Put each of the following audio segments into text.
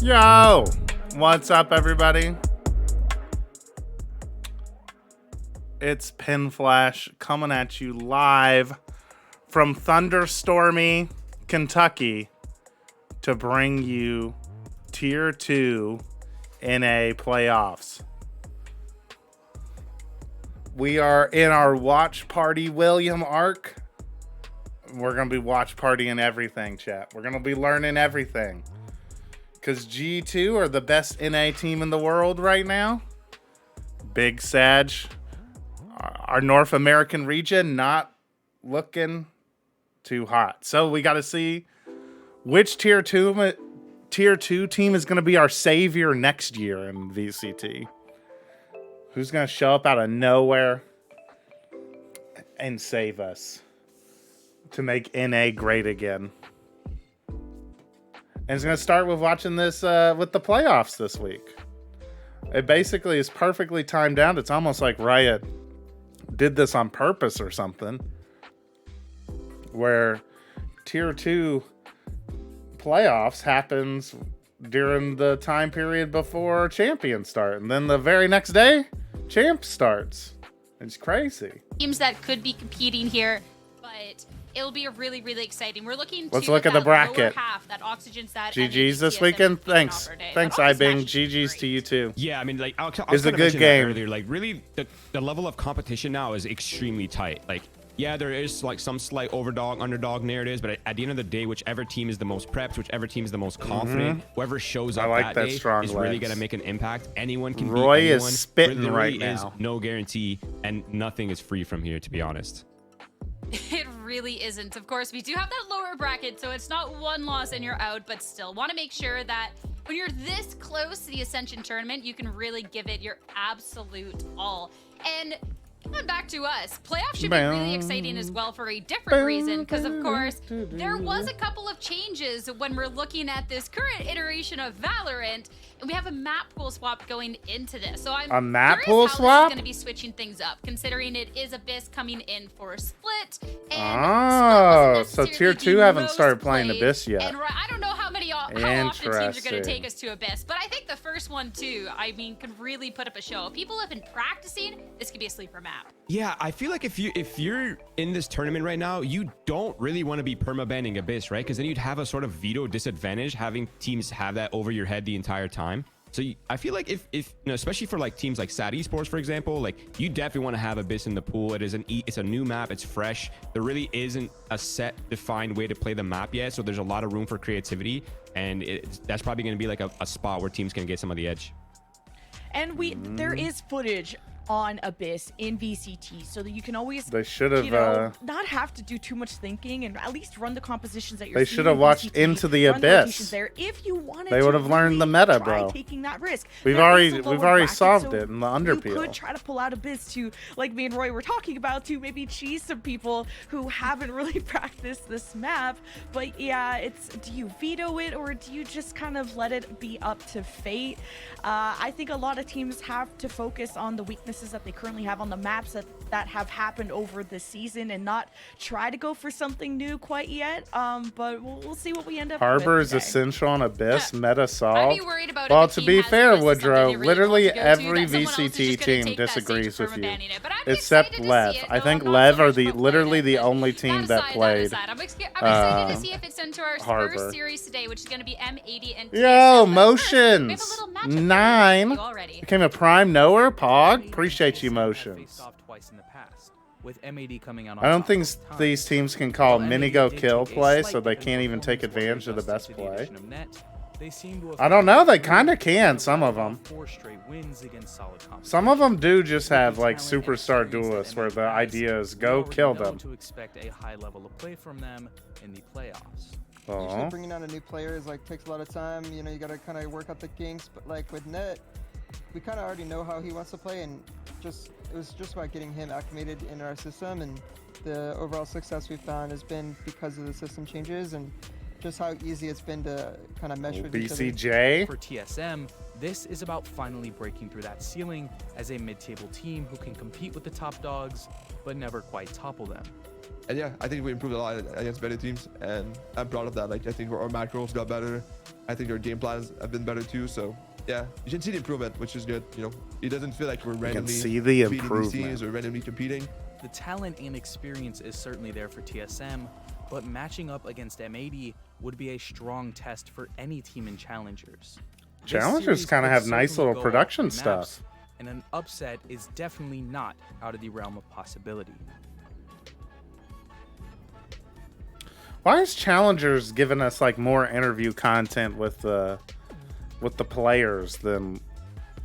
Yo, what's up, everybody? It's Pin Flash coming at you live from thunderstormy Kentucky to bring you Tier 2 NA playoffs. We are in our watch party William arc. We're going to be watch partying everything, chat. We're going to be learning everything. Because G2 are the best NA team in the world right now. Big Sag. Our North American region not looking too hot. So we got to see which Tier 2 team is going to be our savior next year in VCT. Who's going to show up out of nowhere and save us to make NA great again. And it's going to start with watching this with the playoffs this week. It basically is perfectly timed out. It's almost like Riot did this on purpose or something. Where Tier 2 playoffs happens during the time period before Champions start. And then the very next day, Champ starts. It's crazy. Teams that could be competing here, but it'll be a really, really exciting. We're looking Let's to look at the bracket. Half, that Oxygen Stat, GG's this weekend. Thanks, iBing. GG's to you too. Yeah, I mean, like, I was it's a good game. Earlier. Like, really, the level of competition now is extremely tight. Like, yeah, there is like some slight underdog narratives, but at the end of the day, whichever team is the most prepped, whichever team is the most confident, whoever shows up that day is really gonna make an impact. Anyone can beat anyone. Roy is spitting right now. Is no guarantee, and nothing is free from here, to be honest. It really isn't. Of course, we do have that lower bracket, so it's not one loss and you're out, but still want to make sure that when you're this close to the Ascension tournament, you can really give it your absolute all. And coming back to us, playoffs should be really exciting as well for a different reason, because of course, there was a couple of changes when we're looking at this current iteration of Valorant, and we have a map pool swap going into this. So I'm a map curious pool how swap? this is going to be switching things up, considering it is Abyss coming in for a split. And so Tier 2 haven't started playing Abyss yet. And I don't know how often teams are going to take us to Abyss, but I think the first one too, I mean, could really put up a show. If people have been practicing, this could be a sleeper map. Yeah, I feel like if you're in this tournament right now, you don't really want to be permabanning Abyss, right? Because then you'd have a sort of veto disadvantage having teams have that over your head the entire time. So I feel like if you know, especially for like teams like SAT Esports, for example, like you definitely want to have Abyss in the pool. It's a new map. It's fresh. There really isn't a set defined way to play the map yet. So there's a lot of room for creativity. And that's probably going to be like a spot where teams can get some of the edge. And there is footage on Abyss in VCT, so that you can always not have to do too much thinking and at least run the compositions that you're They should have watched Into the Abyss. There. If you wanted they would have learned the meta, bro. Taking that risk. We've already solved it in the underpeel. You could try to pull out Abyss to, like me and Roy were talking about, to maybe cheese some people who haven't really practiced this map. But yeah, it's, do you veto it or do you just kind of let it be up to fate? I think a lot of teams have to focus on the weaknesses that they currently have on the maps that have happened over the season and not try to go for something new quite yet. But we'll see what we end up Harbor with is essential on Abyss, meta solved. I'd be worried about well, to be fair, Woodrow, really literally every VCT team disagrees with you, except Lev. I think Lev are literally the only team that played I'm excited to see if it's into our first series today, which is going to be M80 and Yo, Motions 9 became a prime knower. Pog, appreciate you, Motions. I don't think these teams can call Minigo kill play, so they can't even take advantage of the best play. I don't know, they kind of can, some of them. Some of them do just have like superstar duelists where the idea is go kill them. Usually bringing on a new player is like takes a lot of time. You know, you gotta kind of work out the kinks. But like with Net, we kind of already know how he wants to play, and it was just about getting him acclimated in our system. And the overall success we found has been because of the system changes and just how easy it's been to kind of mesh with each other. BCJ for TSM. This is about finally breaking through that ceiling as a mid-table team who can compete with the top dogs, but never quite topple them. And yeah, I think we improved a lot against better teams, and I'm proud of that. Like, I think our macros got better. I think our game plans have been better too. So yeah, you can see the improvement, which is good. You know, it doesn't feel like we're randomly see the beating these improvement. teams or randomly competing. The talent and experience is certainly there for TSM, but matching up against M80 would be a strong test for any team in Challengers. This Challengers series kind of could have nice certainly little go all production 3 maps, stuff. and an upset is definitely not out of the realm of possibility. Why is Challengers giving us like more interview content with the players than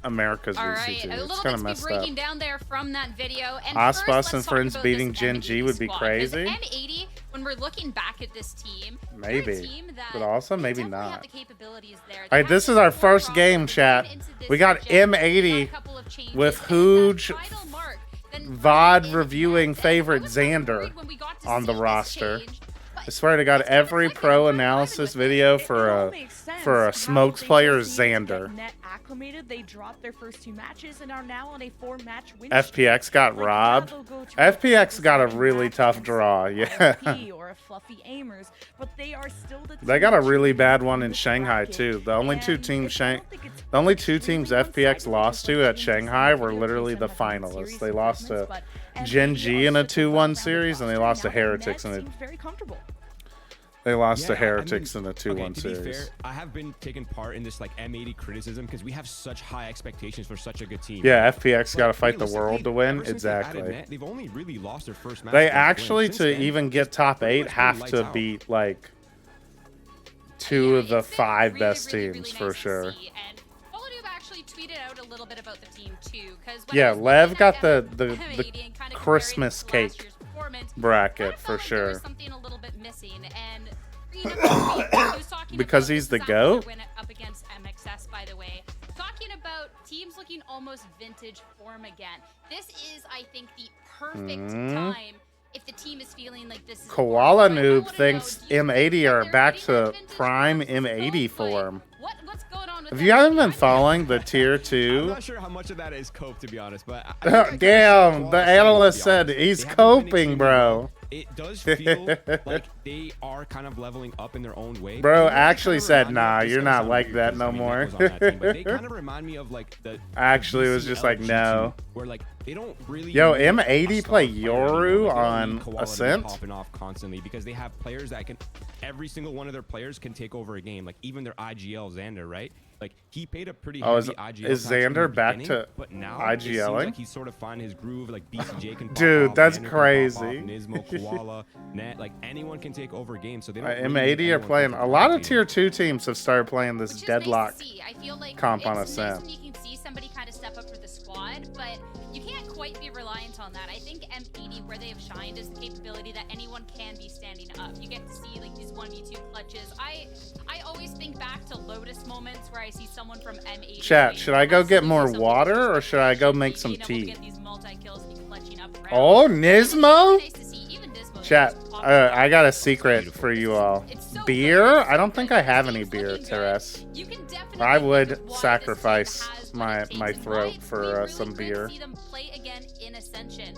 America's All VC2? right, a It's little kind bit of to be messed up. breaking down there from that video. And Osbus first, let's and talk friends about beating this Gen G M80 would be squad, crazy. because M80, when we're looking back at this team, they're a Maybe. team that But also they maybe definitely have not. the capabilities there. All They right, have this the is our core first roster game, going chat. into this We got region. We've M80 got a couple of changes, with and Hooge that final mark, then VOD in reviewing net, and favorite I was kind of Xander worried when we got to on see the this roster. change, but I swear to God, it's kind of every clicking, pro and we're vibing analysis with it. video It for all a makes sense. for a How smokes they player just needed to Xander. get net acclimated. They dropped their first 2 matches and are now on a 4-match win FPX streak. got Like, robbed. yeah, they'll go to FPX got a deciding really match tough against draw. Yeah. RFP or a Fluffy Aimers, but they are still the They team got a that really should bad be one in in this Shanghai bracket. too. The only two And teams I don't think it's the only two truly teams one-sided FPX because lost like to at Gen G Shanghai were and literally the TSM have had finalists. series They lost to improvements, but Gen M80 G are in a such 2-1 well-rounded series, and they roster. lost to Now the Heretics net in a seems very comfortable. they lost to Yeah, I Heretics mean, in a 2-1 okay, to be series. fair, I have been taking part in this like M80 criticism because we have such high expectations for such a good team. Yeah, FPX got to But fight the realistically, world to win. ever since they've added Exactly. net, they've only really lost their first match. They against Blink. actually Since to then, even get it's top pretty 8 much been have lights to out. beat like Yeah, two of the it's been 5 really, best really, teams really for nice to sure. see. And Quality actually tweeted out a little bit about the team too, because Yeah, Lev got the Christmas cake bracket Kinda for felt like there was sure. something a little bit missing, and Freedom he was talking Because about, he's this the is after their GOAT? win up against MXS, by the way, talking about teams looking almost vintage form again. This is, I think, the perfect time if the team is feeling like this is Koala form. I Noob wanna thinks know, do you think M80 that are they're back hitting that to vintage prime form M80 scope? Like, form. what's going on with If them? you haven't I'm been not following the tier I'm 2, not sure how much of that is cope, to be honest, but I think I kinda damn, see the Koala analyst saying, said to be honest. he's They have been winning coping, extremely bro. well. It does feel like they are kind of leveling up in their own way. Bro You know, they actually kinda said, remind me nah, of- this you're gonna not sound like weird that 'cause, no I mean, more. Nick was on that team, but they kind of remind me of like the Actually, it was just like, VCL no. G2, where like they don't really Yo, need a M80 star play player Yoru anymore. Like, they don't on need Koala to be Ascent? popping off constantly because they have players that can every single one of their players can take over a game. Like even their IGL Xander, right? Like he paid a pretty Oh, heavy is IGL is tax in the Xander back beginning, to but now IGLing? it seems like he's sort of finding his groove. Like BCJ can pop Dude, off, that's Xander can crazy. pop off, Nismo, Koala, Net, like anyone can take over games. So they don't really need M80 are anyone to playing. take A lot of the tier 2 teams have started playing this Which is deadlock. nice to see. I feel like comp on it's Ascent. nice when you can see somebody kind of step up for the squad, but you can't quite be reliant on that. I think M80, where they have shined, is the capability that anyone can be standing up. You get to see like these 1v2 clutches. I always think back to Lotus moments where I see someone from M80. Chat, doing should I go get absolutely more something water, or should I go special, make some being able to tea? get these multi-kills and clutching up around. Oh, It's Nismo? nice to see. Even Nismo Chat, just popping I got a off. secret for you all. It's so Beer? good. It's I so don't think good. I have This any team's beer, looking good. Teres. You can definitely I think would of why this sacrifice team has what my- it takes my and why throat it's for, gonna be really some great beer. to see them play again in Ascension.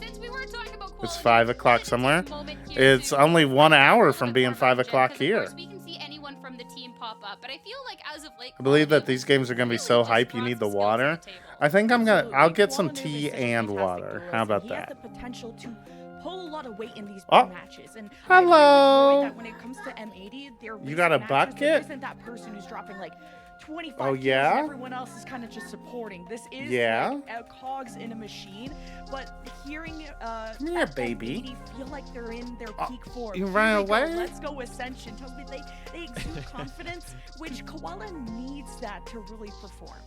Since we were talking about It's quality, 5 I o'clock wanted to take somewhere. a moment here It's to only 1 talk a hour little from bit being more 5 about Gen, o'clock 'cause of here. course we can see anyone from the team pop up, but I feel like as of late, I believe Quality that these games are gonna be really so just hype. You brought need the the skills to water. the table. I think I'll Absolutely. get some Koala Noob tea is such a and fantastic water. duelist, How and about he that? has the potential to pull a lot of weight in these Oh. big matches. And Hello. I agree with Roy that when it comes to M80, their You got recent a matches, there bucket? isn't that person who's dropping like 25 Oh, kills yeah? and everyone else is kind of just supporting. This is Yeah? like a cogs in a machine, but hearing Come here, baby. M80 feel like they're in their Oh, peak form. you Here ran we go. away? Let's go Ascension. Tells me they exude confidence, which Koala needs that to really perform.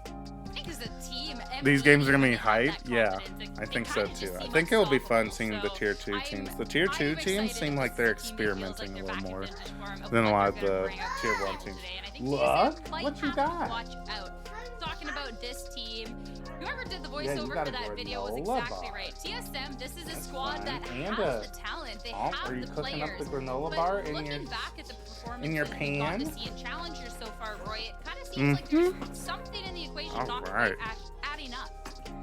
I think as a team, These games are gonna be have hype? that Yeah, confidence. I They think so kinda just too. I seem think it'll be fun unstoppable. seeing the So tier 2 I'm- teams. The tier 2 I'm teams excited seem to like see they're the team that feels like experimenting a they're little back in more vintage form of than a what lot of they're gonna the bring out tier to 1 the teams. table today, and I think Look, TSM might what you have to got? watch out. Talking about this team, whoever did the Yeah, you voiceover got for a that video was granola exactly bar. right. TSM, this is a That's squad fine. that And has a- the talent. They Oh, have are you the cooking up players. the granola But bar in looking your back at the performances in your we've gotten to pan? see in Challengers so far, Roy, it kind of seems like there's something in the equation not Alright. quite adding up.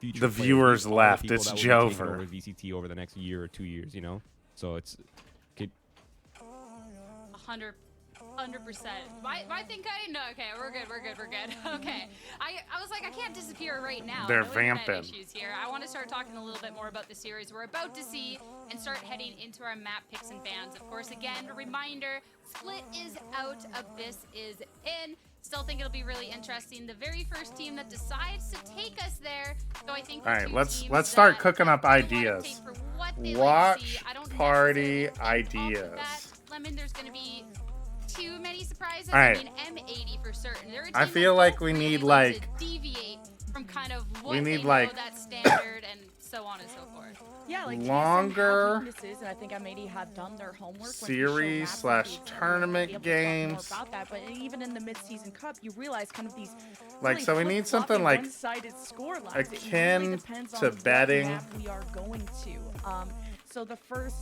future The players, viewers all the left. people It's that will be taking Jover. over VCT over the next year or 2 years, you know. So it's okay. 100%. My thing cutting? No, okay, we're good. Okay. I was like, I can't disappear right now. They're No internet vamping. issues here. I want to start talking a little bit more about the series we're about to see. and start heading into our map picks and bans. Of course, again, a reminder, Split is out, Abyss is in. Still think it'll be really interesting. The very first team that decides to take us there. So I think All right, let's start cooking up ideas. Watch party ideas. Lemon, there's going to be too many surprises. All right. I mean, M80 for certain. They're a I team feel that like don't we really need, like like- to deviate from kind of what We need, they know like- that's standard and so on and so forth. Yeah, like Longer TSM have weaknesses, and I think M80 have done their homework. when they show series maps slash and they'll tournament be able to talk more games. about that. But even in the mid-season cup, you realize kind of these Like, really so we need something, flip-floppy, like, one-sided score lines. It akin really depends to on what betting. map we are going to. So the first.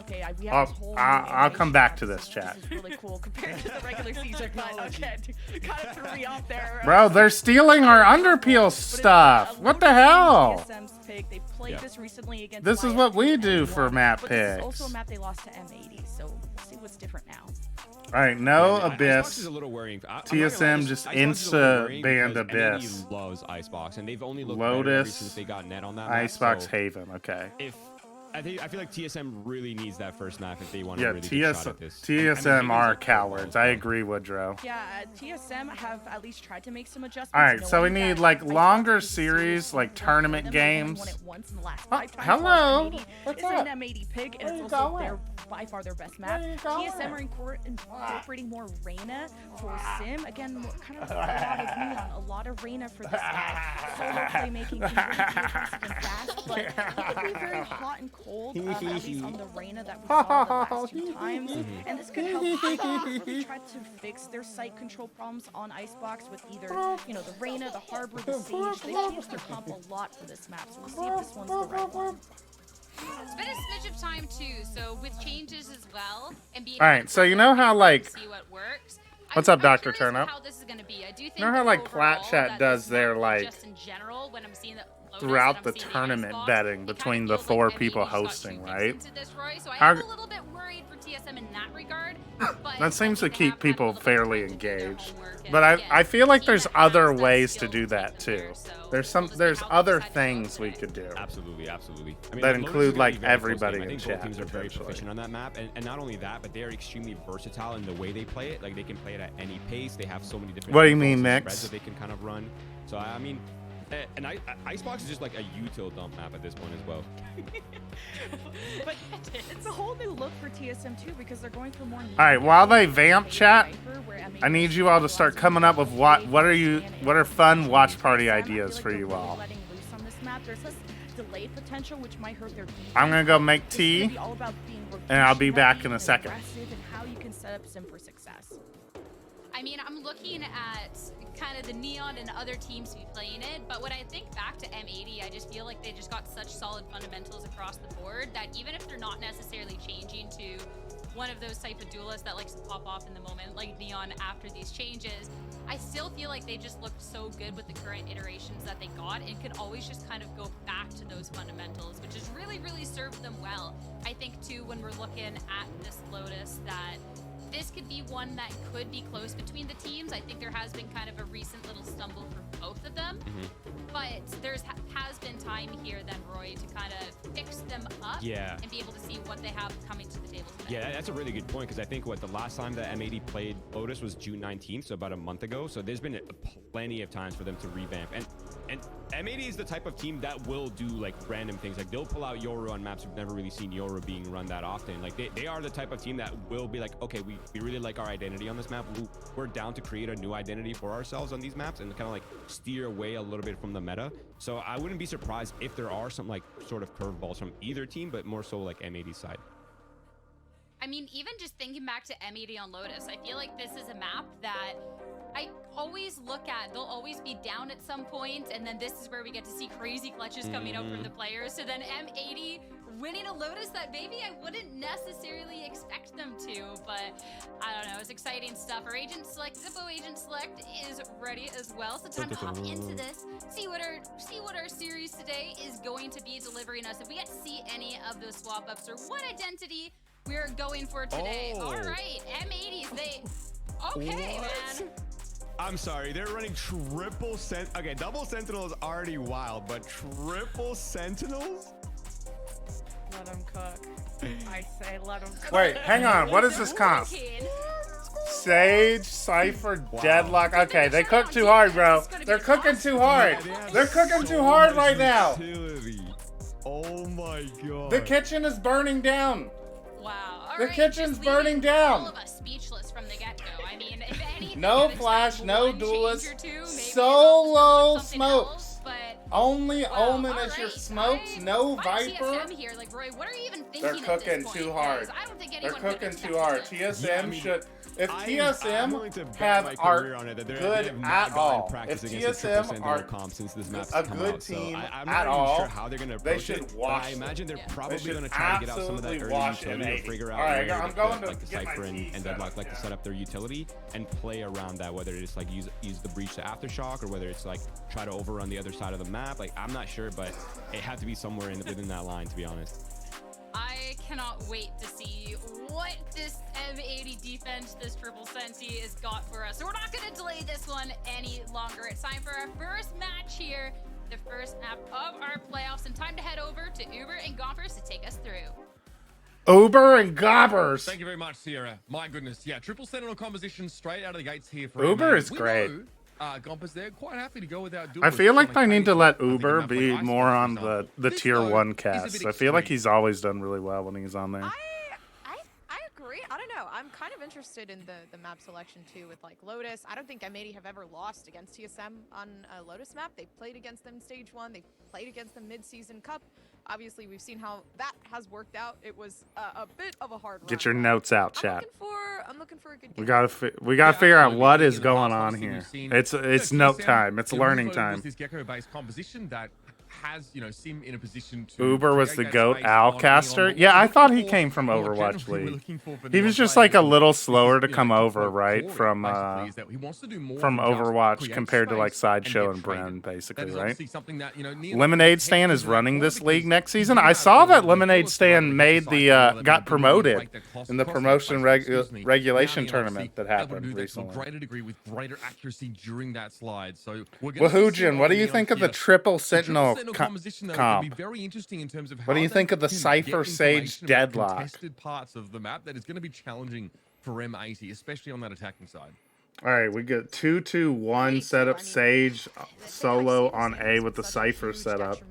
Okay, we I'll- have this whole new I'll come animation back map. to this, chat. This is really cool compared to the regular season. But okay, kind of threw me off there. Bro, they're stealing our underpeel stuff. What the hell? TSM's pick. They played Yeah. this recently against. This is YSC what we and do they for won. map But this is picks. also a map they lost to M80. So we'll see what's different now. All right, no Icebox Abyss. is a little worrying. I'm not TSM gonna lie, just Icebox is a little worrying insta-banned because Abyss. M80 loves Icebox, and they've only looked better ever Lotus, since they got net on that map, Icebox so Haven. Okay. I feel like TSM really needs that first map if they want Yeah, to really get shot at this. TSM are Haven's a cowards. I so- agree, Woodrow. Yeah, TSM have at least tried to make some adjustments. All right, so we knowing need that like Icebox longer is a series, like won tournament them. They've only games. won it once in the last Oh, 5 times, hello. while M80 What's is up? an M80 pick, and Where it's you also going? by far their best map. Where you going? TSM are incorporating more Reyna for Sim. Again, kind of a lot of Neon, a lot of Reyna for this guy. Solo playmaking, can really be aggressive and fast, but he can be very hot and cold, at least on the Reyna that we saw the last 2 times. And this could help Icebox really try to fix their site control problems on Icebox with either, the Reyna, the Harbor, the Sage. They changed their comp a lot for this map, so we'll see if this one's the right one. It's been a smidge of time too, so with changes as well, and being All right, so you know how, like- see what works. What's I'm up, Dr. curious Turnip? How this is going to be. I do think know how, like, overall Platchat that does this their, map, like, just in general, when I'm seeing the Lotus throughout and the I'm seeing tournament Icebox, betting it kinda between the feels 4 like people M80 just got hosting, too right? fixed into this, Roy, so I How- am a little bit worried for TSM in that regard. But That seems to I think they keep have had a people little bit of fairly time to do their engaged. homework, and But I again, feel like team there's that has other that ways to skill do take that them too. there, so There's we'll just see there's how they other decide to go things we today. could do. Absolutely. That Lotus include, is gonna like, be very close everybody game. I in think chat, both teams are very potentially. proficient on that map, and not only that, but they are extremely versatile in the way they play it. Like they can play it at any pace. They have so many different. What do you mean, controls and Mix? spreads that they can kind of run. So I mean, and Icebox is just like a util dump map at this point as well. But it's a whole new look for TSM too because they're going for more. All right, while they vamp chat, I need you all to start coming up with what are fun watch party ideas for you all. Letting loose on this map. There's this delay potential which might hurt their defense. I'm gonna go make This is gonna tea, be all about being and I'll be rotation back heavy in a and second. aggressive and how you can set up Sim for success. I mean, I'm looking at kind of the Neon and other teams to be playing it, but when I think back to M80, I just feel like they just got such solid fundamentals across the board that even if they're not necessarily changing to one of those type of duelists that likes to pop off in the moment, like Neon after these changes, I still feel like they just looked so good with the current iterations that they got and could always just kind of go back to those fundamentals, which has really, really served them well. I think too, when we're looking at this Lotus, that this could be one that could be close between the teams. I think there has been kind of a recent little stumble for both of them, but there's has been time here then, Roy, to kind of fix them up Yeah. and be able to see what they have coming to the table today. Yeah, that's a really good point because I think the last time that M80 played Lotus was June 19th, so about a month ago. So there's been plenty of times for them to revamp. And M80 is the type of team that will do like random things. Like they'll pull out Yoru on maps we've never really seen Yoru being run that often. Like they are the type of team that will be like, okay, we really like our identity on this map. We're down to create a new identity for ourselves on these maps and kind of like steer away a little bit from the meta. So I wouldn't be surprised if there are some like sort of curveballs from either team, but more so like M80's side. I mean, even just thinking back to M80 on Lotus, I feel like this is a map that I always look at. They'll always be down at some point, and then this is where we get to see crazy clutches coming out from the players. So then M80 winning a Lotus that maybe I wouldn't necessarily expect them to, but I don't know. It's exciting stuff. Our Agent Select, Zippo Agent Select is ready as well. So time to hop into this, see what our series today is going to be delivering us. If we get to see any of those swap ups or what identity we're going for today. Oh. All right, M80s, okay, man. I'm sorry, they're running triple okay, double sentinel is already wild, but triple sentinels? Let him cook. I say let him. Wait, hang on. What is this comp? Sage, Cypher, Deadlock. Okay, they cook too hard, bro. They're cooking too hard. They're cooking too hard right now. Oh my god. The kitchen is burning down. Wow. The kitchen's burning down. All of us speechless from the get-go. I mean, if anything, No I'd flash, expect no one change duelist. or two, maybe Solo something smokes. else, but Only wow, Omen all is your right. smokes, no If I'm Viper. TSM here, like Roy, what are you even thinking They're at this cooking point? too hard. 'Cause I don't think They're anyone could cooking expect too hard. this. TSM Yeah, I mean, should. If I'm TSM willing to bet have my are career on it that they good have not at gotten all, practice if against a triple TSM Sentinel are comp since this map's a come good out, team so I'm at not even all, sure how they're gonna they approach should it. wash I imagine they're them. probably should gonna try to get out some of that absolutely early wash utility M80. to figure out All right, where I'm to going put, to like the get my Cypher tea and set Deadlock up, like to yeah. set up their utility and play around that, whether it's like use the breach to aftershock or whether it's like try to overrun the other side of the map. Like I'm not sure, but it had to be somewhere within that line, to be honest. I cannot wait to see what this M80 defense, this triple Senti, has got for us. So we're not going to delay this one any longer. It's time for our first match here, the first map of our playoffs, and time to head over to Uber and Gompers to take us through. Uber and Gobbers. Thank you very much, Sierra. My goodness, yeah, triple Sentinel composition straight out of the gates here for Uber MA. is We great. know, Gompers, they're quite happy to go without I duelists feel like on they need to occasion. let I think Uber a map be like more Iceberg, on for the example. This, tier though, 1 is a cast. bit I feel like extreme. he's always done really well when he's on there. I agree. I don't know. I'm kind of interested in the map selection too with like Lotus. I don't think M80 have ever lost against TSM on a Lotus map. They played against them in stage 1. They played against them mid-season cup. Obviously, we've seen how that has worked out. It was a bit of a hard run. Get your but notes out, I'm chat. looking for a good We game. gotta figure out absolutely. what In is the going past, on obviously, here. we've seen, It's you know, note TSM, time. It's the learning Uber time. was this Gecko-based composition that has, you know, Sim in a position to Uber was the create that GOAT space on being on Alcaster. board. Yeah, I Looking thought he for- came from more Overwatch generally, we're League. looking for He was neon just like a players. little This is, slower to you know, come top over, quote right? for it, From basically, is that he wants to do more from than just Overwatch create compared to like space and Sideshow get and traded. Bren, That basically, is right? obviously something that, you know, Neon Lemonade takes Stand to is that running point this because league next you season. do I have saw the that Lemonade Duelist Stand running made against the Cypher that got they really promoted break their cross- in the crosshair promotion places, excuse me. regulation Now, tournament that obviously, able to happened do that to a recently. greater degree with greater accuracy during that slide. So we're gonna see Wahoojan, what do you Neon think of the here. triple The Sentinel composition, though, would comp? be very interesting in terms of What do how you they think of the can Cypher get Sage information about Deadlock? contested parts of the map that is going to be challenging for M80, especially on that attacking side. All right, we get 2-2-1 setup Sage solo on A with the Cypher setup. To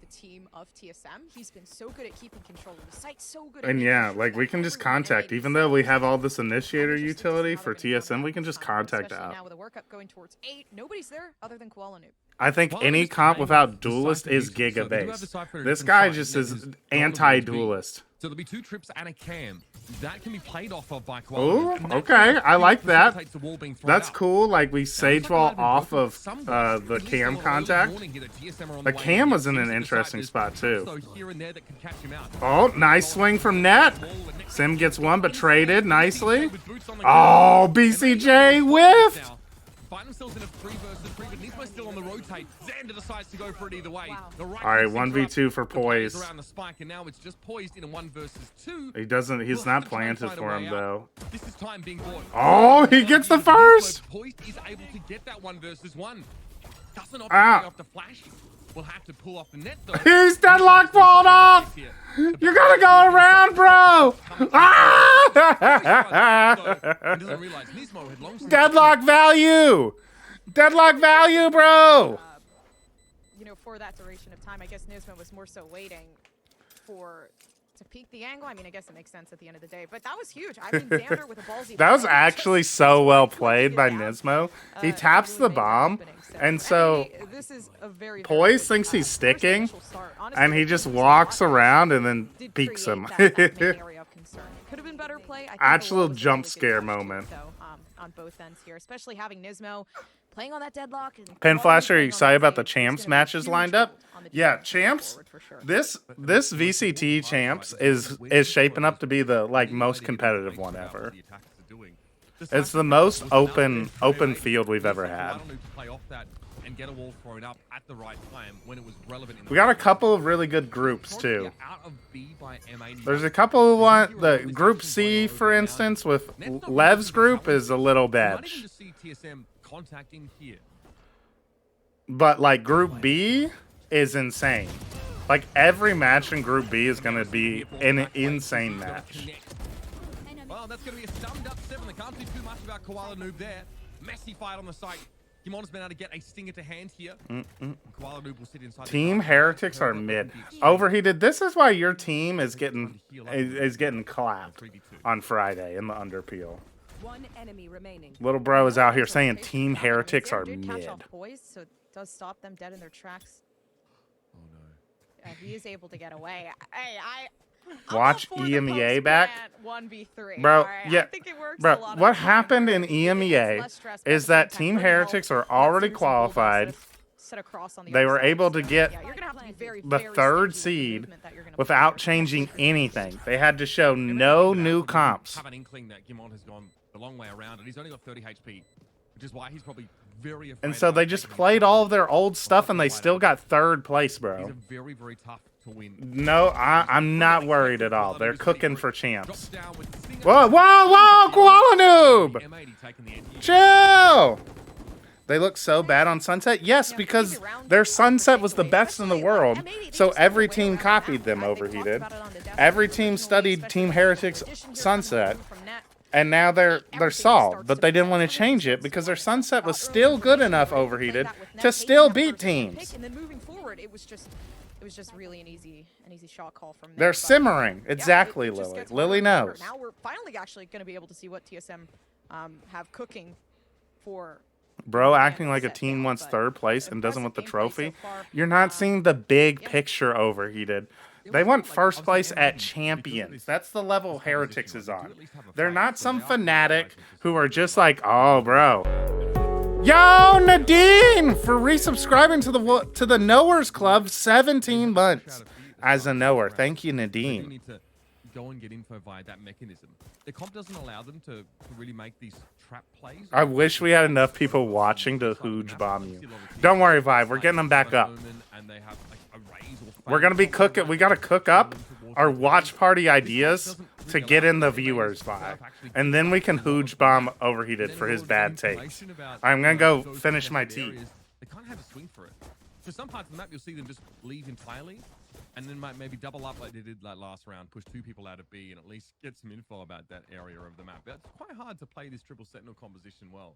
the team of TSM, he's been so good at keeping control of the site, so good. And yeah, like we can just contact, even though we have all this initiator utility for TSM, we can just contact Especially out. now with a workup going towards 8, nobody's there other than Koala Noob. I think Well, any just comp playing without the duelist Cypher is users. So they do have the giga-based. Cypher This in guy sight, just that is is relevant to anti-duelist. So there'll be 2 trips and a cam. That can be played off of by Ooh, Koala. And that okay, kind I of like that. facilitates the wall being thrown That's up. cool. Like we Now, Sage it's wall like off they've been of somewhat. the At least cam on a early contact. warning here that TSM are on The way cam in. was in Seems an that the interesting Cyphers spot, too. also here and there that can catch him out. Oh, nice swing from Net. Sim gets one, but traded nicely. Oh, BCJ whiffed. Find themselves in a 3 versus 3, but Nismo still on the rotate. Xander decides to go for it either way. The right All right, six are up, 1v2 for the players Poise. around the spike, and now it's just Poised in a 1 versus 2. He doesn't. He's Will not have to try and planted find a for him way though. out. This is time being bought. Oh, he gets the first. Poised is able to get that 1 versus 1. Doesn't opt Ah. off the flash. Will have to pull off the net though. He's deadlock balled off. You gotta go around, bro. Ah! Deadlock value. Deadlock value, bro. You know, for that duration of time, I guess Nismo was more so waiting to peek the angle. I mean, I guess it makes sense at the end of the day, but that was huge. I mean, Xander with a ballsy That was play, actually just so well quickly played get by down, Nismo. He and taps really the made that bomb, happening. and so MA, this is a very, very Poise good, thinks he's first sticking, initial start. Honestly, and he I just think it was walks a lot around and then did peeks create him. that main area of concern. It could have been better play. I think Actual Alola was a jump really good scare touch to it, moment. though, on both ends here, especially having Nismo playing on that deadlock. And Pen Koala Flash, are playing you on excited that about the stage. It's champs gonna be matches huge lined up? on the Yeah, defense going champs. forward, for sure. This VCT champs is shaping up to be the most competitive one ever. It's the most open field we've ever had. And get a wall thrown up at the right time when it was relevant. We got a couple of really good groups too. Out of B by M80. There's a couple of one. The Group C, for instance, with Lev's group is a little You might even bitch, just see TSM contacting here. but like Group B is insane. Like, every match in Group B is going to be an insane match. Well, that's going to be a summed up 7. They can't do too much about Koala Noob there. Messy fight on the site. Gimon's been able to get a stinger to hand here. Koala Noob will sit inside. Team Heretics are mid. Overheated. This is why your team is getting clapped on Friday in the underpeel. One enemy remaining. Little bro is out here saying Team Heretics are Did mid. catch off poise, so it does stop them dead in their tracks. Oh no. He is able to get away. Hey, Watch EMEA back. 1v3. Bro, Alright, yeah. I think it works a Bro, lot what of the time. happened in It's EMEA less stress, but is at the that same time, Team pretty Heretics helpful. are already Lots of Bulldogs qualified. that have set across on the They other were side. able to get Yeah, you're gonna have to be very, the very third stingy with the seed movement that you're gonna without put. changing anything. They had to show no new comps. Have an inkling that Gimon has gone the long way around, and he's only got 30 HP, which is why he's probably very afraid. And so they just played all of their old stuff and they still got third place, These bro. are very, very tough to win. No, I'm not worried at all. They're cooking for champs. Drops down with the stinger. Whoa, whoa, whoa, Koala Noob! M80 taking the end. Chill! They look so bad on Sunset? Yes, because their Sunset was the best in the world, so every team copied them, Overheated. Every team studied Team Heretics Sunset, and now they're solved, but they didn't want to change it because their Sunset was still good enough, Overheated, to still beat teams. And then moving forward, it was just really an easy shot call from them. They're but, simmering. yeah, Exactly, it just Lily. gets Lily harder and harder. knows. Now we're finally actually going to be able to see what TSM have cooking for. Bro acting like a team wants third place and doesn't want the trophy. You're not seeing the big picture, Overheated. They want first place at champions. That's the level Heretics is on. They're not some fanatic who are just like, oh, bro. Yo, Nadine, for resubscribing to the Knowers Club, 17 months as a knower. Thank you, They Nadine. need to go and get info via that mechanism. The comp doesn't allow them to really make these trap plays. I wish we had enough people watching to hooge bomb you. Don't worry, Vive. We're getting them back up. We're gonna be cooking. We gotta cook up our watch party ideas to get in the viewers vibe, and then we can hooge bomb Overheated for his bad takes. I'm gonna go finish my tea. They can't have a swing for it. So some parts of the map you'll see them just leave entirely, and then might maybe double up like they did like last round, push 2 people out of B, and at least get some info about that area of the map. But it's quite hard to play this triple sentinel composition well.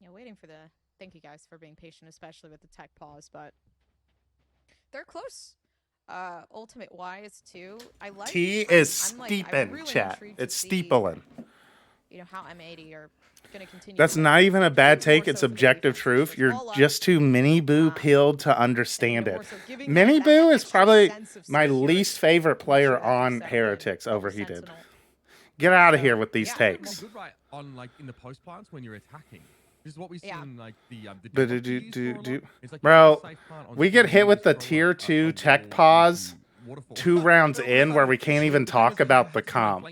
Yeah, waiting for the. Thank you guys for being patient, especially with the tech pause, but they're close. Ultimate wise too. I like. Tea is I'm steeping, really chat. intrigued to It's see, steepling. You know how M80 are going to continue. That's to not even a bad more take. so It's for the objective defense, truth. which You're is all up. just too mini boo peeled to understand And it. more so giving them Mini that Boo is extra probably sense of my security. least favorite player Sure, on setup Heretics. and Overheated. Sentinel. Get out of here with these Yeah, takes. Good right on like in the post plants when you're attacking. This is what we see Yeah. in like the But DevOps do- use do- for a do- lot. It's like Bro, you have a safe plant on we top get of hit you, with you the throw tier a 2 wall tech and pause you waterfall. 2 rounds in where we can't even talk about the comp.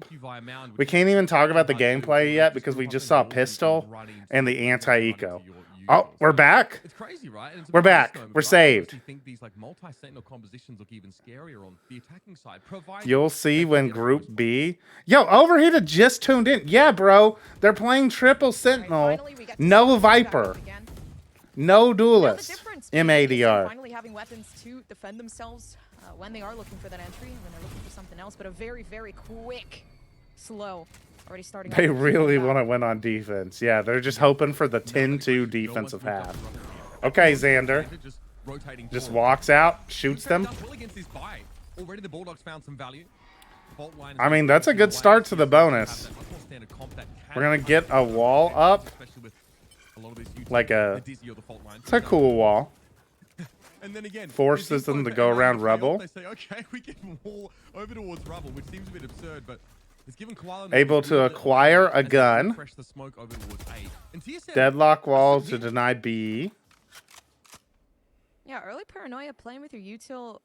We can't even talk about the gameplay yet because we just saw Pistol and the anti-eco. Oh, we're back. It's crazy, right? And it's a We're bit back. misnomer, We're but I saved. actually think these like multi-sentinel compositions look even scarier on the attacking side. Provided You'll see they when get Group exposed. B. Yo, Overheated just tuned in. Yeah, bro. They're playing Triple Sentinel. Finally, we get to No see them back Viper. up again. No Now the Duelist. difference being TSM M80R. finally having weapons to defend themselves when they are looking for that entry and when they're looking for something else, but a very, very quick, slow, already starting. They off with really that. want to win on defense. Yeah, they're just hoping for the 10-2 defensive half. Okay, Xander. Just walks out, shoots them. Already the Bulldogs found some value. Fault line is I mean, that's a good start to the bonus. have that much more standard comp that can We're going to get a wall up. especially with a lot of these YouTube, Like a- the Dizzy or the fault line. It's a cool wall. And then again, Forces with this them one to for go M80 around field, Rubble. They say, okay, we give them all over towards Rubble, which seems a bit absurd, but it's given Koala Able the to ability acquire a and gun. Fresh the smoke over towards A. And TSM, Deadlock wall to deny B. Yeah, early paranoia playing with your util.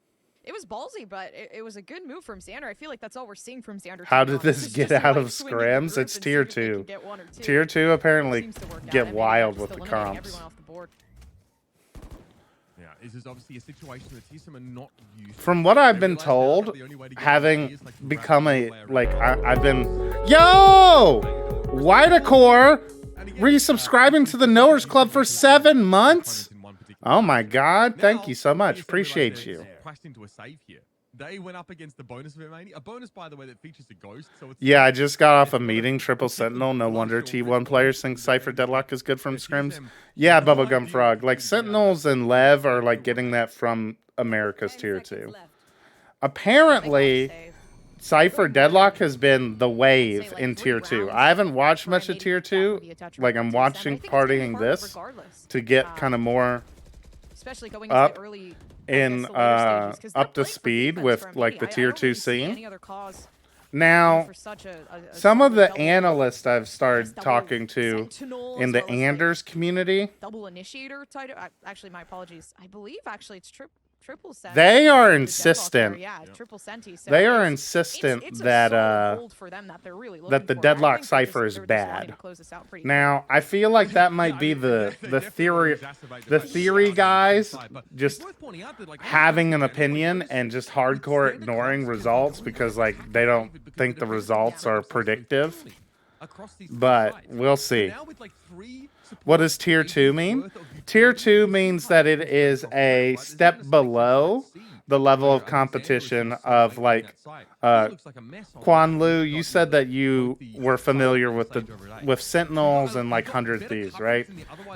It was ballsy, but it was a good move from Xander. I feel like that's all we're seeing from Xander. How to be did this honest. get Just, out like, of swinging the scrims? group It's and tier see if they can 2. get one or two. Tier 2 apparently Seems to work out. get M80 wild just with the eliminating comps. everyone off the board. yeah, this is obviously a situation that TSM are not used to. From what I've They been realize now told, that the only way to get having is, like, become wrap a the player like around. I've been Yo! Whitecore And again, Resubscribing to the Knowers Club for 7 months? Oh my God. Thank you so much. Appreciate you. Crashed into a save here. They went up against the bonus of M80. A bonus, by the way, that features a ghost. So it's Yeah, I just got off a meeting. Triple Sentinel. No wonder T1 players think Cypher Deadlock is good from scrims. Yeah, Bubblegum Frog. Like, Sentinels and Lev are, like, getting that from America's Tier 2. Apparently, Cypher Deadlock has been the wave in Tier 2. I haven't watched much of Tier 2. Like, I'm watching Partying this to get kind of more especially going up into the early in up to speed with like the Tier 2 scene. any other cause Now, for such a some of the double- analysts I've started double talking to Sentinel in as the well as, like, Anders community, double initiator title. Actually, my apologies. I believe actually it's triple senti. they are for the Deadlock insistent. there, Yeah, triple senti. So They are it's- insistent it's a that solid hold for them that they're really that the looking for. I Deadlock think Cypher is they're just wanting bad. to close this out pretty Now, I feel like that might be the theory guys just having an opinion and just hardcore ignoring results because like they don't think the results are predictive. But we'll see. What does Tier 2 mean? Tier 2 means that it is a step below the level of competition of like Quan Lu. You said that you were familiar with Sentinels and like 100 Thieves, right?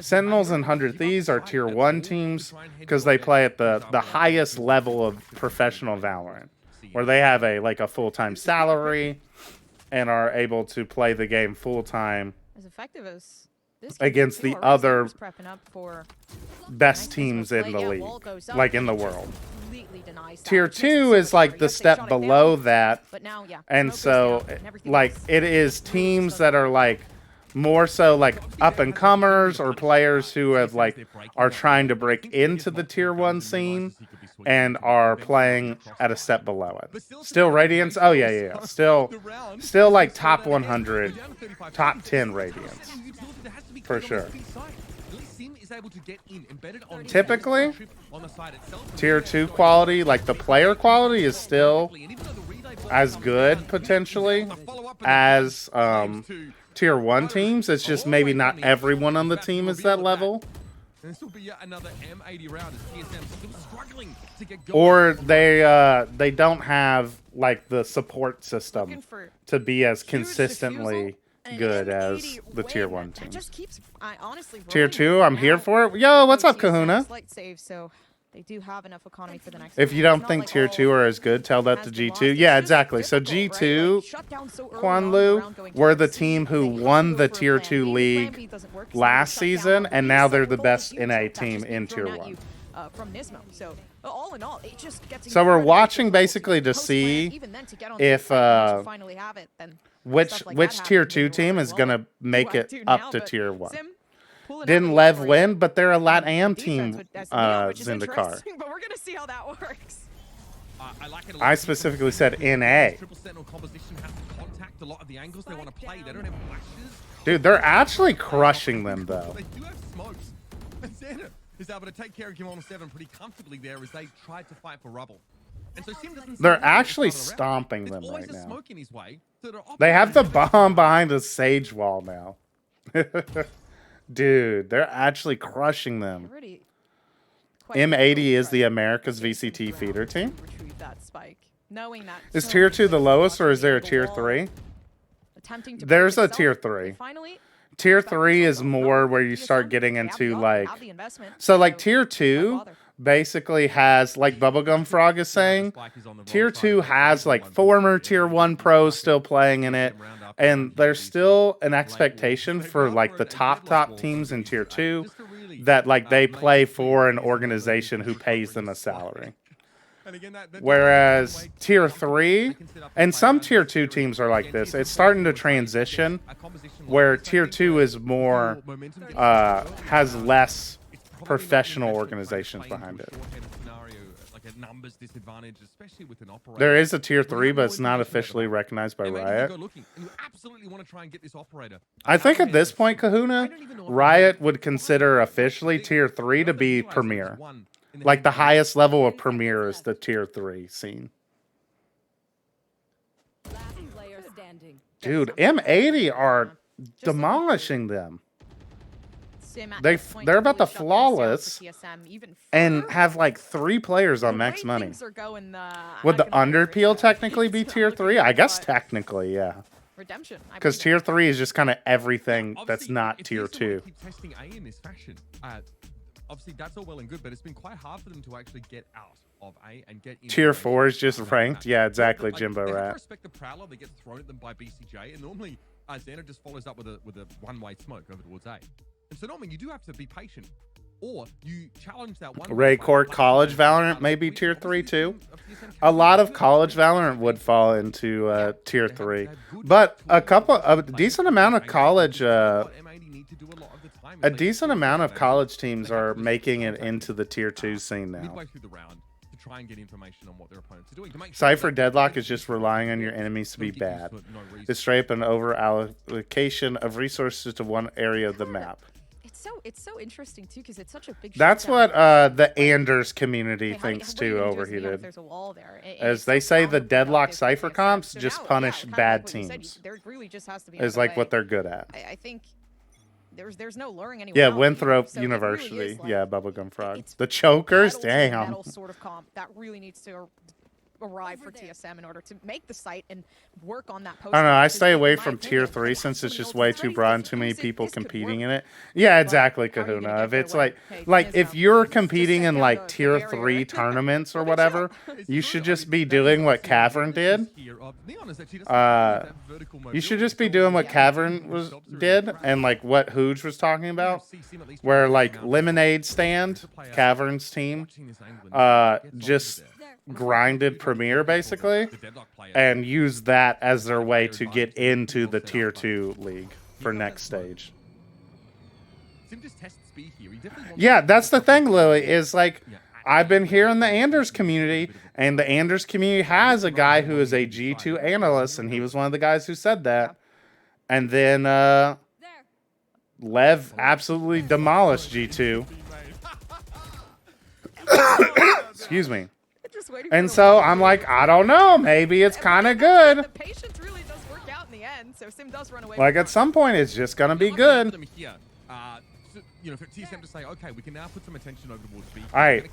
Sentinels and 100 Thieves are Tier 1 teams because they play at the highest level of professional Valorant, where they have a full-time salary and are able to play the game full-time as effective as this against game, the too. Our other Reserves prepping up for best nice teams play. in the Yeah, league, wall goes up, like in the just world. completely denies that. Tier Misses 2 is so like far. the Yes, they step shot it down, below that, but now, yeah, and smoke goes so down and everything like else it is really teams looks that are like more so like up and comers or players who have like are trying to break into the Tier 1 scene and are playing at a step below it. Still Radiance? Oh yeah. Still like top 100, top 10 Radiance. For sure. Typically, Tier 2 quality, like the player quality is still as good potentially as Tier 1 teams. It's just maybe not everyone on the team is that level. Or they don't have like the support system to be as consistently good as the Tier 1 teams. Tier 2, I'm here for it. Yo, what's up, Kahuna? They do have enough economy for the next If one. you It's don't not think like Tier all 2 are as good, tell that has to been G2. lost. Yeah, It's just exactly. So difficult, right? G2, Like, shut down so early Quan on in the Lu round going were the towards C. team who They have to won go the for a Tier plan 2 B. Plan league B doesn't work, so they last shut down season, the and B now side they're with the all best huge NA that just team being in thrown Tier at 1. you, from Nismo. So all in all, it just gets So we're incredibly watching difficult basically to post-plan, see even then to get onto if the site, once you finally have it, then which stuff like that Tier happens, 2 and team you're is like, gonna well, make who I it do up now? to But Tier 1. Sim pulling out Didn't the Lev lead for win, you. but they're a Defense LatAm with team, SMBO, which is Zendikar. interesting, but we're gonna see how that works. I like it a I lot. specifically said NA. Triple Sentinel composition has to contact a lot of the angles they want to play. They don't have flashes. Dude, they're actually crushing them though. They do have smokes. And Xander is able to take care of Kimono 7 pretty comfortably there as they tried to fight for rubble. And so Sim doesn't They're seem to be actually able to run around. stomping There's them always right a now. smoke in his way, so they're They have the operating- bomb behind the Sage wall now. Dude, they're actually crushing them. Already M80 is the America's VCT feeder team. retrieve that spike, knowing that Is so Tier 2 the many lowest, or blocks is there a the Tier wall, 3? attempting to There's prove a Tier itself, 3. and finally, Tier back 3 themselves is up. more No, where you TSM, start getting they have the into offer, they like have the investment, so like so Tier why 2 bother? basically has like Bubblegum Frog is saying Tier 2 has like former Tier 1 pros still playing in it, and there's still an expectation for like the top teams in Tier 2 that like they play for an organization who pays them a salary. And again, that Whereas Tier 3 and some Tier 2 teams are like this. It's starting to transition where Tier 2 is more has less professional organizations behind it. There is a Tier 3, but it's not officially recognized by Riot. I think at this point, Kahuna, Riot would consider officially Tier 3 to be Premier. Like the highest level of Premier is the Tier 3 scene. Last player standing. Dude, M80 are demolishing them. Sim at They this point they're to about really to shut things down for flawless TSM even and further. have like 3 players on The max way money. things are going, Would I'm the not gonna lie, underpeel Rich, technically be it's tier not 3? looking I good, guess but technically, yeah. Redemption. I Because believe tier 3 is just kind of everything that's Obviously, not if tier TSM were to 2. keep testing A in this fashion, obviously that's all well and good, but it's been quite hard for them to actually get out of A and get into Tier A 4 is just on that ranked? map. Yeah, exactly, Like, Jimbo they have to Rat. respect the Prowler that gets thrown at them by BCJ, and normally Xana just follows up with a one-way smoke over towards A. And so normally you do have to be patient, or you challenge that one. Raycourt College Valorant may be tier 3 too. A lot of college Valorant would fall into tier 3. But a decent amount of college teams are making it into the tier 2 scene now. Midway through the round to try and get information on what their opponents are doing. To make sure Cypher that- Deadlock is just relying on your enemies to be bad. It's straight up an over allocation of resources to one area of the map. It's so interesting too because it's such a big. That's shutdown. what the Anders community Okay, how do you- thinks what are you too, gonna do if Overheated. there's a wall there? And As it's they so say, the Deadlock counterproductive for Cypher TSM. comps So just now, punish kind of bad like what you said, teams. there really just has to be Is another like what way. they're good at. I think there's no luring anyone. Yeah, out here, Winthrop so it really University. is, like, yeah, Bubblegum Frog. it's The Chokers? metal to Damn. metal sort of comp that really needs to arrive for TSM in order to make the site and work on that post. I don't know. I because stay in away my from tier opinion, 3 that's since it's something just else way that's too crazy broad and is too many this people could competing work. in it. Yeah, But exactly, how are you gonna Kahuna. get If there it's when, like, hey, if TSM you're just competing set in down like the tier barrier? 3 tournaments or Look at whatever, It's you true. should I just mean, be that doing is what obviously Cavern the did. emphasis here of- be honest, actually, doesn't have that vertical You should mobility. just be It's doing all what about Cavern getting was themselves through did the and like what Hooge was talking about, where like Lemonade Stand, Cavern's team, just grinded Premier basically, and used that as their way to get into the tier 2 league for next stage. Sim just tests speed here. He definitely wants Yeah, to- that's the thing, Lily, is like, I've been here in the Anders community, and the Anders community has a guy who is a G2 analyst, and he was one of the guys who said that. And then Lev absolutely demolished G2. Excuse me. Just waiting And for so the I'm like, I don't know, maybe it's kind of good. The patience really does work out in the end, so Sim does run away. Like with at some point, it's just gonna be good. Them here, for TSM to say, okay, we can now put some attention over towards B. All right,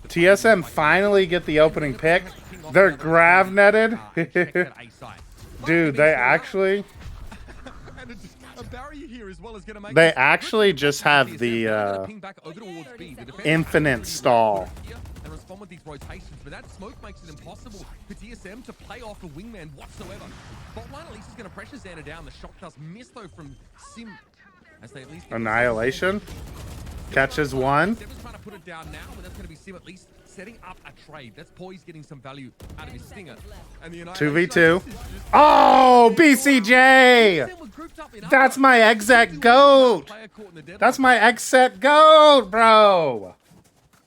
TSM finally get the opening pick. They're grav netted. Dude, they actually They actually just have the infinite stall. And respond with these rotations, but that smoke makes it impossible for TSM to play off a wingman whatsoever. Botline at least is going to pressure Xana down. The shot does miss though from Sim. As they at least Annihilation catches one. Seven's trying to put it down now, but that's going to be Sim at least setting up a trade. That's Poise getting some value out of his stinger. And the 2v2. Oh, BCJ! That's my exec goat! That's my exec goat, bro!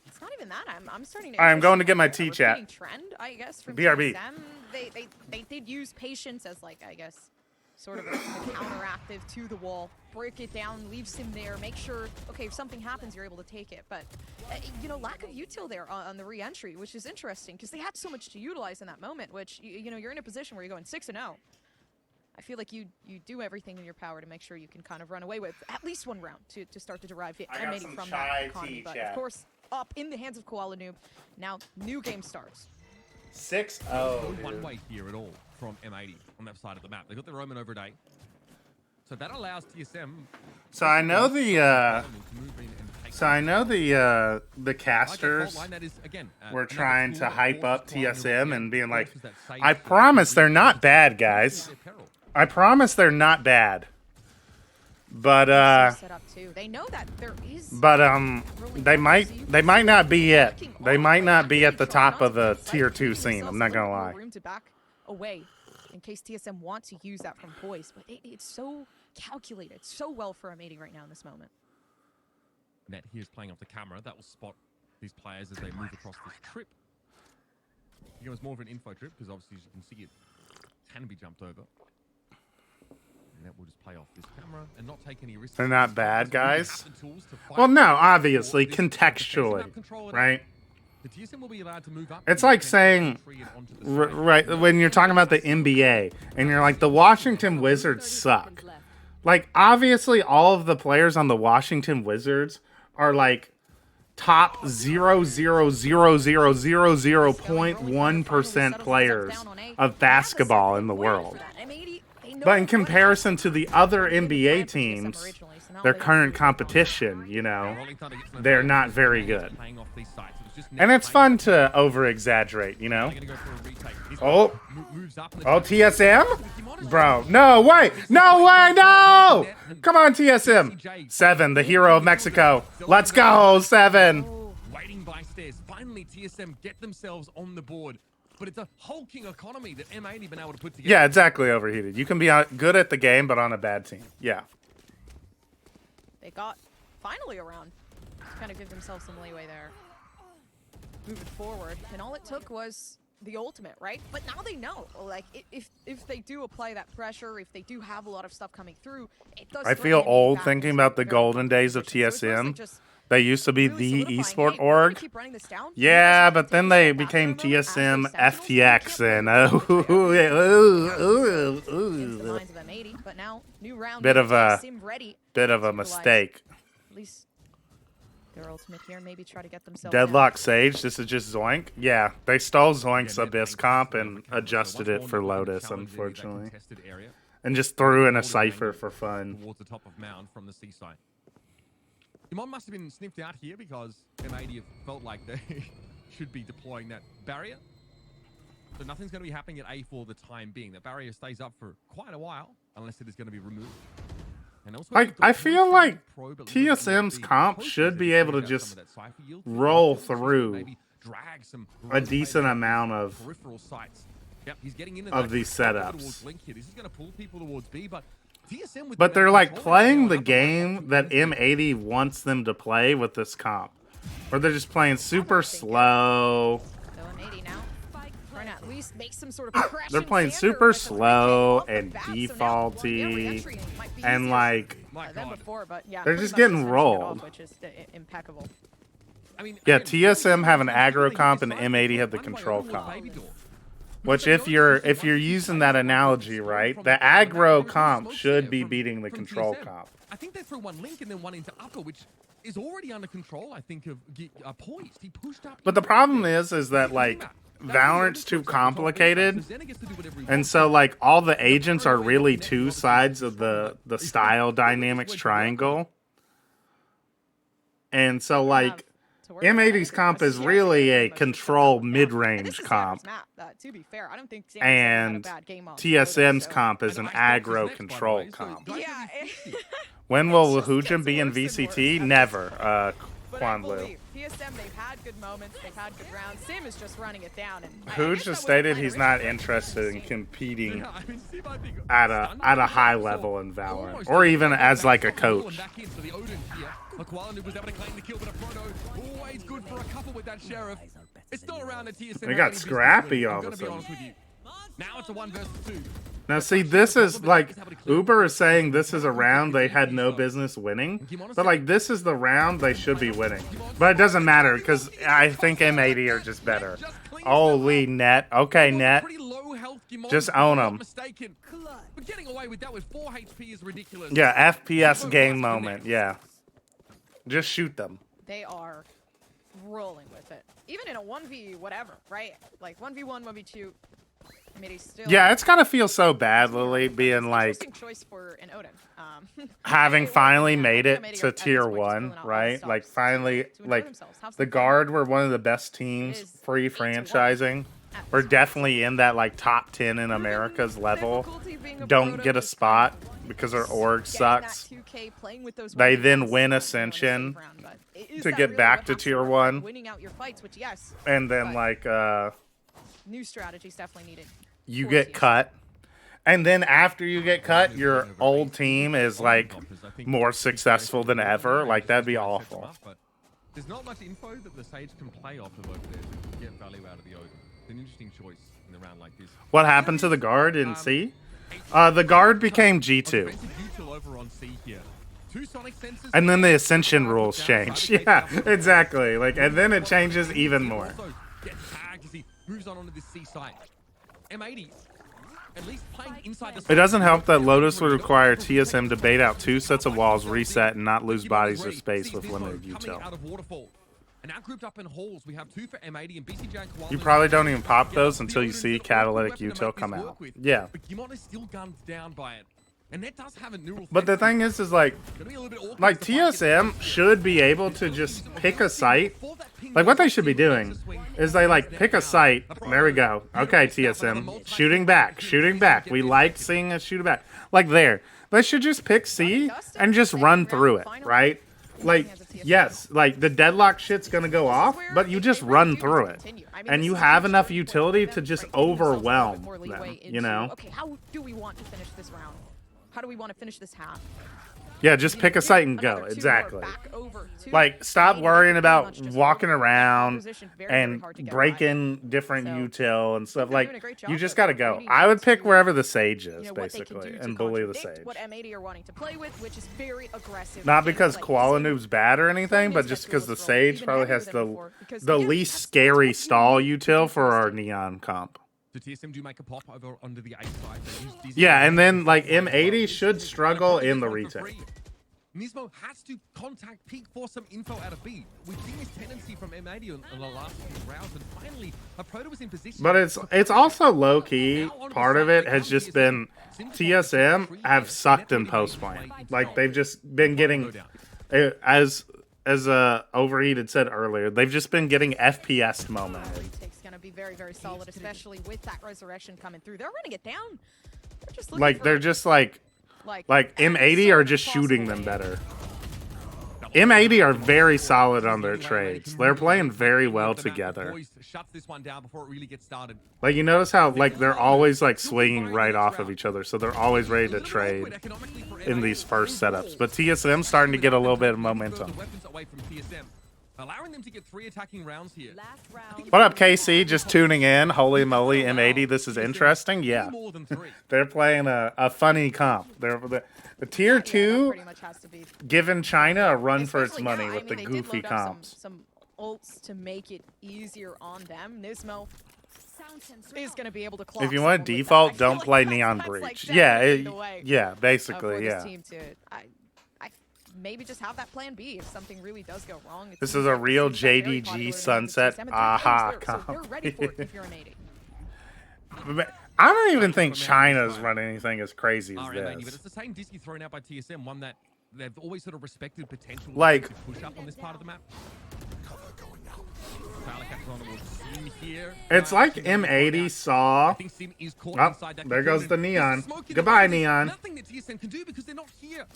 It's not even that. I'm starting to. I'm going to notice get my a T-chat. repeating trend, I guess, from BRB. TSM. They did use patience as like, I guess, sort of a counteractive to the wall. Break it down, leaves him there, make sure, okay, if something happens, you're able to take it. But, lack of util there on the re-entry, which is interesting, because they had so much to utilize in that moment, which, you're in a position where you're going 6-0. I feel like you do everything in your power to make sure you can kind of run away with at least one round to start to derive it I got from some that chai economy. tea, But, chat. of course, up in the hands of Koala Noob. Now, new game starts. 6-0. No one way here at all from M80 on that side of the map. They got their Roman over at A. So that allows TSM. So I know the casters were trying to hype up TSM and being like, I promise they're not bad, guys. I promise they're not bad. But Set up too. They know that there is. they might not be it. They might not be at the top of the tier 2 scene. I'm not gonna lie. Room to back away in case TSM want to use that from Poise, but it's so calculated, so well for M80 right now in this moment. Net here is playing off the camera. That will spot these players as they move across this trip. It was more of an info trip because obviously, as you can see, it can be jumped over. And that will just play off this camera and not take any risks. They're not bad, guys. Well, no, obviously, contextually, right? The TSM will be allowed to move up. It's like saying, right, when you're talking about the NBA, and you're like, the Washington Wizards suck. Like, obviously, all of the players on the Washington Wizards are like top 0.00000.1% players of basketball in the world. But in comparison to the other NBA teams, their current competition, you know, they're not very good. And it's fun to over-exaggerate, you know? Oh, TSM? Bro, no way! No way, no! Come on, TSM. 7, the hero of Mexico. Let's go, 7. Waiting by stairs. Finally, TSM get themselves on the board. But it's a hulking economy that M80 been able to put together. Yeah, exactly, Overheated. You can be good at the game, but on a bad team. Yeah. They got finally around to kind of give themselves some leeway there. Moving forward, and all it took was the ultimate, right? But now they know, like, if they do apply that pressure, if they do have a lot of stuff coming through, it does. I feel old thinking about the golden days of TSM. They used to be the esport org. Yeah, but then they became TSM FTX and bit of a mistake. At least their ultimate here, maybe try to get themselves Deadlock Sage, this is just Zoink. Yeah, they stole Zoink's Abyss comp and adjusted it for Lotus, unfortunately. And just threw in a Cypher for fun. Towards the top of Mound from the seaside. Demon must have been sniffed out here because M80 have felt like they should be deploying that barrier. So nothing's going to be happening at A for the time being. The barrier stays up for quite a while, unless it is going to be removed. And also, I feel like TSM's comp should be able to just roll through a decent amount of these setups. But they're like playing the game that M80 wants them to play with this comp. Or they're just playing super slow. They're playing super slow and defaulty. And like, they're just getting rolled. Yeah, TSM have an aggro comp and M80 have the control comp. Which, if you're using that analogy right, the aggro comp should be beating the control comp. I think they threw one Link and then one into Upper, which is already under control. I think of Poised. He pushed up. But the problem is that like Valorant's too complicated, and so like all the agents are really two sides of the style dynamics triangle, and so like. M80's comp is really a control mid-range comp, and TSM's comp is an aggro control comp. When will Hujin be in VCT? Never, Quanlu. TSM, they've had good moments, they've had good rounds. Sim is just running it down. Huj just stated he's not interested in competing at a high level in Valorant, or even as like a coach. They got scrappy all of a sudden. Now it's a 1 versus 2. Now see, this is like, Uber is saying this is a round they had no business winning, but like this is the round they should be winning. But it doesn't matter because I think M80 are just better. Holy Net. Okay, Net. Just own them. Yeah, FPS game moment. Yeah. Just shoot them. They are rolling with it. Even in a 1v whatever, right? Like 1v1, 1v2. Still yeah, it's gotta feel so bad, Lily, being like choice for an Odin. having finally made it to tier 1, right? Like finally, like the Guard were one of the best teams free franchising. We're definitely in that like top 10 in America's level. Don't get a spot because our org sucks. They then win Ascension to get back to tier 1, and then like new strategies definitely needed. You get cut, and then after you get cut, your old team is like more successful than ever. Like that'd be awful. There's not much info that the Sage can play off of over there to get value out of the Odin. It's an interesting choice in a round like this. What happened to the Guard in C? The Guard became G2. And then the Ascension rules changed. Yeah, exactly. Like, and then it changes even more. Moves on onto this C site. M80 at least playing inside the It doesn't help that Lotus would require TSM to bait out 2 sets of walls, reset, and not lose bodies to space with limited util. And now grouped up in halls, we have 2 for M80 and BCJ and Koala. You probably don't even pop those until you see catalytic util come out. Yeah. But Gimon is still gunned down by it. And that does have a neural. But the thing is like TSM should be able to just pick a site. Like what they should be doing is they like pick a site. There we go. Okay, TSM, shooting back, shooting back. We like seeing us shoot back. Like there, they should just pick C and just run through it, right? Like yes, like the deadlock shit's gonna go off, but you just run through it, and you have enough utility to just overwhelm them. You know? Okay, how do we want to finish this round? How do we want to finish this half? Yeah, just pick a site and go. Exactly. Like, stop worrying about walking around and breaking different util and stuff. Like, you just gotta go. I would pick wherever the Sage is, basically, and bully the Sage. What M80 are wanting to play with, which is very aggressive. Not because Koala Noob's bad or anything, but just because the Sage probably has the least scary stall util for our Neon comp. So TSM do make a pop over onto the A side. Yeah, and then like M80 should struggle in the retake. Nismo has to contact Peak for some info out of B. We've seen this tendency from M80 on the last few rounds, and finally, a Proto was in position. But it's also low key. Part of it has just been TSM have sucked in post play. Like they've just been getting, as Overheated said earlier, they've just been getting FPS momentum. Be very, very solid, especially with that resurrection coming through. They're running it down. They're just they're just like M80 are just shooting them better. M80 are very solid on their trades. They're playing very well together. Like you notice how like they're always like swinging right off of each other, so they're always ready to trade in these first setups. But TSM's starting to get a little bit of momentum. Allowing them to get 3 attacking rounds here. What up, KC? Just tuning in. Holy moly, M80. This is interesting. Yeah, they're playing a funny comp. They're the tier 2 giving China a run for its money with the goofy comps. Some ults to make it easier on them. Nismo is going to be able to clock. If you want to default, don't play Neon Breach. Yeah, basically, yeah. Maybe just have that plan B if something really does go wrong. This is a real JDG Sunset aha comp. So you're ready for it if you're an 80. I don't even think China's running anything as crazy as but this. it's the same disc thrown out by TSM, one that they've always sort of respected potential like to push up on this part of the map. It's like M80 saw. Oh, there goes the Neon. Goodbye, Neon. Nothing that TSM can do because they're not here.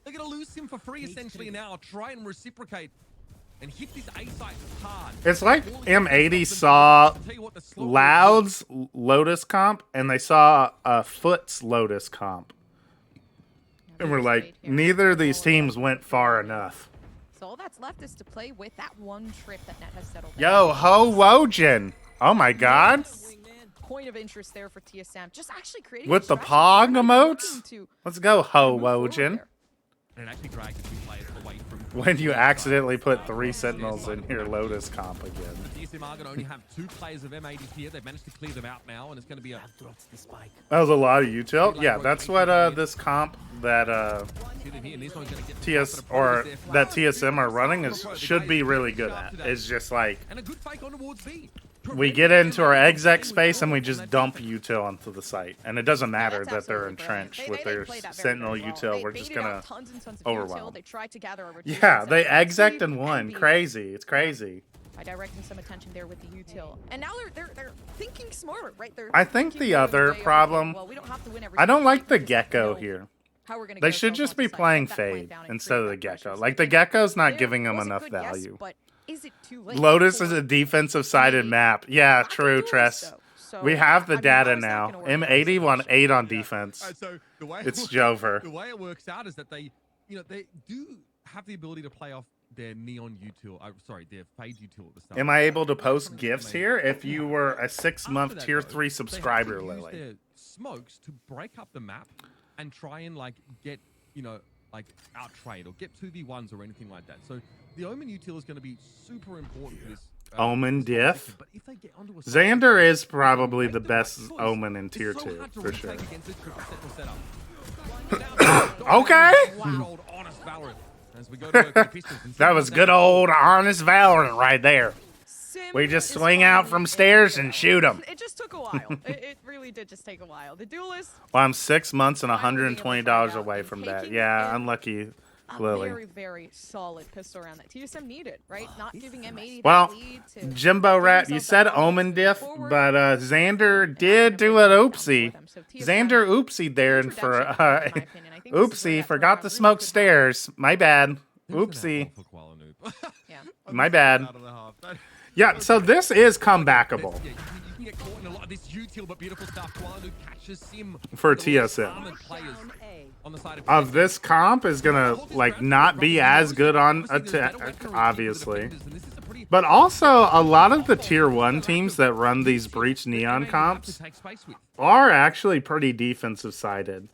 They're going to lose him for free essentially now. Try and reciprocate and hit this A site hard. It's like M80 saw Loud's Lotus comp and they saw Foot's Lotus comp. And we're like, neither of these teams went far enough. So all that's left is to play with that one trip that Net has settled. Yo, Ho Wojin. Oh my god. Point of interest there for TSM. Just actually creating with the Pog emotes? Let's go, Ho Wojin. When you accidentally put 3 Sentinels in your Lotus comp again. TSM are going to only have 2 players of M80 here. They've managed to clear them out now, and it's going to be a... That was a lot of util. Yeah, that's what this comp that TSM are running should be really good at. It's just like we get into our exec space and we just dump util onto the site, and it doesn't matter that they're entrenched with their Sentinel util. We're just gonna overwhelm. Yeah, they exec and won. Crazy. It's crazy. By directing some attention there with the util, and now they're thinking smarter, right? I think the other problem. I don't like the Gecko here. They should just be playing Fade instead of the Gecko. Like the Gecko's not giving them enough value. Is it too late? Lotus is a defensive-sided map. Yeah, true, Tress. We have the data now. M80 won 8 on defense. It's Jover. The way it works out is that they do have the ability to play off their Neon util. Their Fade util at the start. Am I able to post gifts here? If you were a 6-month tier 3 subscriber, Lily. Their smokes to break up the map and try and get out trade or get 2v1s or anything like that. So the Omen util is going to be super important for this. Omen diff. But if they get onto a Xander is probably Make the the best right choice. Omen in It's tier so 2 hard to for retake sure. against this triple setup. Okay. Good old honest Valorant. As we go to work with the Pistons and That was Simmons good down. old honest Valorant right there. Sim We just is swing out finally from in stairs the and house. shoot 'em. It just took a while. It really did just take a while. The duelist, Well, I'm 6 months and Finally being able to $120 find out away and from that. taking Yeah, in unlucky, a Lily. very, very solid pistol round that TSM needed, right? Not giving M80 Well, that lead to Jimbo give Rat, you themselves said that confidence Omen moving diff, forward. but Xander did do an oopsie. Xander oopsie there and for oopsie, forgot to smoke stairs. My bad. Oopsie. Yeah. My bad. Out of the half. That- Yeah, so this is comebackable Yeah, you can get caught in a lot of this util but beautiful stuff. Kuala catches Sim for with all these TSM. armored players on the side Of TSM. this comp is gonna like not be as good on attack, obviously. But also a lot of the tier 1 teams that run these Breach Neon comps are actually pretty defensive sided.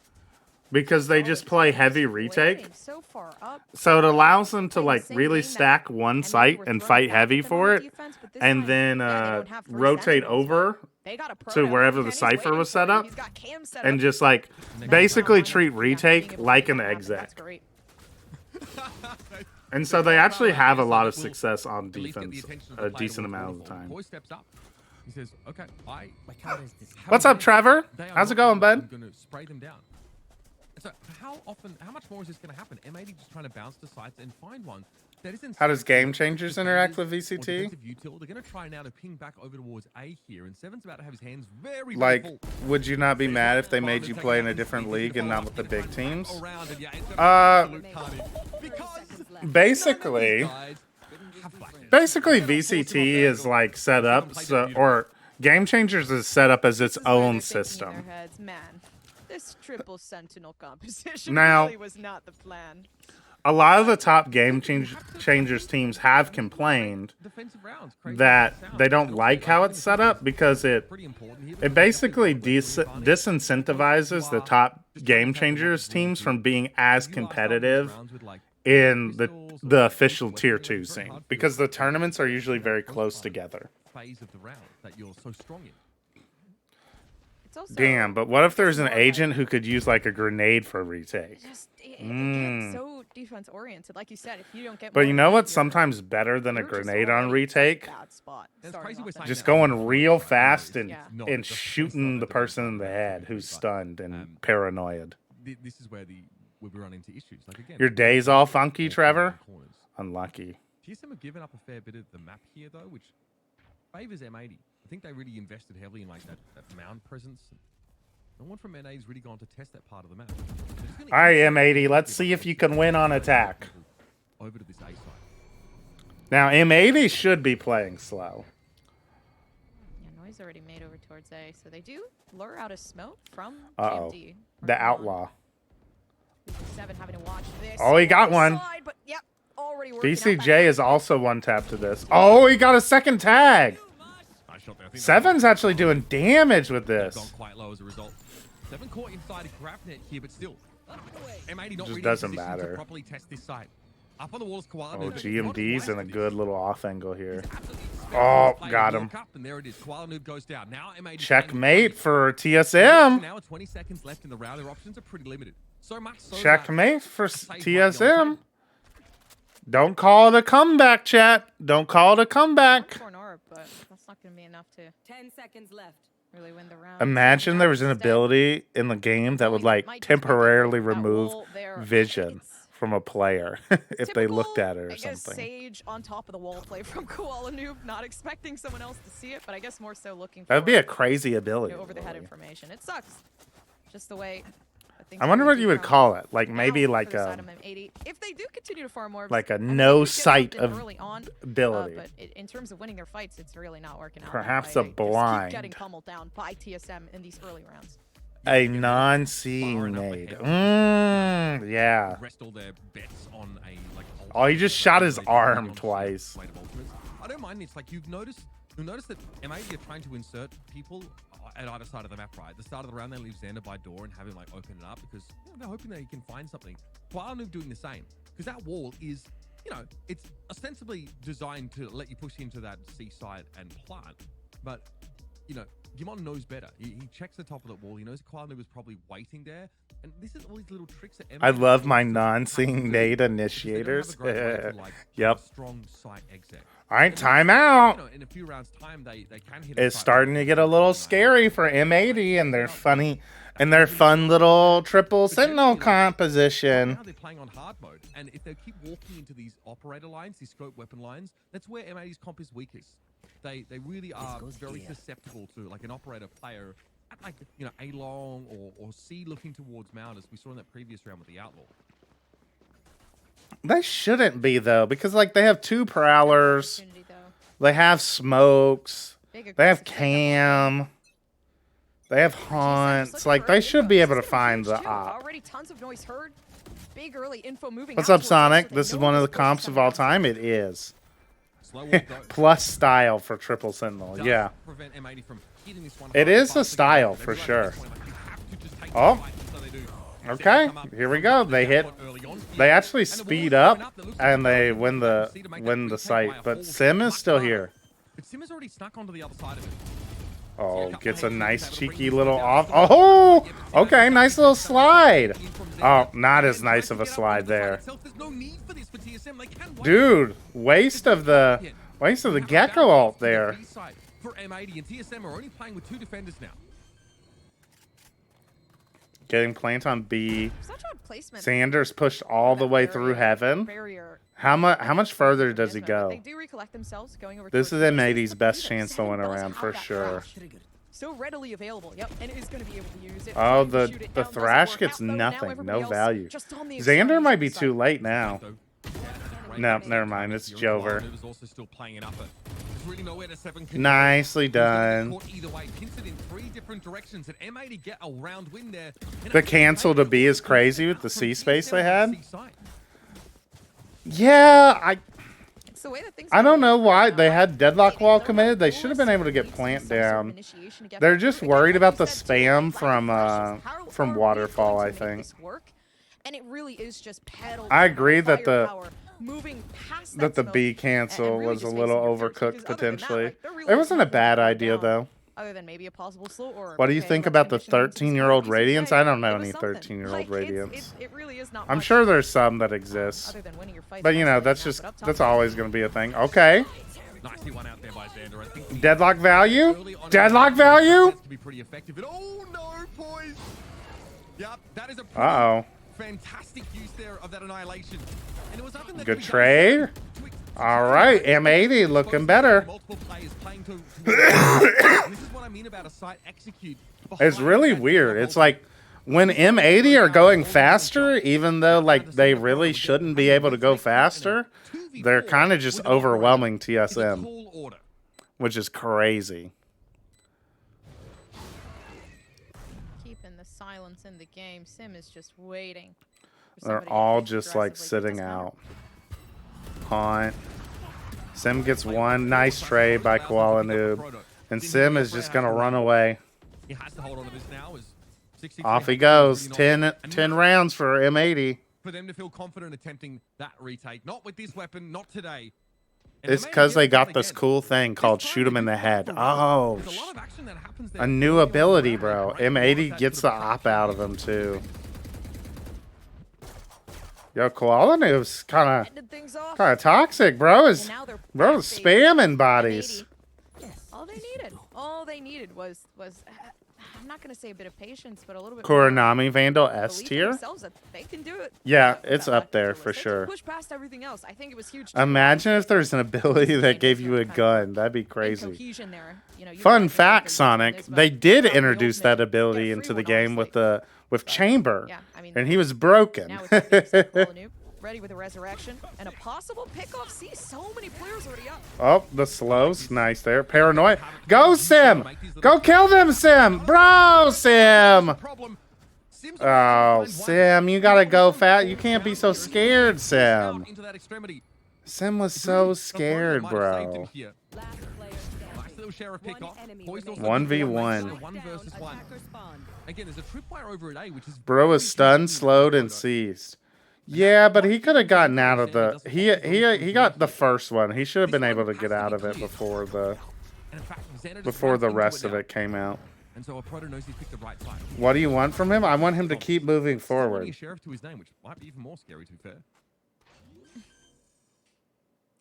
Because they just play heavy retake. So far up. So it allows them to Playing the like same really game stack that one M80 site were and throwing fight back heavy at them for on it, defense, but this and time, then yeah, they don't have three rotate sentinels, but over they got a pro to down. wherever the Kenny's cipher waiting was for set it. up, He's got Cam set and up. just like And basically now treat being retake able to like make an that happen, exec. That's great. And so they actually have a lot of Will success on at least get the defense attention of a the player decent we're amount calling of for. the time. Boy steps up. He says, "Okay, I." What's up, Trevor? They are How's it not going, bud? going to spray them down. And so, how much more is this going to happen? M80 just trying to bounce to sites and find one that isn't. How does Game strict Changers defenders interact with or VCT? defensive util. They're going to try now to ping back over towards A here, and Seven's about to have his hands very, very Like, full. would you not be mad if they made you play in a different league and not with the big teams? Around and, yeah, it's Uh, absolute carnage. Because Basically, guys have flashes. basically VCT is like set up, so, or Game Changers is set up as its This is where own they're thinking in system. their heads, man, this triple sentinel composition Now- really was not the plan. A lot of the top Changers teams have complained Defensive rounds, crazy that sound. they don't like how it's set up because it Pretty important here. basically disincentivizes the top Game Changers teams from being as competitive in the official tier 2 scene because the tournaments are usually very close together. Phase of the round that you're so strong in. It's also Damn, but what if there's an agent who could use like a grenade for retake? just it gets so defense oriented, like you said. If you don't get, But more you know than what's you're- sometimes better than a you're just grenade on already in such a retake? bad spot It's starting crazy off we're that saying Just that going real fast and, Yeah. Not and the shooting best the side of person in the game, head but, who's stunned and um, paranoid. This is where we run into issues. Like again, Your day's all funky, all Trevor? corners. Unlucky. TSM have given up a fair bit of the map here though, which favors M80. I think they really invested heavily in like that mound presence. No one from NA has really gone to test that part of the map. They're just gonna All right, instantly M80, let's see if you can win on attack. over to this A side. Now, M80 should be playing slow. Yeah, noise already made over towards A, so they do lure out a smoke from Uh-oh. GMD. The Outlaw. 7 having to watch this. Oh, he got one. Side, but yep, already working out that BCJ is also one tap to this. Oh, he got a second tag. Nice shot there. I think Seven's actually doing damage with gone this. quite low as a result. Seven caught inside a grab net here, but still. M80 not Just really doesn't in position matter. to properly test this site. Up on the walls, Koala. Oh, Noob, but he's not GMD's in a wasted good this. little off angle here. Absolutely Oh, spectacular got play. him. Walk up, and there it is. Koala Noob goes down. Now M80 Checkmate for TSM. Now 20 seconds left in the round. Their options are pretty limited. So much so that Checkmate for safe might be on the TSM. table. Don't call it a comeback, chat. Don't call it a comeback. Torn orb, but that's not going to be enough to 10 seconds left. really win the round. Imagine there was an Instead, ability in the game that would like might just be temporarily that remove wall there. vision It's from a player if they looked typical, at it or I guess, something. Sage on top of the wall play from Koala Noob, not expecting someone else to see it, but I guess more so looking for That'd be a crazy ability. over the head Lily. information. It sucks. Just the way. things I wonder really what do you would come call it. Like now maybe for like the side a of M80. If they do continue to farm orbs, like a I mean, they no do get sight locked in of early on, ability. but in terms of winning their fights, it's really not working out. that Perhaps way. a They just blind. keep getting pummeled down by TSM in these early rounds. A non-seeing Far enough nade. ahead. Yeah. Rest all their bets on a like. Oh, he just shot his arm twice. Slate of ultimates. I don't mind this. Like you'll notice that M80 are trying to insert people at either side of the map. Right at the start of the round, they leave Xander by door and have him like open it up because they're hoping that he can find something. Koala Noob doing the same because that wall is you know, it's ostensibly designed to let you push into that seaside and plant, but you know, Gimon knows better. He checks the top of the wall. He knows Koala was probably waiting there, and this is all these little tricks that I love my non-seeing nade initiators. Yep. Strong site exec. All right, timeout. You know, in a few rounds' time, they can hit. It's starting to get a little scary for M80 and their fun little triple sentinel composition. Now they're playing on hard mode, and if they keep walking into these operator lines, these scope weapon lines, that's where M80's comp is weakest. They really are very susceptible to like an operator player at like, you know, A long or C looking towards Mount, as we saw in that previous round with the Outlaw. They shouldn't be though, because like they have 2 prowlers, they have smokes, they have cam, they have haunts. Like they should be able to find the op. Already tons of noise heard. Big early info moving. What's up, Sonic? This is one of the comps of all time. It is. Plus style for triple sentinel. Yeah. It is a style for sure. Oh. Okay. Here we go. They hit. They actually speed up and they win the site. But Sim is still here. But Sim is already snuck onto the other side of it. Oh, gets a nice cheeky little off. Oh, okay, nice little slide. Oh, not as nice of a slide there. Dude, waste of the gecko ult there. For M80 and TSM are only playing with 2 defenders now. Getting plant on B. Sanders pushed all the way through heaven. How much further does he go? This is M80's best chance to win a round for sure. So readily available. Yep, and is going to be able to use it. Oh, the thrash gets nothing, no value. Xander might be too late now. No, never mind. It's Jover. Nicely done. The cancel to B is crazy with the C space they had. Yeah, I don't know why they had deadlock wall committed. They should have been able to get plant down. They're just worried about the spam from waterfall, I think. And it really is just pedal. I agree that the B cancel was a little overcooked potentially. It wasn't a bad idea though. Other than maybe a possible slow or. What do you think about the 13-year-old Radiance? I don't know any 13-year-old Radiance. It really is not. I'm sure there's some that exist, but you know that's always going to be a thing. Okay. Nicely one out there by Xander. I think Deadlock value. Deadlock value. To be pretty effective. Oh no, boys. Yep, that is a fantastic use there of that annihilation. And it was nothing that good trade. All right, M80 looking better. Multiple players playing to this is what I mean about a site execute. It's really weird. It's like when M80 are going faster, even though like they really shouldn't be able to go faster, they're kind of just overwhelming TSM, which is crazy. Keeping the silence in the game. Sim is just waiting. They're all just like sitting out. Haunt. Sim gets one nice trade by Koala Noob. And Sim is just going to run away. He has to hold on to this now. Off he goes. 10 rounds for M80. For them to feel confident attempting that retake. Not with this weapon, not today. It's because they got this cool thing called shoot him in the head. Oh, a new ability, bro. M80 gets the op out of him, too. Yo, Koala Noob's kind of toxic, bro. Bro, spamming bodies. All they needed was I'm not gonna say a bit of patience, but a little bit. Kuronami Vandal S tier. They can do it. Yeah, it's up there for sure. Push past everything else. I think it was huge. Imagine if there's an ability that gave you a gun. That'd be crazy. Fun fact, Sonic. They did introduce that ability into the game with Chamber, and he was broken. Ready with a resurrection and a possible pickoff. See, so many players already up. Oh, the slows. Nice there. Paranoid. Go, Sim. Go kill them, Sim. Bro, Sim. Oh, Sim, you got to go fast. You can't be so scared, Sim. Sim was so scared, bro. 1v1. Again, there's a tripwire over at A, which is bro is stunned, slowed, and seized. Yeah, but he could have gotten out of the. He got the first one. He should have been able to get out of it before the And in fact, Xander just before runs the into rest of now. it came out. And so a Proto knows he's picked the right side. What do you want from him? I want him to keep moving Still wanting forward. a sheriff to his name, which might be even more scary, to be fair.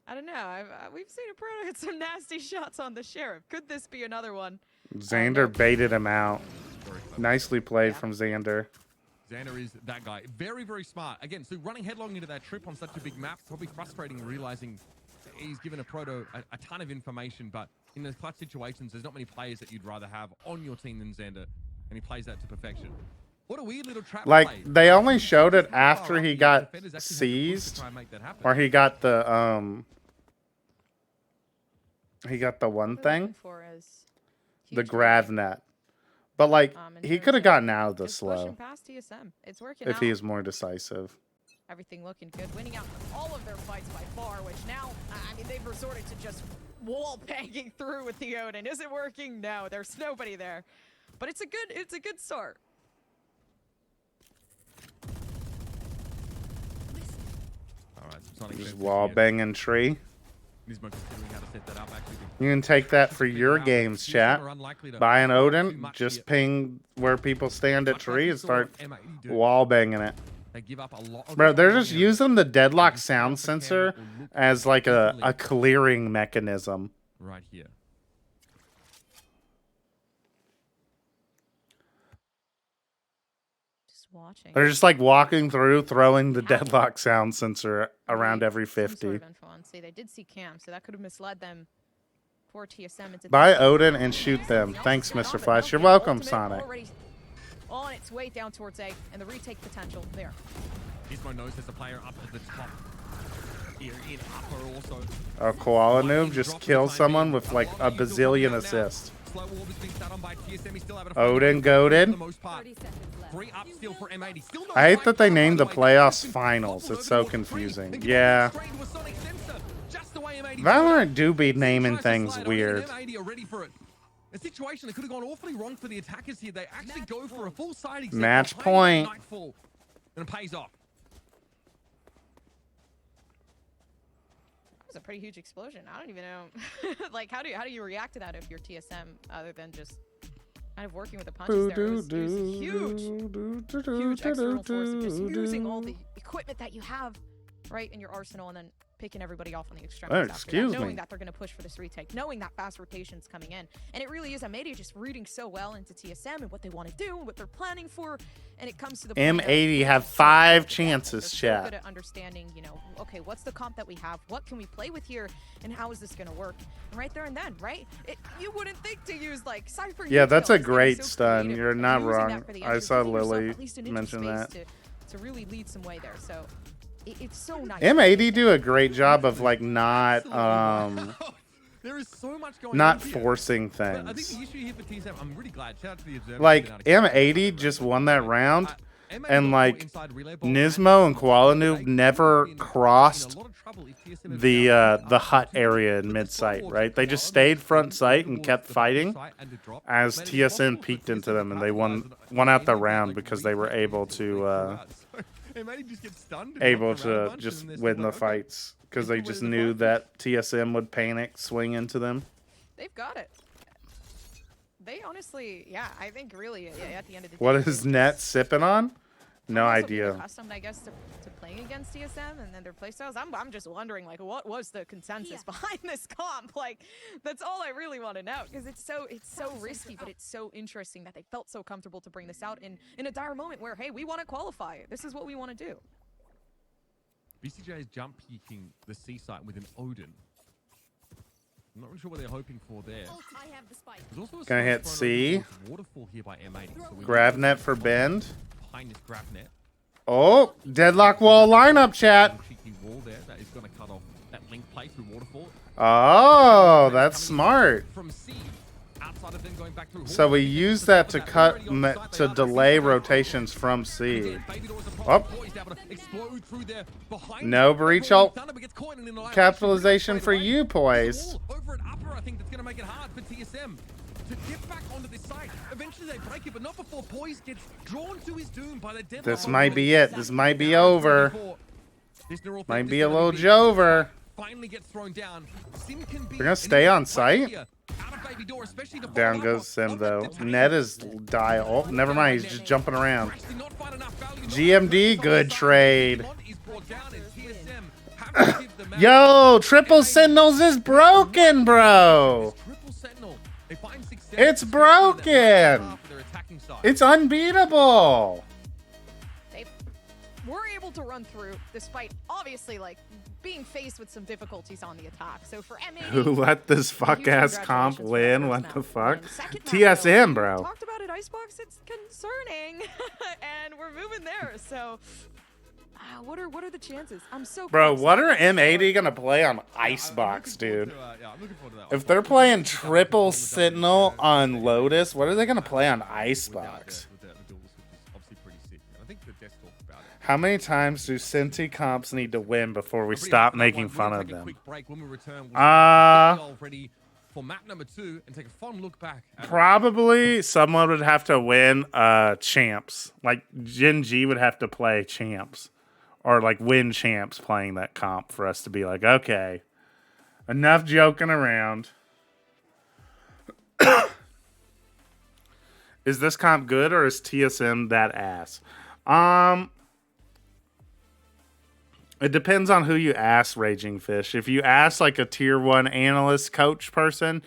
I don't know. We've seen a Proto hit some nasty shots on the sheriff. Could this be another one? Xander baited him out. Very clever. Nicely played from Xander. Xander is that guy. Very, very smart. Again, so running headlong into that trip on such a big map, probably frustrating, realizing he's given a Proto a ton of information, but in those clutch situations, there's not many players that you'd rather have on your team than Xander, and he plays that to perfection. What a weird little trap Like, play. they only showed it after Oh, he the got defenders actually had to push to seized, try and make that happen. or he got the one What we're thing, looking for is the huge grav net. But like, in he terms could have of gotten out of the just pushing slow past TSM. It's working if out. he is more decisive. Everything looking good, winning out all of their fights by far, which now, I mean, they've resorted to just wall banging through with the Odin. Is it working? No, there's nobody there. But it's a good start. All right, some Sonic Just fences wall here. banging tree. Nismo considering how to set that up, actually. You can take that for your games, chat. Buy an Odin, just ping where people stand at tree and start wall banging it. They give up a lot of Bro, they're the just area. using the deadlock sound sensor as like a clearing mechanism. Right here. Just watching. They're just like walking through, throwing the deadlock sound sensor around every Some 50. sort of info on. See, they did see Cam, so that could have misled them for TSM into Buy thinking- Odin and shoot them. Thanks, Mr. Flash. You're welcome, Sonic. Already on its way down towards A, and the retake potential there. Nismo knows there's a player up at the top. Here in upper also. A koala noob just killed someone with like a bazillion assists. Slow orb is being sat on by TSM. He's still able to Odin for goated. the most part. 30 seconds left. 3 up still for M80. Still no I hate fight that they for named the Runaway. playoffs Austin finals. toppled It's so over towards three. confusing. They get Yeah. straight into a Sonic sensor, just the way M80 Valorant do be naming tries to things slide on it, weird. and M80 are ready for it. A situation that could have gone awfully wrong for the attackers here. They actually go for a full side exec Match behind point. Nightfall, and it pays off. That was a pretty huge explosion. I don't even know. Like, how do you react to that if you're TSM, other than just kind of working with the punches there? It was a huge external force of just using all the equipment that you have right in your arsenal, and then picking everybody off on the extremities after excuse that, me. knowing that they're going to push for this retake, knowing that fast rotation's coming in. And it really is Amedia just reading so well into TSM and what they want to do and what they're planning for. And it comes to the point of- M80 have 5 chances, they're so chat. good at understanding, you know, okay, what's the comp that we have? What can we play with here? And how is this going to work? And right there and then, right? You wouldn't think to use like Cypher. Yeah, that's a Utility, getting great so stun. creative You're and not using that wrong. for the I edge, saw giving yourself Lily at least an inch of mention space that. to really lead some way there. So it's so nice. M80 do a great job of like not There is so much going not on here. forcing But I think things. the issue here for TSM, I'm really glad. Shout out to the observer. Like for being able to M80 keep just it. won that round, M80 and got like caught inside relay ball Nismo and they Koala Noob could never be in crossed a lot of trouble if TSM had the been the up hut 2-2. area in With mid the slow site, orb right? They just Koala stayed Noob front moved sight and towards kept the back fighting site and to drop. as Made it TSM impossible for peeked into TSM them, to and they won capitalize out the on it. round Like, because they were retake able through to throughout. So, M80 just gets stunned and able dropped around a to bunch, just and they're win still the like, okay, fights because they let's just win the knew fight. that TSM would panic, swing into them. They've got it. They honestly, yeah, I think really at the end of the day. What is Net sipping on? No also being idea. accustomed, I guess, to playing against TSM and then their playstyles. I'm just wondering, like, what was the consensus behind this comp? Like, that's all I really want to know, because it's so risky, but it's so interesting that they felt so comfortable to bring this out in a dire moment where, hey, we want to qualify. This is what we want to do. BCJ is jump peeking the C site with an Odin. I'm not really sure what they're hoping for there. I have the spike. There's also a Gonna smoke hit thrown C. over towards Waterfall here by M80. So we Grab net for Bend. behind this grab net. Oh, deadlock wall lineup, chat. Cheeky wall there that is going to cut off that link play through Waterfall. Oh, that's smart. From C, outside of them going back through So we Hall. use that to They're cut already on the site. They to are delay facing rotations from C. Again, Baby Door's a problem. Up. Boy's able to explode through there behind No him. breach Rolling ult Thunder, but gets caught in an annihilation. capitalization Straight for away. you, There's a poise. wall over at upper, I think that's going to make it hard for TSM. to get back onto this side. Eventually they break it, but not before Poise gets drawn to his doom by the deadlock. This might be it. This might be over. Might be a little Jover. Finally gets thrown down. Sim can be They're gonna stay on site. out of Baby Door, especially to Down follow goes up Sim on though. that detain. Ned is die. Oh, never mind. He's just jumping around. Actually not find enough value. GMD, good trade. Mont is brought down and TSM have to give the man- Yo, Triple Sentinels is broken, bro. Triple Sentinel. They find success, It's especially in that broken. first half of their attacking side. It's unbeatable. They were able to run through despite obviously like being faced with some difficulties on the attack. So for M80, Who let this fuck ass comp congratulations for win? that What first the map fuck? win. Second map, TSM, though, bro. we talked about it, Icebox. It's concerning, and we're moving there. So, what are the chances? I'm so Bro, close. what are M80 gonna play on Icebox, dude? If they're playing Triple Sentinel on Lotus, what are they gonna play on Icebox? How many times do Cinti comps need to win before we stop making fun of them? For map number 2 and take a fun look back. Probably someone would have to win champs. Like Gen G would have to play champs. Or like win champs playing that comp for us to be like, okay, enough joking around. Is this comp good or is TSM that ass? It depends on who you ask, Raging Fish. If you ask like a tier 1 analyst coach person,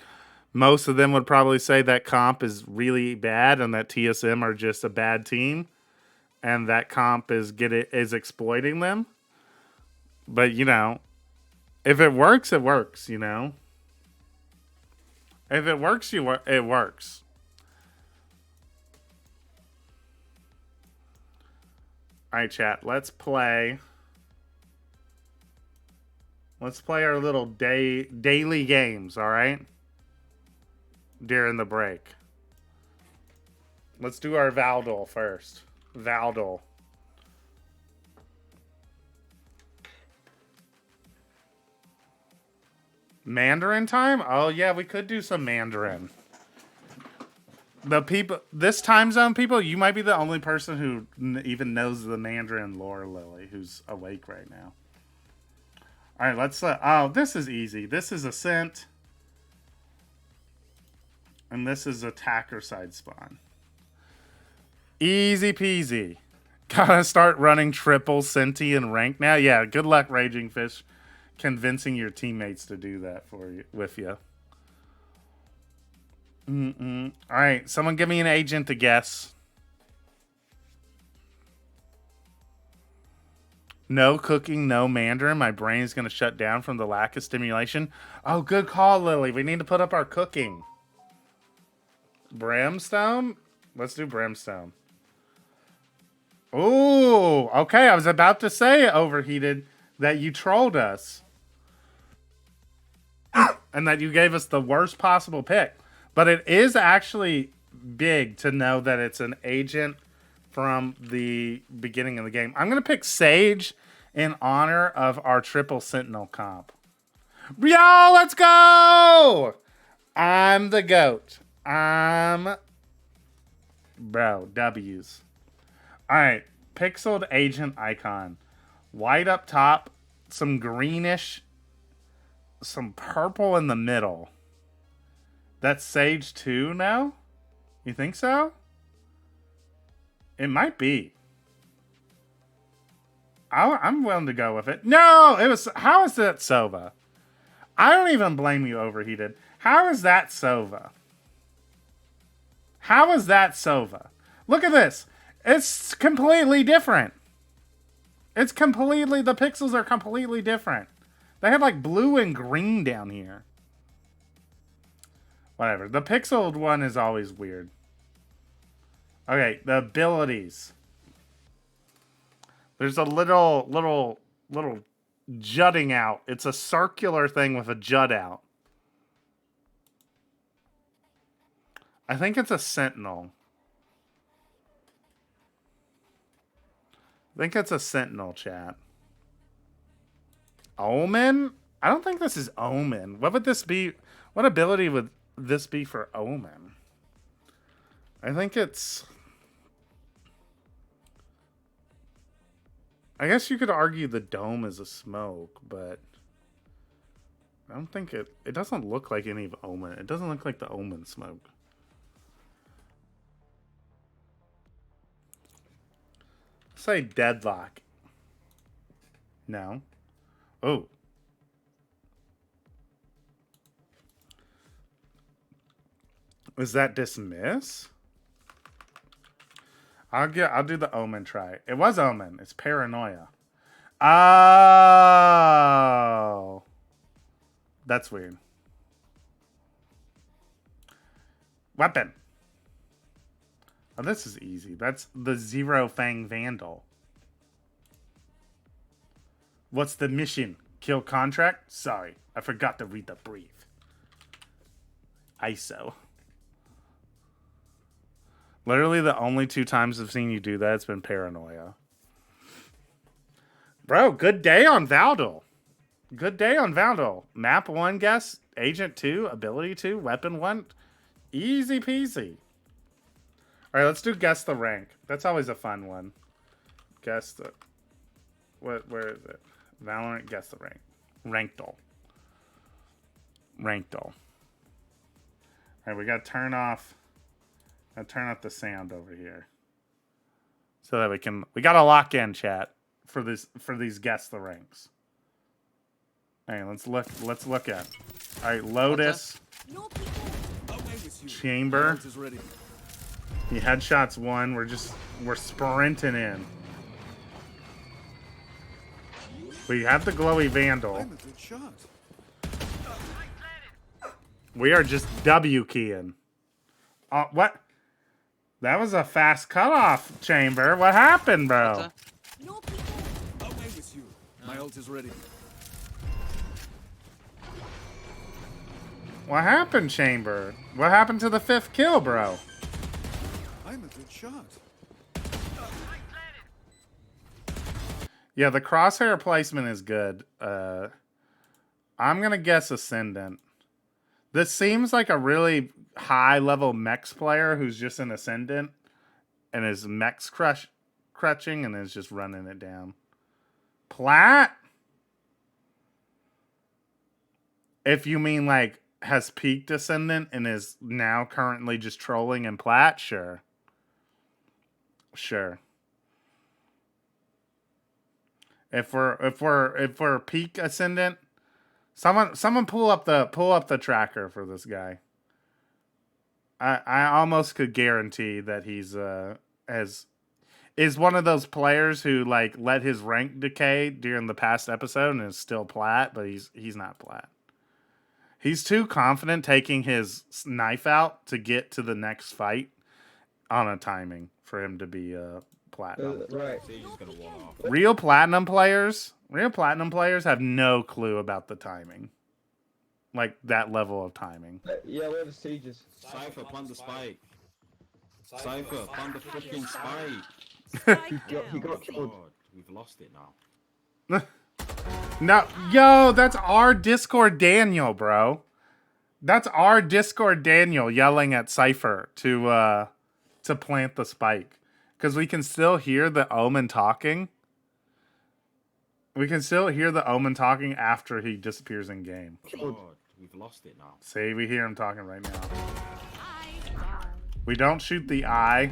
most of them would probably say that comp is really bad and that TSM are just a bad team and that comp is exploiting them. But, you know, if it works, it works, you know. If it works, it works. All right, chat, let's play. Let's play our little daily games, all right? During the break. Let's do our Valdol first. Valdol. Mandarin time? Oh, yeah, we could do some Mandarin. The people, this time zone people, you might be the only person who even knows the Mandarin lore, Lily, who's awake right now. All right, let's. Oh, this is easy. This is Ascent. And this is Attacker side spawn. Easy peasy. Gotta start running triple Senti and rank now. Yeah, good luck, Raging Fish, convincing your teammates to do that for you with you. All right, someone give me an agent to guess. No cooking, no Mandarin. My brain is going to shut down from the lack of stimulation. Oh, good call, Lily. We need to put up our cooking. Brimstone? Let's do Brimstone. Ooh, okay. I was about to say, Overheated, that you trolled us. And that you gave us the worst possible pick. But it is actually big to know that it's an agent from the beginning of the game. I'm going to pick Sage in honor of our Triple Sentinel comp. Yo, let's go! I'm the GOAT. Bro, W's. All right, pixeled agent icon. White up top, some greenish, some purple in the middle. That's Sage 2 now? You think so? It might be. I'm willing to go with it. No, it was. How is that Sova? I don't even blame you, Overheated. How is that Sova? How is that Sova? Look at this. It's completely different. It's completely. The pixels are completely different. They have like blue and green down here. Whatever. The pixeled one is always weird. Okay, the abilities. There's a little jutting out. It's a circular thing with a jut out. I think it's a Sentinel. I think it's a Sentinel, chat. Omen? I don't think this is Omen. What would this be? What ability would this be for Omen? I think it's... I guess you could argue the dome is a smoke, but I don't think it doesn't look like any of Omen. It doesn't look like the Omen smoke. Say deadlock. No. Oh. Is that dismiss? I'll do the Omen try. It was Omen. It's paranoia. Oh. That's weird. Weapon. Oh, this is easy. That's the Zero Fang Vandal. What's the mission? Kill contract? Sorry, I forgot to read the brief. ISO. Literally the only 2 times I've seen you do that, it's been paranoia. Bro, good day on Valdal. Good day on Valdal. Map 1 guess, Agent 2, Ability 2, Weapon 1. Easy peasy. Alright, let's do guess the rank. That's always a fun one. Guess the... where is it? Valorant, guess the rank. Rankdal. Rankdal. Alright, we gotta turn off the sound over here. So that we gotta lock in chat for these guess the ranks. Alright, let's look at. Alright, Lotus. Chamber. He headshots 1. We're sprinting in. We have the glowy Vandal. We are just W keying. What? That was a fast cutoff, Chamber. What happened, bro? My ult is ready. What happened, Chamber? What happened to the 5th kill, bro? I'm a good shot. Yeah, the crosshair placement is good. I'm gonna guess Ascendant. This seems like a really high-level Mex player who's just an Ascendant and is Mex crutching and is just running it down. Plat? If you mean like has peaked Ascendant and is now currently just trolling in Plat, sure. Sure. If we're peak Ascendant, someone pull up the tracker for this guy. I almost could guarantee that he's is one of those players who like let his rank decay during the past episode and is still Plat, but he's not Plat. He's too confident taking his knife out to get to the next fight on a timing for him to be platinum. Right. Real platinum players have no clue about the timing. Like that level of timing. Yeah, where the stages? Cypher, plant the spike. Cypher, plant the freaking spike. He got killed. God, we've lost it now. No, yo, that's our Discord Daniel, bro. That's our Discord Daniel yelling at Cypher to plant the spike. Because we can still hear the Omen talking. We can still hear the Omen talking after he disappears in game. God, we've lost it now. See, we hear him talking right now. We don't shoot the eye.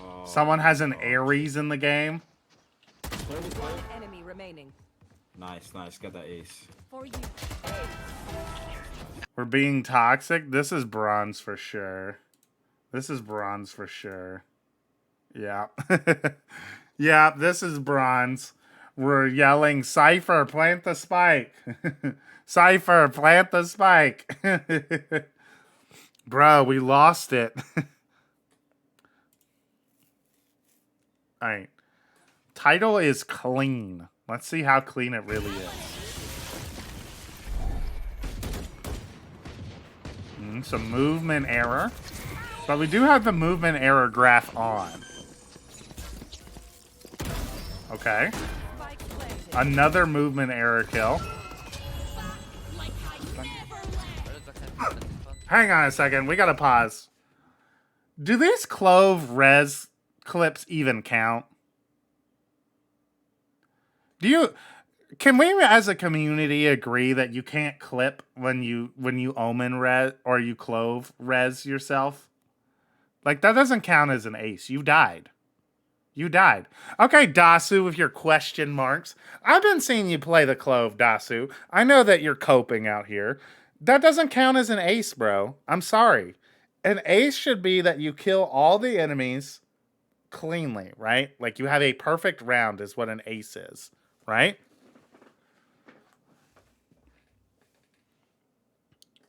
Oh, Someone has an Ares in the game. One enemy remaining. Nice, get that ace. For you. We're being toxic. This is bronze for sure. This is bronze for sure. Yeah. Yeah, this is bronze. We're yelling, Cypher, plant the spike. Cypher, plant the spike. Bro, we lost it. Alright. Title is clean. Let's see how clean it really is. Some movement error. But we do have the movement error graph on. Okay. Another movement error kill. Hang on a second. We gotta pause. Do these Clove res clips even count? Can we as a community agree that you can't clip when you Omen res or you Clove res yourself? Like, that doesn't count as an ace. You died. You died. Okay, Dasu, with your question marks. I've been seeing you play the Clove, Dasu. I know that you're coping out here. That doesn't count as an ace, bro. I'm sorry. An ace should be that you kill all the enemies cleanly, right? Like, you have a perfect round is what an ace is, right?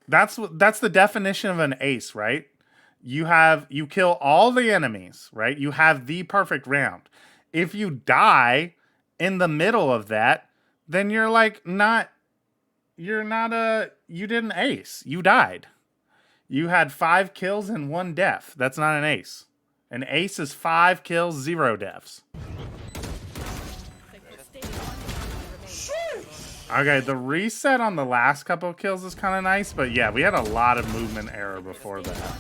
That's the definition of an ace, right? You kill all the enemies, right? You have the perfect round. If you die in the middle of that, then you didn't ace. You died. You had 5 kills and 1 death. That's not an ace. An ace is 5 kills, 0 deaths. Okay, the reset on the last couple of kills is kind of nice, but yeah, we had a lot of movement error before that.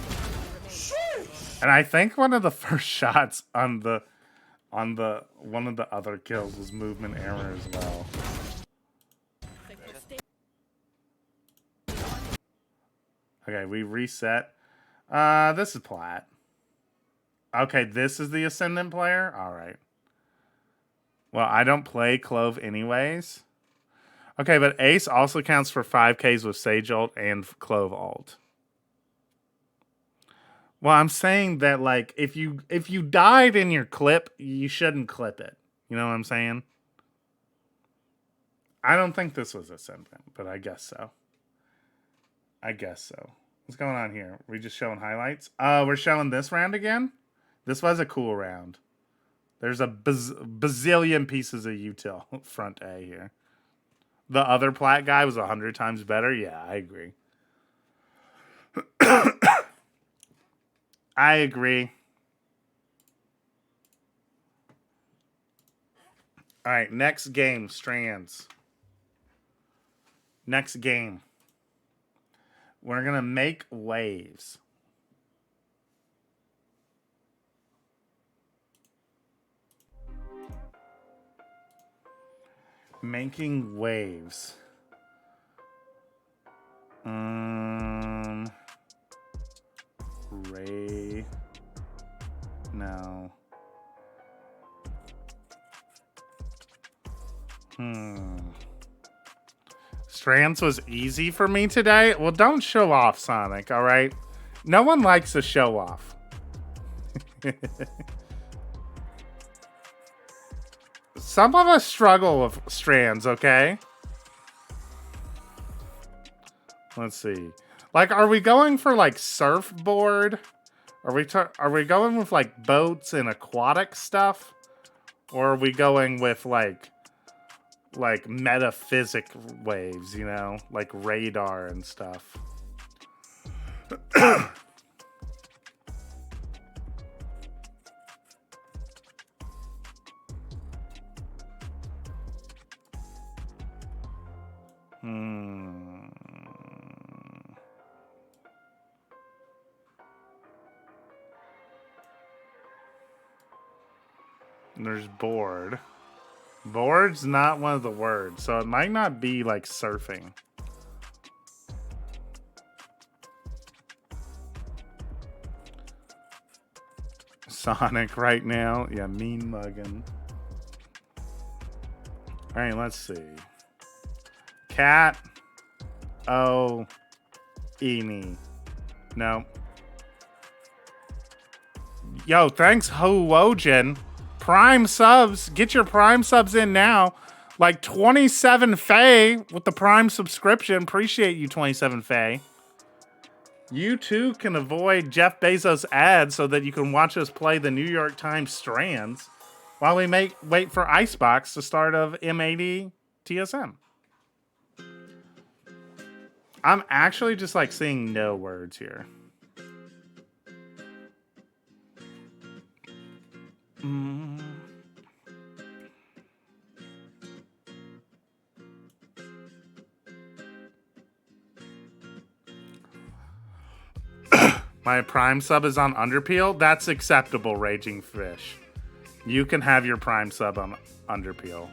And I think one of the first shots on one of the other kills was movement error as well. Okay, we reset. This is Plat. Okay, this is the Ascendant player? Alright. Well, I don't play Clove anyways. Okay, but Ace also counts for 5Ks with Sage ult and Clove ult. Well, I'm saying that, like, if you died in your clip, you shouldn't clip it. You know what I'm saying? I don't think this was Ascendant, but I guess so. I guess so. What's going on here? Are we just showing highlights? We're showing this round again? This was a cool round. There's a bazillion pieces of util front A here. The other Plat guy was 100 times better? Yeah, I agree. I agree. All right, next game, Strands. Next game. We're going to make waves. Making waves. Ray. No. Strands was easy for me today. Well, don't show off, Sonic, all right? No one likes to show off. Some of us struggle with Strands, okay? Let's see. Like, are we going for, like, surfboard? Are we going with, like, boats and aquatic stuff? Or are we going with, like metaphysic waves, you know? Like radar and stuff. There's board. Board's not one of the words, so it might not be like surfing. Sonic right now. Yeah, mean mugging. Alright, let's see. Cat. Oh. Eni. No. Yo, thanks, Ho-Wojin. Prime subs. Get your Prime subs in now. Like 27 Faye with the Prime subscription. Appreciate you, 27 Faye. You too can avoid Jeff Bezos ads so that you can watch us play the New York Times Strands while we wait for Icebox to start of M80 TSM. I'm actually just like seeing no words here. My Prime sub is on Underpeel. That's acceptable, Raging Fish. You can have your Prime sub on Underpeel.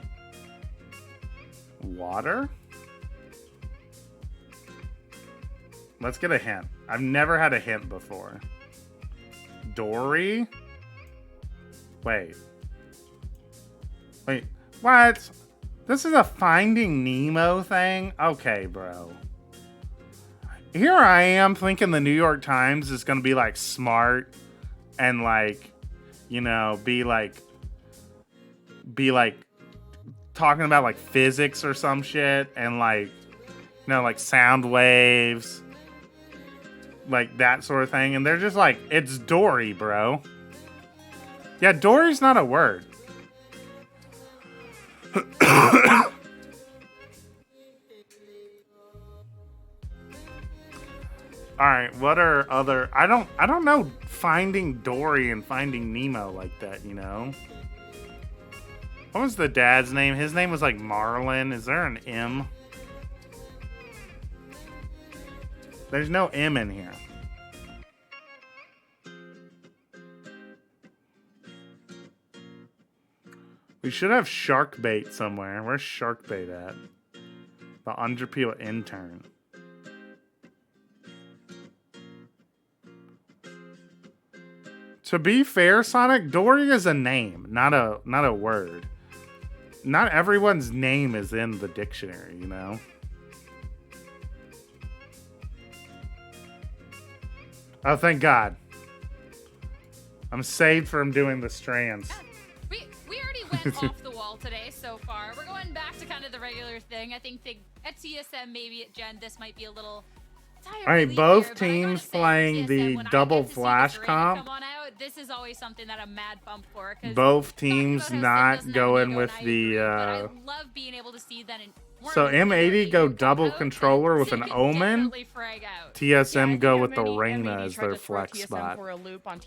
Water? Let's get a hint. I've never had a hint before. Dory? Wait, what? This is a Finding Nemo thing? Okay, bro. Here I am thinking the New York Times is gonna be like smart and like, you know, be like talking about like physics or some shit and like, you know, like sound waves, like that sort of thing. And they're just like, it's Dory, bro. Yeah, Dory's not a word. All right, what are other? I don't know Finding Dory and Finding Nemo like that, you know. What was the dad's name? His name was like Marlin. Is there an M? There's no M in here. We should have shark bait somewhere. Where's shark bait at? The Underpeel intern. To be fair, Sonic, Dory is a name, not a word. Not everyone's name is in the dictionary, you know? Oh, thank God. I'm saved from doing the strands. We already went off the wall today so far. We're going back to kind of the regular thing. I think at TSM, maybe at Gen, this might be a little tired. All right, both teams playing the double flash comp. This is always something that I'm mad pumped for. Both teams not going with the. I love being able to see that. So M80 go double controller with an Omen. TSM go with the Reyna as their flex spot.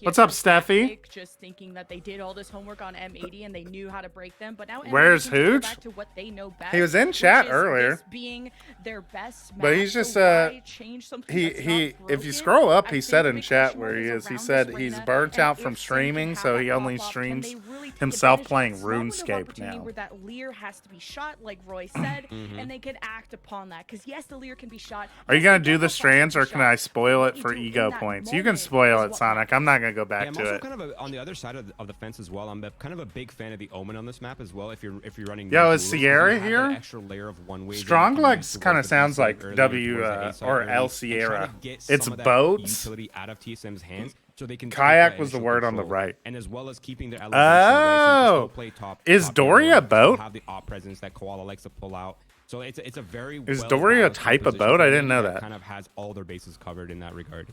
What's up, Steffi? Just thinking that they did all this homework on M80 and they knew how to break them, but now where's Hooch? Back to what they know best, he was in chat earlier. Being their best but he's just he if you scroll up, he said in chat where he is. He said he's burnt out from streaming, so he only streams himself playing RuneScape now. Where that Lear has to be shot, like Roy said. And they could act upon that because yes, the Lear can be shot. Are you gonna do the strands or can I spoil it for ego points? You can spoil it, Sonic. I'm not gonna go back to it. I'm also kind of on the other side of the fence as well. I'm kind of a big fan of the Omen on this map as well. If you're running. Yo, is Sierra here? Extra layer of one-way. Stronglegs kind of sounds like W or L Sierra. It's boats. Utility out of TSM's hands. So they can kayak was the word on the right. And as well as keeping their elevation is Dory a boat? Have the op presence that Koala likes to pull out. So it's a very is Dory a type of boat? I didn't know that. Kind of has all their bases covered in that regard.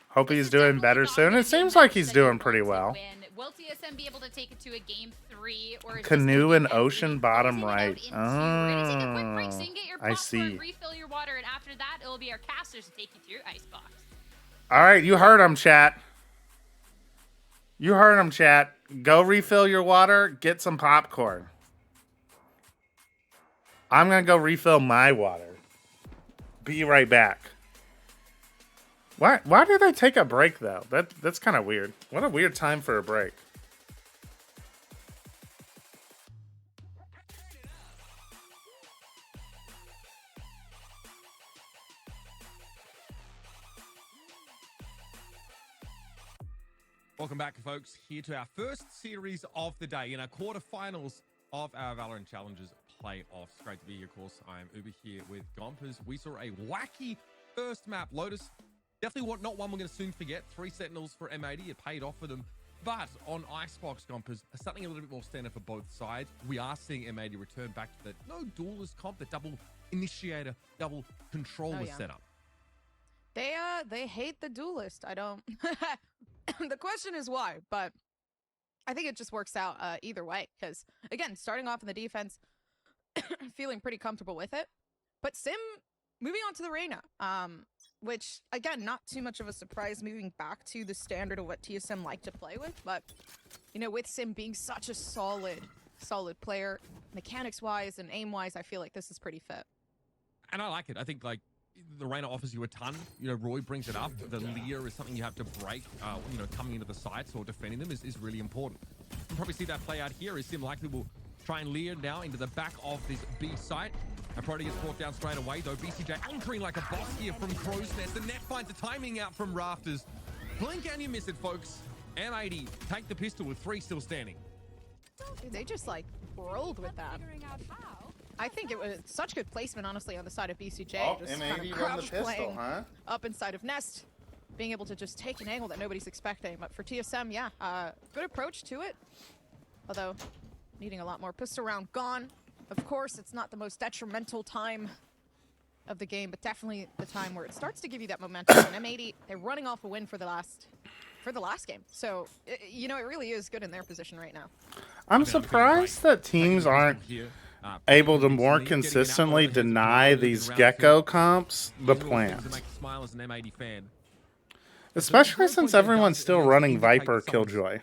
Hope he's doing better soon. It seems like he's doing pretty well. Will TSM be able to take it to a game 3 or Canoe and ocean bottom right. Oh, I see. Refill your water, and after that, it'll be our casters to take you to your icebox. All right, you heard him, chat. You heard him, chat. Go refill your water. Get some popcorn. I'm gonna go refill my water. Be right back. Why do they take a break though? That's kind of weird. What a weird time for a break. Welcome back, folks. Here to our first series of the day in our quarterfinals of our Valorant Challengers playoffs. Great to be here, of course. I'm Uber here with Gompers. We saw a wacky first map. Lotus, definitely not one we're going to soon forget. 3 Sentinels for M80. It paid off for them. But on Icebox, Gompers, something a little bit more standard for both sides. We are seeing M80 return back to the no duelist comp, the double initiator, double controller setup. They hate the duelist. I don't. The question is why, but I think it just works out either way. Because again, starting off in the defense, feeling pretty comfortable with it. But Sim moving on to the Reyna, which again, not too much of a surprise moving back to the standard of what TSM like to play with. But you know, with Sim being such a solid player, mechanics wise and aim wise, I feel like this is pretty fit. And I like it. I think like the Reyna offers you a ton. You know, Roy brings it up. The Leer is something you have to break. You know, coming into the sites or defending them is really important. You'll probably see that play out here. Is Sim likely will try and Leer now into the back of this B site. And Prody gets brought down straight away, though. BCJ anchoring like a boss here from Crow's Nest. The net finds the timing out from Rafters. Blink and you miss it, folks. M80 take the pistol with 3 still standing. Dude, they just like rolled with that. I think it was such good placement, honestly, on the side of BCJ. Oh, just M80 kind of run the crouch pistol, playing huh? up inside of Nest, being able to just take an angle that nobody's expecting. But for TSM, yeah, good approach to it. Although needing a lot more pistol round gone. Of course, it's not the most detrimental time of the game, but definitely the time where it starts to give you that momentum. And M80, they're running off a win for the last game. So, you know, it really is good in their position right now. I'm surprised that teams aren't able to more consistently deny these Gecko comps the plant. Especially since everyone's still running Viper Killjoy.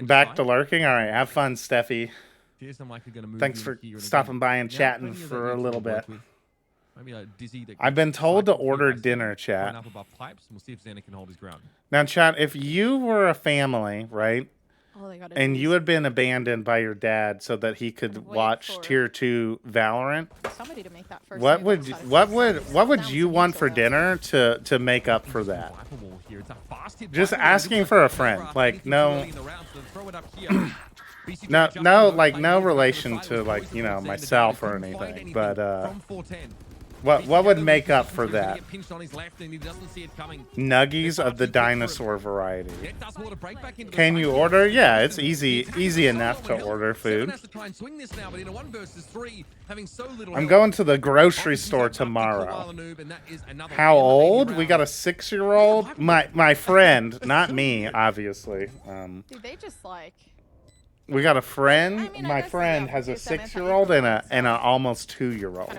Back to lurking? Alright, have fun, Steffi. Thanks for stopping by and chatting for a little bit. I've been told to order dinner, chat. Now, chat, if you were a family, right? And you had been abandoned by your dad so that he could watch Tier 2 Valorant. Somebody to make that first What move would you want for dinner to make up for that? Just asking for a friend. Like no like no relation to like, you know, myself or anything. But what would make up for that? Nuggies of the dinosaur variety. Can you order? Yeah, it's easy enough to order food. I'm going to the grocery store tomorrow. How old? We got a 6-year-old. My friend, not me, obviously. Dude, they just like. We got a friend. My friend has a 6-year-old and an almost 2-year-old.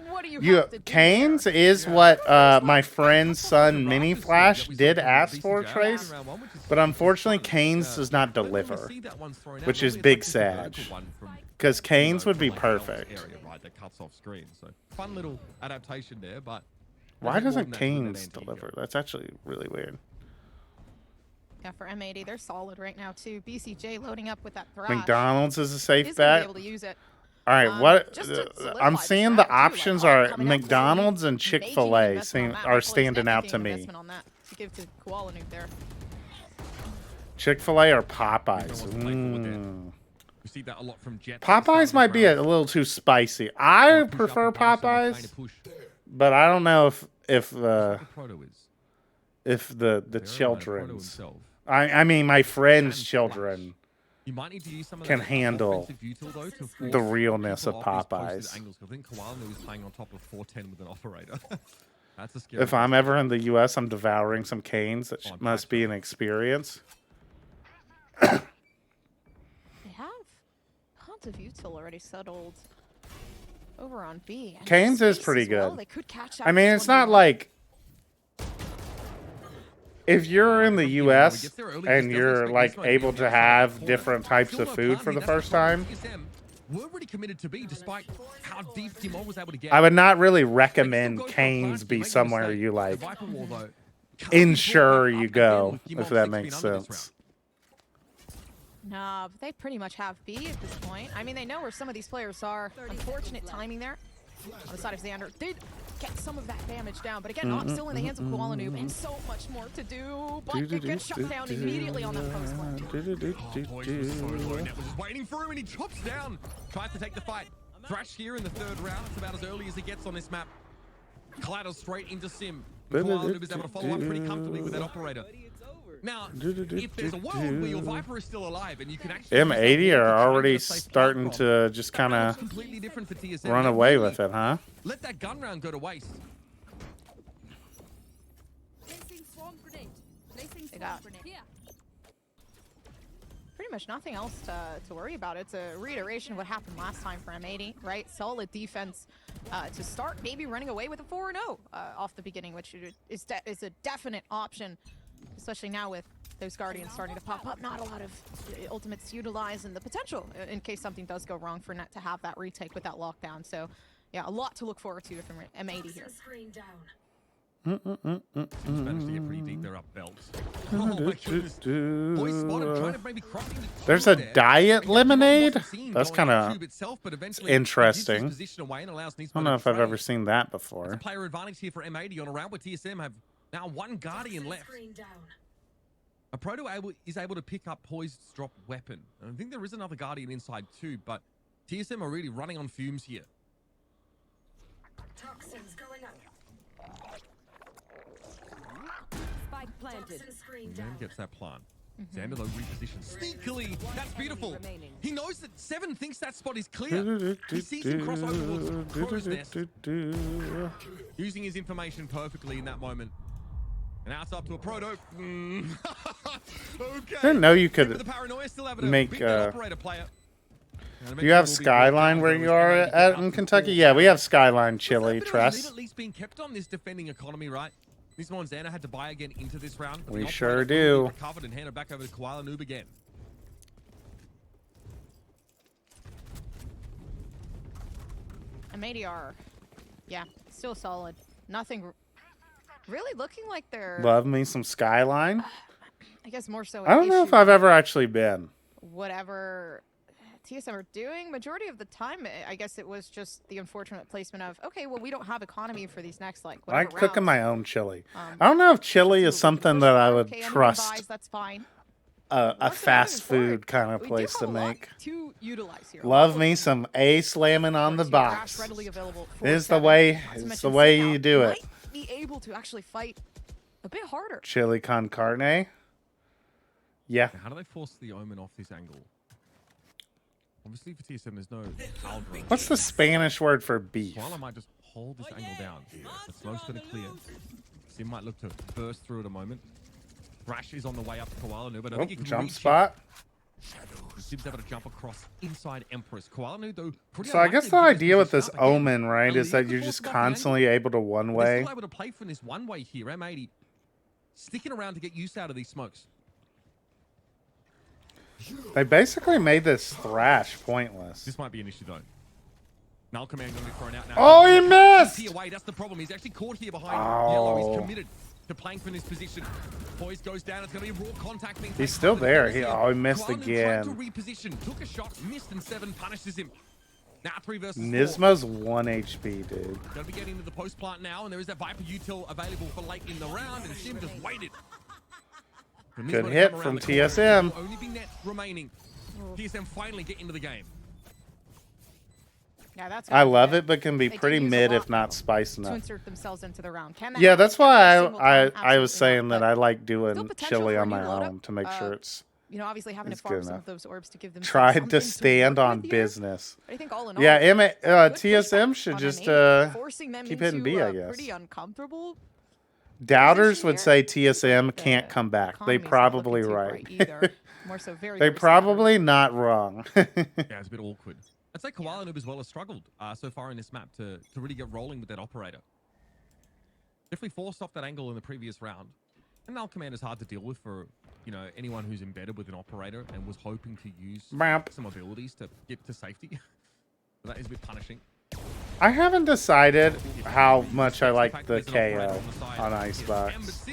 What do you have to do Canes is what my friend's son Mini Flash did ask for, Trace, but unfortunately Canes does not deliver, which is big sad, because Canes would be perfect. Fun little adaptation there, but why doesn't Canes deliver? That's actually really weird. Yeah, for M80, they're solid right now too. BCJ loading up with that thrash. McDonald's is a safe He's gonna bet. be able to use it. All right, what I'm solidify seeing the options are McDonald's and Chick-fil-A are standing out to me. To give to Koala Noob there. Chick-fil-A or Popeyes? We see that a lot from Jet. Popeyes might be a little too spicy. I prefer Popeyes, but I don't know if the children's. I mean my friend's children can handle the realness of Popeyes. I think Koala Noob is playing on top of 410 with an operator. That's a scary. If I'm ever in the US, I'm devouring some Canes. That must be an experience. They have tons of util already settled over on B. And Canes is Space pretty as well. good. They could catch I mean, it's not like if you're in the US and you're like able to have different types of food for the first time, we're really committed to B despite how deep Timon was able to get. I would not really recommend Canes be somewhere you like ensure you go, if that makes sense. Nah, but they pretty much have B at this point. I mean, they know where some of these players are. Unfortunate timing there. On the side of Xander, did get some of that damage down, but again, not still in the hands of Koala Noob, and so much more to do. But it gets shut down immediately on that post plant. Was waiting for him, and he chops down. Tries to take the fight. Thrash here in the 3rd round. It's about as early as he gets on this map. Clatters straight into Sim. Koala Noob is able to follow up pretty comfortably with that operator. Now, if there's a world where your Viper is still alive and you can actually M80 are already starting to just kind of run away with it, huh? Let that gun round go to waste. They got pretty much nothing else to worry about. It's a reiteration of what happened last time for M80, right? Solid defense to start, maybe running away with a 4-0 off the beginning, which is a definite option. Especially now with those Guardians starting to pop up. Not a lot of ultimates utilized, and the potential in case something does go wrong for Net to have that retake with that lockdown. So yeah, a lot to look forward to from M80 here. Managed to get pretty deep there up belts. Oh my goodness. Boy spotted, trying to maybe crop into There's two a there. diet lemonade? That's Going kind out of tube itself, but eventually interesting. gives his position away and allows I Nismo don't to know if I've trade. ever seen that It's a before. player advantage here for M80 on a round where TSM have now one Guardian left. A Proto is able to pick up poised drop weapon. And I think there is another Guardian inside too, but TSM are really running on fumes here. Toxins going up. Spike planted. Man gets that plant. Xander though repositions sneakily. That's beautiful. He knows that Seven thinks that spot is clear. He sees him cross over towards Crow's Nest, using his information perfectly in that moment. And now it's up to a Proto. Okay. Didn't know you But could the paranoia still have it make, beat that operator player. Do you have Skyline where you are at in Kentucky? Yeah, we have Skyline chili, Tress. At least being kept on this defending economy, right? Nismo and Xander had to buy again into this round. but We the sure operator do. Recovered and handed back over to Koala Noob again. M80 are, yeah, still solid. Nothing really looking like they're, Love me some Skyline. I guess more so I don't know if I've ever actually been. whatever TSM are doing. Majority of the time, I guess it was just the unfortunate placement of, okay, well, we don't have economy for these next, like, I whatever like cooking rounds. my own chili. I don't know if chili is something that I would Okay, anyone trust buys, that's fine. a fast food kind of We do place have to a lot make. to utilize here. Love me some A slamming on the box. Readily available for Is the Seven. way. Not to It's mention the way Sing you Out do it. might be able to actually fight a bit harder. Chili con carne. Yeah. Now, how do they force the Omen off this angle? Obviously for TSM, there's no Aldrin. What's the Spanish word for beef? Koala might just hold this angle down. The smoke's going to clear. Sim might look to burst through at a moment. Thrash is on the way up to Koala Noob, but I Oh, think he can jump reach spot. it. Sim's able to jump across inside Empress. Koala Noob, though, pretty So I guess the unlikely to idea with this position up again. Omen, right, is that you're just constantly able to one They're way. still able to play from this one way here. M80 sticking around to get use out of these smokes. They basically made this Thrash pointless. This might be an issue though. Null command going to be thrown out now. Oh, he missed! He's away. That's the problem. He's actually caught here behind Oh. Yellow. He's committed to playing from this position. Poise goes down. It's going to be raw contact. Being He's taken still by the there. Colosseum. He missed Koala Noob again. tried to reposition. Took a shot. Missed, and Seven punishes him. Now 3 versus 4. Nismo's 1 HP, dude. Going to be getting into the post plant now, and there is that Viper util available for late in the round, and Sim just waited. For Nismo Good to hit come from around the corner. TSM. Only be net remaining. TSM finally get into the game. Yeah, that's I love it, but can be They did pretty use a mid lot if not spice to enough. insert themselves into the round. Can that Yeah, happen? that's Can why every single time? I was Absolutely saying not, that I but like still doing potential chili for a on new my load-up. own to make sure it's You know, obviously having to it's farm good some enough. of those orbs to give them tried something to stand work on with here. business. But I think all in all, Yeah, good pushback TSM should on just M80, forcing them keep into hitting B, I a guess. pretty uncomfortable Doubters would say here. TSM can't come back. They economy's not probably looking too right. bright either. More so very, They very probably not wrong. Yeah, it's a bit awkward. I'd say Koala Noob as well has struggled so far in this map to really get rolling with that operator. Definitely forced off that angle in the previous round. And Null Command is hard to deal with for, you know, anyone who's embedded with an operator and was hoping to use Bamp. some abilities to get to safety. So that is a bit punishing. I haven't decided how much I like the KO on Icebox.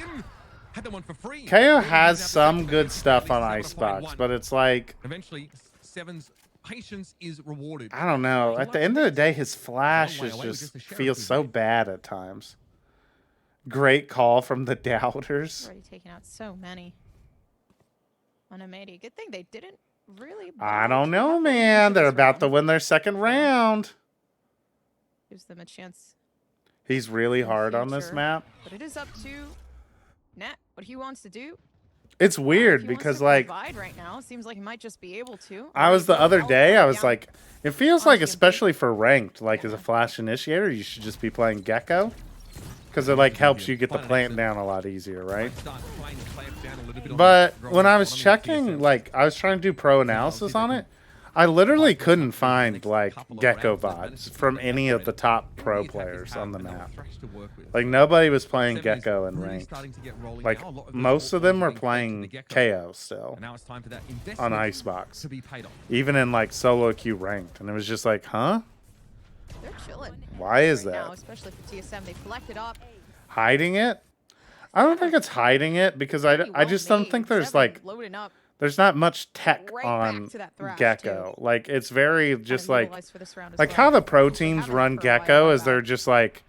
Had that one for free. KO has some good stuff on Icebox, but it's like, Eventually, Seven's patience is rewarded. I don't know. At the end of the day, his flash is just feels so bad at times. Great call from the Doubters. Already taken out so many on M80. Good thing they didn't really. I don't know, man. They're about to win their second round. Gives them a chance. He's really hard on this future. map. But it is up to Nat what he wants to do. It's If weird he wants because, to like, provide right now, seems like he might just be able to. I was the other day, I was like, it feels like, Honestly, especially for ranked, like as a flash initiator, you should just be playing Gecko. Because it, like, helps you get the plant down a lot easier, right? But when I was checking, like, I was trying to do pro analysis on it, I literally couldn't find, like, Gecko VODs from any of the top pro players on the map. Like, nobody was playing Gecko in ranked. Like, most of them were playing KO still on Icebox. Even in, like, solo queue ranked. And it was just like, huh? They're chilling. Why is right now, that? especially for TSM. They collected up. Hiding it? I don't think it's hiding it because I just don't think there's like loading up. there's not much tech Right back on to that Thrash, Gecko. Like it's very just like utilized for this round as like well. how the pro They teams haven't run for a while, Gecko my is they're bad. just like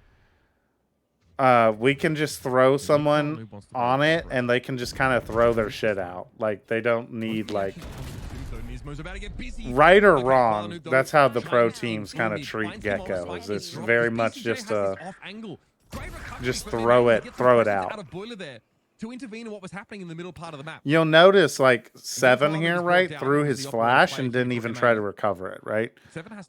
we can just throw someone on it and they can just kind of throw their shit out. Like they don't need like right or wrong. That's how the pro teams kind of treat Gecko. Is it's very much just throw it out. To intervene in what was happening in the middle part of the map. You'll notice like Seven here, right, threw his flash and didn't even try to recover it, right?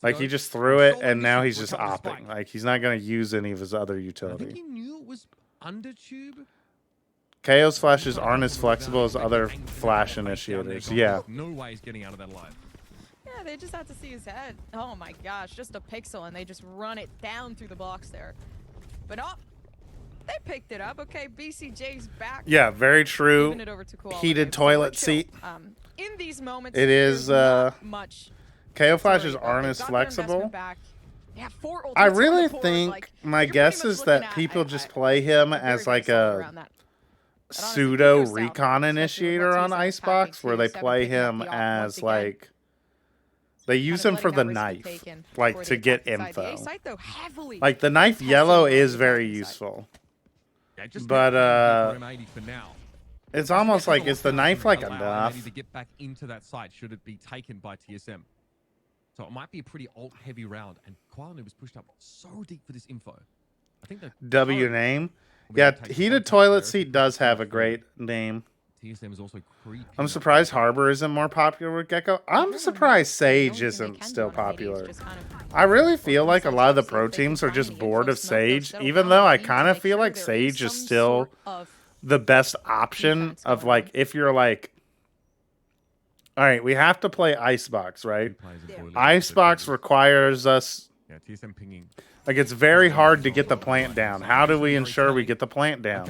Like he just threw it and now he's just opping. Like he's not going to use any of his other I think utility. he knew it was under tube. KO's flashes aren't as flexible as other flash initiators. Yeah. No way he's getting out of that alive. Yeah, they just have to see his head. Oh my gosh, just a pixel, and they just run it down through the box there. But they picked it up. Okay, BCJ's back. Yeah, very true. Giving it over to Koala. Heated It's toilet more chill. seat. In these moments, It is there's not much. KO flashes to worry about. aren't They've as got their investment flexible. back. They have 4 ultimates I on really the board, think like, my you're guess pretty is much that looking people at- just play him very, as very like solid a around that. But honestly, pseudo fingers out, recon especially with initiator what on TSM is Icebox packing, where they TSM play picking up him the op as once again. like they use him Kind of for the letting that risk be knife, taken like before to they get attack the side. The A info. site, though, heavily Like the knife testing yellow on is the very attacking side. useful. Yeah, just But, for M80 for now. It's almost like is the knife like Allow enough? M80 to get back into that site should it be taken by TSM. So it might be a pretty alt-heavy round, and Koala was pushed up so deep for this info. I think the W turret name? will be Yeah, able to take heated contact toilet there. seat does have a great name. TSM is also creepy. I'm surprised Harbor isn't more popular with Gecko. I'm surprised Sage isn't still popular. I really feel like a lot of the pro teams are just bored of Sage, even though I kind of feel like Sage is still the best option of like if you're like, all right, we have to play Icebox, right? Icebox requires us. Yeah, TSM pinging. Like it's very hard to get the plant down. How do we ensure we get the plant down?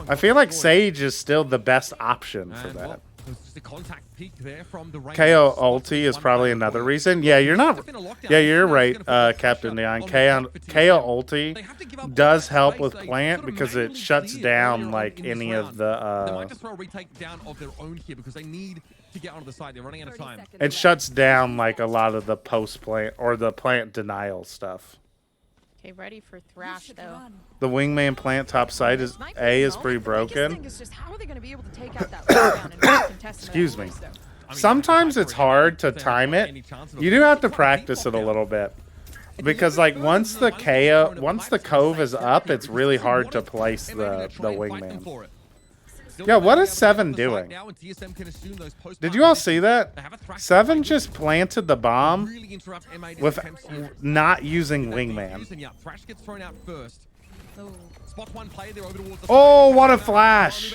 I feel like Sage is still the best option for that. Just a contact peek there from the KO ulti is probably another reason. Yeah, you're not. Yeah, you're right, Captain Neon. KO ulti does help with plant because it shuts down like any of They the. might just throw a retake down of their own here because they need to get onto the side. They're running out of time. It shuts down like a lot of the post plant or the plant denial stuff. Okay, ready for Thrash, though. The wingman plant top side is A is pretty broken. Is just how are they going to be able to take out that lockdown and really contest them Excuse at me. all, though? Sometimes it's hard to time it. You do have to practice it a little bit. Because like once the cove is up, it's really hard to place the wingman. Yeah, what is Seven doing? Did you all see that? Seven just planted the bomb with not using wingman. Oh, what a flash!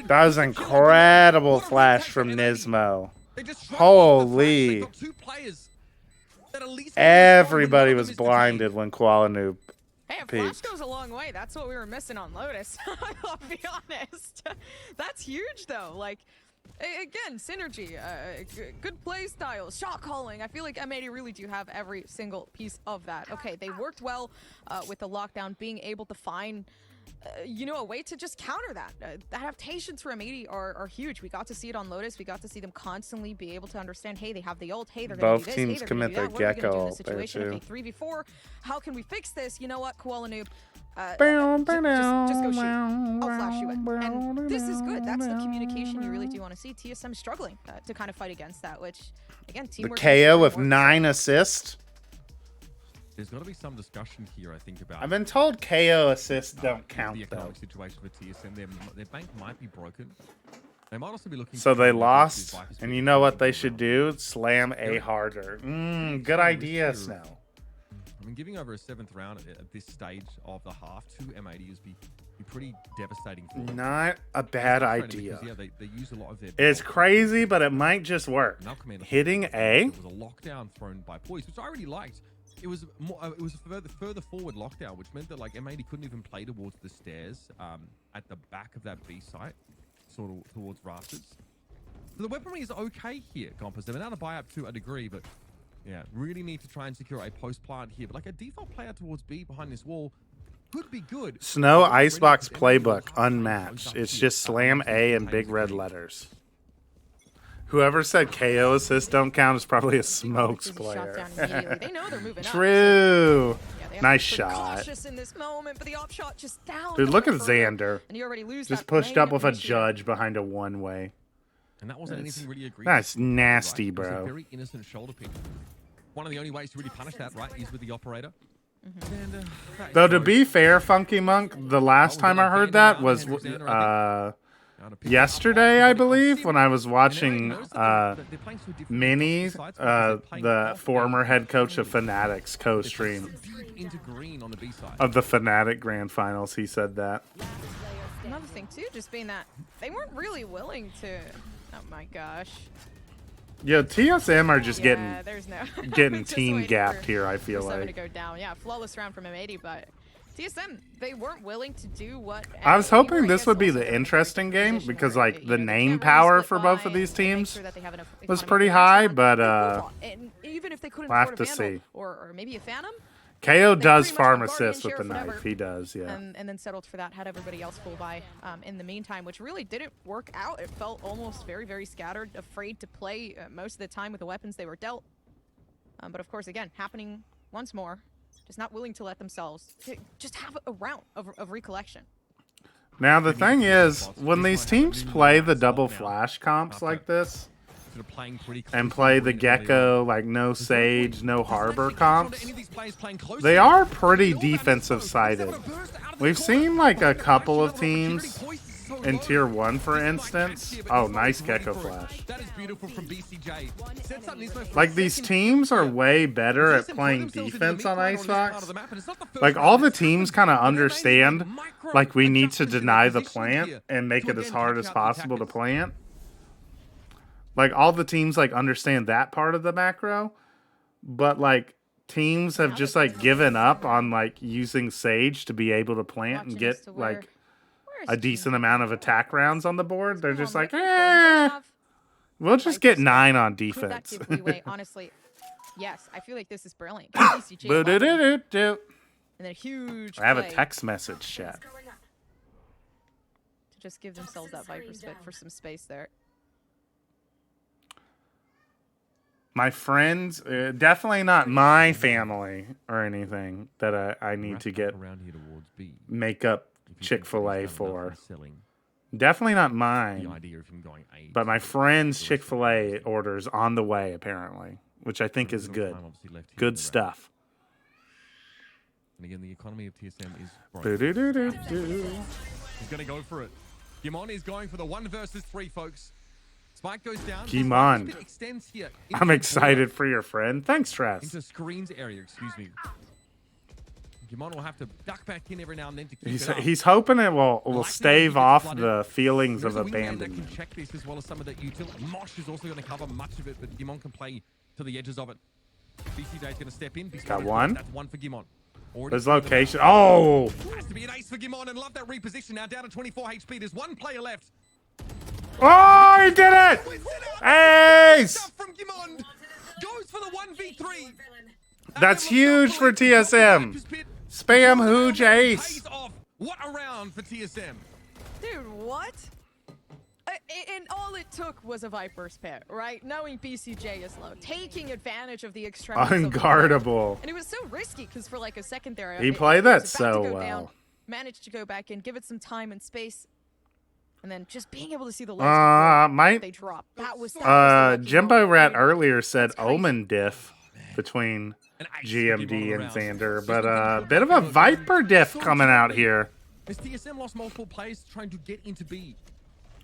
That was an incredible flash from Nismo. Holy. Everybody was blinded when Koala Noob Hey, a flash peaked. goes a long way. That's what we were missing on Lotus. I'll be honest. That's huge, though. Like, again, synergy, good play style, shot calling. I feel like M80 really do have every single piece of that. Okay, they worked well with the lockdown, being able to find, a way to just counter that. Adaptations for M80 are huge. We got to see it on Lotus. We got to see them constantly be able to understand, hey, they have the ult. Hey, they're going to do this. Both teams hey, they're gonna commit do their that. What are we gonna do in Gecko this ult there, situation? too. Okay, 3v4. How can we fix this? You know what, Koala Noob? Just go shoot. I'll flash you in. And this is good. That's the communication you really do want to see. TSM struggling to kind of fight against that, which, again, The teamwork. KO with 9 assists. There's got to be some discussion here, I think, about. I've been told KO assists don't the count though. economic situation for TSM. Their bank might be broken. They might also be looking. So to they leverage lost, these Vipers and with you know what they Vipers should around. do? Slam A harder. Good idea, Snow. I mean, giving over a 7th round at this stage of the half to M80 is be pretty devastating for them. Not a bad Frustrating idea. because, yeah, they use a lot of their. It's crazy, but it might just work. Now Commander Hitting A? There was a lockdown thrown by Poise, which I really liked. It was more. It was a further forward lockdown, which meant that like M80 couldn't even play towards the stairs at the back of that B site, sort of towards rafters. The weaponry is okay here, Gompers. They've been able to buy up to a degree, but yeah, really need to try and secure a post plant here. But like a default player towards B behind this wall could be good. Snow Icebox playbook unmatched. It's just slam A in big red letters. Whoever said KO assists don't count is probably a smokes player. They know they're moving True. up. Yeah, they have Nice to be shot. cautious in this moment, but the op shot just down. Dude, look at the perimeter, Xander. And you already lose Just that pushed lane up with a initiative. judge behind a one-way. And that wasn't anything really agreed. That's nasty, right? It was a bro. very innocent shoulder pick. One of the only ways to really punish that, right, is with the operator. And, Though to be fair, Funky Monk, the last time I heard that was yesterday, I believe, when I was watching Minnie, the former head coach of Fanatics, co-stream into green on the B side. of the Fnatic Grand Finals. He said that. Another thing too, just being that they weren't really willing to. Oh my gosh. Yo, TSM are just Yeah, there's no getting just team waiting gapped for- here, I feel for 7 like. to go down. Yeah, flawless round from M80, but TSM they weren't willing to do what. I was M80 were, hoping I this guess, would be also the in a interesting game position because, where, like, you the know, they name can't really power split for both of by these and make teams sure that they have enough was economy pretty for high, everyone. but They will, and even if they couldn't we'll have afford a to Vandal see. or maybe a Phantom. KO They does pretty much farm went Guardian assists with the Sheriff, knife. whatever, He does, yeah. and then settled for that. Had everybody else full buy in the meantime, which really didn't work out. It felt almost very, very scattered, afraid to play most of the time with the weapons they were dealt. But of course, again, happening once more. Just not willing to let themselves just have a round of recollection. Now the thing is, when these teams play the double flash comps like this, and play the Gecko, like no Sage, no Harbor comps, they are pretty defensive sided. We've seen like a couple of teams in Tier 1, for instance. Oh, nice Gecko flash. That is beautiful from BCJ. Sets up Nismo for Like a these second. teams are way better at playing defense on Icebox. Like all the teams kind of understand, like we need to deny the plant and make it as hard as possible to plant. Like all the teams like understand that part of the macro, but like teams have just like given up on like using Sage to be able to plant and get like a decent amount of attack rounds on the board. They're just like, we'll just get 9 on Could that defense. give leeway? Honestly, yes. I feel like this is brilliant. Give BCJ a button, Boo-doo-doo-doo-doo. and then a huge I have a play text message chat. to just give themselves that Viper spit for some space there. My friends, definitely not my family or anything that I need to get around here towards B. makeup Chick-fil-A for. Definitely not mine. idea of him going A. But my friend's Chick-fil-A orders on the way, apparently, which I think is good. Good stuff. And again, the economy of TSM is Boo-doo-doo-doo-doo. He's going to go for it. Gimon is going for the 1 versus 3, folks. Spike goes down. Gimon. Spike extends here I'm excited for your friend. Thanks, Tress. into screens area, excuse me. Gimon will have to duck back in every now and then to keep it up. He's hoping it will Lightning stave gets off flooded. the feelings There's of a wingman that can abandonment. check this as well as some of that utility. Mosh is also going to cover much of it, but Gimon can play to the edges of it. BCJ is going to step in. Be Got smart. one. That's 1 for Gimon. Already His proven location. that. Oh! Has to be an ace for Gimon, and love that reposition now down to 24 HP. There's 1 player left. Oh, he did it! Ace! Stuff from Gimon. Goes for the 1v3. That's huge for TSM. Spam Hooge Ace. Pays off. What a round for TSM. Dude, what? And all it took was a Viper's pit, right? Knowing BCJ is low, taking advantage of the extremities of the Unguardable. play. And it was so risky because for like a second there, He it played was that about to so go well. down, managed to go back in, give it some time and space, and then just being able to see the legs before they drop. That was the lucky Jimbo moment. Rat earlier said Omen diff between GMD and Xander, but a bit of a Viper diff coming out here. As TSM lost multiple players trying to get into B.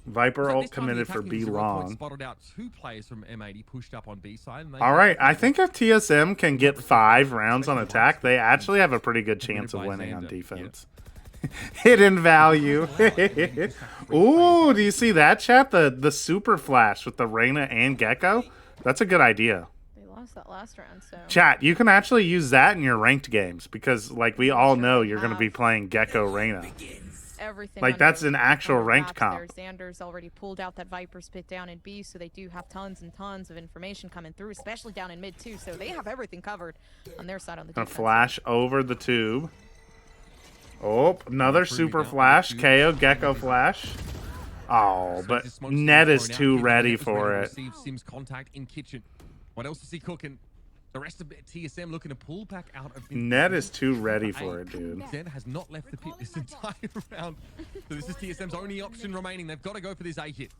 Viper So ult this time the committed for attacking B 0 long. point spotted out 2 players from M80 pushed up on B side. And they All right, I think if TSM can get 5 rounds on attack, they actually have a pretty good chance of winning on defense. Hidden value. Ooh, do you see that, chat? The super flash with the Reyna and Gecko? That's a good idea. They lost that last round, so. Chat, you can actually use that in your ranked games because, like, we all know you're going to be playing Gecko Reyna. everything. Like, under- that's an actual under ranked wraps comp. there. Xander's already pulled out that Viper's pit down in B, so they do have tons and tons of information coming through, especially down in mid too. So they have everything covered on their side on the Gonna defense. flash over the tube. Oh, another super flash. KO Gecko flash. Oh, but Net is too ready for it. Receive Sims contact in kitchen. What else is he cooking? The rest of TSM looking to pull back out of Net is too ready for it, dude. Zed has not left the pit this entire round. So this is TSM's only option remaining. They've got to go for this A hit.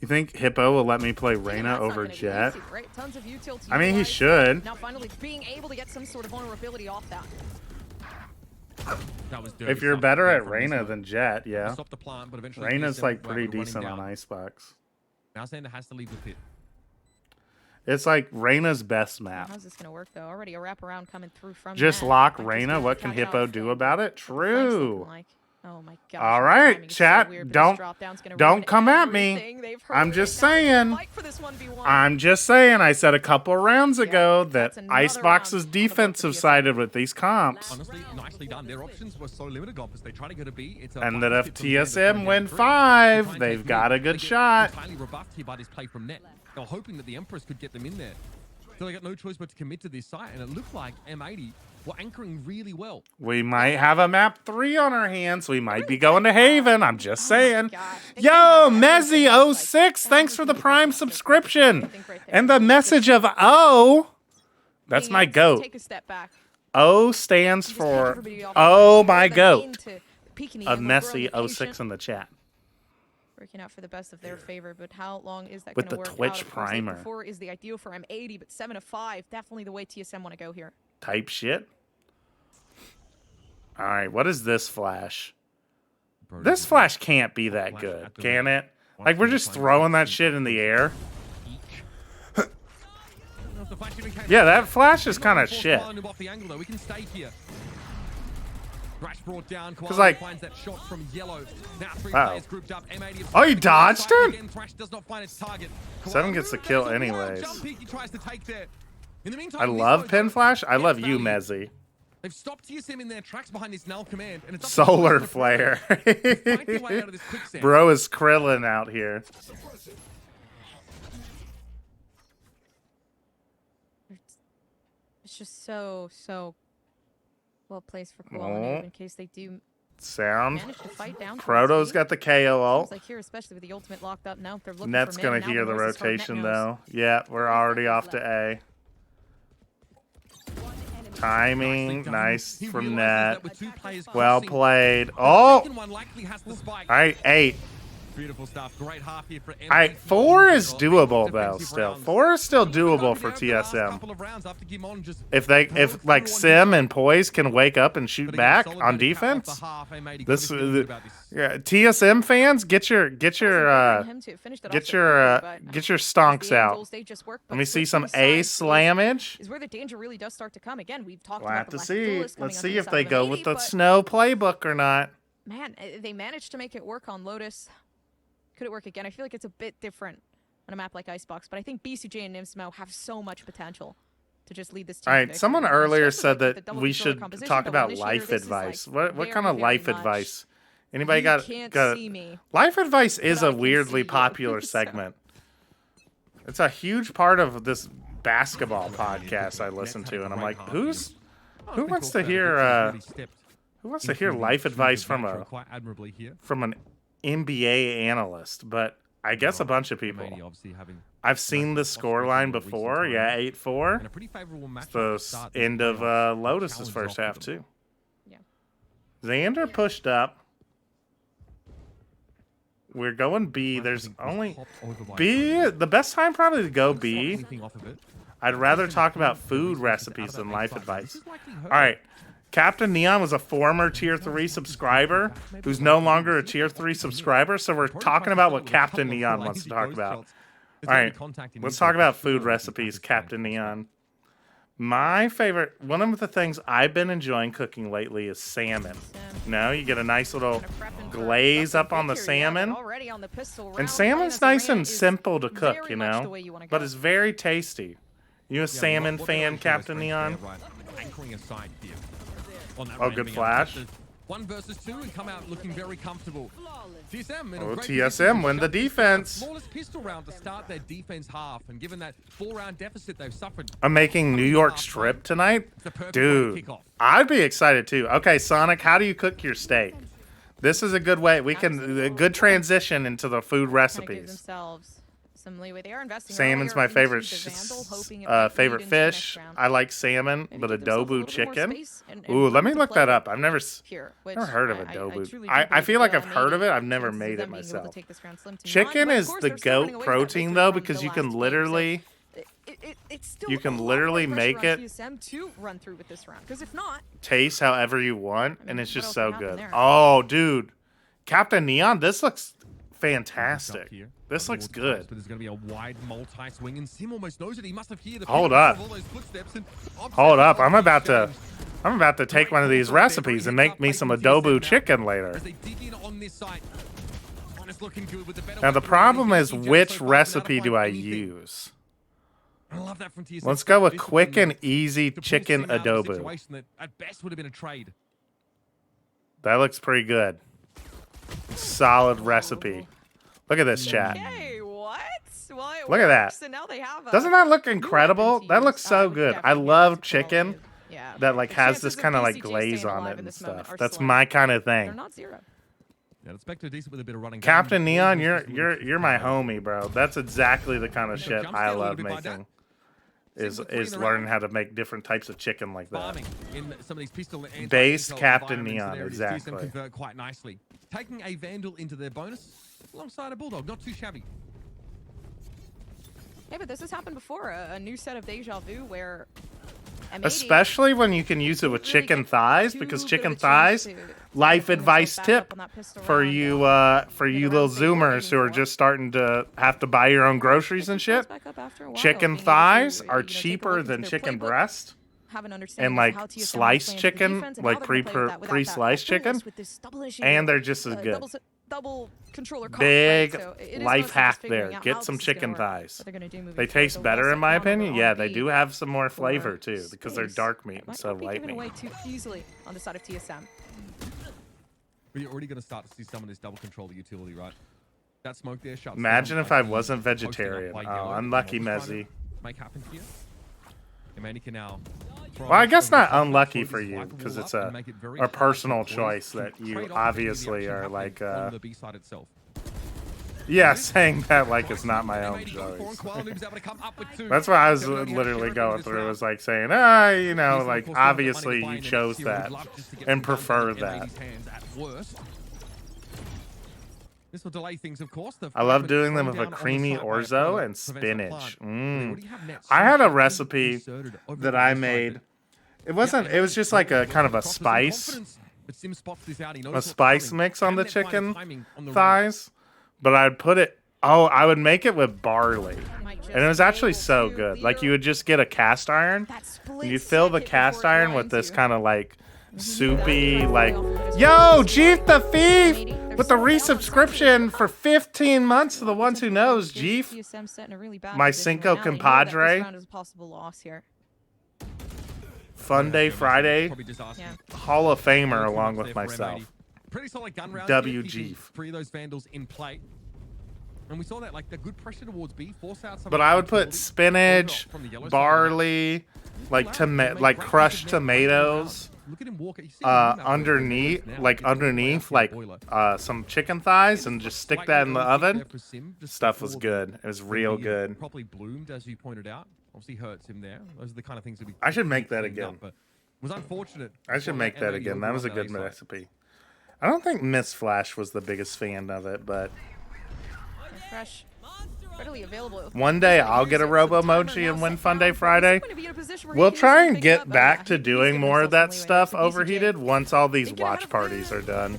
You think Hippo will let me play Reyna That's not over gonna be Jet? easy, right? Tons of util to I mean, he utilize. should. Now finally being able to get some sort of vulnerability off that. That was dirty If you're stuff better there at from Reyna Rizzo. than Jet, yeah. Stop the plant, but eventually Reyna's TSM like were pretty able to run him decent on down. Icebox. Now Xander has to leave the pit. It's like Reyna's best map. How's this gonna work though? Already a wraparound coming through from Just Net. lock Just Reyna. gonna What can count it out Hippo for do the about it? flanks looking True. like. Oh my gosh. All the right, timing is so chat. weird, but this Don't drop-down's gonna don't ruin come at me. everything they've I'm heard. just They have to saying. fight for this 1v1. I'm just saying. I said a couple rounds ago that that's another Icebox's round on the board for defensive TSM. sided with these comps. Honestly, nicely done. Their options were so limited, Gompus. They try to go to B. It's a And that fast if hit from Xander TSM coming win down through. 5, They try and they've take got mid. a good They get shot. Finally rebuffed here by this play from Net. They were hoping that the Empress could get them in there. So they got no choice but to commit to this site, and it looked like M80 were anchoring really well. We might have a map 3 on our hands. We might be going to Haven. I'm just saying. They Yo, can have everything, like, Mezzy06, thanks for the Prime subscription. I think right there. And the message of O. That's Being my able to goat. Take a step back. O stands Just keep for everybody off Oh the my them goat. into peeking the Of angle, growing Messy the 06 patient, in the chat. working out for the best of their favor, but how long is that With going to the work Twitch out? Of course, primer. 4 is the ideal for M80, but 7 to 5, definitely the way TSM want to go here. Type shit. All right, what is this flash? This flash can't be that good, can it? Like, we're just throwing that shit in the air. Yeah, that flash is kind of shit. We can stay here. Thrash brought down. 'Cause, like- finds that shot from Yellow. Now 3 Oh. players grouped up. M80 Oh, he dodged it? Again, Thrash does not find its target. 7 gets the kill There's a wild anyways. jump peek he tries to take there. In the meantime, I love Nico pin flash. I gets love you, value. Mezzy. They've stopped TSM in their tracks behind this null command, and it's up to Solar TSM to flare. fight their way out of this quicksand. Bro is Krillin out here. It's just so well placed for Koala Oh. in case they do Sound. manage to fight down. Proto's got the KO ult. Seems like here, especially with the ultimate locked up now, they're looking Net's for gonna mid, and hear now the Norris is hard. Net rotation knows. though. Yeah, we're already off to A. Timing, nice from Net. Well played. Oh! Alright, 8. Beautiful stuff. Great half here for M80. Alright, 4 is doable though Defensive still. rounds. 4 is still doable Over for the last TSM. couple of rounds after Gimon just If like Sim and Poise can wake up and shoot But again, back solid on way to cap off defense, the half. M80 this couldn't feel good about this. yeah, TSM fans, get your Him to finish that off get so your quickly, but get your the stonks out. angles, they just work, Let but me see switching some A sides slammage. is where the danger really does start to come. Again, we've talked We'll about have the to Black see. Duelist coming Let's onto see the if side they of go M80, with the but snow playbook or not. man, they managed to make it work on Lotus. Could it work again? I feel like it's a bit different on a map like Icebox, but I think BCJ and Nimsmo have so much potential to just lead this team. All to right, victory. someone And earlier especially, said like, with that the double we controller should composition, talk double about initiator, life this is, advice. like, What very, kind of very life much, advice? Anybody you got can't got see me, life advice is but I a can weirdly see you. popular So- segment. It's a huge part of this basketball podcast I listen to, and I'm like, who wants to hear who wants to hear life advice from quite admirably here. an NBA analyst? But I guess a bunch of people. M80 obviously having I've seen the scoreline before. Yeah, 8-4. and a pretty favorable match. The end of Lotus's first half too. Yeah. Xander pushed up. We're going B. There's only B. The best time probably to go B. I'd rather talk about food recipes than life advice. All right. Captain Neon was a former Tier 3 subscriber who's no longer a Tier 3 subscriber, so we're talking about what Captain Neon wants to talk about. All right, let's talk about food recipes, Captain Neon. My favorite, one of the things I've been enjoying cooking lately is salmon. No, you get a nice little glaze up on the salmon. Already on the pistol And round, salmon's playing as nice Arena and is simple to cook, very you much the know? way you wanna But go. it's very tasty. You a salmon fan, Captain Neon? Anchoring aside here. On that Oh, ramping good up, flash. but 1 versus 2 and come out looking very comfortable. TSM, in a Oh, great TSM position to win the shut this defense. smallest pistol round to start their defense half, and given that 4-round deficit they've suffered. I'm making New York strip tonight. It's the perfect way to Dude, kick off. I'd be excited too. Okay, Sonic, how do you cook your steak? This is a good way. We can a good transition into the food Kind of give recipes. themselves some leeway. They are investing Salmon's earlier my favorite into the Vandal, hoping it might favorite lead into the next fish. round. I like salmon, Maybe but give themselves a adobo little bit more chicken. space and Ooh, let room me to look play that up. I've never here, which never heard of I adobo. truly do I believe feel like that I've heard of it. maybe I've never chances made of it them being able to myself. take this round slim to none, Chicken but of is course the they're still running goat away with that protein victory though from because the you can last game, so literally it's still you a can lot literally more make pressure on it TSM to run through with this round, because if not, taste however you want, I mean, and it's what just else so can happen good. there? Oh, dude, Captain Neon, this looks fantastic. Here. This looks Towards close, good. But there's going to be a wide multi-swing, and Sim almost knows it. He must have heard the Hold footsteps up. of all those footsteps and Hold observed up, the I'm about to exchange. take one of these recipes and make me some adobo chicken later. As they dig in on this site. And it's looking good with the better Now the weaponry. problem They're is getting which just so far recipe without do I applying anything. use? I love that from TSM. Let's go with This quick one and easy to pull chicken Sim out of a adobo. situation that at best would have been a trade. That looks pretty good. Solid recipe. Look at this chat. hey, what? Well, it Look at that. works, and now they have a Doesn't that look new incredible? weapon to That use. looks so It good. I definitely love gives it chicken quality. Yeah, that like the has chances this of kind of like PCG glaze staying on alive it in and this moment stuff. are That's slim. my kind of They're thing. not zero. Yeah, let's back to decent with a bit of running. Captain game. Neon, Always just a little bit you're my homie, bro. That's exactly the kind of So shit jump I scale a little love bit by making. that. Is Sims are is putting learning around how to make different types of chicken like that. farming in some of these pistol and Base anti-intel Captain environments, Neon, and there it is. exactly. TSM convert quite nicely. Taking a Vandal into their bonus alongside a Bulldog, not too shabby. Yeah, but this has happened before. A new set of deja vu where M80 Especially when you can use it with didn't really chicken get thighs, too because good of chicken a chance thighs, to life bring advice themselves back up tip on that pistol for round, you get little around the board zoomers who are anymore. just starting to have to buy your own groceries and shit. Back up after a while, Chicken being able to, thighs you are know, take a cheaper look than into their chicken playbook, breast. have an understanding And of like how TSM sliced plans the chicken, defense and like how they're gonna play with that- without that pre-sliced bonus chicken, with this double issue, and they're just as good. double controller comp, Big right? So it is life mostly just hack figuring there. out Get how some this is gonna chicken work, thighs. what they're gonna do moving They forward. taste The better less in my economical opinion. Yeah, they RB do have some more flavor for too because they're space dark meat might instead not of be white given meat. away too easily on the side of TSM. But you're already going to start to see some of this double controller utility, right? That smoke there shuts Imagine down, if I the wasn't posting up vegetarian. by Oh, Yellow. unlucky, What we're trying Mezzy. to Make happen here. Imani can now. Well, I guess not unlucky Throw for this you rifle because wall it's up and make it very a hard for personal toys choice to that trade you off the obviously action are happening like. on the B side itself. Yeah, saying that like it's not my own choice. That's what I was literally going through. Was like saying, you know, like obviously you chose that and prefer that. This will delay things, of course. I love doing them with a creamy orzo and spinach. I had a recipe that I made. It wasn't. It was just like a kind of a spice mix on the chicken thighs, but I'd put it. Oh, I would make it with barley, and it was actually so good. Like you would just get a cast iron, and you fill the cast iron with this kind of like soupy, like, yo, Jeef the Thief with the resubscription for 15 months to the ones who knows, Jeef. My Cinco compadre. Fun Day Friday, Hall of Famer along with myself. Pretty solid gun round. W. Keeping Jeef. 3 of those Vandals in play. And we saw that, like, the good pressure towards B, force out some. But I would put spinach, barley, like crushed tomatoes, Look at him walk. underneath, like some chicken thighs, and just stick that in the oven. Stuff was good. It was real good. Properly bloomed, as you pointed out. Obviously hurts him there. Those are the kind of things that we. I should make that cleaned up, again. but it was unfortunate. I should make that again. That was a good recipe. I don't think Miss Flash was the biggest fan of it, but Fresh, readily available. one day I'll get a Robo Mochi and win Fun Day Friday. We'll try and get back to doing more of that stuff overheated once all these watch parties are done.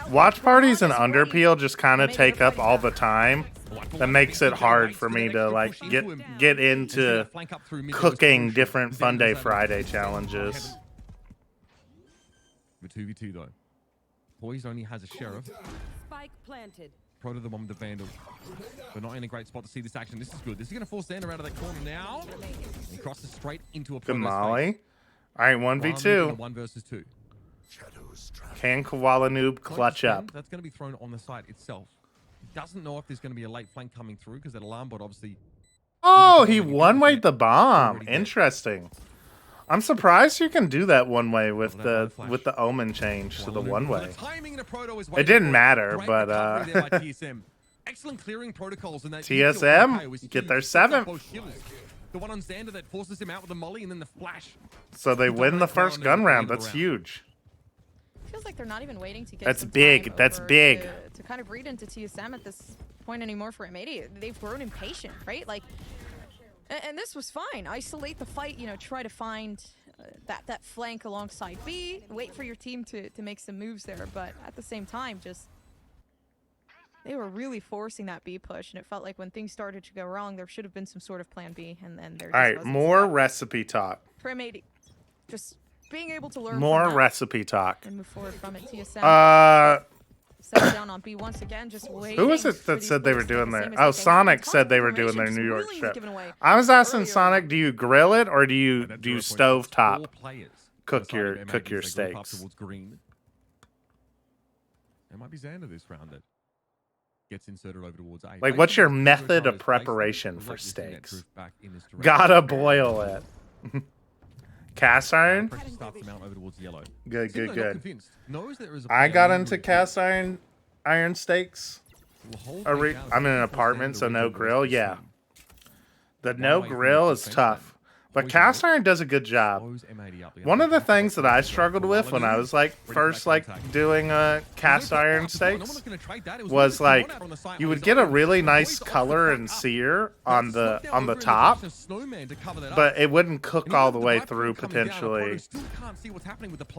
Watch parties and Underpeel just kind of take up all the time. That makes it hard for me to like get into cooking different Fun Day Friday challenges. The 2v2 though. Poise only has a sheriff. Spike planted. Proto the one with the Vandal. But not in a great spot to see this action. This is good. This is going to force Xander out of that corner now. He crosses straight into a Good Proto's Molly. face. All right, 1v2. 1 versus 2. Can Koala Noob clutch up? That's going to be thrown on the site itself. He doesn't know if there's going to be a late flank coming through because that alarm bot obviously. Oh, he one-wayed the bomb. Interesting. I'm surprised you can do that one way with the omen change to the one way. It didn't matter, but excellent clearing protocols in that TSM get their 7th. The one on Xander that forces him out with the molly and then the flash. So they win the first gun round. That's huge. Feels like they're not even waiting to get. That's some big. time That's over big. to kind of read into TSM at this point anymore for M80. They've grown impatient, right? Like, and this was fine. Isolate the fight. You know, try to find that flank alongside B. Wait for your team to make some moves there, but at the same time, just. They were really forcing that B push, and it felt like when things started to go wrong, there should have been some sort of plan B, and then there. All right, more recipe talk. For M80, just being able to learn. More recipe talk. And move forward from it. TSM. Settle down on B once again, just waiting. Who was it that said they were doing their? Oh, Sonic said they were doing their New York trip. I was asking Sonic, do you grill it or do you stove top cook your steaks? It might be Xander this round that gets inserted over towards A. Like, what's your method of preparation for steaks? Gotta boil it. Cast iron? Good. I got into cast iron steaks. I'm in an apartment, so no grill. Yeah. The no grill is tough. But cast iron does a good job. One of the things that I struggled with when I was first doing cast iron steaks was you would get a really nice color and sear on the top, but it wouldn't cook all the way through potentially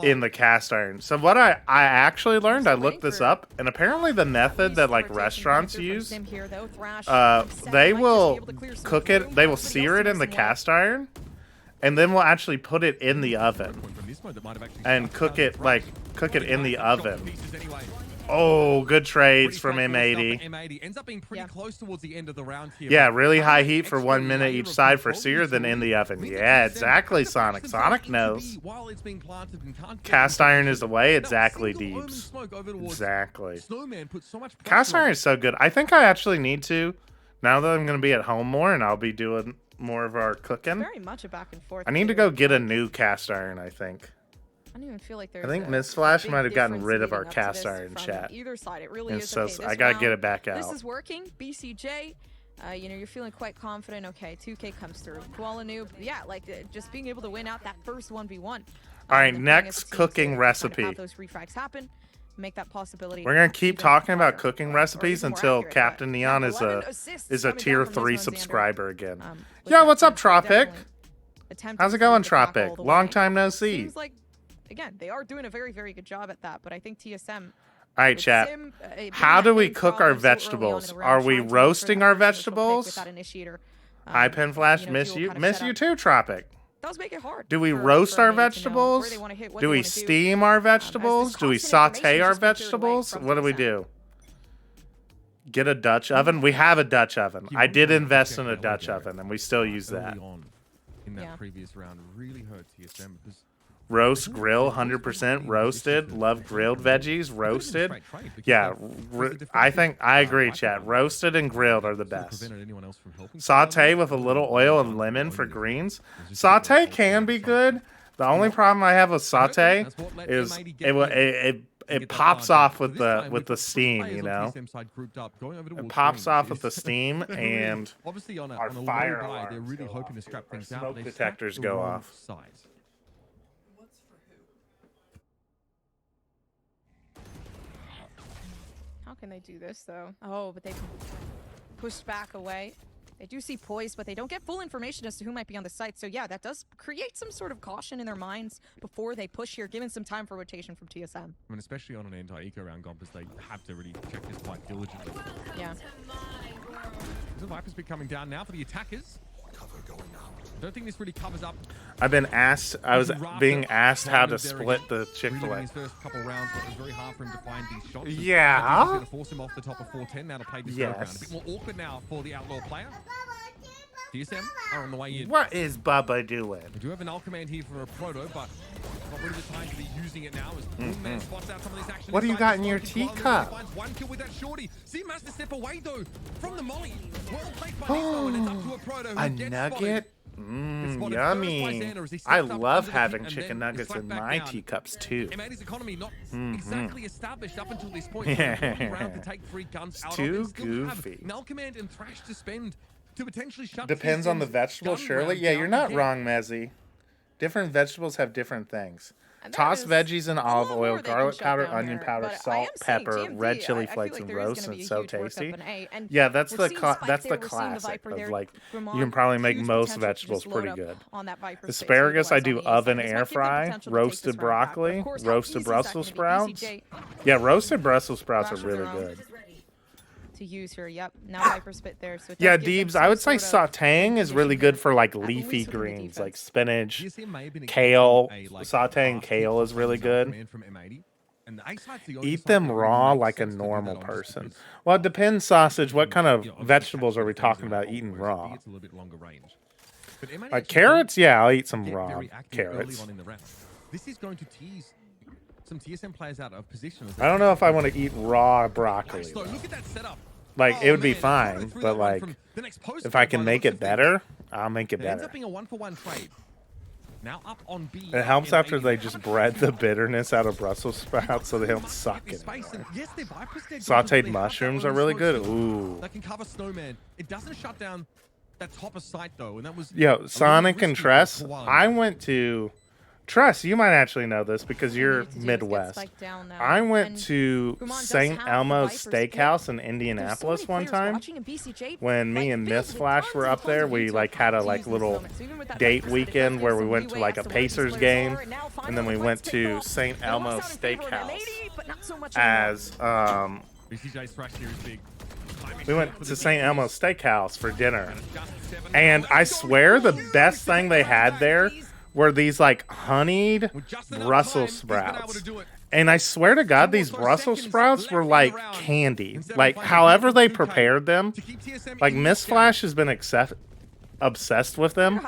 in the cast iron. So what I actually learned, I looked this up, and apparently the method that restaurants use, they will cook it, they will sear it in the cast iron. And then we'll actually put it in the oven and cook it in the oven. Oh, good trades from M80. Ends up being pretty close towards the end of the round here. Yeah, really high heat for 1 minute each side for sear, then in the oven. Yeah, exactly, Sonic. Sonic knows. Cast iron is the way. Exactly, Deebs. Exactly. Cast iron is so good. I think I actually need to, now that I'm going to be at home more and I'll be doing more of our cooking. Very much a back and forth. I need to go get a new cast iron, I think. I don't even feel like there's. I think Miss Flash might have gotten rid of our cast iron chat. Either side, it really and is. So Okay, I gotta get it back out. This is working. BCJ, you're feeling quite confident. Okay, 2K comes through. Koala Noob, yeah, just being able to win out that first 1v1. All right, next cooking recipe. Have those refrags happen. Make that possibility. We're gonna keep talking about cooking recipes until Captain Neon is a tier 3 subscriber again. Yeah, what's up, Tropic? How's it going, Tropic? Long time no see. Seems like, again, they are doing a very, very good job at that, but I think TSM. All right, chat. How do we cook our vegetables? Are we roasting our vegetables? Hi, Pen Flash. Miss you too, Tropic. Does make it hard. Do we roast our vegetables? Do we steam our vegetables? Do we saute our vegetables? What do we do? Get a Dutch oven? We have a Dutch oven. I did invest in a Dutch oven, and we still use that. In that previous round, really hurt TSM because roast, grill, 100% roasted. Love grilled veggies, roasted. Yeah, I agree, chat. Roasted and grilled are the best. Saute with a little oil and lemon for greens. Saute can be good. The only problem I have with saute is it pops off with the steam, you know. It pops off with the steam, and our fire alarms go off. Our smoke detectors go off. How can they do this, though? Oh, but they pushed back away. They do see poise, but they don't get full information as to who might be on the site. So yeah, that does create some sort of caution in their minds before they push here, given some time for rotation from TSM. I mean, especially on an anti-eco round, Gompers, they have to really check this quite diligently. Yeah. The Viper's be coming down now for the attackers. I don't think this really covers up. I was being asked how to split the Chick-fil-A. His first couple rounds, but it was very hard for him to find these shots. Yeah. He's going to force him off the top of 410 now to play this round. A bit more awkward now for the Outlaw player. TSM are on the way in. What is Bubba doing? We do have an Alchemand here for a Proto, but Probably the time to be using it now as Boomman spots out some of this action. What do you inside got the in your smoke as well. teacup? Finds one kill with that shorty. See him has to step away though from the molly. Well played by Nico, and it's up to a Proto who A gets nugget? spotted. Gets spotted first by Yummy. Xander as he I steps up love under the having pit and chicken then is nuggets slapped in back my down. teacups too. M80's economy not exactly established up until this point. Yeah. So a round to take 3 guns It's out too of it. Still have goofy. Malcommand and Thrash to spend to potentially shut Depends on the TSM's vegetable, gun surely. round Yeah, down you're not again. wrong, Mezzy. Different vegetables have different things. And Toss there is veggies in olive lot oil, more they can garlic shut powder, down onion here, powder, but I salt, am seeing pepper, TMD, red chili I feel flakes, like and there is roast, gonna and be a so huge workup tasty. in A, and Yeah, that's we're the seeing Spike that's there, the we're seeing the classic Viper of there. like Grimond you can probably make huge most potential to vegetables just load pretty up good. on that Viper space, Asparagus, I utilize do on the A oven side. This air might give the fry, potential to take roasted this round back, but broccoli, of course, how roasted easy is that Brussels gonna be? sprouts. BCJ Yeah, roasted Brussels sprouts are Thrashes really around. good. to use here. Yep, now Viper spit there. So it Yeah, does give them Deebs, some I would say sort of sauteing is really position good here, for like at leafy least within the greens, defense. like spinach, GSM may have been kale. expecting a, like, Sauteing half kale is really percent good. command from M80. And the A side's the only Eat side them that really raw makes like a sense to do that normal on, just person. because, Well, it depends, sausage. What kind of you know, obviously vegetables catch are we things talking in a about hole, eating whereas B, raw? it's a little bit longer range. But M80 Like actually carrots? Yeah, I'll eat some get raw very active early carrots. on in the round. This is going to tease some TSM players out of position. I don't know if I want to eat raw broccoli. So though. look at that setup. Like, Oh, it would be man, fine, Proto threw but that one like, from the next post if I by can the make looks it of things. better, I'll make it It ends better. up being a 1-for-1 trade. Now up on B. It helps M80. after they just bred the bitterness out of Brussels sprouts so they don't suck Get the space, anymore. and yes, they're Vipers, they're good, Sauteed but they have that mushrooms are early really smoke good. still Ooh. that can cover Snowman. It doesn't shut down that top of sight though, and that was a Yo, little Sonic and risky for Tress, Kawhi. I went to... Tress, you might actually know this because you're need to do is get Midwest. Spike down now. I went And to Grimond does St. have the Elmo's Vipers pick. Steakhouse in There's so Indianapolis many one players time. watching, and BCJ, When me like, and filled Miss with Flash tons were and up there, tons of we util like had a to like use in this little moment. So even with that date Viper spit, it does weekend give where we some went to leeway like a as to where these Pacers players game, are. Now and then we finally, went let's pick to off. St. It almost Elmo's out in favor of Steakhouse M80, but not so much anymore. as BCJ's Thrash here is big. we went to St. Elmo's Steakhouse for dinner, and I swear the best thing they had there were these like honeyed Brussels sprouts. And I swear to God, these Brussels sprouts were like candy. Like, however they prepared them, like Miss Flash has been obsessed with them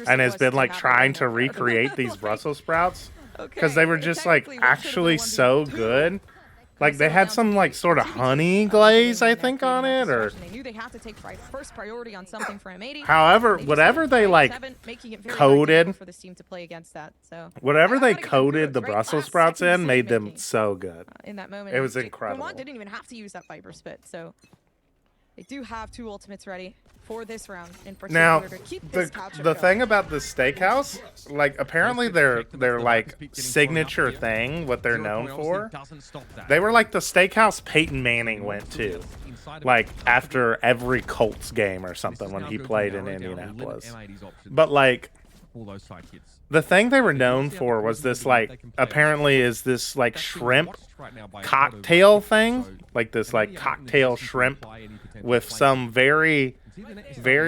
and has been like trying to recreate these Brussels sprouts because they were just like actually so good. Like they had some like sort of honey glaze, I think, on it, or They knew they had to take first priority on something for M80. however, They whatever they like making it very coated, ideal for this team to play against that. So whatever they I gotta give them coated kudos, the right? Brussels Last sprouts second in made them decision-making, so good. in that moment. It was And incredible. Grimond didn't even have to use that Viper spit, so they do have 2 ultimates ready for this round in particular Now, to keep the this catch the thing about the steakhouse, like apparently their like signature thing, what they're known for, they were like the steakhouse Peyton Manning went to, like after every Colts game or something when he played in Indianapolis. But like All those side hits. the thing they were known for was this like apparently is this like shrimp cocktail thing, like this like cocktail shrimp with some very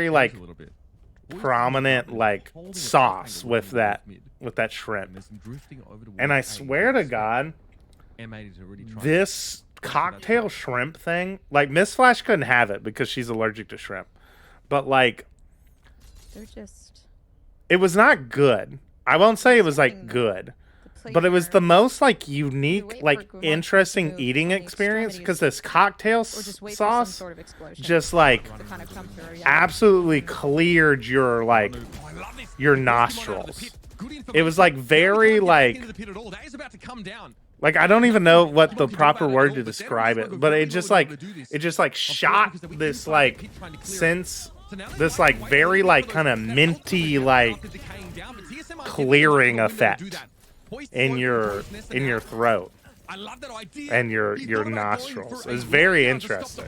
like prominent like sauce with that shrimp. And I swear to God, this cocktail shrimp thing, like Miss Flash couldn't have it because she's allergic to shrimp. But like They're just it was not good. I won't say it was like good, but it was the most like unique, like interesting eating experience because this cocktail sauce just like absolutely cleared your like your nostrils. It was like very like I don't even know what the proper word to describe it, but it just like shot this like sense, this like very like kind of minty like clearing effect in your throat and your nostrils. It's very interesting.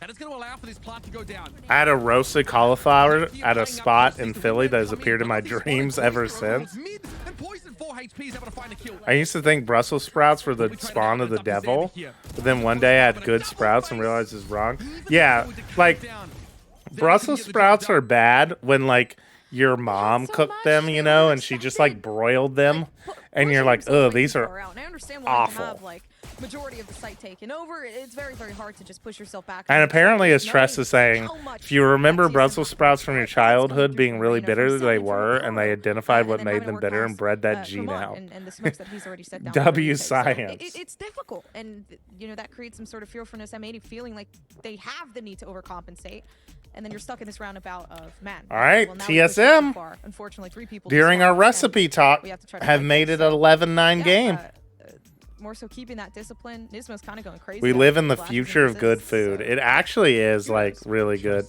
And it's going to allow for this plant to go down. I had a roasted cauliflower at a spot in Philly that has appeared in my dreams ever since. I used to think Brussels sprouts were the spawn of the devil, but then one day I had good sprouts and realized it's wrong. Yeah, like Brussels sprouts are bad when like your mom cooked them, you know, and she just like broiled them, and you're like, oh, these are awful. majority of the site taken over, it's very, very hard to just push yourself back. And apparently, as knowing Tress is saying, how much if you remember that Brussels TSM sprouts from your childhood through being really from bitter, they selling were, from and they Apollo, identified what and then made having to them work bitter and past, bred that gene Tremont out. and the smokes that he's already set down. W So science. it's difficult, and you know that creates some sort of fearfulness. M80 feeling like they have the need to overcompensate. And then you're stuck in this roundabout of, man. All right, well, now we pushed it too TSM. far. Unfortunately, 3 people During just our lost, and recipe talk, we have to try to have fight made this. it an So, 11-9 yeah, game. More so keeping that discipline. Nismo's kind of going crazy. We on live in the flashes future and of good assists, food. so- It actually is like really good.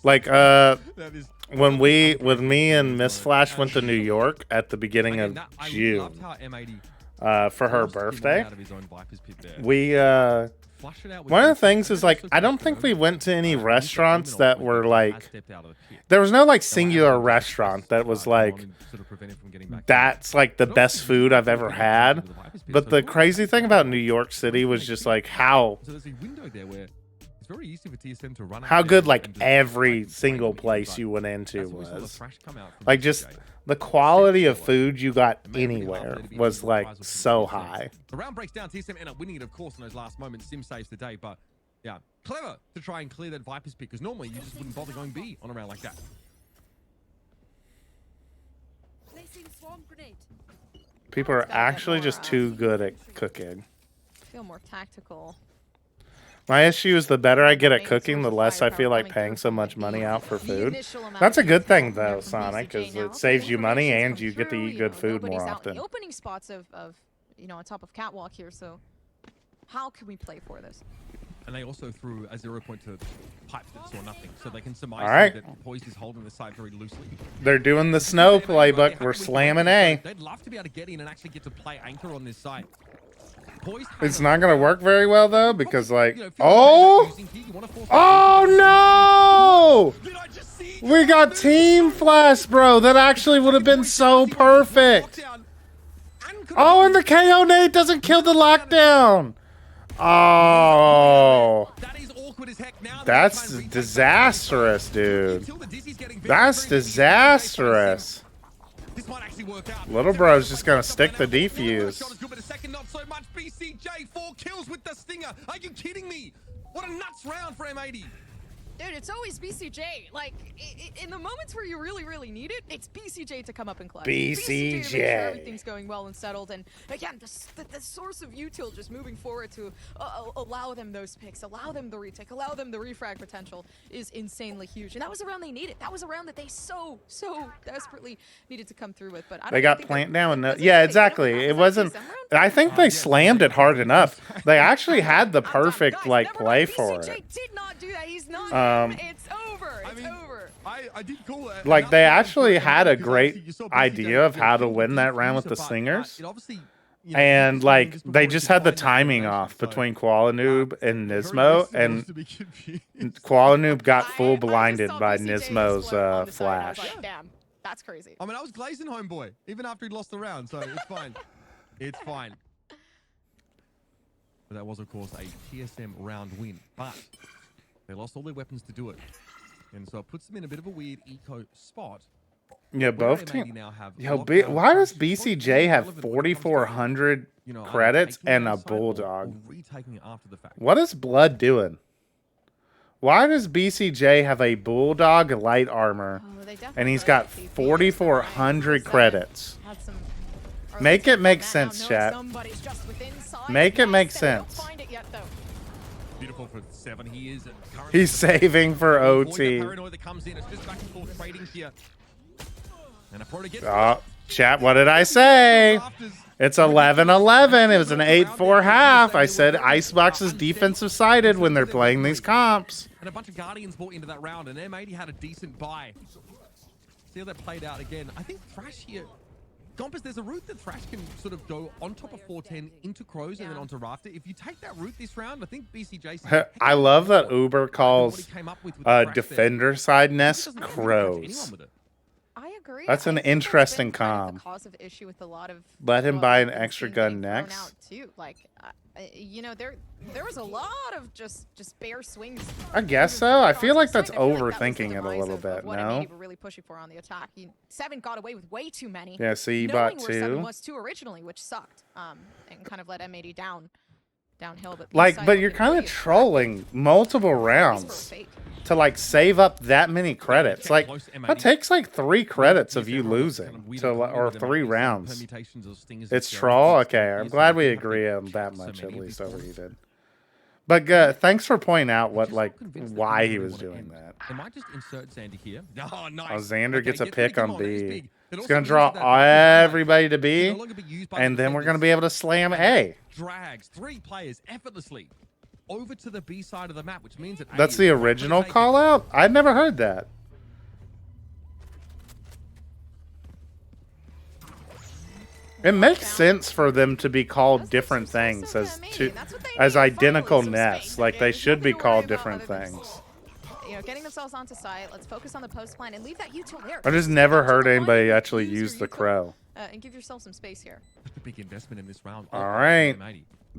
Like That is when me and Miss Flash went to New York at the beginning of I June loved how M80 for her forced him birthday, out of his own Viper's pit there. we Flush it out with one of the defense, things and is then like also I don't keep think it we going. went to any He's the restaurants criminal that when were he like has stepped out of the pit. there was no like So singular Amazon just restaurant that was started like on and sort of prevent him from getting back in. that's like the But best obviously, food I've he's ever got had. the Viper's pit, But so the it's crazy almost thing like about New York City was just like how So there's a window there where it's very easy for TSM to run out how there good and like just every fight single the place but you went into that's when we saw the was. thrash come out from Like BCJ. just the quality of So, food you got it made it really hard anywhere for there to be was any like reprisal from so TSM. high. The round breaks down. TSM end up winning it, of course, in those last moments. Sim saves the day, but yeah, clever to try and clear that Viper's pick because normally you just wouldn't bother going B on a round like that. Placing swarm grenade. People are actually just too good at cooking. Feel more tactical. My issue is the better I get at cooking, the less I feel like paying so much money out for food. That's a good thing though, Sonic, because it saves you money and you get to eat good food more Nobody's out in often. the opening spots of you know on top of Catwalk here, so how can we play for this? And they also threw a 0 point to pipes that saw nothing, so they can surmise All right. that Poised is holding the site very loosely. They're doing the snow playbook. We're slamming A. They'd love to be able to get in and actually get to play anchor on this site. Poised It's not gonna work very well though because like you know, oh no! Did I just see We got Team Flash, bro. That actually would have been so perfect. Oh, and the KO nade doesn't kill the lockdown. Oh, That is awkward as heck. Now that's disastrous, dude. That's disastrous. This might actually work out. Little bro's just gonna stick the defuse. Shot is good, but a second not so much. BCJ 4 kills with the stinger. Are you kidding me? What a nuts round for M80. Dude, it's always BCJ. Like, in the moments where you really, really need it, it's BCJ to come up and clutch. BCJ to make sure everything's going well and settled. And again, the source of util just moving forward to allow them those picks, allow them the retake, allow them the refrag potential is insanely huge. And that was a round they needed. That was a round that they so desperately needed to come through with. But I don't They got think plant that- down. No, was it yeah, really? exactly. Was It that wasn't. TSM round? I think they slammed it hard enough. They actually had the perfect Guys, like never play mind. for BCJ it. did not do that. He's not. It's over. It's over. I did call it. Like they actually had a because great obviously you saw BCJ idea of how to kill the win that round with defuser, the but, singers. it obviously, you know, And just like before they it just could had the find that timing information, off so, between Qualanoob and very Nismo, risky and was to be confused. Qualanoob got I full just blinded saw by BCJ Nismo's explode on the side, and I was flash. like, damn, that's crazy. I mean, I was glazing homeboy even after he'd lost the round, so it's fine. It's fine. But that was, of course, a TSM round win, but they lost all their weapons to do it, and so it puts them in a bit of a weird eco spot. Yeah, both M80 teams. now have Yo, lockdown why does crashes. Both BCJ teams have relevant when it comes to, 4,400 you know, either credits taking and down a site or bulldog? retaking it after the fact. What is Blood doing? Why does BCJ have a bulldog light armor Oh, they definitely and he's broke got that TP. 4,400 Said, credits? had some Make it make Now sense, knowing chat. somebody's just within sight. Make it make Yes, they don't sense. find it yet, though. Beautiful for 7. He is currently He's saving for avoid the OT. paranoia that comes in. It's just back and forth trading here. And a pro to get Oh, chat, what did I say? It's 11-11. It was an 8-4 half. I said Icebox is defensive sided when they're playing these comps. And a bunch of Guardians bought into that round, and M80 had a decent buy. See how that played out again. I think Thrash here... Gompus, there's a route that Thrash can sort of go on top of 410 into Crows and then onto Rafter. If you take that route this round, I think BCJ... I love that Uber calls What he came up with the Thrash there. defender side He nest doesn't really catch anyone crows. with it. I agree. That's I an think that's interesting been kind of com. the cause of issue with a lot of Let him what buy an we've been extra seeing gun being thrown next. out, too. Like, you know, there was a lot of just bare swings. I guess moving so. forward I onto feel the like side. that's I feel like that was the overthinking it a demise little of bit, what no? M80 were really pushing for on the attack. Seven got away with way too many. Yeah, so you knowing bought where Seven two. was too originally, which sucked, and kind of let M80 down. downhill. But Like, B-side but you're looking kind of pretty trolling multiple attractive. rounds Fake. to like save up that many credits. Like that takes like 3 credits of you losing to, or 3 rounds. It's troll. Okay, I'm glad we agree on that much at least over he did. But thanks for pointing out what why he was doing that. They might just insert Xander here. Oh, nice. Oh, Xander gets a get pick come on that is B. big. It It's also gonna means draw that everybody to can B, no longer be used by and the then we're gonna defenders. be able to slam A. Drags 3 players effortlessly over to the B side of the map, which means that A That's is the not gonna original take it. call out? I'd never heard that. It makes sense for them to be called different things as identical nests. Like they should be called different things. You know, getting themselves onto site. Let's focus on the post plan and leave that util there. I just never heard anybody actually use the crow. And give yourself some space here. Such a big investment in this round. All right.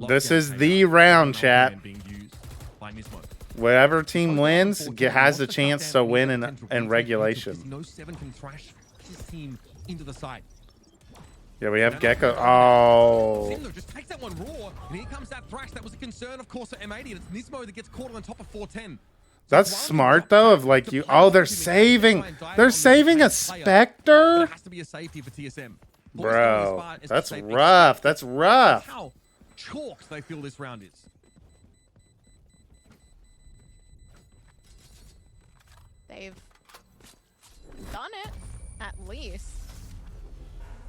This is the round, chat. Being used by Nismo. Whatever team wins has a chance to win in regulation. No 7 can thrash his team into the site. Yeah, we have Gecko. Oh. Simno just takes that one raw, and here comes that thrash. That was a concern, of course, for M80, and it's Nismo that gets caught on top of 410. That's smart though. Of like you. Oh, they're saving. They're saving a Spectre. It has to be a safety for TSM. Bro, that's rough. That's rough. How chalked they feel this round is. They've done it, at least.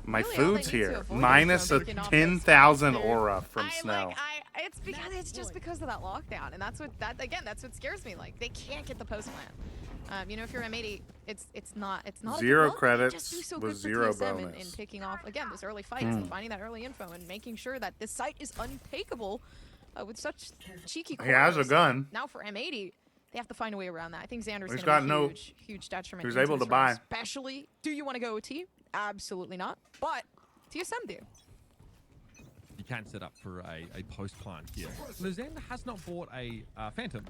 My Really, all they food's need to here. avoid Minus is a freaking off 10,000 those aura from I, Snow. Like, it's because it's just because of that lockdown, and that's what that's what scares me. Like they can't get the post plan. You know, if you're M80, it's not a big 0 deal. credits Just do so with good for 0 TSM in bonus. picking off again those early fights and finding that early info and making sure that this site is untakeable with such cheeky. He has a corners. gun. Now for M80. They have to find a way around that. I think Xander's He's going to got be huge detriment. he was into able this to round, buy. Especially, do you want to go OT? Absolutely not. But TSM do. You can set up for a post plant here. Xander has not bought a Phantom.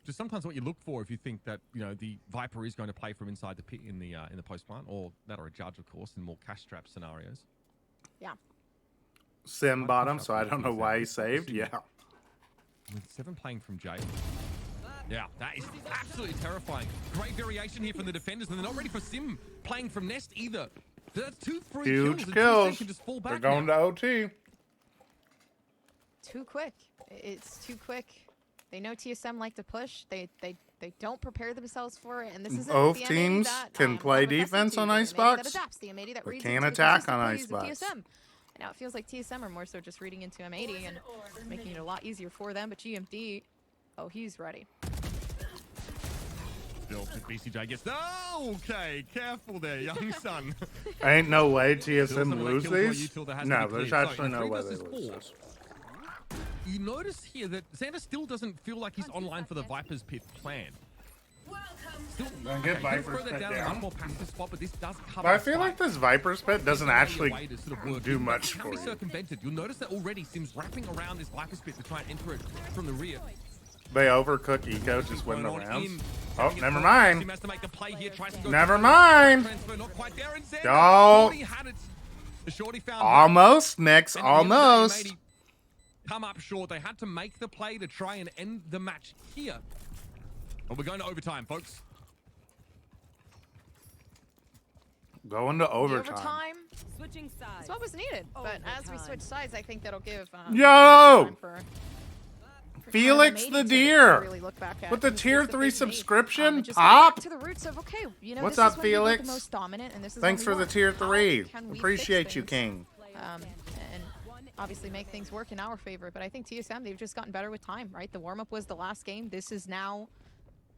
Just sometimes what you look for if you think that the Viper is going to play from inside the pit in the post plant, or that or a Judge, of course, in more cash strap scenarios. Yeah. Sim bottom, so I don't know why he saved. Yeah. With 7 playing from Jay. Yeah, that is absolutely terrifying. Great variation here from the defenders, and they're not ready for Sim playing from Nest either. That's 2-3 Huge kills. kills. And can just fall They're back going now. to OT. Too quick. It's too quick. They know TSM like to push. They don't prepare themselves for it, and this isn't Both the M80 teams that, can play have a vested defense to, on the M80 Icebox. That adapts, the M80 that They reads can into the attack on consistent plays of Icebox. TSM. And now it feels like TSM are more so just reading into M80 and making it a lot easier for them. But GMD, oh, he's ready. Still, BCJ gets okay. Careful there, young son. Ain't no way Still TSM some of that lose kill for you these. till there has to No, be there's cleared. actually So, no 3 way they versus lose 4. this. You notice here that Xander still doesn't feel like he's online for the Viper's pit plan. Still, Then get he'll Viper's throw that pit down. down. A much more passive spot, but this does cover But I the feel like fight. this Viper's pit doesn't There's actually a way to sort of work do it, but much it can for be you. circumvented. You'll notice that already Sim's wrapping around this Viper's pit to try and enter it from the rear. They overcook Eco, just win the Going on rounds. in. Oh, Getting it never caught. mind. Sim has to make the play here, tries to go Never for the mind. transfer, not quite there, and Xander Don't. Shorty had it. The Shorty found Almost, Mix. And at the end of the day, Almost. M80 come up short. They had to make the play to try and end the match here. But we're going to overtime, folks. Going to The overtime. overtime Switching sides. is what was needed. But as we switch sides, I think that'll give Yo! time for Felix M80 the to Deer really look back at with the and tier see the 3 big need. subscription. And just go Pop. back to the roots of okay, What's this up, is when we were Felix? the most dominant, and this is Thanks when for we the tier weren't. How 3. can we Appreciate fix you, things? King. And obviously make things work in our favor. But I think TSM, they've just gotten better with time, right? The warm-up was the last game. This is now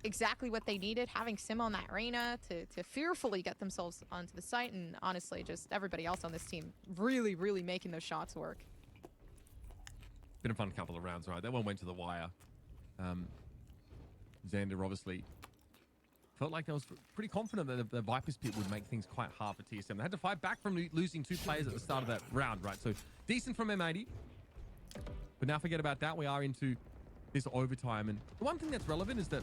exactly what they needed, having Sim on that arena to fearfully get themselves onto the site, and honestly, just everybody else on this team really making those shots work. Been a fun couple of rounds, right? That one went to the wire. Xander obviously felt like they was pretty confident that the Viper's pit would make things quite hard for TSM. They had to fight back from losing 2 players at the start of that round, right? So decent from M80. But now forget about that. We are into this overtime. And the one thing that's relevant is that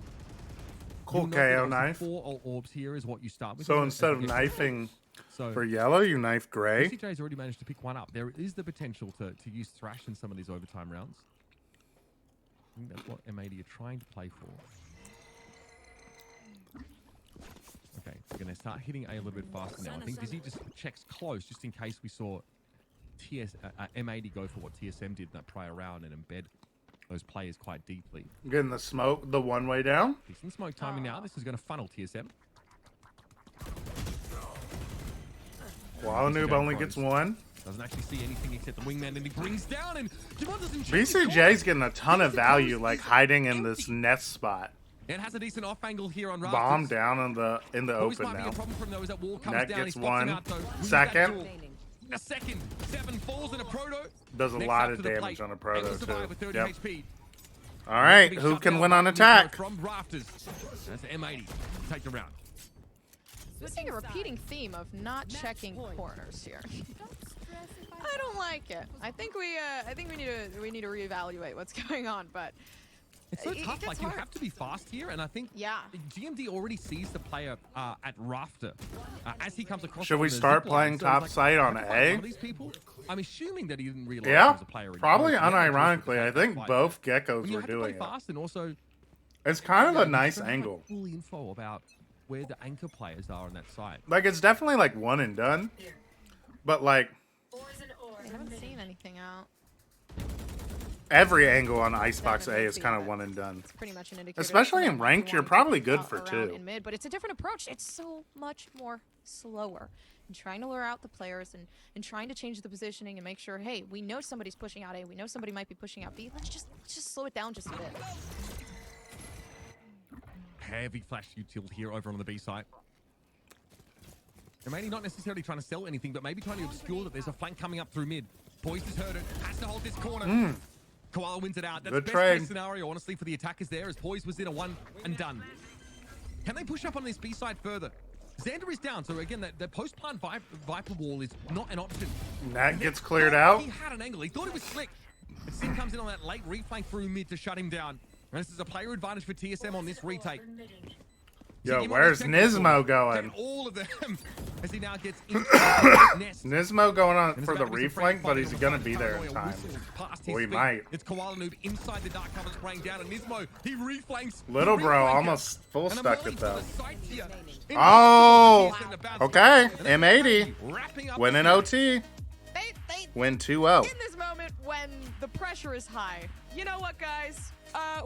Cool you'll note KO that knife. 4 orbs here is what you start with. So as instead you of get- knifing So for yellow, you knife gray. CJ's already managed to pick one up. There is the potential to use Thrash in some of these overtime rounds. I think that's what M80 are trying to play for. Okay, we're going to start hitting A little bit faster now. I think Dizzy just checks close just in case we saw M80 go for what TSM did in that prior round and embed those players quite deeply. Getting the smoke, the one way down. Decent smoke timing now. This is going to funnel TSM. Wow, Noob only gets one. Doesn't actually see anything except the wingman, and he brings down, and Javon doesn't check his BCJ's getting a ton of value, like hiding in this nest spot. It has a decent off angle here on Rafters. Bomb down in the Always open might be now. a problem for him though, as that wall comes Net down. gets He spots him one. out, though. Wins Second. that duel. A second. 7 falls in a proto. Does a Next lot up of to the damage plate. on a proto, Able to survive too. with 30 Yep. HP. All right, Being who shut can down win by on Nico attack? From Rafters. That's M80. Take the round. We're seeing a repeating theme of not checking corners here. I don't like it. I think we need to reevaluate what's going on, but It's so it tough. gets Like, you hard. have to be fast here, and I think GMD already sees the player at Rafter as he comes across. Should we on the start zip line. playing So it's top like, site on have to fight A? one of these people? I'm assuming that he didn't realize he Yeah, was a player. probably Yeah, unironically. I think like- both When geckos you were have to play doing it. fast, and also It's kind of yeah, a you nice don't have, like, angle. full info about where the anchor players are on that site. Like, it's definitely like one and done. But like I haven't seen anything out. every angle on Icebox A is kind of one and done. It's pretty much an indicator. Especially in ranked, you're probably good for around two. in mid, but it's a different approach. It's so much more slower. And trying to lure out the players and trying to change the positioning and make sure, hey, we know somebody's pushing out A, we know somebody might be pushing out B. Let's just slow it down just a bit. Heavy flash util here over on the B side. And maybe not necessarily trying to sell anything, but maybe trying to obscure that there's a flank coming up through mid. Poised has heard it, has to hold this corner. Koala wins it out. That's Good the best trade. case scenario, honestly, for the attackers there, as Poise was in a one and done. Can they push up on this B side further? Xander is down, so again, the post-plant Viper wall is not an option. That gets cleared out. He had an angle. He thought it was slick. But Sin comes in on that late reflank through mid to shut him down. And this is a player advantage for TSM on this retake. Yo, where's Nismo going? All of them as he now gets into the nest. Nismo going on And it's for the about to be some friendly reflank, but he's fighting gonna on the be side. there Paranoia in time. whistles past his Or he feet. might. It's Koala Noob inside the dark cover spraying down, and Nismo, he reflanks. Little He bro reflanks almost it. full And I'm stuck rolling it for though. the sight here. Oh, In the bounce. okay. And then M80 wrapping up win the an series. OT. They Win 2-0. in this moment when the pressure is high. You know what, guys?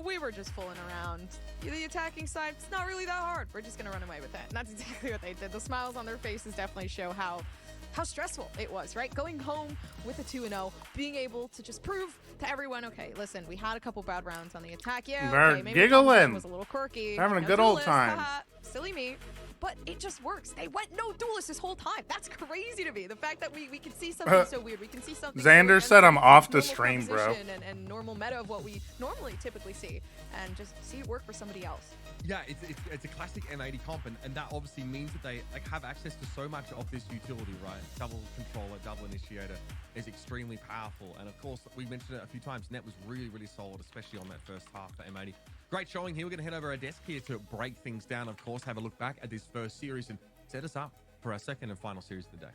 We were just fooling around. The attacking side, it's not really that hard. We're just gonna run away with it. And that's exactly what they did. The smiles on their faces definitely show how stressful it was, right? Going home with a 2-0, being able to just prove to everyone, okay, listen, we had a couple bad rounds on the attack. Yeah, They're okay, maybe giggling. the was a little quirky. Having a no good old duelist, time. haha, silly me. But it just works. They went no duelist this whole time. That's crazy to me. The fact that we can see something so weird. We can see something Xander so said I'm off the normal stream, bro. composition and normal meta of what we normally typically see, and just see it work for somebody else. Yeah, it's a classic M80 comp, and that obviously means that they have access to so much of this utility, right? Double controller, double initiator is extremely powerful, and of course, we mentioned it a few times. Net was really, really solid, especially on that first half for M80. Great showing here. We're going to head over our desk here to break things down. Of course, have a look back at this first series and set us up for our second and final series of the day.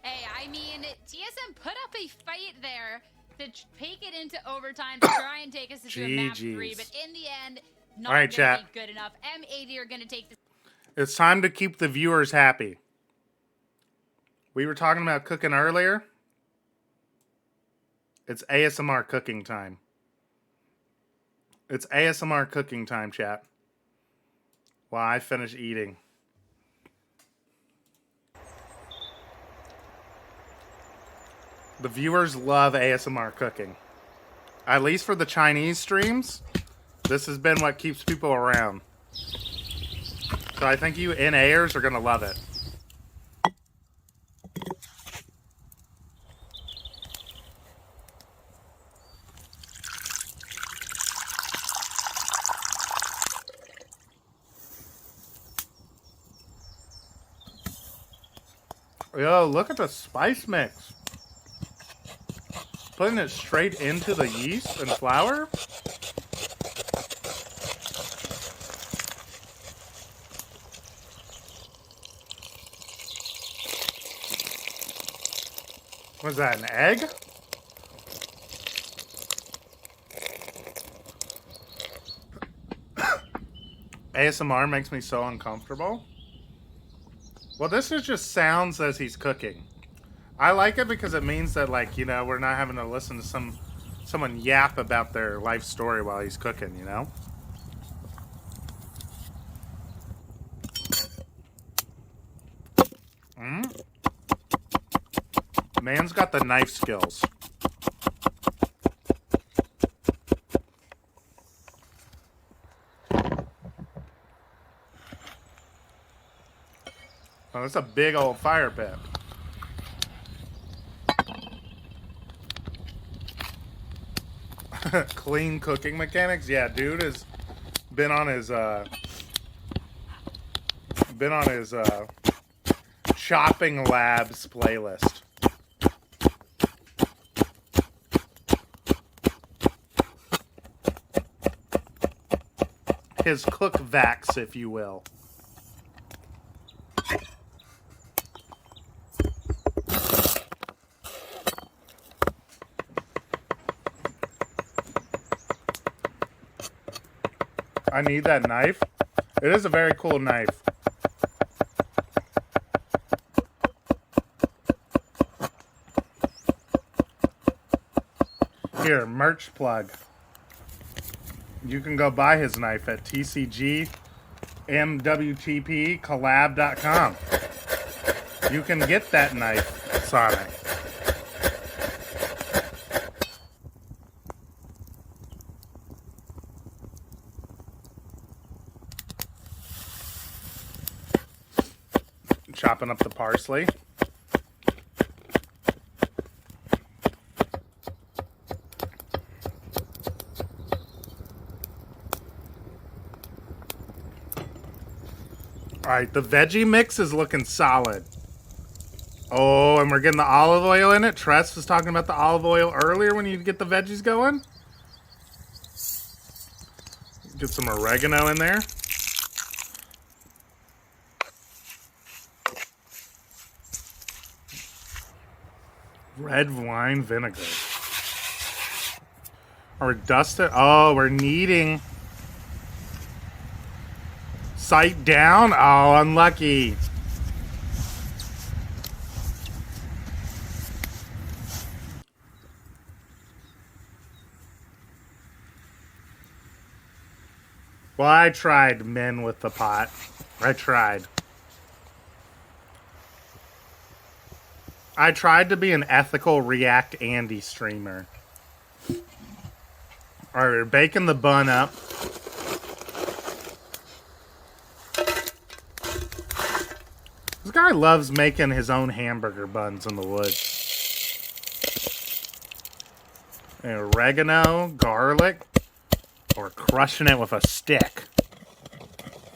Hey, I mean, TSM put up a fight there to take it into overtime to try and take us into a map 3, but in the end, not All right, gonna chat. be good enough. M80 are gonna take this. It's time to keep the viewers happy. We were talking about cooking earlier. It's ASMR cooking time. It's ASMR cooking time, chat. While I finish eating. The viewers love ASMR cooking. At least for the Chinese streams, this has been what keeps people around. So I think you NAers are going to love it. Yo, look at the spice mix. Putting it straight into the yeast and flour. Was that an egg? ASMR makes me so uncomfortable. Well, this is just sounds as he's cooking. I like it because it means that, like, you know, we're not having to listen to someone yap about their life story while he's cooking, you know? Man's got the knife skills. Oh, that's a big old fire pit. Clean cooking mechanics? Yeah, dude has been on his chopping labs playlist. His cook vax, if you will. I need that knife. It is a very cool knife. Here, merch plug. You can go buy his knife at tcgmwtpcollab.com. You can get that knife, Sonic. Chopping up the parsley. All right, the veggie mix is looking solid. Oh, and we're getting the olive oil in it. Tress was talking about the olive oil earlier when you get the veggies going. Get some oregano in there. Red wine vinegar. Or dust it. Oh, we're kneading. Sight down. Oh, unlucky. Well, I tried men with the pot. I tried. I tried to be an ethical React Andy streamer. Alright, we're baking the bun up. This guy loves making his own hamburger buns in the woods. And oregano, garlic, or crushing it with a stick.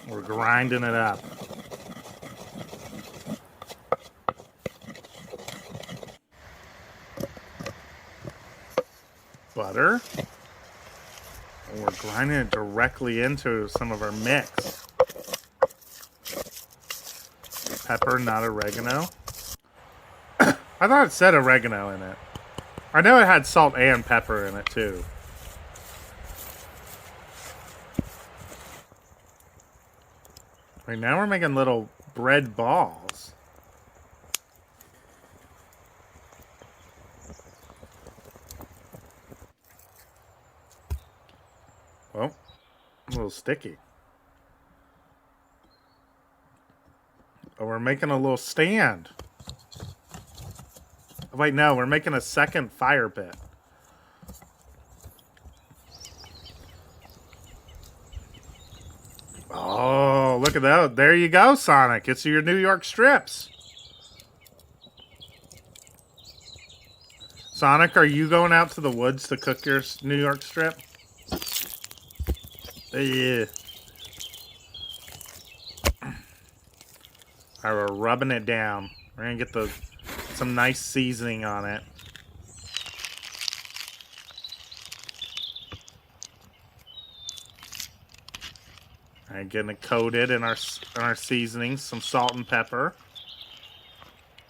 We're grinding it up. Butter. And we're grinding it directly into some of our mix. Pepper, not oregano. I thought it said oregano in it. I know it had salt and pepper in it too. Right now we're making little bread balls. Well, a little sticky. Oh, we're making a little stand. Oh, wait, no, we're making a second fire pit. Oh, look at that. There you go, Sonic. It's your New York strips. Sonic, are you going out to the woods to cook your New York strip? Yeah. All right, we're rubbing it down. We're going to get some nice seasoning on it. All right, getting it coated in our seasonings, some salt and pepper.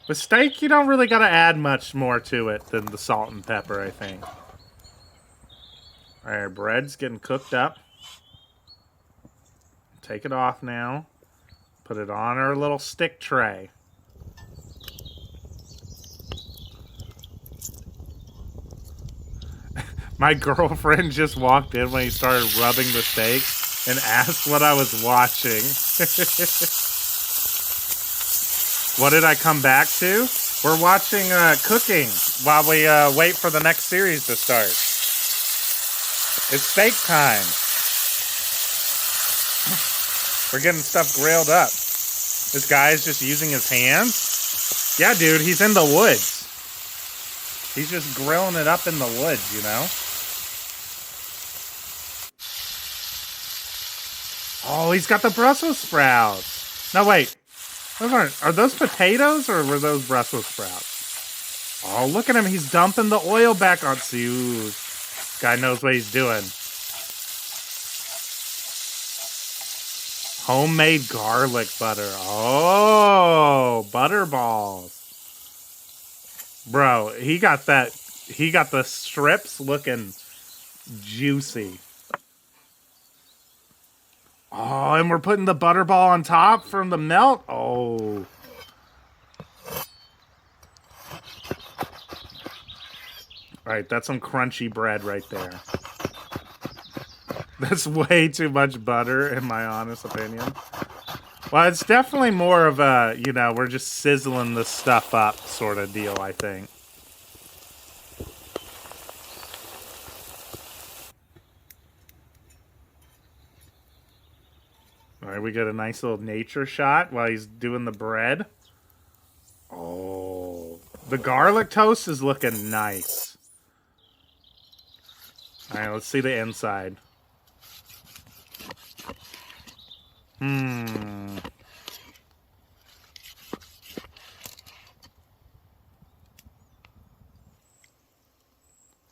With steak, you don't really got to add much more to it than the salt and pepper, I think. All right, our bread's getting cooked up. take it off now. Put it on our little stick tray. My girlfriend just walked in when he started rubbing the steak and asked what I was watching. What did I come back to? We're watching cooking while we wait for the next series to start. It's steak time. We're getting stuff grilled up. This guy's just using his hands. Yeah, dude, he's in the woods. He's just grilling it up in the woods, you know? Oh, he's got the Brussels sprouts. No, wait. Are those potatoes or were those Brussels sprouts? Oh, look at him. He's dumping the oil back on. Ooh, guy knows what he's doing. Homemade garlic butter. Oh, butter balls. Bro, he got the strips looking juicy. Oh, and we're putting the butterball on top from the melt. Oh. All right, that's some crunchy bread right there. That's way too much butter, in my honest opinion. Well, it's definitely more of a, you know, we're just sizzling the stuff up sort of deal, I think. All right, we got a nice little nature shot while he's doing the bread. Oh, the garlic toast is looking nice. All right, let's see the inside.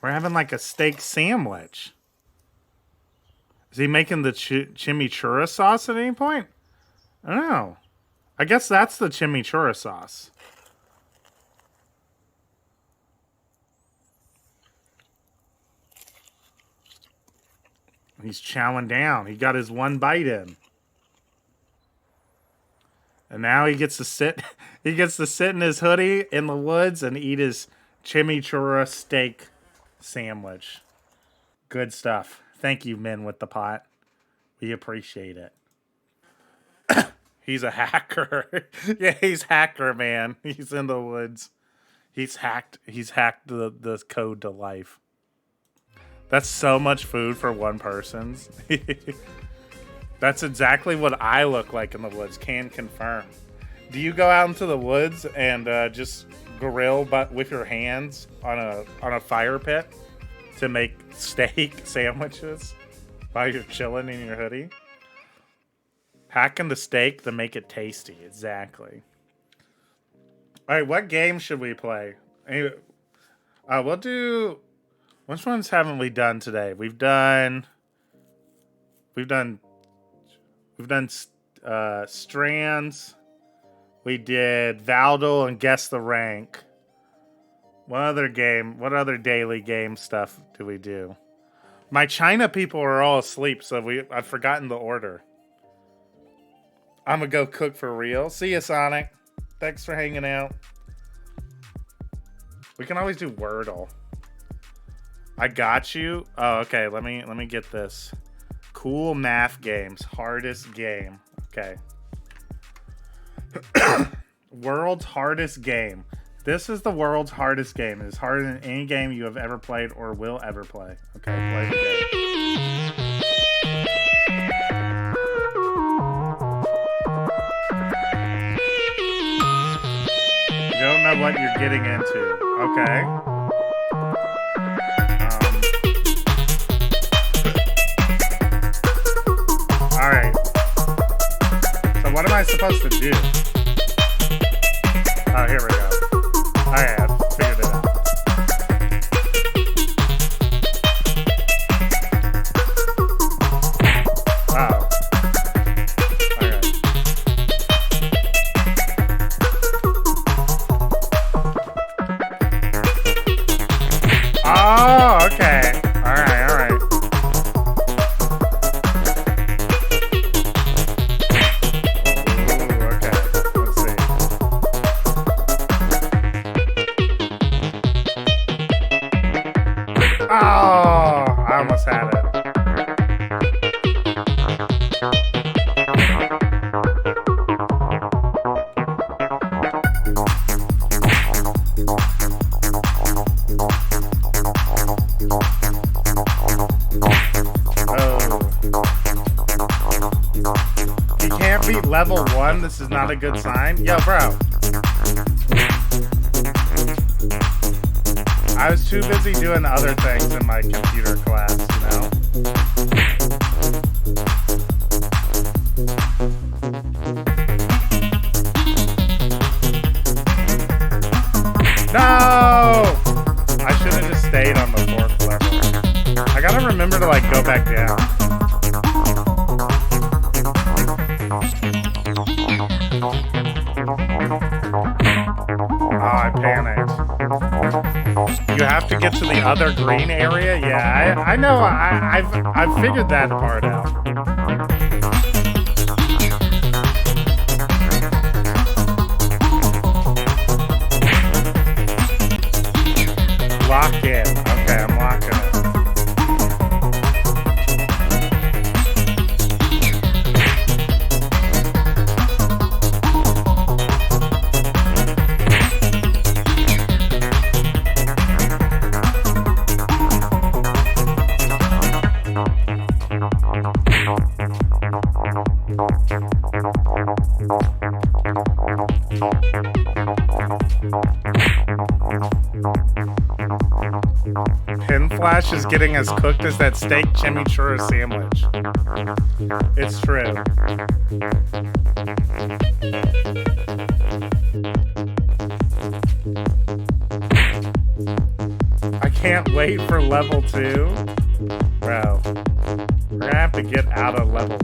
We're having like a steak sandwich. Is he making the chimichurri sauce at any point? I don't know. I guess that's the chimichurri sauce. He's chowing down. He got his one bite in. And now he gets to sit. He gets to sit in his hoodie in the woods and eat his chimichurri steak sandwich. Good stuff. Thank you, men with the pot. We appreciate it. He's a hacker. Yeah, he's hacker, man. He's in the woods. He's hacked the code to life. That's so much food for one person's. That's exactly what I look like in the woods. Can confirm. Do you go out into the woods and just grill but with your hands on a fire pit to make steak sandwiches while you're chilling in your hoodie? Hacking the steak to make it tasty. Exactly. All right, what game should we play? We'll do. Which ones haven't we done today? We've done Strands. We did Valdel and Guess the Rank. What other daily game stuff do we do? My China people are all asleep, so I've forgotten the order. I'm gonna go cook for real. See ya, Sonic. Thanks for hanging out. We can always do Wordle. I got you. Oh, okay. Let me get this. Cool math games. Hardest game. Okay. World's hardest game. This is the world's hardest game. It is harder than any game you have ever played or will ever play. Okay, play the game. You don't know what you're getting into. Okay. Alright. So what am I supposed to do? Oh, here we go. Alright, I figured it out. Oh. Alright. Oh, okay. Alright. can't beat level 1, this is not a good sign. Yo, bro. I was too busy doing other things in my computer class, you know? No! I should have just stayed on the 4th level. I gotta remember to, like, go back down. Oh, I panicked. You have to get to the other green area? Yeah, I know. I've figured that part out. Lock in. Okay, I'm locking it. Pin Flash is getting as cooked as that steak chimichurri sandwich. It's true. I can't wait for level 2. Bro, we're gonna have to get out of level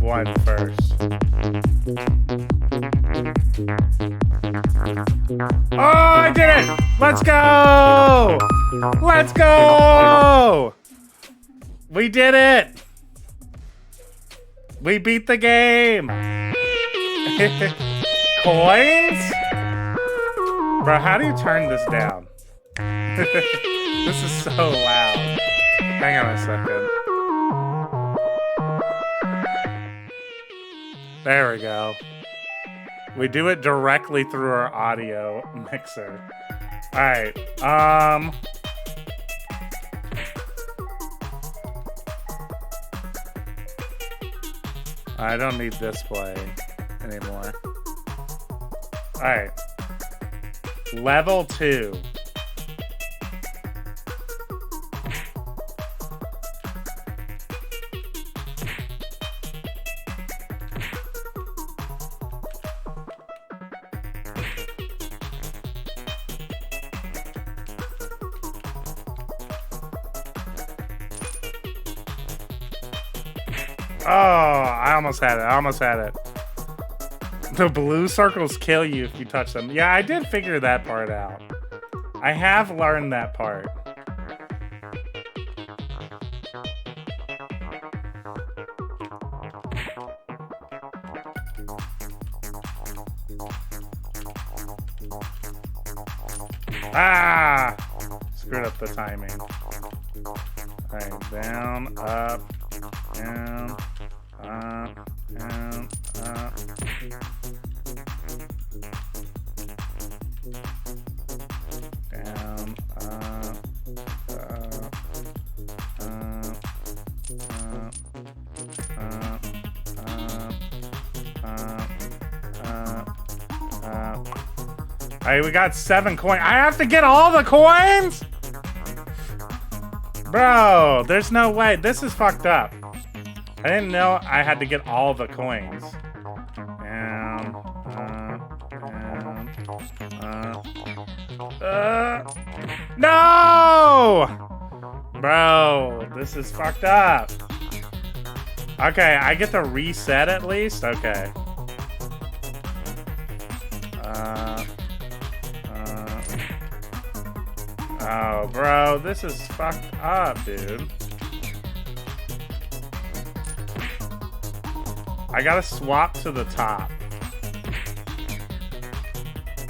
1 first. Oh, I did it! Let's go! Let's go! We did it! We beat the game! Coins? Bro, how do you turn this down? This is so loud. Hang on a second. There we go. We do it directly through our audio mixer. Alright, I don't need this play anymore. Alright. Level 2. Oh, I almost had it. The blue circles kill you if you touch them. Yeah, I did figure that part out. I have learned that part. Ah! Screwed up the timing. Alright, down, up, down, up, down, up. Down, up, Alright, we got 7 coins. I have to get all the coins? Bro, there's no way. This is fucked up. I didn't know I had to get all the coins. No! Bro, this is fucked up. Okay, I get to reset at least? Okay. Oh, bro, this is fucked up, dude. I gotta swap to the top.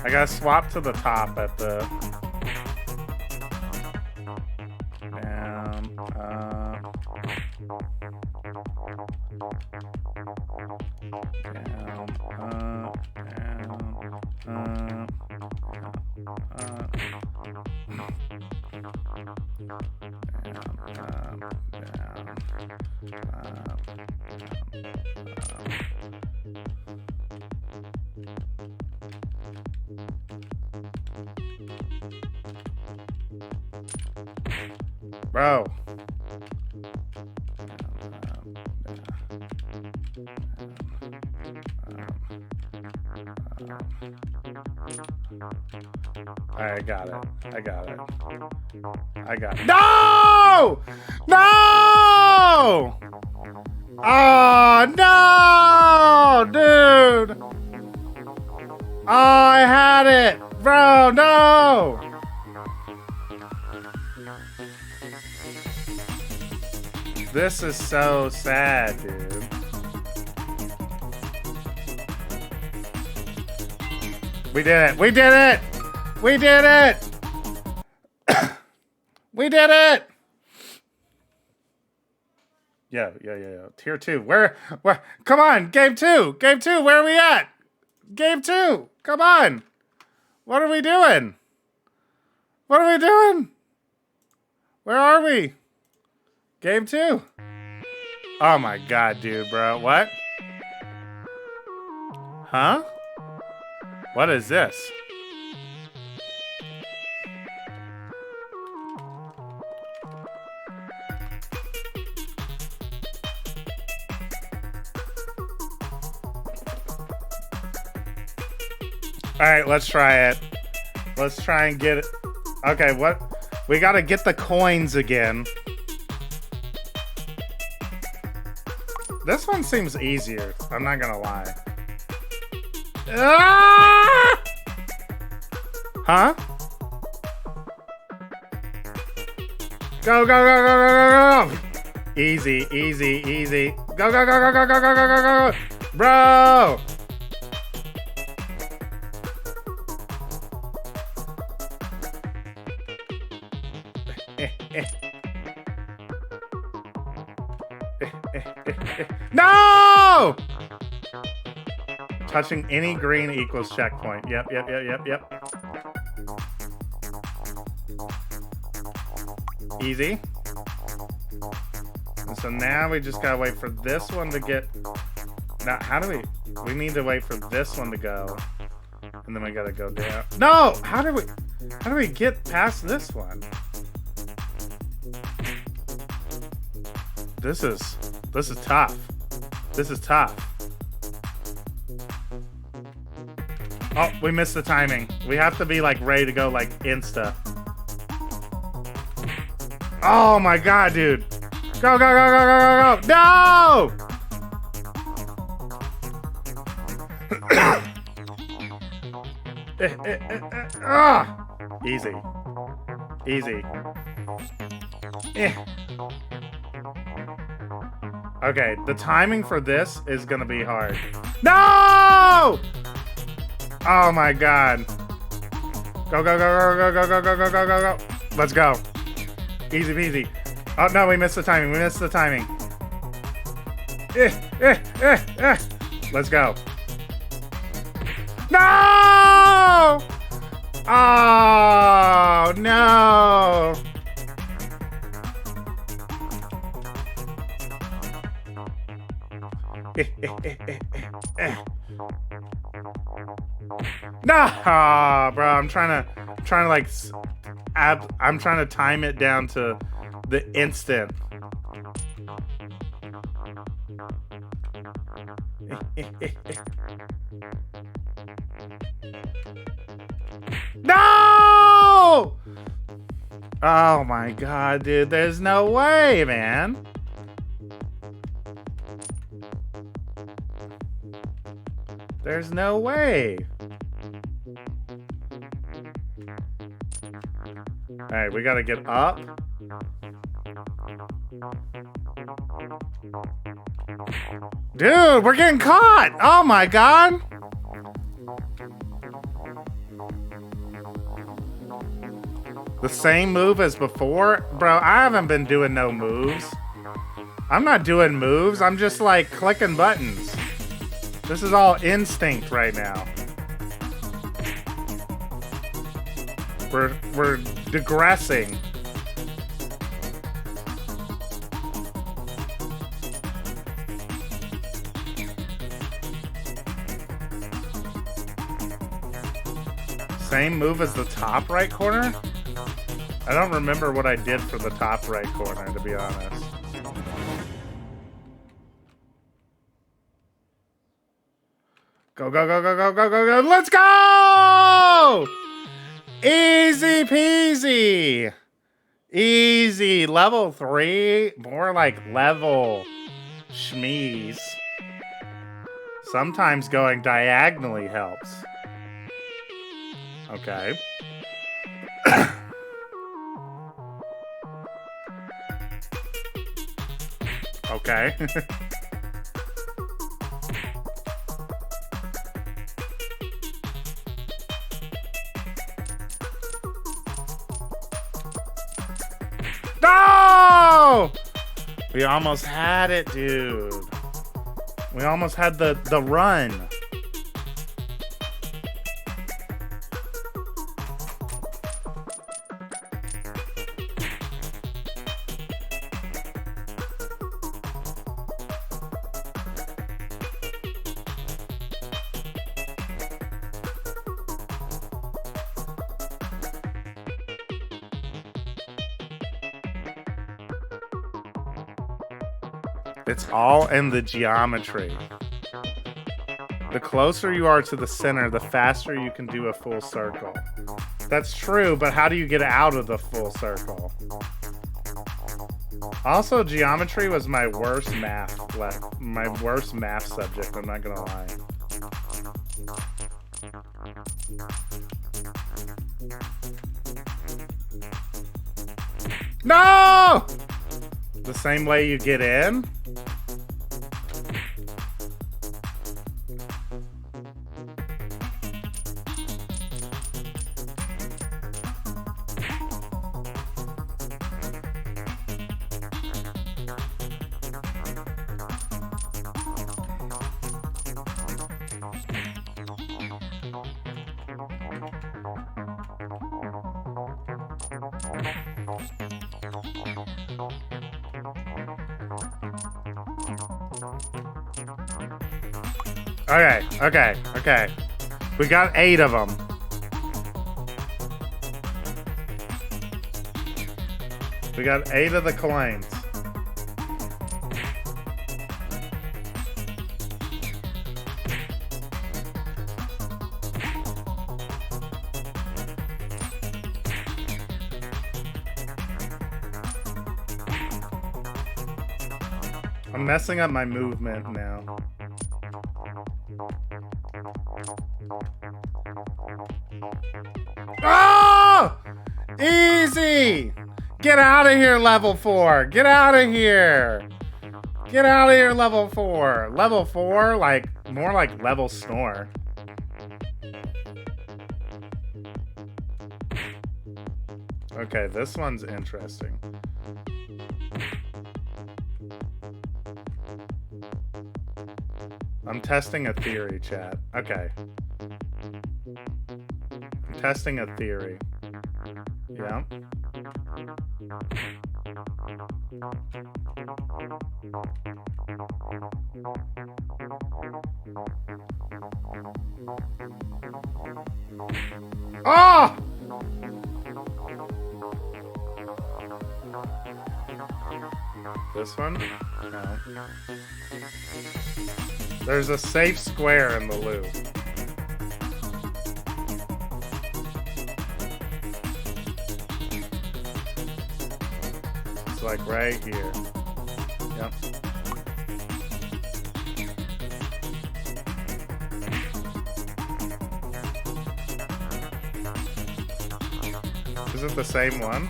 I gotta swap to the top at the... Down, up. Down, Bro. Alright, I got it. I got it. I got it. No! No! Oh, no! Dude! Oh, I had it! Bro, no! This is so sad, dude. We did it! We did it! We did it! We did it! Yeah. Tier 2. Where? Come on, game 2! Game 2, where are we at? Game 2! Come on! What are we doing? What are we doing? Where are we? Game 2. Oh my god, dude, bro. What? Huh? What is this? Alright, let's try it. Let's try and get it. Okay, what? We gotta get the coins again. This one seems easier. I'm not gonna lie. Ah! Huh? Go, go, go, go, go, go, go! Easy, easy, easy. Go, go, go, go, go, go, go, go, go, go! Bro! No! Touching any green equals checkpoint. Yep. Easy. And so now we just gotta wait for this one to get... Now, how do we need to wait for this one to go. And then we gotta go down. No! How do we get past this one? This is tough. This is tough. Oh, we missed the timing. We have to be like ready to go like insta. Oh my god, dude. Go, go, go, go, go, go, go. No! Easy. Easy. Okay, the timing for this is gonna be hard. No! Oh my god. Go, go, go, go, go, go, go, go, go, go, go. Let's go. Easy peasy. Oh no, we missed the timing. We missed the timing. Let's go. No! Oh no! No, bro, I'm trying to like I'm trying to time it down to the instant. No! Oh my god, dude, there's no way, man. There's no way. Alright, we gotta get up. Dude, we're getting caught! Oh my god! The same move as before? Bro, I haven't been doing no moves. I'm not doing moves, I'm just like clicking buttons. This is all instinct right now. We're digressing. Same move as the top right corner? I don't remember what I did for the top right corner, to be honest. Go, go, go, go, go, go, go, go. Let's go! Easy peasy. Easy. Level 3. More like level schmees. Sometimes going diagonally helps. Okay. Okay. No! We almost had it, dude. We almost had the run. It's all in the geometry. The closer you are to the center, the faster you can do a full circle. That's true, but how do you get out of the full circle? Also, geometry was my worst math subject, I'm not gonna lie. No! The same way you get in? Okay. We got 8 of them. We got 8 of the coins. I'm messing up my movement now. Oh! Easy! Get out of here, level 4. Get out of here. Get out of here, level 4. Level 4, like, more like level snore. Okay, this one's interesting. I'm testing a theory, chat. Okay. I'm testing a theory. Yeah. Oh! This one? No. There's a safe square in the loop. It's like right here. Yep. Is it the same one?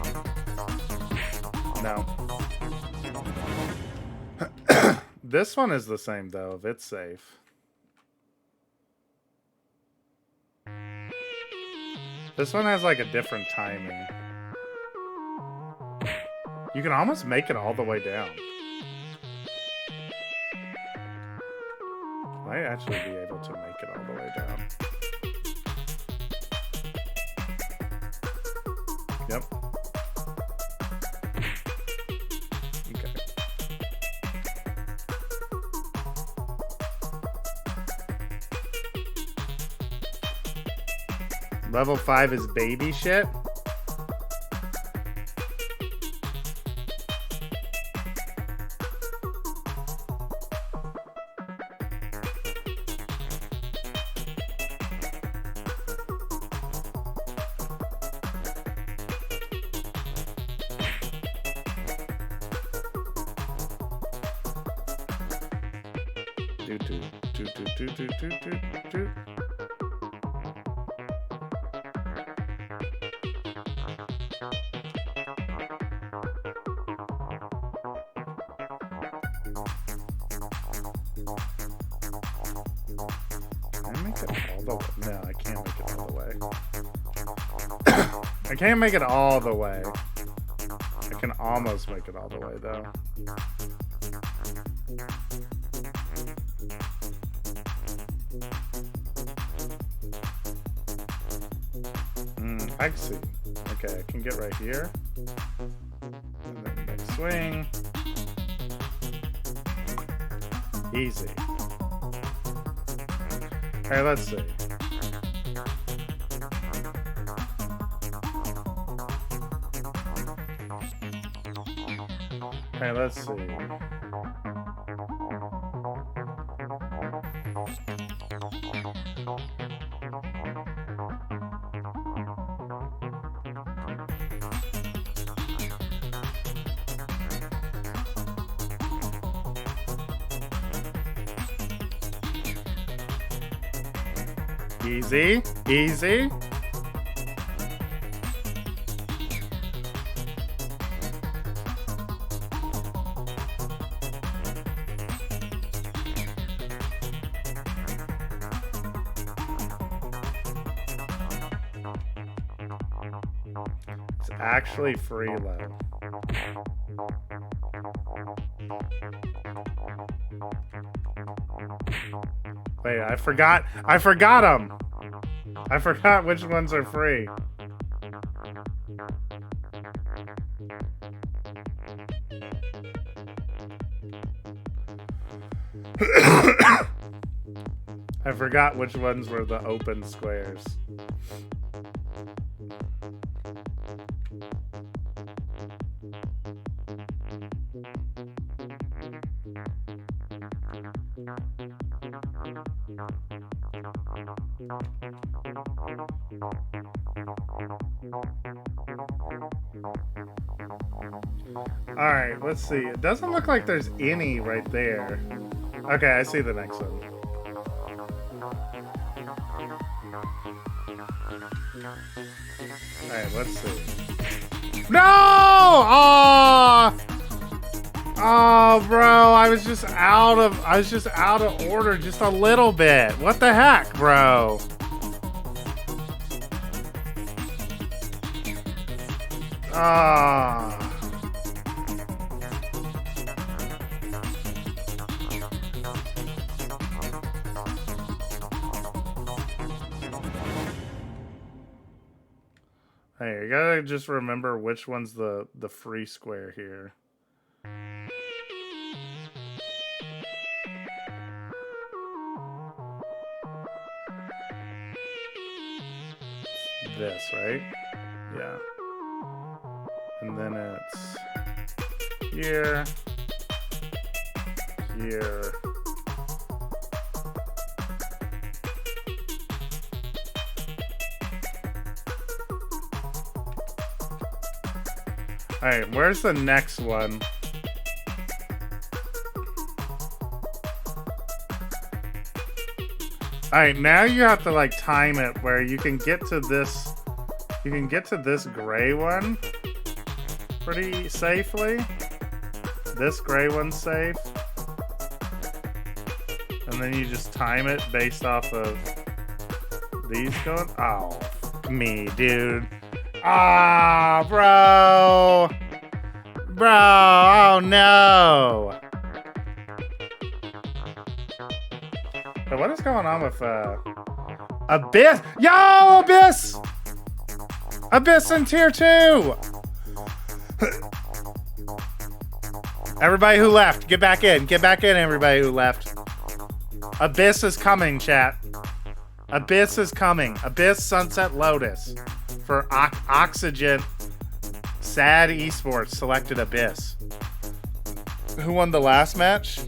No. This one is the same though, if it's safe. This one has like a different timing. You can almost make it all the way down. Might actually be able to make it all the way down. Yep. Okay. Level 5 is baby shit. Do. Can I make it all the way? No, I can't make it all the way. I can't make it all the way. I can almost make it all the way though. I see. Okay, I can get right here. And then big swing. Easy. Okay, let's see. Okay, let's see. Easy, easy. It's actually free low. Wait, I forgot them. I forgot which ones are free. I forgot which ones were the open squares. Alright, let's see. It doesn't look like there's any right there. Okay, I see the next one. Alright, let's see. No! Oh! Oh, bro, I was just out of order just a little bit. What the heck, bro? Ah. Hey, you gotta just remember which one's the free square here. This, right? Yeah. And then it's here, here. All right, where's the next one? All right, now you have to like time it where you can get to this. You can get to this gray one pretty safely. This gray one's safe. And then you just time it based off of these going. Oh, me, dude. Ah, bro. Bro, oh no. But what is going on with Abyss? Yo, Abyss! Abyss in tier 2! Everybody who left, get back in. Get back in, everybody who left. Abyss is coming, chat. Abyss is coming. Abyss, Sunset, Lotus. For Oxygen, Sad Esports selected Abyss. Who won the last match?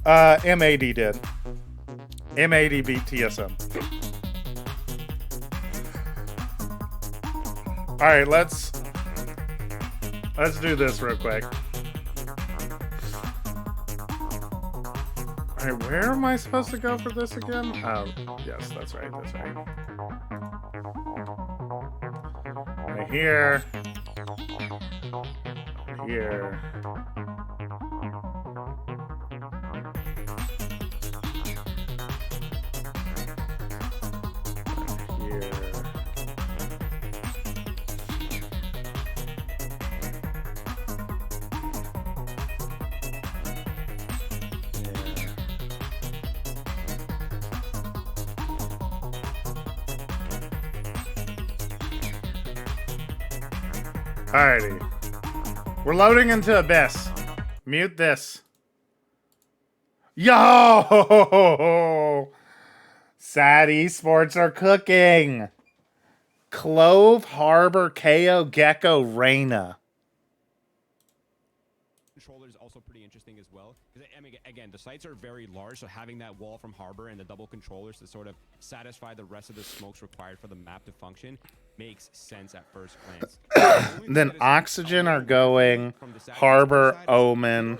MAD did. MAD beat TSM. All right, let's do this real quick. All right, where am I supposed to go for this again? Oh, yes, that's right. That's right. Right here. Here. Here. Alrighty. We're loading into Abyss. Mute this. Yo! Sad Esports are cooking. Clove, Harbor, KO, Gecko, Reyna. Controller is also pretty interesting as well. I mean, again, the sites are very large, so having that wall from Harbor and the double controllers to sort of satisfy the rest of the smokes required for the map to function makes sense at first glance. Then Oxygen are going Harbor, Omen.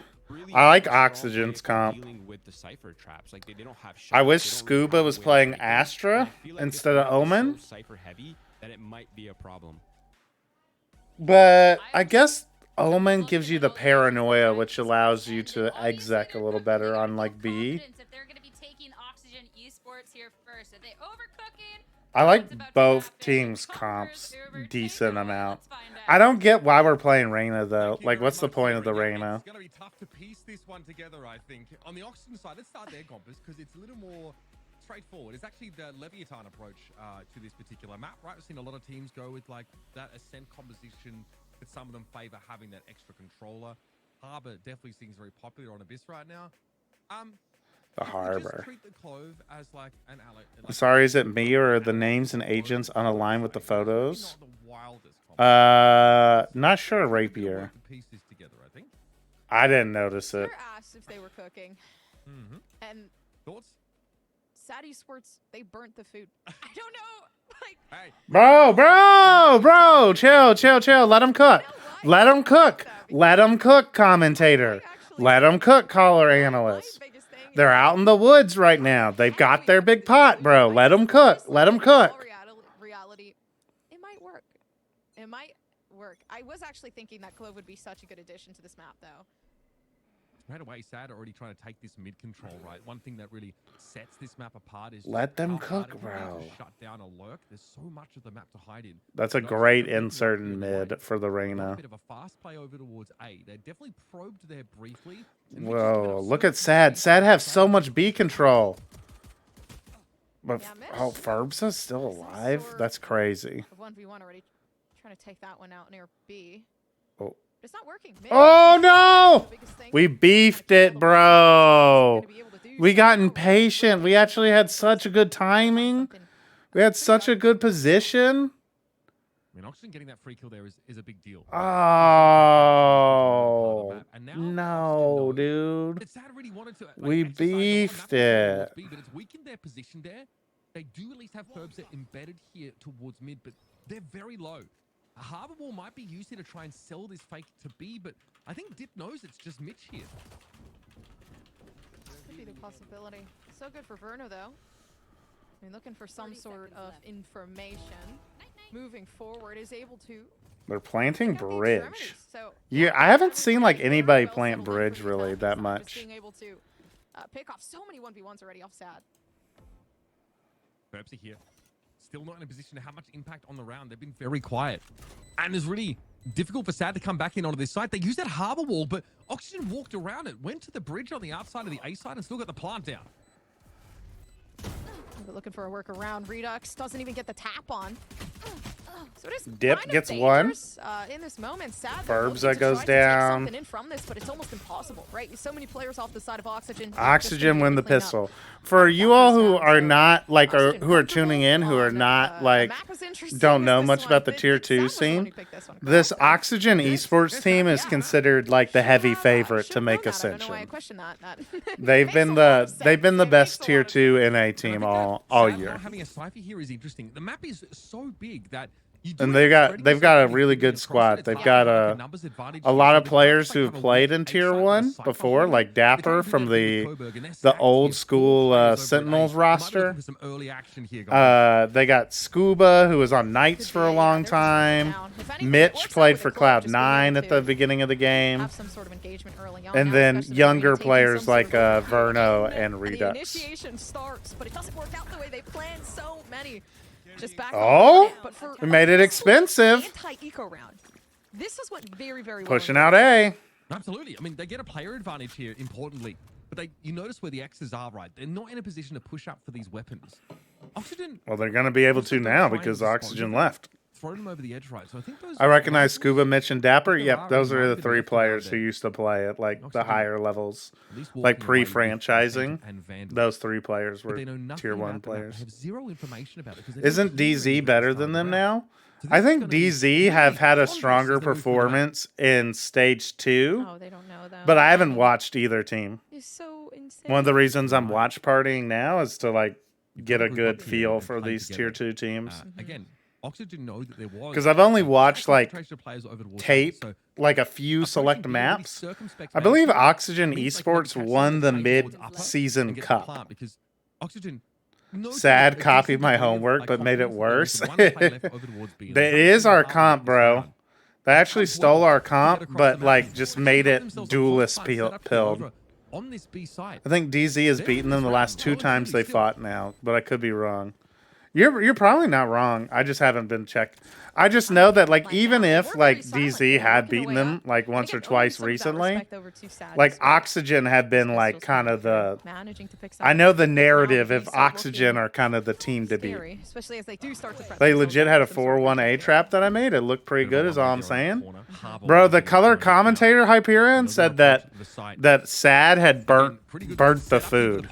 I like Oxygen's comp. I wish Scuba was playing Astra instead of Omen. That it might be a problem. But I guess Omen gives you the paranoia, which allows you to exec a little better on like B. If they're going to be taking Oxygen Esports here first, are they overcooking? I like both teams' comps decent amount. I don't get why we're playing Reyna though. Like, what's the point of the Reyna? It's going to be tough to piece this one together, I think. On the Oxygen side, let's start there, Compass, because it's a little more straightforward. It's actually the Leviathan approach to this particular map, right? We've seen a lot of teams go with like that Ascent composition, but some of them favor having that extra controller. Harbor definitely seems very popular on Abyss right now. The Harbor. Treat the Clove as like an ally. I'm sorry, is it me or are the names and agents unaligned with the photos? Not sure, Rapier. I didn't notice it. They're asked if they were cooking. And thoughts? Sad Esports, they burnt the food. I don't know. Like, hey. Bro, chill. Let them cook. Let them cook. Let them cook, commentator. Let them cook, caller analyst. They're out in the woods right now. They've got their big pot, bro. Let them cook. Let them cook. Reality, it might work. It might work. I was actually thinking that Clove would be such a good addition to this map, though. Straight away, Sad already trying to take this mid control, right? One thing that really sets this map apart is let them how hard cook, it would be bro. to shut down a lurk. There's so much of the map to hide in. That's a great insert in mid for the Reyna. A bit of a fast play over towards A. They definitely probed there briefly. Whoa, look at Sad. Sad have so much B control. But oh, Ferbsa's still alive? That's crazy. 1v1 already trying to take that one out near B. Oh. It's not working. Oh no! We beefed it, bro. We got impatient. We actually had such a good timing. We had such a good position. I mean, Oxygen getting that free kill there is a big deal. Oh no, dude. We beefed it. But it's weakened their position there. They do at least have Ferbsa embedded here towards mid, but they're very low. A Harbor Wall might be used here to try and sell this fake to B, but I think Dip knows it's just Mitch here. Could be the possibility. So good for Verno, though. I mean, looking for some sort of information. Moving forward, is able to... They're planting bridge. Yeah, I haven't seen like anybody plant bridge really that much. Being able to pick off so many 1v1s already off Sad. Ferbsa here. Still not in a position to have much impact on the round. They've been very quiet. And it's really difficult for Sad to come back in onto this site. They used that Harbor Wall, but Oxygen walked around it, went to the bridge on the outside of the A side and still got the plant down. But looking for a workaround. Redux doesn't even get the tap on. So it is Dip kind of gets one. dangerous, in this moment. Sad Furbza to goes try to take down. something in from this, but it's almost impossible, right? So many players off the side of Oxygen. Oxygen win the pistol. For you all who are not like, or who are tuning in, who are not like, don't know much about the tier 2 scene, this Oxygen esports team is considered like the heavy favorite to make Ascension. They've been the best tier 2 NA team all year. Having a Cypher here is interesting. The map is so big that And they've got a really good squad. They've got a lot of players who've played in tier 1 before, like Dapper from the old school Sentinels roster. They got Scuba, who was on Knights for a long time. Mitch played for Cloud9 at the beginning of the game. And then younger players like Verno and Redux. Initiation starts, but it doesn't work out the way they planned. So many. Just back We made it expensive. Anti-eco round. This is what very Pushing out A. Absolutely. I mean, they get a player advantage here, importantly. But you notice where the X's are, right? They're not in a position to push up for these weapons. Oxygen. Well, they're going to be able to now because Oxygen left. Throw them over the edge, right? So I think those. I recognize Scuba, Mitch, and Dapper. Yep, those are the 3 players who used to play at like the higher levels, like pre-franchising. Those 3 players were tier 1 players. Have zero information about it. Isn't DZ better than them now? I think DZ have had a stronger performance in stage 2. Oh, they don't know though. But I haven't watched either team. It's so insane. One of the reasons I'm watch partying now is to like get a good feel for these tier 2 teams. Again. Oxygen know that there was because I've only watched like tape, like a few select maps. I believe Oxygen Esports won the mid-season cup. Sad copied my homework, but made it worse. It is our comp, bro. They actually stole our comp, but like just made it duelist pilled. I think DZ has beaten them the last 2 times they fought now, but I could be wrong. You're probably not wrong. I just haven't been checked. I just know that like even if like DZ had beaten them like once or twice recently, like Oxygen had been like kind of the. I know the narrative of Oxygen are kind of the team to beat. They legit had a 4-1 A trap that I made. It looked pretty good, is all I'm saying. Bro, the color commentator Hyperion said that Sad had burnt the food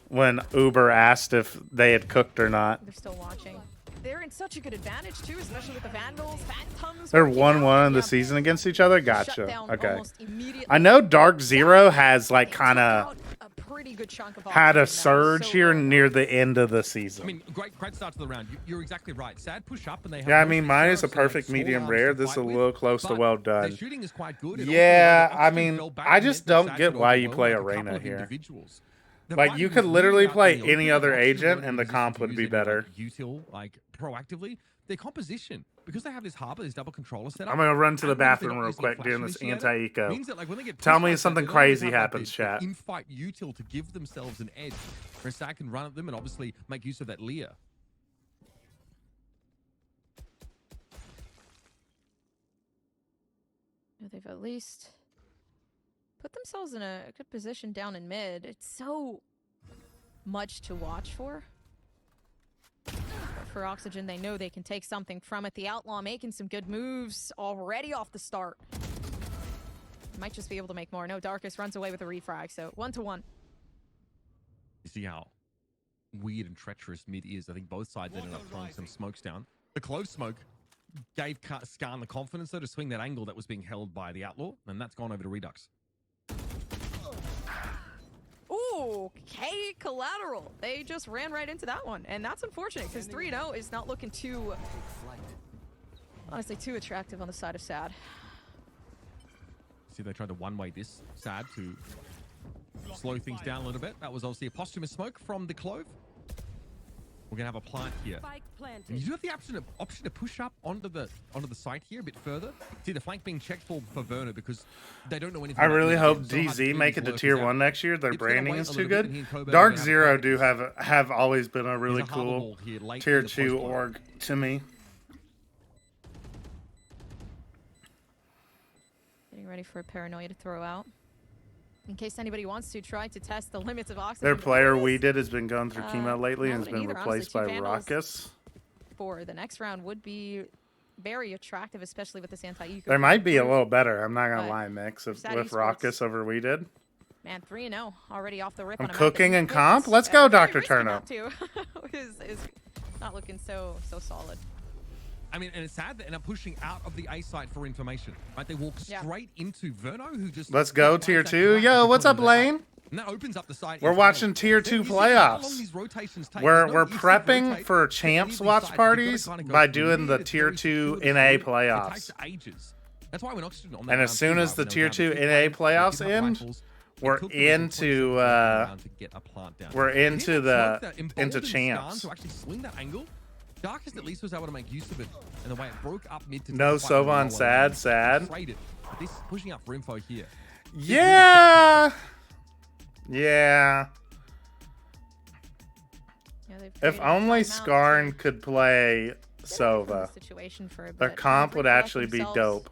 when Uber asked if they had cooked or not. They're still watching. They're in such a good advantage too, especially with the Vandals, Phantoms. They're 1-1 in the season against each other. Gotcha. Okay. I know Dark Zero has like kind of had a surge here near the end of the season. I mean, great start to the round. You're exactly right. Sad push up, and they have I mean, mine is a perfect medium rare. This is a little close to well done. Their shooting is quite good. Yeah, I mean, I just don't get why you play Arena here. Like, you could literally play any other agent and the comp would be better. Util, like, proactively, their composition, because they have this harbor, this double controller setup. I'm going to run to the bathroom real quick during this anti-eco. Tell me something crazy happens, chat. In-fight Util to give themselves an edge. Where Sad can run at them and obviously make use of that Leah. They've at least put themselves in a good position down in mid. It's so much to watch for. But for Oxygen, they know they can take something from it. The Outlaw making some good moves already off the start. Might just be able to make more. No, Darkus runs away with a refrag, so 1-1. You see how weird and treacherous mid is. I think both sides ended up throwing some smokes down. The close smoke gave Skarn the confidence, though, to swing that angle that was being held by the Outlaw, and that's gone over to Redux. Ooh, K collateral. They just ran right into that one, and that's unfortunate because 3-0 is not looking too, honestly, too attractive on the side of Sad. See, they tried to one-way this Sad to slow things down a little bit. That was obviously a posthumous smoke from the Clove. We're gonna have a plant here. And you do have the option to push up onto the site here a bit further. See the flank being checked for Verno because they don't know anything. I really hope DZ make it to tier 1 next year. Their branding is too good. Dark Zero do have always been a really cool tier 2 org to me. Getting ready for a Paranoia to throw out. In case anybody wants to try to test the limits of Oxygen. Their player We Did has been going through chemo lately and has been replaced by Raucus. for the next round would be very attractive, especially with this anti-eco. There might be a little better. I'm not gonna But lie, Mix, with Sad Esports- Raucus over we did. Man, 3-0 already off the rip. I'm on a map cooking that in he comp. picked. Let's go, A very Dr. risky Turno. map, too, is not looking so solid. I mean, and it's sad that end up pushing out of the A site for information. Right? They walk straight into Verno, who just Let's go, tier 2. Yo, what's up, Lane? And that opens up the site. We're watching tier 2 playoffs. We're prepping for champs watch parties by doing the tier 2 NA playoffs. That's why when Oxygen on that And as round soon two as up, the they tier were 2 down to NA 2 playoffs they did have end, rifles. It we're took them until 20 seconds into round to get a plant down. we're He into had the smoked that, into emboldened champs. Skarn to actually swing that angle. Darkest at least was able to make use of it, and the way it broke up mid to No fight with Sovan, lower sad, lane. sad. Traded. But this pushing up for info here. Yeah. Yeah. Yeah, they've If created a only timeout Skarn could play to Sova, situation for a their bit. comp would Recollect actually be themselves, dope.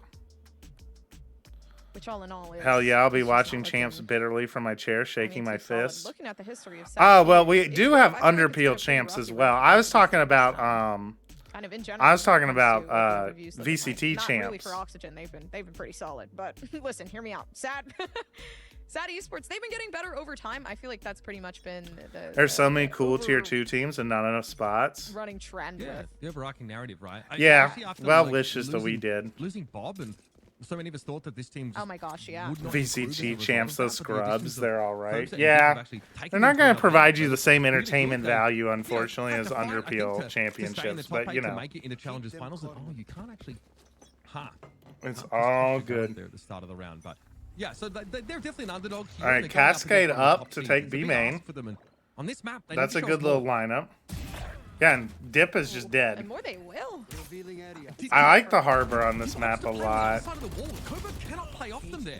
Which all in all is, Hell yeah, I'll be is just watching not champs looking- bitterly from my chair, I mean, shaking my too solid. fists. Looking at the history of Oh, South well, Korea, we it's do rough. have I feel like it's been a underpeel pretty champs rocky as run well. for I was Oxygen talking so about far. Kind of in general. I was talking when it comes about to reviews looking VCT not really champs. for Oxygen. They've been pretty solid. But listen, hear me out. Sad Esports. They've been getting better over time. I feel like that's pretty much been There's so many the cool tier over- 2 teams and not enough spots. running trend Yeah, with. the overarching narrative, right? Yeah, Especially after, well like, wishes that we losing- did. Losing Bob, and so many of us thought that this team. Oh my gosh, yeah. would not VCT improve as a champs, result those of that, but the additions scrubs, of they're all folks right. that Yeah, have actually taken they're not them to going to another provide level. you the same Really entertainment good, though. value, Yeah, unfortunately, had as to fight, I think, underpeel to stay in the championships. top But eight you to know, make it into Challengers finals, and you can't actually. it's Can't all push it down good. there at the start of the round, but yeah, so they're definitely an underdog. Here. All right, They're going up Cascade against one of the up top to teams. take It's a B big main. ask for them, and on this map, they That's need a to good show us little more. lineup. Yeah, and Dip is just And dead. more they will. I like the harbor on this map a People lot. side of the wall. Cobra cannot play off them there.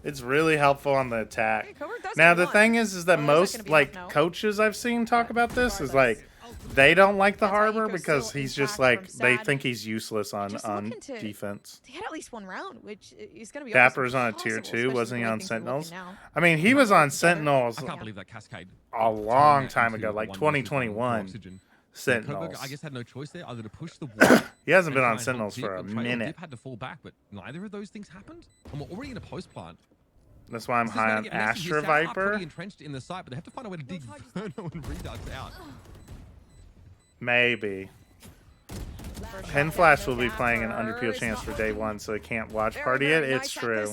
It's really helpful on the Hey, attack. Cobra does Now what he the thing wants. is that Although is that most gonna be like enough? No. coaches I've seen talk about this is Regardless. like they don't like the That's how harbor Eco's because still he's just intact like from they Sad. think he's useless on Just on looking to- defense. To get at least one round, which is going to be Dapper's on a almost tier impossible, 2, especially wasn't the he way on things are looking Sentinels? now. I mean, he was on Sentinels I can't believe that Cascade. a long turned time that ago, into like one versus 2021. for Oxygen. Sentinels. Coburg, I guess, had no choice there other to push the wall. He hasn't been and on try and help Sentinels Dip for a and try- minute. Dip had to fall back, but neither of those things happened. And we're already in a post plant. That's why I'm This is high where on they get messy. Astra His Sal are Viper. pretty entrenched in the site, but they have to find a way to dig Verno and Redux out. Maybe. Penflash will be playing an underpeel chance for day 1, so he can't watch party it. It's true.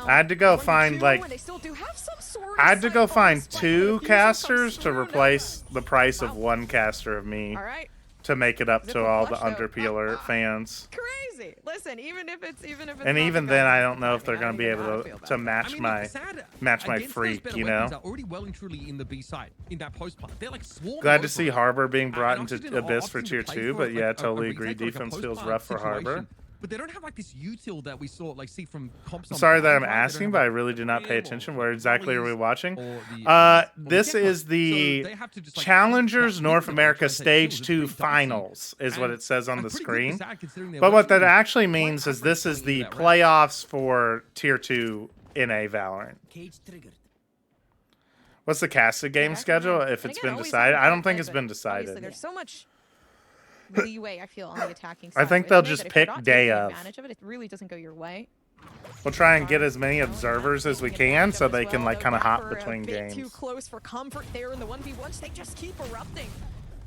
I had to go find like I had to go find 2 casters to replace the price of 1 caster of me All right. to make it up to Zipping all the flush, though. underpeeler fans. Crazy. Listen, even if it's And not even the then, guy I who's don't know if they're fighting, going to be I don't even know how able feel about to it. match my Against those freak, better you weapons know. are already well and truly in the B site, in that post plant. They're like swarming Glad over to see it. Harbor being brought And into Oxygen are Abyss for opting to tier play 2, for, but like, yeah, a totally retake agree. or like a Defense post feels plant rough for Harbor. situation. But they don't have like this util that we saw like see from comps. I'm on sorry that Prime, I'm right? They don't asking, have, but I like, really did not pay Prime attention. or Where exactly are we Volleys watching? or the This Gekko. is So the they have to just, like, Challengers that North window America to take Stage kills. 2 It's pretty dicey. Finals is what And it says on the pretty good for screen. Sad considering they're But what that virtually actually quite means is average this is going the into that round. playoffs for tier 2 NA Valorant. What's the casted game schedule if And it's again, been always decided? looking I for don't think play, it's but been obviously decided. There's so much leeway, I feel, on the attacking side. I think with they'll NA just that if you're pick not day taking of. advantage of it, it really doesn't go your way. We'll try and get as many observers as we can so they can like kind of hop Rapper between a bit too games. close for comfort there in the 1v1s. They just keep erupting.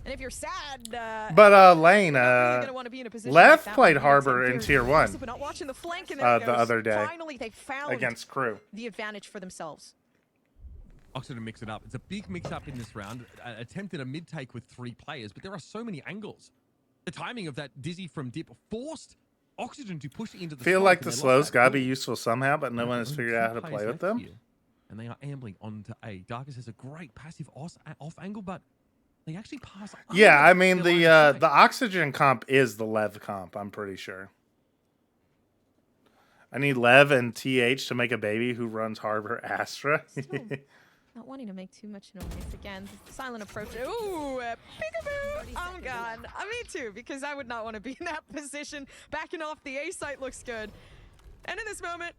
And if you're sad, But Lane, you're not really gonna wanna be in a position Lev like that played when you're Harbor in very tier 1 aggressive, but not watching the flank, and there it the goes. other day Finally, they found against Crew. the advantage for themselves. Oxygen mix it up. It's a big mix up in this round. Attempted a mid take with 3 players, but there are so many angles. The timing of that dizzy from Dip forced Oxygen to push into the Feel smoke, like and the they lost slows that gotta be kill. useful somehow, but no one has Only figured 2 out how to players play with left them. here, and they are ambling onto A. Darkus has a great passive off angle, but they actually pass. Yeah, under I mean their line of sight. the Oxygen comp is the Lev comp. I'm pretty sure. I need Lev and TH to make a baby who runs Harbor Astra. Not wanting to make too much noise again. The silent approach. Ooh, peekaboo! Oh god, me too, because I would not want to be in that position. Backing off the A site looks good, and in this moment,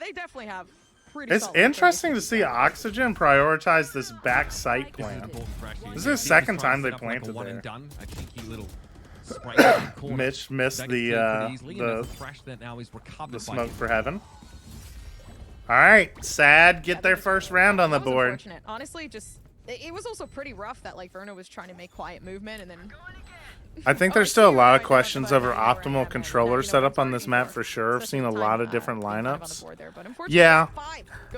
they definitely have pretty It's solid for interesting to ACG. see Oxygen prioritize this back site This is plant. important for actually. This is Yeah, the Deep second trying time to they set up like a planted one and there. done, a cheeky little spray in the corner. Mitch missed That the gets cleared pretty easily, and the there's a thrash that now is recovered the by smoke him. for heaven. All right, Sad get their first round on the That was board. unfortunate. Honestly, just it was also pretty rough that like Verno was trying to make quiet movement and then. I think there's still a lot of questions over optimal controller setup on this map for sure. I've seen a lot of different lineups. Yeah,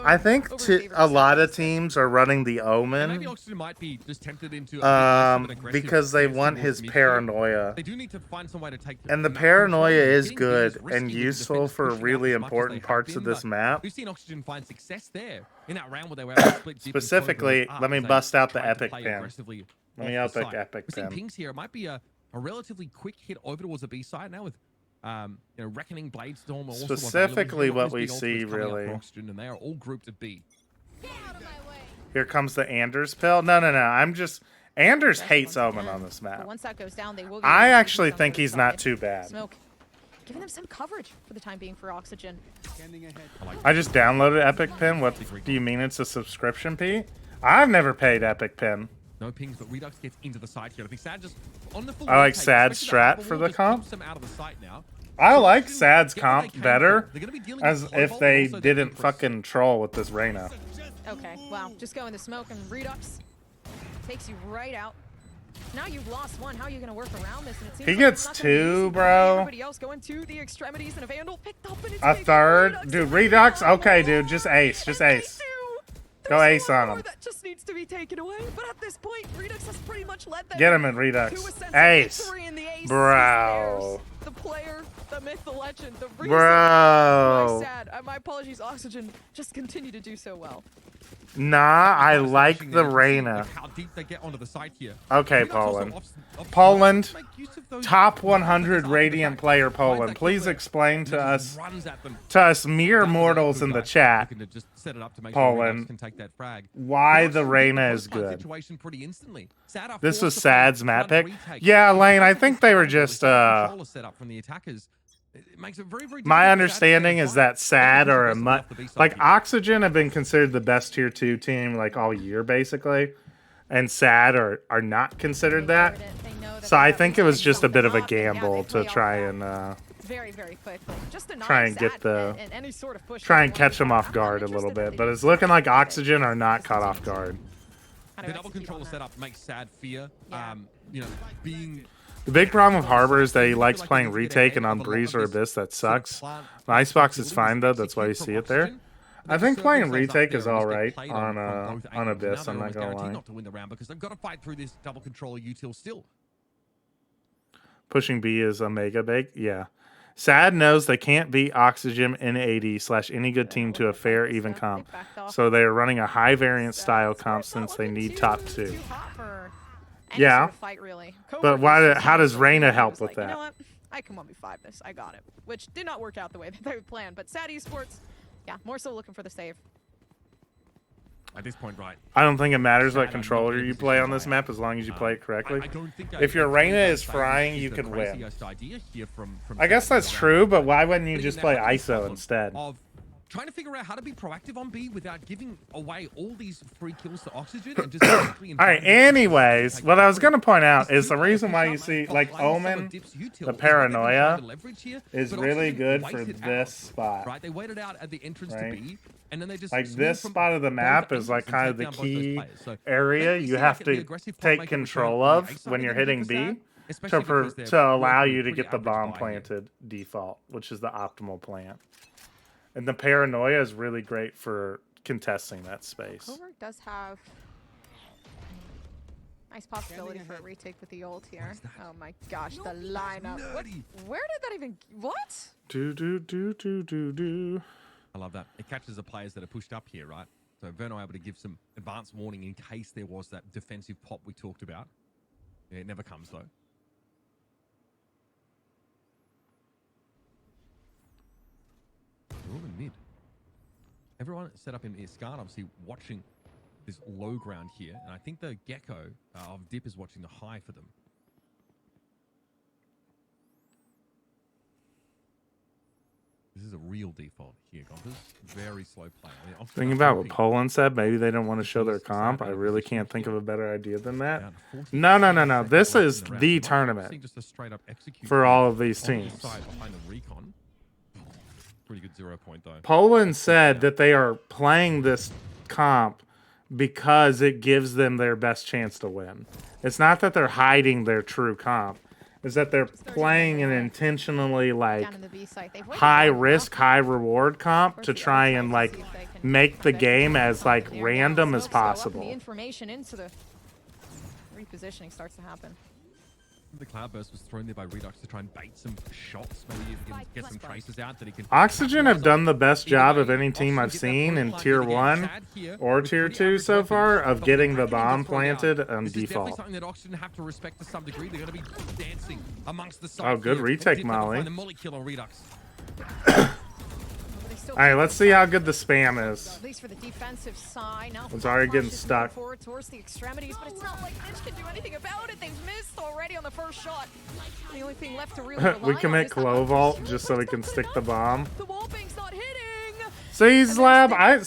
I think a lot of teams are running the Maybe Omen Oxygen might be just tempted into a bit less of an aggressive because they stance want towards his mid here. paranoia. They do need to find some way to take And the map paranoia control. is Getting good these risky and with the useful defenders for pushing out really as much as important they have parts of been, this but map. We've seen Oxygen find success there in that round where they were able to split deep and Specifically, close let me up as they bust out the tried to epic play pin. aggressively Let me off the epic side. epic We're seeing pin. pings here. It might be a relatively quick hit over towards the B side now with Reckoning, Bladestorm. Also Specifically what we Big Ultimates see, coming up for really. Oxygen, and they are all grouped at B. Here comes the Anders pill. No. I'm just Anders hates Omen on this But map. once that goes down, they will. Be I able to actually do think something he's not inside. too bad. Smoke, giving them some coverage for the time being for Oxygen. I just downloaded Epic Pin. What do you mean it's a subscription, Pete? I've never paid Epic Pin. No pings, but Redux gets into the side here. I think Sad just on the full I like retake, Sad especially that strat upper for wall the just comp. keeps them out of the sight now. I like Oxygen Sad's get what they comp came better for. They're gonna be dealing as with if Global, they also the didn't Empress. fucking troll with this Reyna. Okay, wow, just go in the smoke and Redux takes you right out. Now you've lost one. How are you gonna work around this? And it seems He like gets it's not gonna be two, easy. bro. Everybody else going to the extremities and a Vandal picked up and it's A maybe third? Redux. Dude, Redux? Okay, dude, just ace. Just ace. Go There's ace one on more him. that just needs to be taken away. But at this point, Redux has pretty much led them Get him in to Redux. a sense of Ace. victory, and the ace is Bro. theirs. The player, the myth, the legend, the reason Bro. why Sad. My apologies, Oxygen just continue to do so well. Nah, I Guys like pushing the there. Reyna. Look how deep they get onto the side here. Okay, Redux also Poland. off- Poland, make use of those top 100 after the Radiant fact. player Finds Poland. that Please killer explain and to then us, just runs at them. mere That's mortals good in the guys chat, looking to just set it up to make sure Redux Poland, can take that frag. why But the Oxygen Reyna get is the close fight good. situation pretty instantly. Sad are This forced was to play Sad's map front pick. retake. Yeah, Lane, I Sad think is they were fine, but just, it's the controller set up from the attackers. It makes it very, very my difficult for understanding Sad to is get that a Sad fight. are a Aggressively much off the B side like here. Oxygen have been considered the best tier 2 team like all year basically, and Sad are not considered that. So I think it was just a bit of a gamble to try and Very, very quickly. Just to try and get Sad the and any sort of push try that and they catch them want. off guard a little bit, but it's looking like Oxygen are not caught off guard. The double controller setup makes Sad fear. Being The big problem with Harbor is that he likes playing retake, and on Breeze or Abyss that sucks. On Icebox is fine though, that's why you see it there. I think playing retake is alright on Abyss, I'm not gonna lie. not to win the round because they've got to fight through this double controller util still. Pushing B is a mega big, yeah. Sad knows they can't beat Oxygen in AD / any good team to a fair even comp. So they are running a high variance style comp since they need top 2. Yeah. Fight, really. But how does Reyna help with You know that? what? I can 1v5 this. I got it. Which did not work out the way that they planned. But Sad Esports, yeah, more so looking for the save. At this point, right. I don't think it matters what controller you play on this map as long as you play it correctly. I don't think If your Reyna is frying, you could win. I guess that's true, but why wouldn't you just play ISO instead? Of trying to figure out how to be proactive on B without giving away all these free kills to Oxygen and just basically All right, anyways, what I was going to point out is the reason why you see, like, Omen, the paranoia, is really good for this spot. Right, they waited out at the entrance Right? to B, and then they just Like, swing this from spot of the both map angles is, like, and kind take of the down both those key players. So area maybe you see have like the to aggressive top take make a return control on of the A side when you're again hitting for B Sad, especially because they're to allow working you to pretty get the average bomb buy here. planted default, which is the optimal plant. And the paranoia is really great for contesting that space. Covert does have nice possibility for a retake with the ult here. Oh my gosh, the lineup. What? Where did that even? What? Do do do do do do. I love that. It catches the players that are pushed up here, right? So Verno able to give some advanced warning in case there was that defensive pop we talked about. Yeah, it never comes though. They're all in mid. Everyone set up in Iskan, obviously watching this low ground here, and I think the Gecko of Dip is watching the high for them. This is a real default here, Gompers. Very slow play. I mean, Oxygen Thinking are about what hoping Poland said, maybe they don't want to show their comp. I really can't think of a better idea than that. No. This is the tournament Just a straight up execute for all of these on the teams. side behind the recon. Pretty good 0 point though. Poland said that they are playing this comp because it gives them their best chance to win. It's not that they're hiding their true comp. It's that they're playing an intentionally like Down in the B site. They've waited high long risk, enough. high reward comp to try and like make the game as like random as Smoke's go up and possible. The information into the repositioning starts to happen. The Cloudburst was thrown there by Redux to try and bait some shots. Maybe he can get some traces out that he can. Oxygen have done the best job of any team I've seen in Tier 1 or Tier 2 so far of getting the bomb planted on This is definitely default. something that Oxygen have to respect to some degree. They're going to be dancing amongst the sides. Oh, good here. retake, Did not Molly. find the Molly kill on Redux. Alright, let's see how good the spam is. At least for the defensive side. Now It's already getting Flash is stuck. moving forward towards the extremities, but it's not like Mitch can do anything about it. They've missed already on the first shot. The only thing left to really rely We on commit is that Clo Vault just so we can stick the bomb. the wall bang's not hitting. See, Slab, I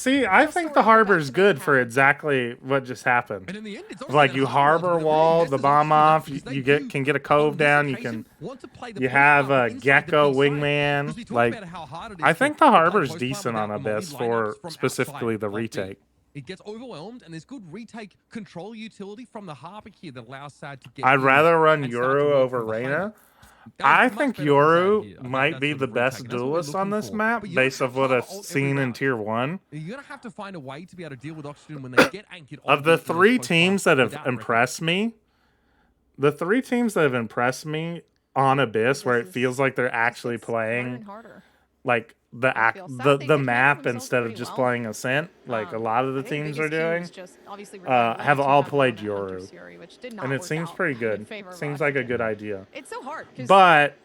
think the harbor's good for exactly what just happened. And in the end, it's also Like that you harbor harbor was wall really the invested bomb in off, because you they can get a cove on down, this you can occasion, want to play the you post have plant a inside the Gecko B side. Because we wingman. talked Like about how hard it is I to think the play harbor's post plant decent without on the Abyss Molly for lineups from specifically outside the of B. retake. It gets overwhelmed, and there's good retake control utility from the harbor here that allows Sad to get I'd in rather run and start to Yoru work over from behind. Reyna. That was I much think better from Sad Yoru here. I think might that's be sort the of retake, best and that's what we're duelist on looking this for. map But you based don't off what have I've to cover seen every in round. Tier 1. You're gonna have to find a way to be able to deal with Oxygen when they get anchored. on Of the these three post teams plants that have without wrecking. impressed me, the three teams that have impressed me on Abyss, where it feels like they're actually playing like the map instead of just playing Ascent, like a lot of the teams are doing, have all played Yoru, and it seems pretty good. Seems like a good idea. It's so hard. 'cause But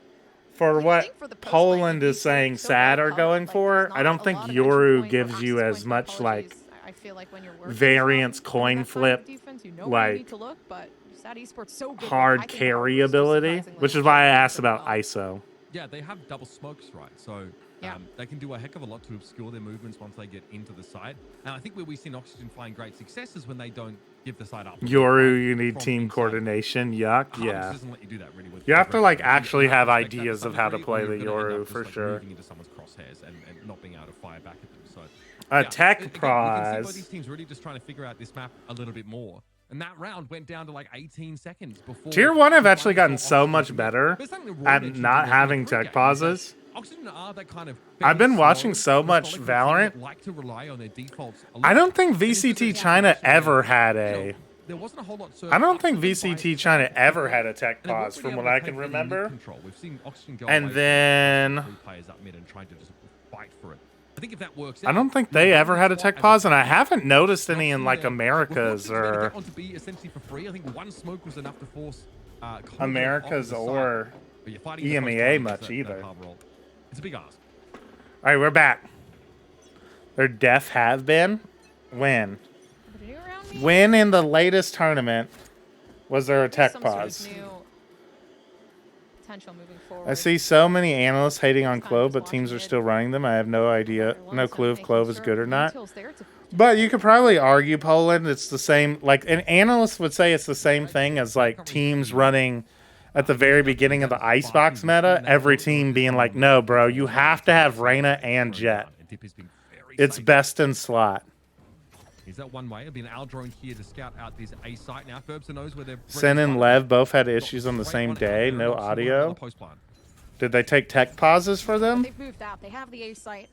for what think for the post Poland lane, is saying so Sad well are covered, going like, for, there's I don't not a think lot of entry Yoru point gives or you access as point. much like Apologies. I feel like when you're working variance from coin that side flip of defense, you know where you need like to look, but Sad Esports so good with hard hacking carry numbers, just ability, surprisingly which is why I pretty asked well. about ISO. Yeah, they have double smokes, right? So Yeah. they can do a heck of a lot to obscure their movements once they get into the site. And I think where we've seen Oxygen find great success is when they don't give the site up. Yoru, you need From team inside. coordination. Yuck, Harbors yeah. doesn't let you do that really with You have to like progression. actually You have to respect that ideas some of how to degree, play or the you're gonna end Yoru up for just, like, sure. moving into someone's crosshairs and not being able to fire back at them. So A yeah, tech again, we can see prize. both these teams really just trying to figure out this map a little bit more. And that round went down to like 18 seconds before. Tier 1 have we actually finally gotten saw so Oxygen much commit. better There's something that Roy at mentioned not in the having pre-game, tech is that pauses. Oxygen are that kind of I've been very watching slow, so much methodical team that Valorant. like to rely on their defaults a I lot. don't think And it's just VCT that China Oxygen, ever had you know, a. there wasn't a whole lot I don't think Oxygen by VCT China ever had a tech and they weren't pause really from able what to I take can any mid remember. control. We've seen Oxygen go And away from then three players up mid and trying to just fight for it. I think if that works I don't think they ever had a tech pause, and I haven't noticed any in like Americas or on to be essentially for free. I think one smoke was enough to force Cobra Americas off the side. or But you're fighting the first EMEA time much against that either. hub roll. It's a big ask. All right, we're back. Their def have been when in the latest tournament was there a tech Some sort of pause? new potential moving forward. I see so many analysts hating on Clove, but teams are still running them. I have no idea, no clue if Clove is good or not. But you could probably argue Poland. It's the same. Like an analyst would say, it's the same thing as like teams running at the very beginning of the Icebox meta. Every team being like, "No, bro, you have to have Reyna and Jet. It's best in slot." Is that one way? I've been Al drone here to scout out this A site now. Ferbson knows where they're. Sen and Lev both had issues on the same day. No audio. Did they take tech pauses for them? They've moved out. They have the A site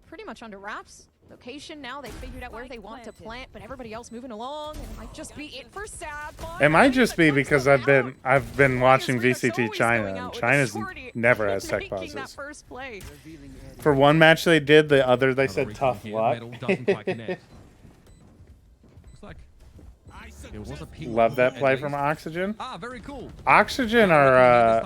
pretty much under wraps. Location now, they figured out where they want to plant, but everybody else moving along, and it might just be it for Sad. It might just be because I've been watching VCT China, and China's never has tech pauses. First play. For one match they did, the other they said tough luck. Love that play from Oxygen. Ah, very cool. Oxygen are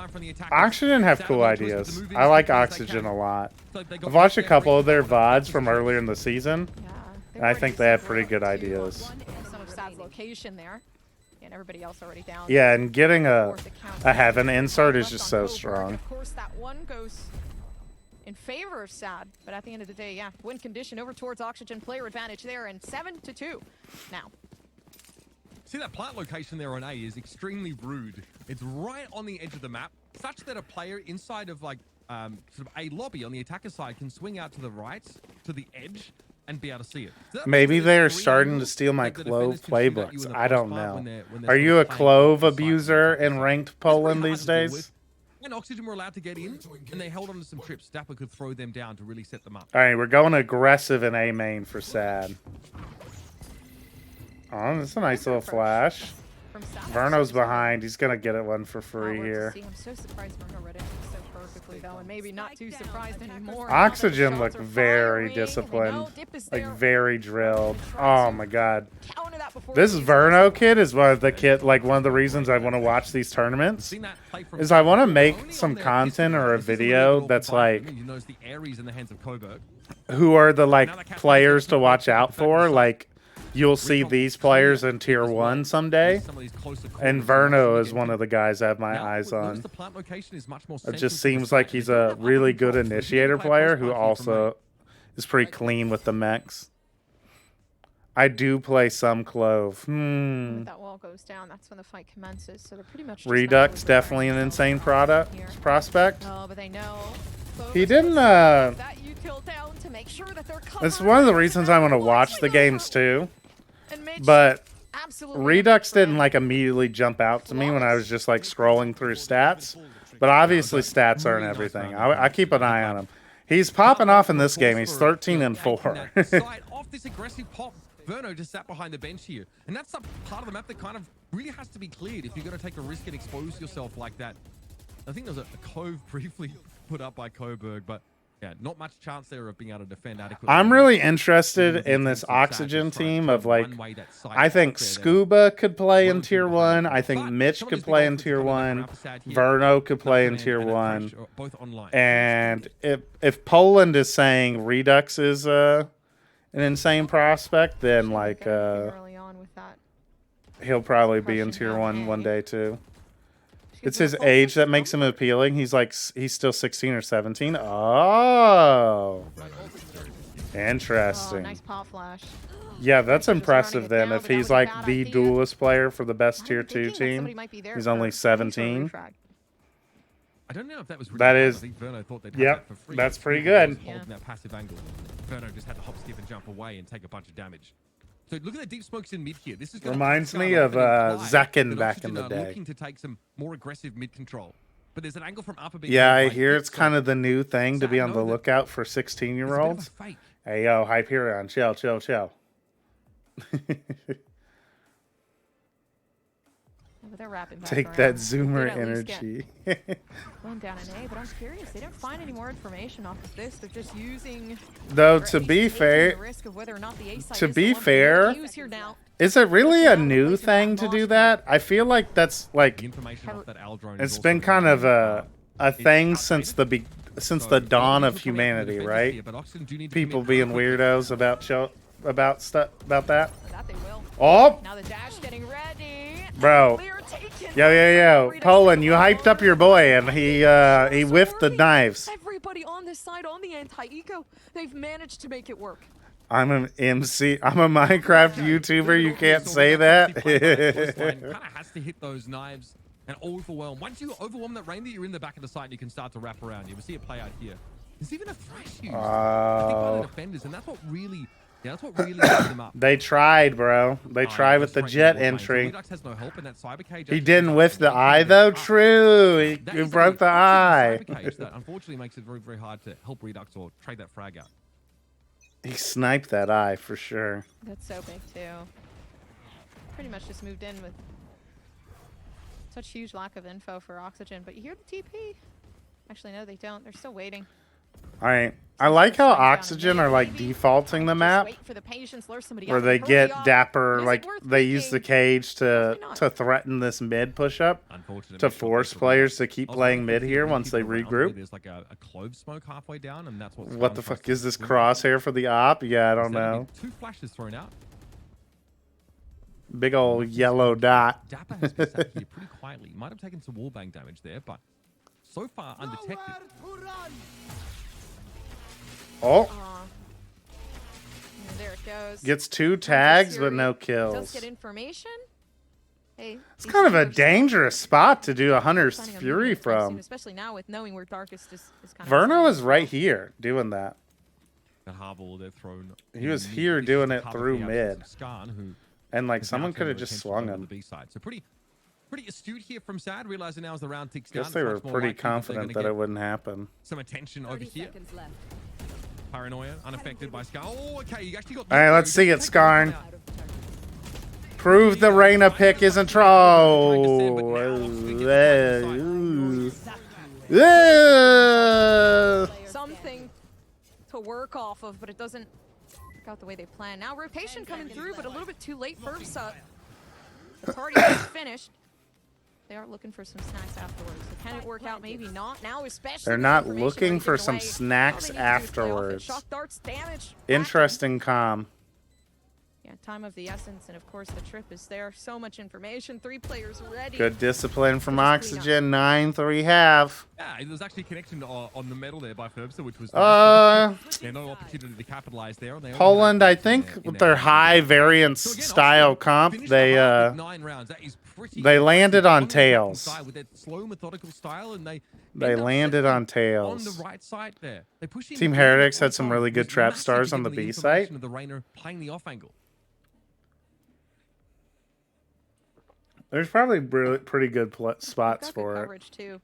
Oxygen have cool ideas. I like Oxygen a lot. I've watched a couple of their VODs from earlier in the season, and I think they have pretty good ideas. Some of Sad's location there, and everybody else already down. Yeah, and getting a Heaven insert is just so strong. Of course, that one goes in favor of Sad, but at the end of the day, yeah, win condition over towards Oxygen, player advantage there, and 7-2 now. See that plant location there on A is extremely rude. It's right on the edge of the map, such that a player inside of like sort of a lobby on the attacker side can swing out to the right, to the edge, and be able to see it. So Maybe they're starting to steal my Clove playbooks. I don't know. Are you a Clove abuser in ranked Poland these days? And Oxygen were allowed to get in, and they held on to some trips. Dapper could throw them down to really set them up. All right, we're going aggressive in A main for Sad. Oh, that's a nice little flash. Verno's behind. He's going to get it one for free here. I'm so surprised Verno read it so perfectly, though, and maybe not too surprised anymore. Oxygen looked very disciplined, like very drilled. Oh my god. This Verno kid is one of the reasons I want to watch these tournaments. Is I want to make some content or a video that's like, who are the like players to watch out for? Like, you'll see these players in tier 1 someday, and Verno is one of the guys I have my eyes on. It just seems like he's a really good initiator player who also is pretty clean with the mechs. I do play some Clove. When that wall goes down, that's when the fight commences. So they're pretty much just Redux definitely an insane prospect. Oh, but they know. He didn't. It's one of the reasons I want to watch the games too. But Redux didn't like immediately jump out to me when I was just like scrolling through stats. But obviously stats aren't everything. I keep an eye on him. He's popping off in this game. He's 13-4. Off this aggressive pop, Verno just sat behind the bench here, and that's a part of the map that kind of really has to be cleared if you're going to take a risk and expose yourself like that. I think there was a cove briefly put up by Coburg, but yeah, not much chance there of being able to defend adequately. I'm really interested in this Oxygen team of like, I think Scuba could play in tier 1. I think Mitch could play in tier 1. Verno could play in tier 1. And if Poland is saying Redux is an insane prospect, then like he'll probably be in tier 1 one day too. It's his age that makes him appealing. He's still 16 or 17. Oh, interesting. Nice pop flash. Yeah, that's impressive then. If he's like the duelist player for the best tier 2 team, he's only 17. I don't know if that was really that is. I think Verno thought they'd have Yep, that for free. that's pretty good. Holding that passive angle. Verno just had to hop, skip, and jump away and take a bunch of damage. So look at the deep smokes in mid here. This is reminds me of Zekken back in the day. Looking to take some more aggressive mid control, but there's an angle from upper. Yeah, I hear it's kind of the new thing to be on the lookout for 16-year-olds. Hey yo, Hyperion, chill. But they're wrapping back Take around. that Zoomer energy. Going down an A, but I'm curious. They didn't find any more information off of this. They're just using. Though to be fair, is it really a new thing to do that? I feel like that's like it's been kind of a thing since the dawn of humanity, right? People being weirdos about that. Oh, now the dash getting ready. Bro. Yo. Poland, you hyped up your boy and he whiffed the knives. Everybody on this side on the anti-eco, they've managed to make it work. I'm an MC. I'm a Minecraft YouTuber. You can't say that. Kind of has to hit those knives and overwhelm. Once you overwhelm that rain that you're in the back of the site, you can start to wrap around. You will see it play out here. There's even a thrash used. I think by the defenders, and that's what really. Yeah, that's what really messed them up. They tried, bro. They tried with the jet entry. He didn't whiff the eye, though. True. He broke the eye. That unfortunately makes it very, very hard to help Redux or trade that frag out. He sniped that eye for sure. That's so big, too. Pretty much just moved in with such huge lack of info for Oxygen. But you hear the TP? Actually, no, they don't. They're still waiting. All right. I like how Oxygen are like defaulting the map, where they get Dapper, like they use the cage to threaten this mid push up, to force players to keep playing mid here once they regroup. There's like a clove smoke halfway down, and that's what the fuck is this crosshair for the op? Yeah, I don't know. 2 flashes thrown out. Big old yellow dot. Dapper has been sat here pretty quietly. Might have taken some wallbang damage there, but so far undetected. Oh, And there it goes. gets 2 Hunter tags, but Fury no Does kills. get information. Hey, It's these kind of two a are still dangerous spot to do a Hunter's planning on Fury moving anytime soon, from. especially now with knowing where Darkest is kind of. Verno is right here doing that. That Harbor they've thrown. He was in here mid, doing it cover through the mid. absence of Skarn, who And like is now someone could turning have just attention swung over him. the B side. So pretty astute here from Sad, realizing now as the round ticks Guess down. they it's were much more pretty likely that they're confident gonna that get it wouldn't happen. some attention over here. Paranoia, unaffected by Skarn. Oh, okay, you actually got. All right, let's see it, Skarn. Prove the Reyna pick isn't troll. Something to work off of, but it doesn't work out the way they planned. Now rotation coming through, but a little bit too late for Ursa. It's already finished. They are looking for some snacks afterwards. So can it work out? Maybe not. Now, especially They're with not information looking already for given some away, snacks all they need to do is play off it. afterwards. Shock darts, damage. Interesting comm. Yeah, time of the essence, and of course the trip is there. So much information. 3 players ready. Good discipline from Oxygen. 9-3 half. Yeah, there was actually a connection on the medal there by Ferbster, which was yeah, no opportunity to capitalize there. And they only Poland, had I that think, in with their their hand. high variance So again, style Oxford comp, finished they the half with 9 rounds. That is pretty they landed impressive. on the attacking tails. side with that slow, methodical style, and they They end up landed settling on tails. on the right side there. They pushed in Team the Heretics on had some side, really was good trap massive stars on the given B information site. of the Reyna playing the off angle. There's probably pretty good spots Got good for it. coverage too.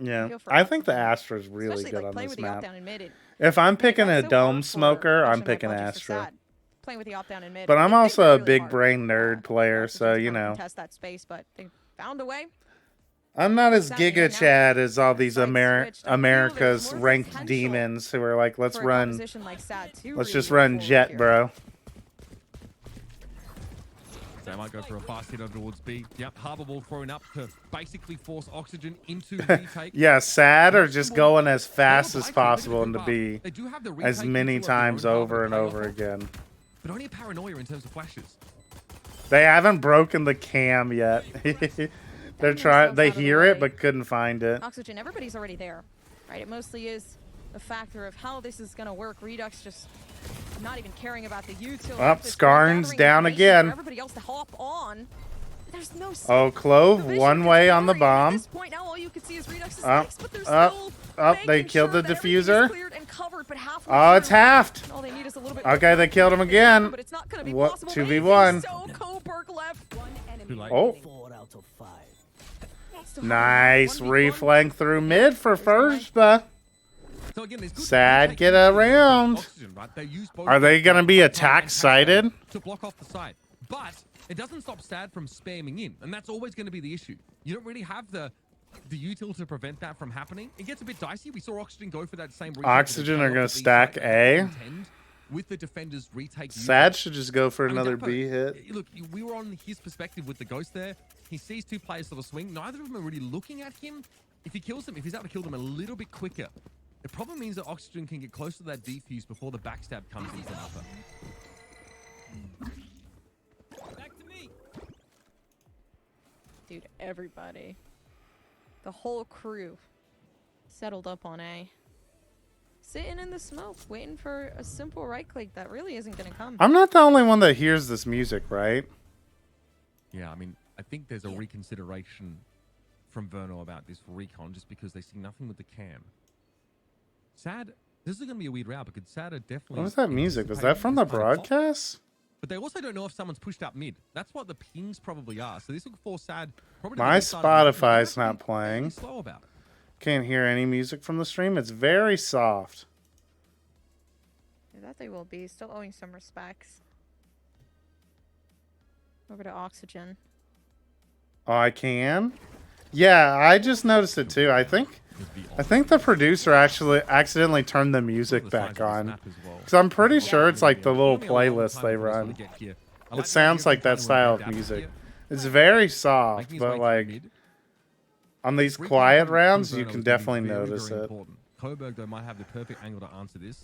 Yeah, Feel for I think the Oxygen. Astra's really Especially, good like, on playing this with the map. opt-down in mid. If I'm picking a That's so dome hard for smoker, I'm Oxygen by picking projects for Astra. Sad, playing with the opt-down in mid. But I'm They also worked a really big hard, brain nerd player, to so just you kind of know. contest that space, but they found a way. I'm not as Exactly, Giga now Chad as all these side switched. I feel there's America's more ranked potential demons who are like, let's for a run, composition like Sad to let's really just move run forward Jet, here. bro. They might go for a fast hit over towards B. Yep, Harbor ball thrown up to basically force Oxygen into retake. Yeah, Sad or just going as fast They as would like to, look at possible the into bar. B They do have the as retake many into their own times bar over to and play over off of, again. But only a paranoia in terms of flashes. They haven't broken the cam yet. They're trying. They hear it but couldn't find it. Oxygen, everybody's already there, right? It mostly is a factor of how this is going to work. Redux just not even caring about the util. Up, Skarn's down again. Everybody else to hop on. There's no. Oh, Clove, division one is way on the blurry. At bomb. this point now, all you can see is Redux's Up, legs, but there's up, still up. They making killed sure the that everything is diffuser. cleared and covered, but halfway Oh, it's through, halved. all they need is a little bit Okay, they killed him again. But it's not going to be What? possible. 2v1. So Coburg left. Too late. Oh, 4 out of 5. Still nice 1v1. reflank through mid for Furspa. So again, there's good Sad, retake get into around. Oxygen, right? They use both Are they the gonna be side attack and sided? to block off the side, but it doesn't stop Sad from spamming in, and that's always going to be the issue. You don't really have the util to prevent that from happening. It gets a bit dicey. We saw Oxygen go for that same retake. Oxygen are gonna stack A. With the defenders retake. Sad util. should just go for I mean, another Dapo, B hit. Look, we were on his perspective with the Ghost there. He sees 2 players sort of swing. Neither of them are really looking at him. If he kills them, if he's able to kill them a little bit quicker, it probably means that Oxygen can get close to that defuse before the backstab comes into Alpha. Back to me. Dude, everybody. The whole crew settled up on A. Sitting in the smoke, waiting for a simple right click that really isn't going to come. I'm not the only one that hears this music, right? Yeah, I mean, I think there's a reconsideration from Verno about this recon just because they see nothing with the cam. Sad, this is going to be a weird route because Sad are definitely... What was that music? Was that from the broadcast? But they also don't know if someone's pushed up mid. That's what the pings probably are. So this will force Sad... Probably to My get started. Spotify's They're not actually playing. really slow about it. Can't hear any music from the stream. It's very soft. That they will be. Still owing some respects. Over to Oxygen. Oh, I can? Yeah, I just noticed it too. I think the producer actually accidentally turned the music back on. Because I'm pretty sure it's like the little playlist they run. It sounds like that style of music. It's very soft, but like on these quiet rounds, you can definitely notice it. Coburg, though, might have the perfect angle to answer this.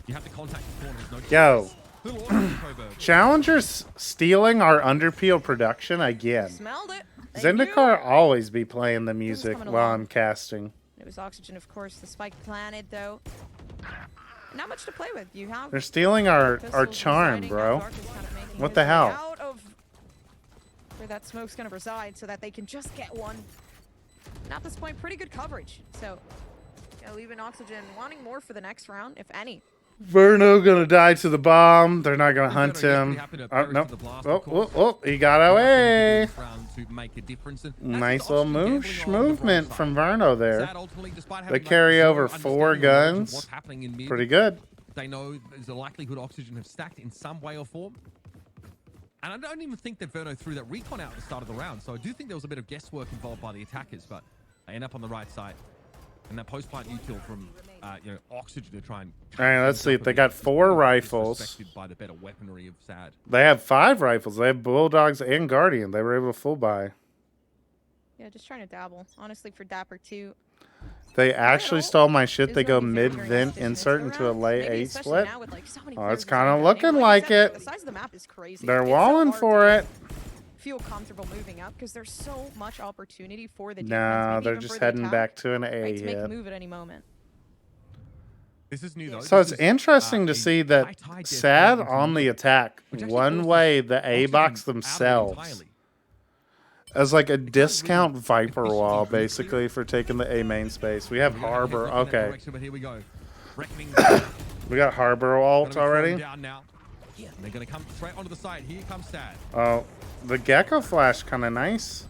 You have to contact the corners. No Yo, Little order from Coburg. Challengers stealing our underpeel production again. Smelled it. They Zendikar knew. always be playing the music coming while along. I'm casting. It was Oxygen, of course. The spike planted, though. not much to play with. You have. They're stealing our pistols charm, residing, bro. now Dark is kind of making What his the way hell? Out of where that smoke's gonna reside, so that they can just get one. And at this point, pretty good coverage. So, yeah, leaving Oxygen wanting more for the next round, if any. Verno gonna die to the bomb. They're not gonna hunt Verno, yes, him. pretty happy to Oh, perish no. to the blast, Oh, of course. he got away. Round to make a difference. And that's Nice just little Oxygen gambling on the movement wrong from side. Verno there. Sad ultimately, despite They having, like, carry zero over 4 understanding or knowledge of guns. what's happening in mid. Pretty good. They know there's a likelihood Oxygen have stacked in some way or form. And I don't even think that Verno threw that recon out at the start of the round. So I do think there was a bit of guesswork involved by the attackers, but they end up on the right side. And that post-plant util from Oxygen to try and... All right, let's see. They got 4 rifles. Respected by the better weaponry of Sad. They have 5 rifles. They have Bulldogs and Guardian. They were able to full buy. Yeah, just trying to dabble. Honestly, for Dapper 2, They actually stole my shit. They is go gonna be very, very mid-vent efficient. insert It's into a around- lay maybe A especially split. now with, like, so many Oh, players it's kind of going down. looking And like you said, it. The size of the map is crazy. They're It's so walling hard for to it. feel comfortable moving up because there's so much opportunity for the defense. No, maybe they're even just for the heading attack, back to an A right, to make a hit. move at any moment. This is new though. So This it's is, interesting to a see that high-tide death Sad into on the mid, attack which actually one forces way the A Oxygen box out of it themselves entirely. as like a discount Viper wall basically for taking the A main space. We have We're gonna Harbor. head in that Okay, direction, but here we go. Reckoning we got Harbor ult gonna be thrown already. down now. And they're gonna come straight onto the side. Here comes Sad. Oh, the Gecko flash kind of nice.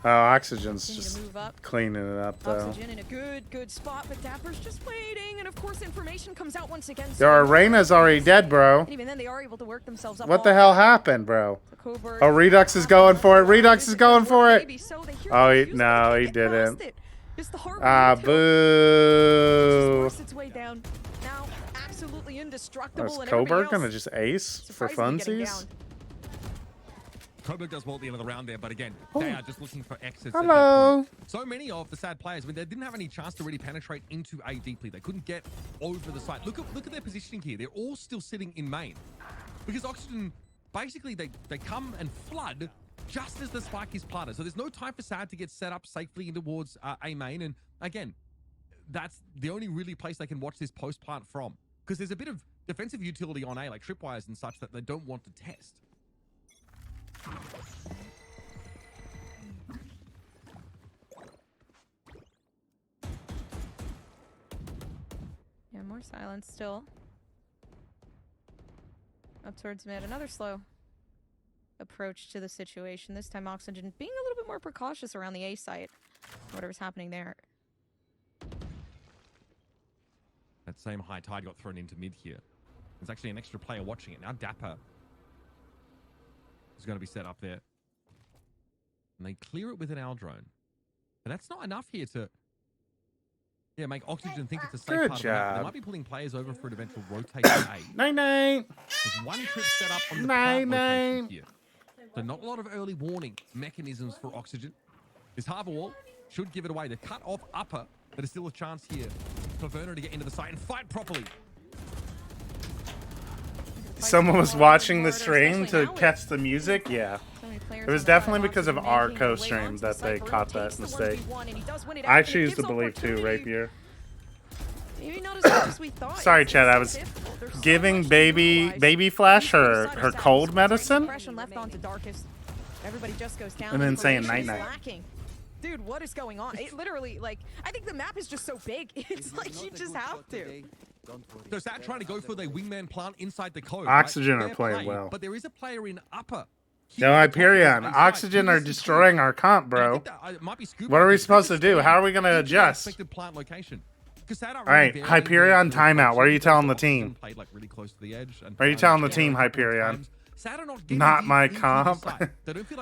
Oh, Oxygen's Continue to just move up. cleaning it up though. Oxygen in a good spot, but Dapper's just waiting, and of course information comes out once again. Yo, our Reyna's already dead, bro. And even then, they are able to work themselves up. What the hell happened, bro? Coburn. Oh, Redux is going for it. Redux is going for it. Maybe so, they hear Oh, the he, fuse, no, but they he can't get past didn't. it. Just the Harbor Ah, util just boo. forced its way down. Now, absolutely indestructible. Was and Coburg everybody gonna else just ace for surprisingly getting funsies? down. Coburg does well at the end of the round there, but again, they are just looking for exits. at that Hello. point. So many of the Sad players, I mean, they didn't have any chance to really penetrate into A deeply. They couldn't get over the site. Look at their positioning here. They're all still sitting in main. Because Oxygen, basically, they come and flood just as the spike is planted. So there's no time for Sad to get set up safely in towards A main. And again, that's the only really place they can watch this post plant from. Because there's a bit of defensive utility on A, like tripwires and such, that they don't want to test. Yeah, more silence still. Up towards mid. Another slow approach to the situation. This time Oxygen being a little bit more precautious around the A site. Whatever's happening there. That same high tide got thrown into mid here. There's actually an extra player watching it. Now Dapper is going to be set up there. And they clear it with an owl drone. But that's not enough here to make Oxygen think it's a safe Good part of the map. They job. might be pulling players over for an eventual rotate to A. Night-night. There's one trip set up on the Night, plant location night. here. So not a lot of early warning mechanisms for Oxygen. This Harbor Wall should give it away. They cut off upper, but there's still a chance here for Verno to get into the site and fight properly. Someone was watching the stream to catch the music. Yeah, it was definitely because of our co-stream that they caught that mistake. I choose to believe too, Rapier. Maybe not as much as we thought. Sorry, It's Chad. I so was difficult. There's so giving much to baby utilize. Flash Each her side her is cold out. medicine, Suppression left onto Darkest. Everybody just goes down. and then saying Information is night-night. lacking. Dude, what is going on? It literally, like, I think the map is just so big. It's like you just have to. So Sad trying to go for the wingman plant inside the code. Oxygen right? are Fair playing play, well. But there is a player in upper. No, Hyperion. Oxygen are destroying our comp, bro. What are we supposed to do? How are we gonna adjust? Plant location. All right, Hyperion timeout. What are you telling the team? Played like really close to the edge. And What are you telling the team, Hyperion? Not my comp.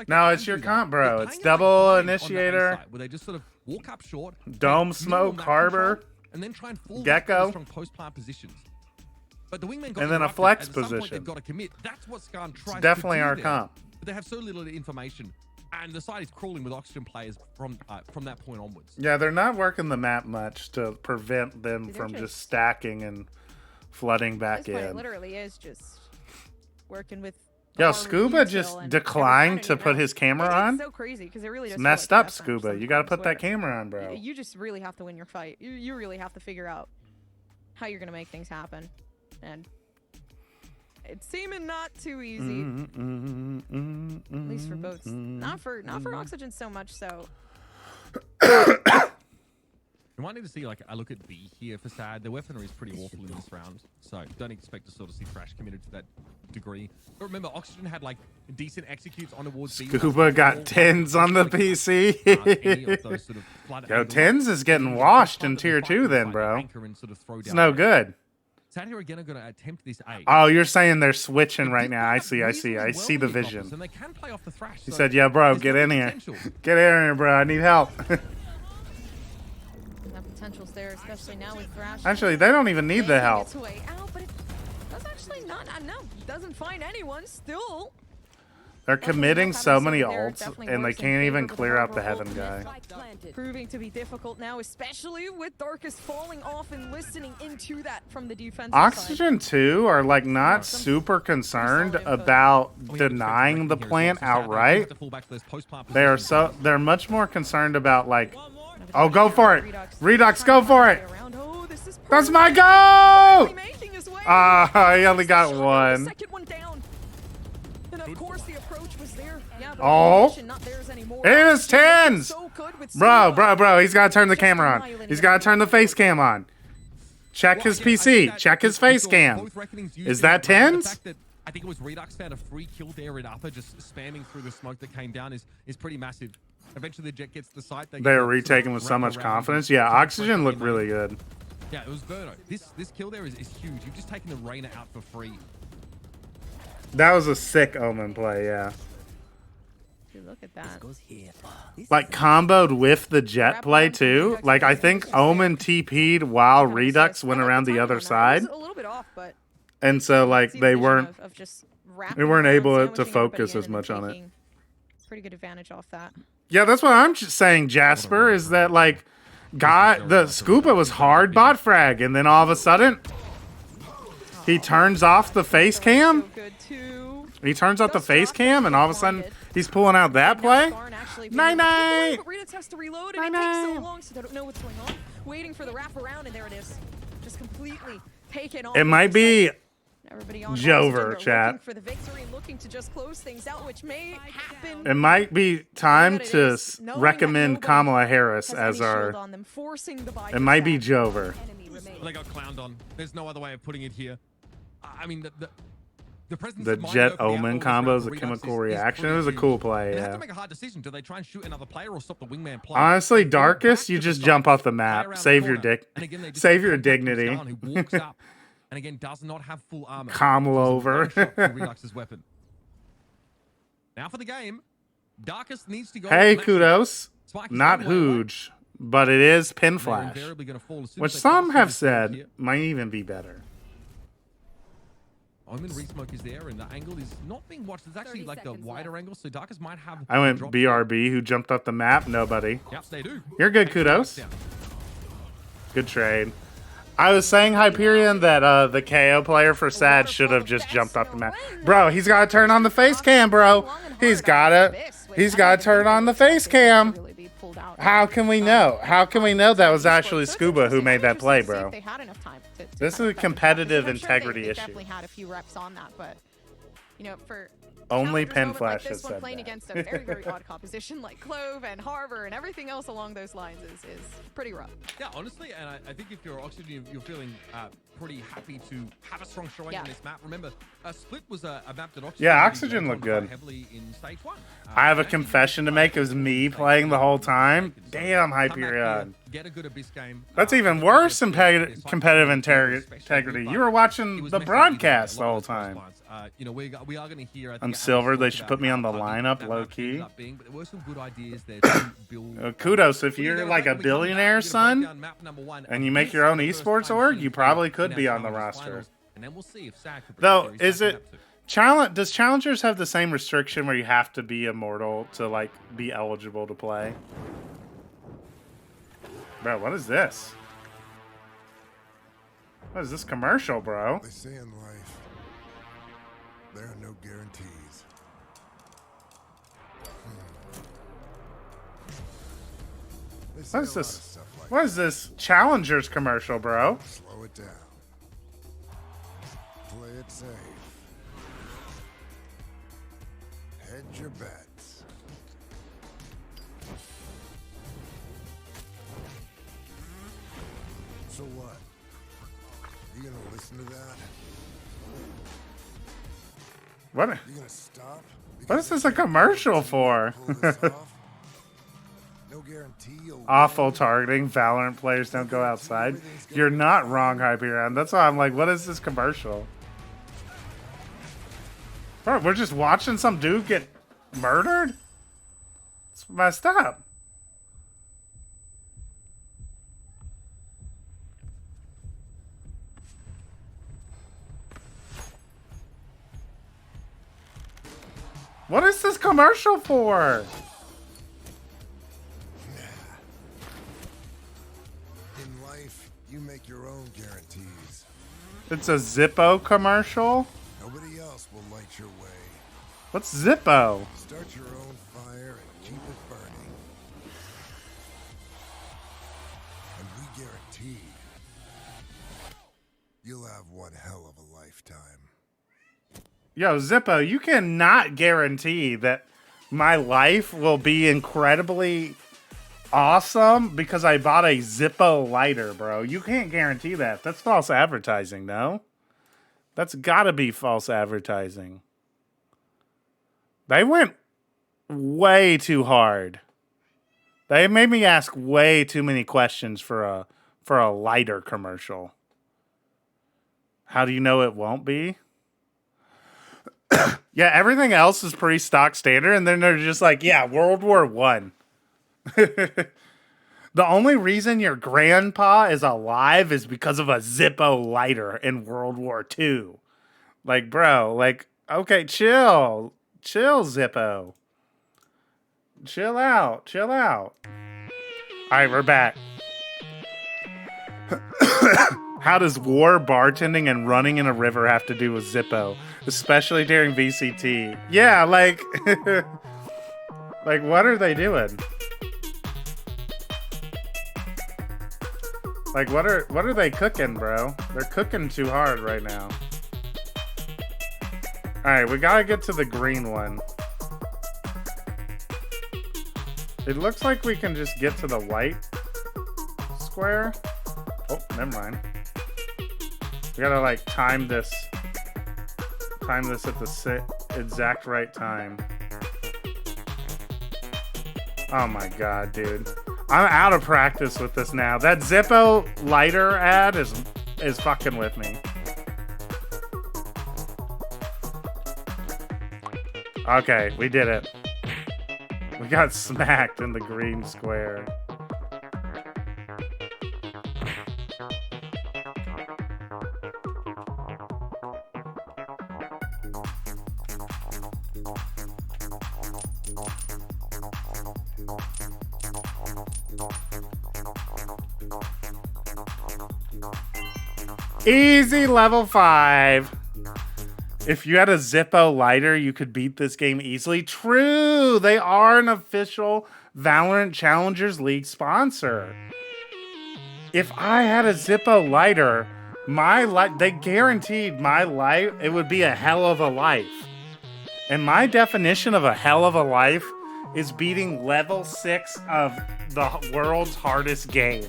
No, it's your comp, bro. It's double initiator, Where they just sort of walk up short, dome minimum smoke, map harbor, control, and then try and fall Gecko. strong post-plant positions. But the wingman got and then a interrupted, flex and at some point position. They've got to commit. That's what Skarn tries It's definitely to do our there. comp. But they have so little information, and the side is crawling with Oxygen players from that point onwards. Yeah, they're not working the map much to prevent them They're from just just- stacking and flooding At back this point, it in. literally is just working with. the Yo, hard Scuba util just and declined every to time put you his camera It's on. so crazy because it really It's does feel messed like up, a death match Scuba. You got to sometimes put that where camera on, bro. You just really have to win your fight. You really have to figure out how you're gonna make things happen, and it's seeming not too easy. At least for boats, not for Oxygen so much. So. You might need to see like a look at B here for Sad. The weaponry is pretty awful in this round, so don't expect to sort of see Thrash committed to that degree. But remember, Oxygen had like decent executes on towards B. Scuba got tens on the PC. Yo, tens is getting washed in tier 2 then, bro. It's no good. Sad here again are going to attempt this A. Oh, you're saying they're switching right now. I see the vision. And they can play off the Thrash. He said, yeah, bro, get in here. Get in here, bro. I need help. Potential's there, especially now with Thrash. Actually, they don't even need the help. Its way out, but that's actually not. No, doesn't find anyone. Still. They're committing so many ults, and they can't even clear out the Heaven guy. Proving to be difficult now, especially with Darkus falling off and listening into that from the defensive Oxygen 2 are like not super concerned about denying the plant outright. They're much more concerned about like, oh, go for it, Redux, go for it. That's my goal. He only got one. Oh, it is tens. Bro, he's got to turn the camera on. He's got to turn the face cam on. Check his PC. Check his face cam. Is that tens? I think it was Redux found a free kill there in upper, just spamming through the smoke that came down is pretty massive. Eventually the Jet gets the site. They're retaking with so much confidence. Yeah, Oxygen looked really good. Yeah, it was Verno. This kill there is huge. You've just taken the Reyna out for free. That was a sick Omen play, yeah. Look at that. Like comboed with the Jet play too. Like I think Omen TP'd while Redux went around the other side. A little bit off, but and so like they weren't able to focus as much on it. Pretty good advantage off that. Yeah, that's what I'm just saying, Jasper, is that like the Scuba was hard bot frag, and then all of a sudden he turns off the face cam. He turns off the face cam, and all of a sudden he's pulling out that play. Night. Redux has to reload, and it takes so long, so they don't know what's going on. Waiting for the wrap around, and there it is, just completely taken off. It might be Jover, chat. For the victory, looking to just close things out, which may happen. It might be time to recommend Kamala Harris as our. It might be Jover. They got clowned on. There's no other way of putting it here. I mean, the presence the of Jet Omen combo is a chemical reaction. It was a cool play. They Yeah. have to make a hard decision. Do they try and shoot another player or stop the wingman play? Honestly, Darkus, you just jump off the map. Save your save your dignity. Who walks up and again does not have full armor. Comel over. Redux's weapon. Now for the game. Darkus needs to go. Hey, kudos. Not huge, but it is pin flash, which some have said might even be better. Omen resmoke is there, and the angle is not being watched. It's actually like a wider angle, so Darkus might have. I went BRB, who jumped off the map. Nobody. Yep, they do. You're good, kudos. Good trade. I was saying, Hyperion, that the KO player for Sad should have just jumped off the map. Bro, he's got to turn on the face cam, bro. He's got to turn on the face cam. How can we know? How can we know that was actually Scuba who made that play, bro? This is a competitive integrity issue. Definitely had a few reps on that, but you know, for only challengers Pen moment Flash like has this one, said playing that. against a very, very odd composition like Clove and Harbor and everything else along those lines is pretty rough. Yeah, honestly, and I think if you're Oxygen, you're feeling pretty happy to have a strong showing on this map. Remember, Split was a map that Oxygen. Yeah, Oxygen looked good. Heavily in stage 1. I have a confession to make. It was me playing the whole time. Damn, Hyperion. Get a good Abyss game. That's even worse than competitive integrity. You were watching the broadcast the whole time. You know, we are going to hear. I'm Silver. They should put me on the lineup, low key. But there were some good ideas there to build. Kudos. If you're like a billionaire, son, and you make your own esports org, you probably could be on the roster. And then we'll see if Sad could Though, is it does Challengers have the same restriction where you have to be immortal to like be eligible to play? Bro, what is this? What is this commercial, bro? They say in life, there are no guarantees. What is this? What is this Challengers commercial, bro? Slow it down. safe. Hedge your bets. So what? You gonna listen to that? What? You gonna stop? What is this a commercial for? No guarantee you'll Awful targeting. Valorant players don't go outside. You're not wrong, Hyperion. That's why I'm like, what is this commercial? Bro, we're just watching some dude get murdered? It's messed up. What is this commercial for? in life, you make your own guarantees. It's a Zippo commercial? Nobody else will light your way. What's Zippo? Start your own fire and keep it burning. And we guarantee you'll have one hell of a lifetime. Yo, Zippo, you cannot guarantee that my life will be incredibly awesome because I bought a Zippo lighter, bro. You can't guarantee that. That's false advertising, no? That's gotta be false advertising. They went way too hard. They made me ask way too many questions for a lighter commercial. How do you know it won't be? Yeah, everything else is pretty stock standard, and then they're just like, yeah, World War I. The only reason your grandpa is alive is because of a Zippo lighter in World War II. Like, bro, like, okay, chill. Chill, Zippo. Chill out. Chill out. All right, we're back. How does war, bartending, and running in a river have to do with Zippo? Especially during VCT. Yeah, like... like, what are they doing? Like, what are they cooking, bro? They're cooking too hard right now. Alright, we gotta get to the green one. It looks like we can just get to the white square. Oh, never mind. We gotta, like, time this at the exact right time. Oh my god, dude. I'm out of practice with this now. That Zippo lighter ad is fucking with me. Okay, we did it. We got smacked in the green square. Easy level 5. If you had a Zippo lighter, you could beat this game easily. True, they are an official Valorant Challengers League sponsor. If I had a Zippo lighter, they guaranteed my life, it would be a hell of a life. And my definition of a hell of a life is beating level 6 of the world's hardest game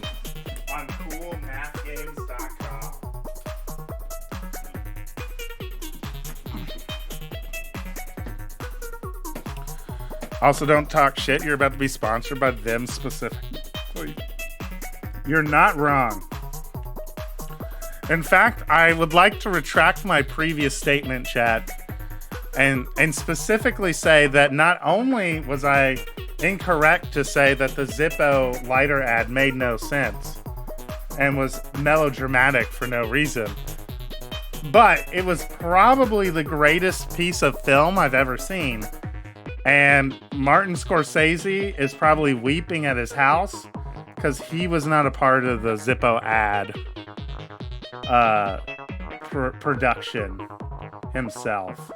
on coolmathgames.com. Also, don't talk shit. You're about to be sponsored by them specifically. You're not wrong. In fact, I would like to retract my previous statement, chat, and specifically say that not only was I incorrect to say that the Zippo lighter ad made no sense and was melodramatic for no reason, but it was probably the greatest piece of film I've ever seen. And Martin Scorsese is probably weeping at his house because he was not a part of the Zippo ad production himself.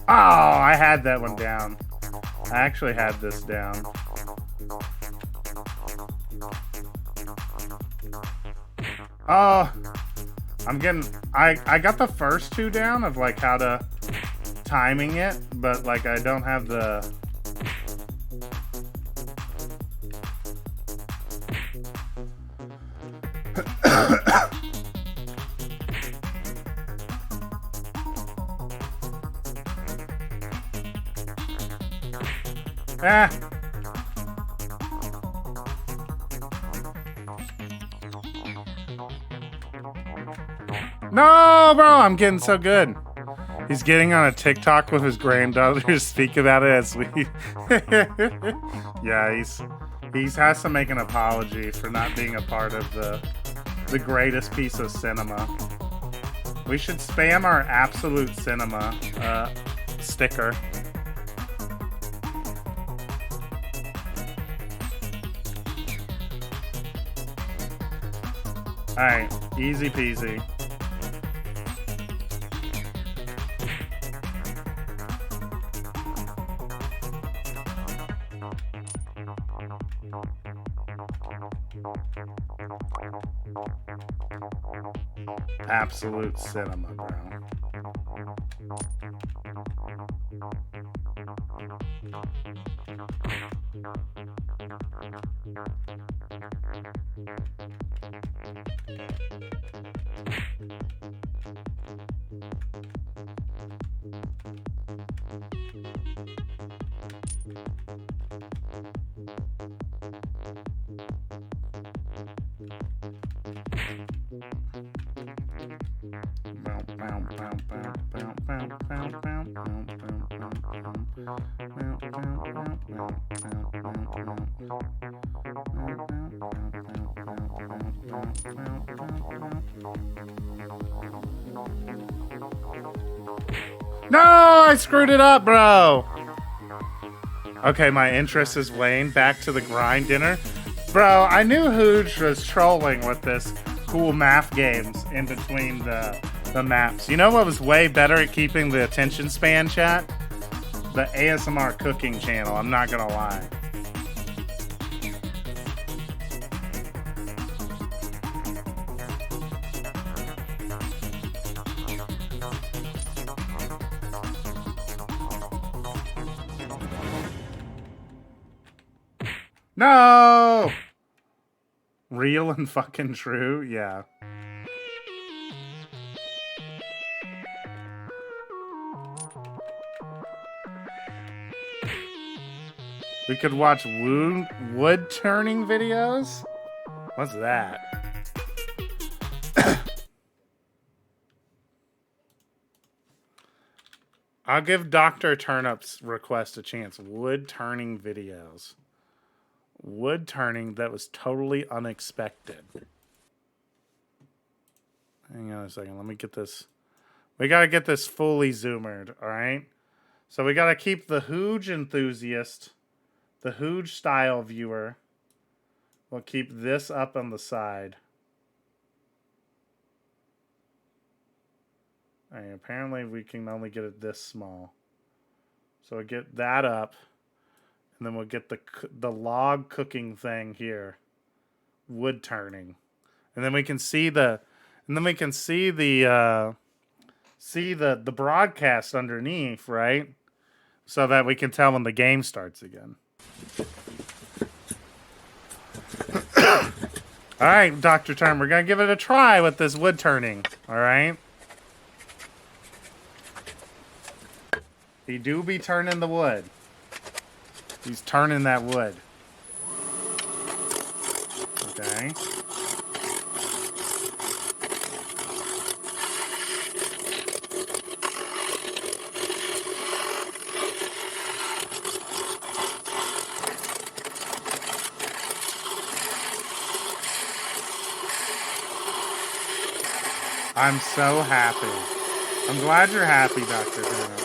Oh, I had that one down. I actually had this down. Oh, I got the first two down of like how to timing it, but like I don't have the. Ah. No, bro, I'm getting so good. He's getting on a TikTok with his granddaughter to speak about it as we. Yeah, he's has to make an apology for not being a part of the greatest piece of cinema. We should spam our absolute cinema sticker. All right, easy peasy. Absolute cinema, bro. No, I screwed it up, bro. Okay, my interest is weighing back to the grind dinner. Bro, I knew Hooge was trolling with this cool math games in between the maps. You know what was way better at keeping the attention span, chat? The ASMR cooking channel, I'm not gonna lie. No! Real and fucking true? Yeah. We could watch wood turning videos? What's that? I'll give Dr. Turnip's request a chance. Wood turning videos. Wood turning that was totally unexpected. Hang on a second. Let me get this. We got to get this fully zoomered, all right? So we got to keep the Hooge enthusiast, the Hooge style viewer. We'll keep this up on the side. All right, apparently we can only get it this small. So we get that up. And then we'll get the log cooking thing here, wood turning, and then we can see the broadcast underneath, right? So that we can tell when the game starts again. All right, Dr. Turn, we're gonna give it a try with this wood turning. All right. He do be turning the wood. He's turning that wood. Okay. I'm so happy. I'm glad you're happy, Dr. Turner.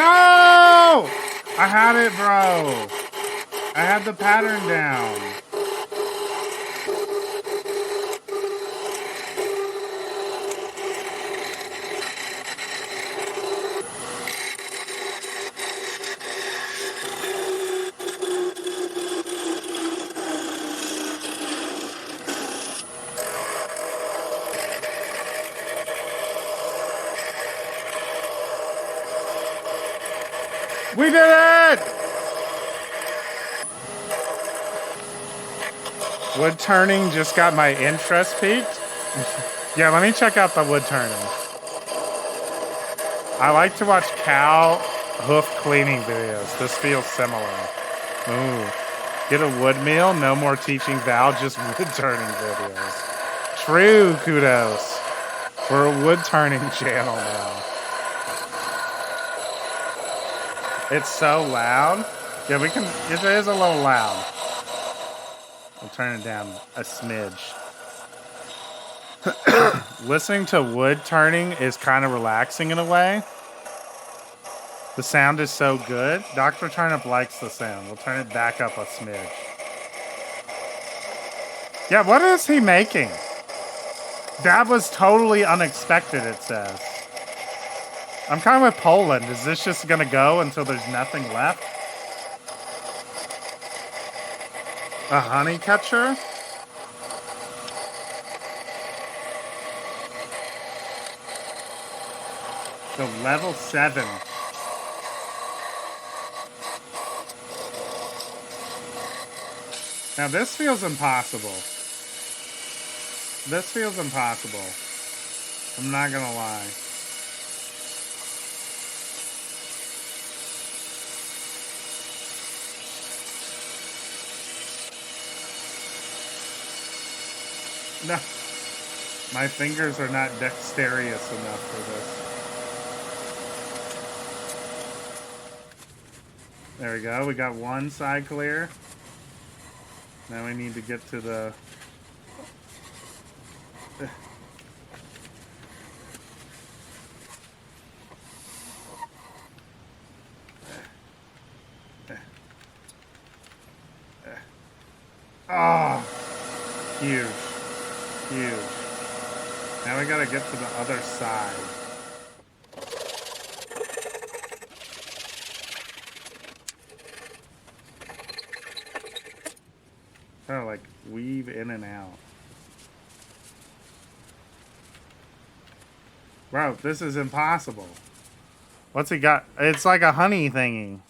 No! I had it, bro. I had the pattern down. We did it! Wood turning just got my interest peaked. Yeah, let me check out the wood turning. I like to watch cow hoof cleaning videos. This feels similar. Ooh. Get a wood meal, no more teaching Val, just wood turning videos. True, kudos. We're a wood turning channel now. It's so loud. Yeah, we can, it is a little loud. We'll turn it down a smidge. Listening to wood turning is kind of relaxing in a way. The sound is so good. Dr. Turnip likes the sound. We'll turn it back up a smidge. Yeah, what is he making? That was totally unexpected, it says. I'm kind of with Poland. Is this just going to go until there's nothing left? A honey catcher? So level 7. Now this feels impossible. This feels impossible. I'm not gonna lie. No. My fingers are not dexterous enough for this. There we go. We got one side clear. Now we need to get to the... Oh, huge. Huge. Now we gotta get to the other side. Kind of like weave in and out. Bro, this is impossible. What's he got? It's like a honey thingy.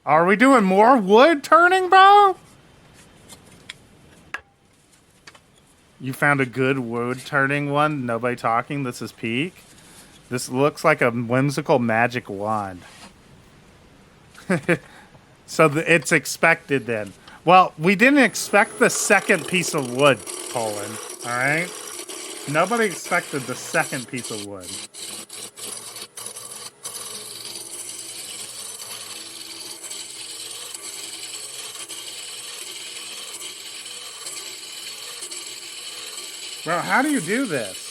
Are we doing more wood turning, bro? You found a good wood turning one? Nobody talking? This is peak? This looks like a whimsical magic wand. So it's expected then. Well, we didn't expect the second piece of wood, Poland. Alright? Nobody expected the second piece of wood. Bro, how do you do this?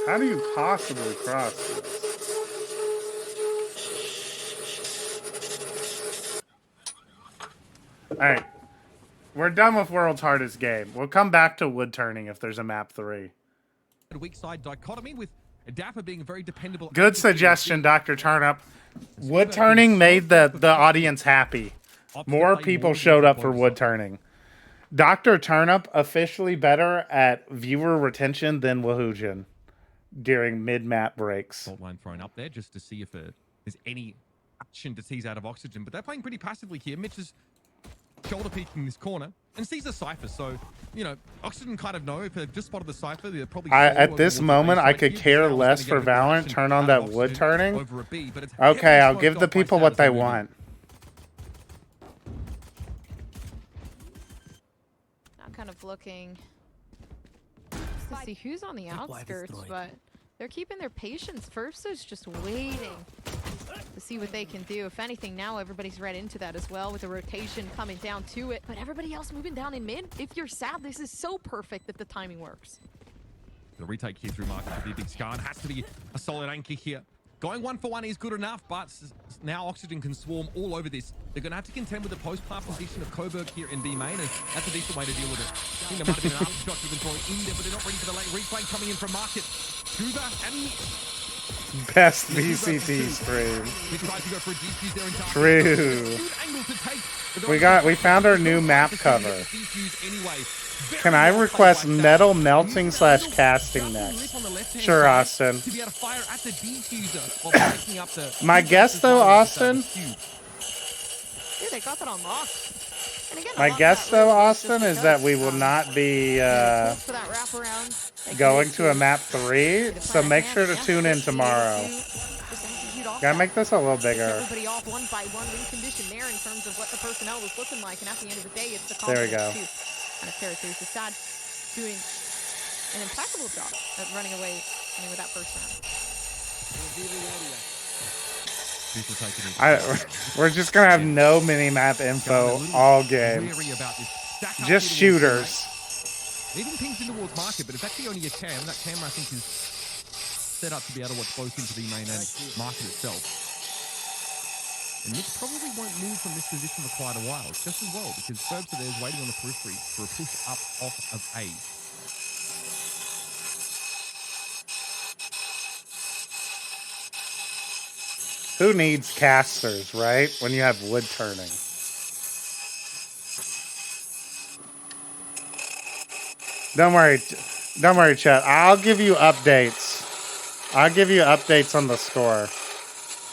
How do you possibly cross this? Alright. We're done with World's Hardest Game. We'll come back to wood turning if there's a map 3. Weak side dichotomy with Dapper being very dependable. Good suggestion, Dr. Turnip. Wood turning made the audience happy. More people showed up for wood turning. Dr. Turnip officially better at viewer retention than Wahoojan during mid-map breaks. Fault line thrown up there just to see if there's any action to tease out of Oxygen, but they're playing pretty passively here. Mitch is shoulder peeking this corner and sees the Cypher, so you know Oxygen kind of know if they've just spotted the Cypher, they're probably at this moment I could care less for Valorant. Turn on that wood turning. Okay, I'll give the people what they want. Now kind of looking to see who's on the outskirts, but they're keeping their patience. Versa's just waiting to see what they can do. If anything, now everybody's read into that as well with the rotation coming down to it. But everybody else moving down in mid, if you're sad, this is so perfect that the timing works. The retake here through market for the Big Scar. It has to be a solid anchor here. Going 1-for-1 is good enough, but now Oxygen can swarm all over this. They're going to have to contend with the post-plant position of Coburg here in B main, and that's a decent way to deal with it. I think there might have been an aftershock even thrown in there, but they're not ready for the late replay coming in from market. Cuba and Best VCT stream. they tried to go for a defuse there in dark. True. Good angle to take, but they're We found our new map cover. defuse anyway. Can I request metal melting / casting next? Sure, Austin. To be able to fire at the defuser while breaking up the My guess though, Austin. Dude, they got that on lock. And again, My guess though, Austin, is that we will not be for that wraparound, going to a map 3. So make sure to tune in tomorrow. Gotta make this a little bigger. Everybody off one by one, win condition there in terms of what the personnel was looking like, and at the end of the day, it's the There we go. confidence too. Kind of characters. The Sad doing an impeccable job at running away with that first round. We're just gonna have no mini-map info all game. Just shooters. Even pings in towards market, but it's actually only a cam. That camera, I think, is set up to be able to watch both into the main and market itself. And Nick probably won't move from this position for quite a while, just as well, because Ferbs are there is waiting on the periphery for a push up off of A. Who needs casters, right? When you have wood turning. Don't worry, chat. I'll give you updates. I'll give you updates on the score,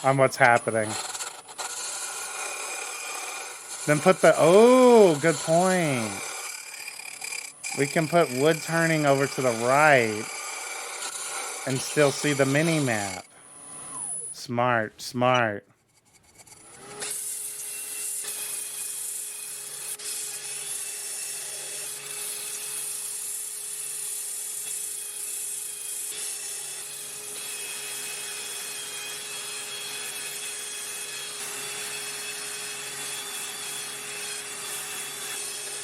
on what's happening. Then put the, oh, good point. We can put wood turning over to the right and still see the mini map. Smart, smart.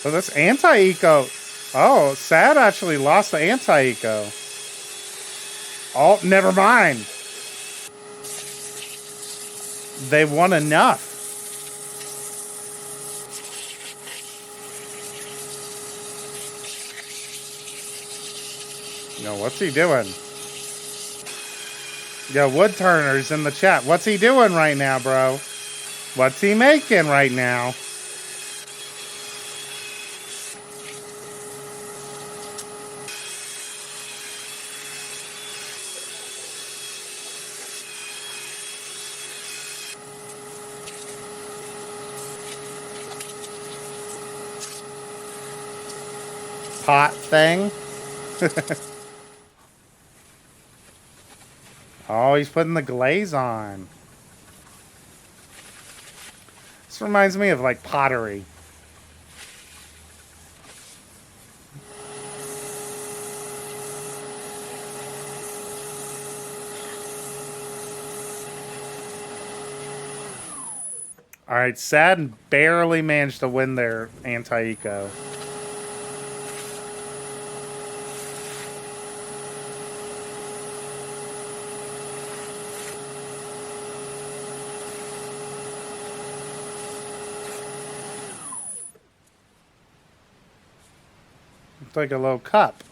So this anti-eco, oh, Sad actually lost the anti-eco. Oh, never mind. They won enough. No, what's he doing? Yo, Wood Turner's in the chat. What's he doing right now, bro? What's he making right now? Pot thing. Oh, he's putting the glaze on. This reminds me of like pottery. All right, Sad barely managed to win their anti-eco. It's like a little cup.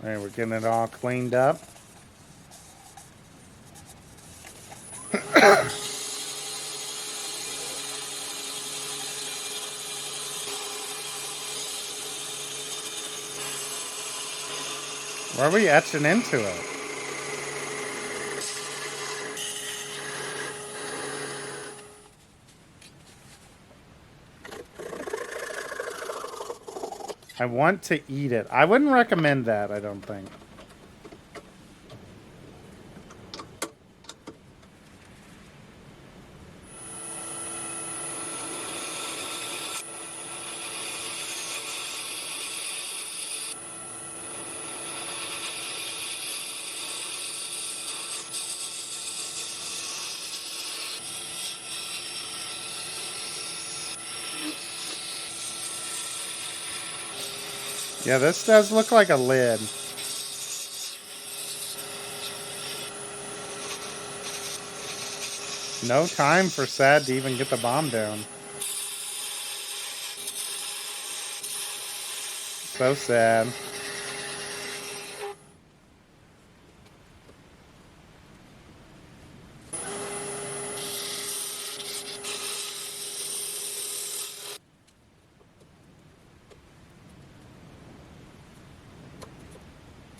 All right, we're getting it all cleaned up. Why are we etching into it? I want to eat it. I wouldn't recommend that, I don't think. Yeah, this does look like a lid. No time for Sad to even get the bomb down. So sad.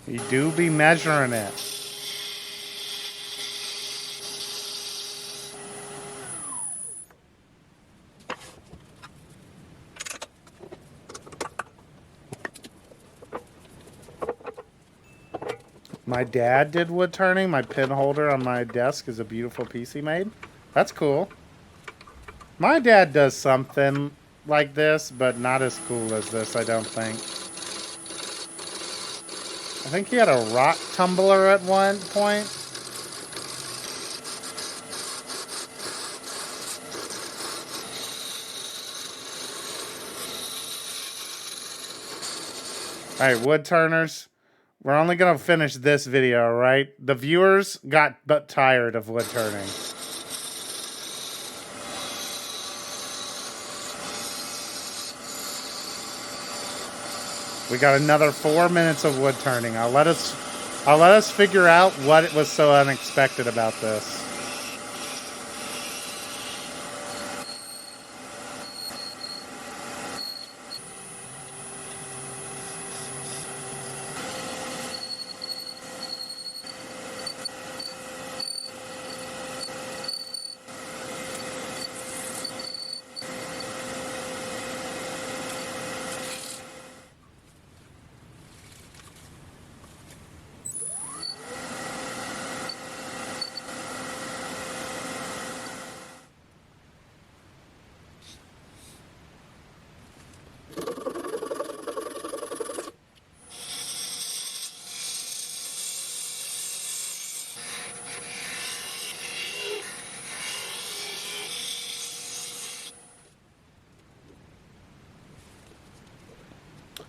You do be measuring it. My dad did wood turning. My pin holder on my desk is a beautiful piece he made. That's cool. My dad does something like this, but not as cool as this, I don't think. I think he had a rock tumbler at one point. Alright, wood turners. We're only going to finish this video, right? The viewers got but tired of wood turning. We got another 4 minutes of wood turning. I'll let us figure out what was so unexpected about this.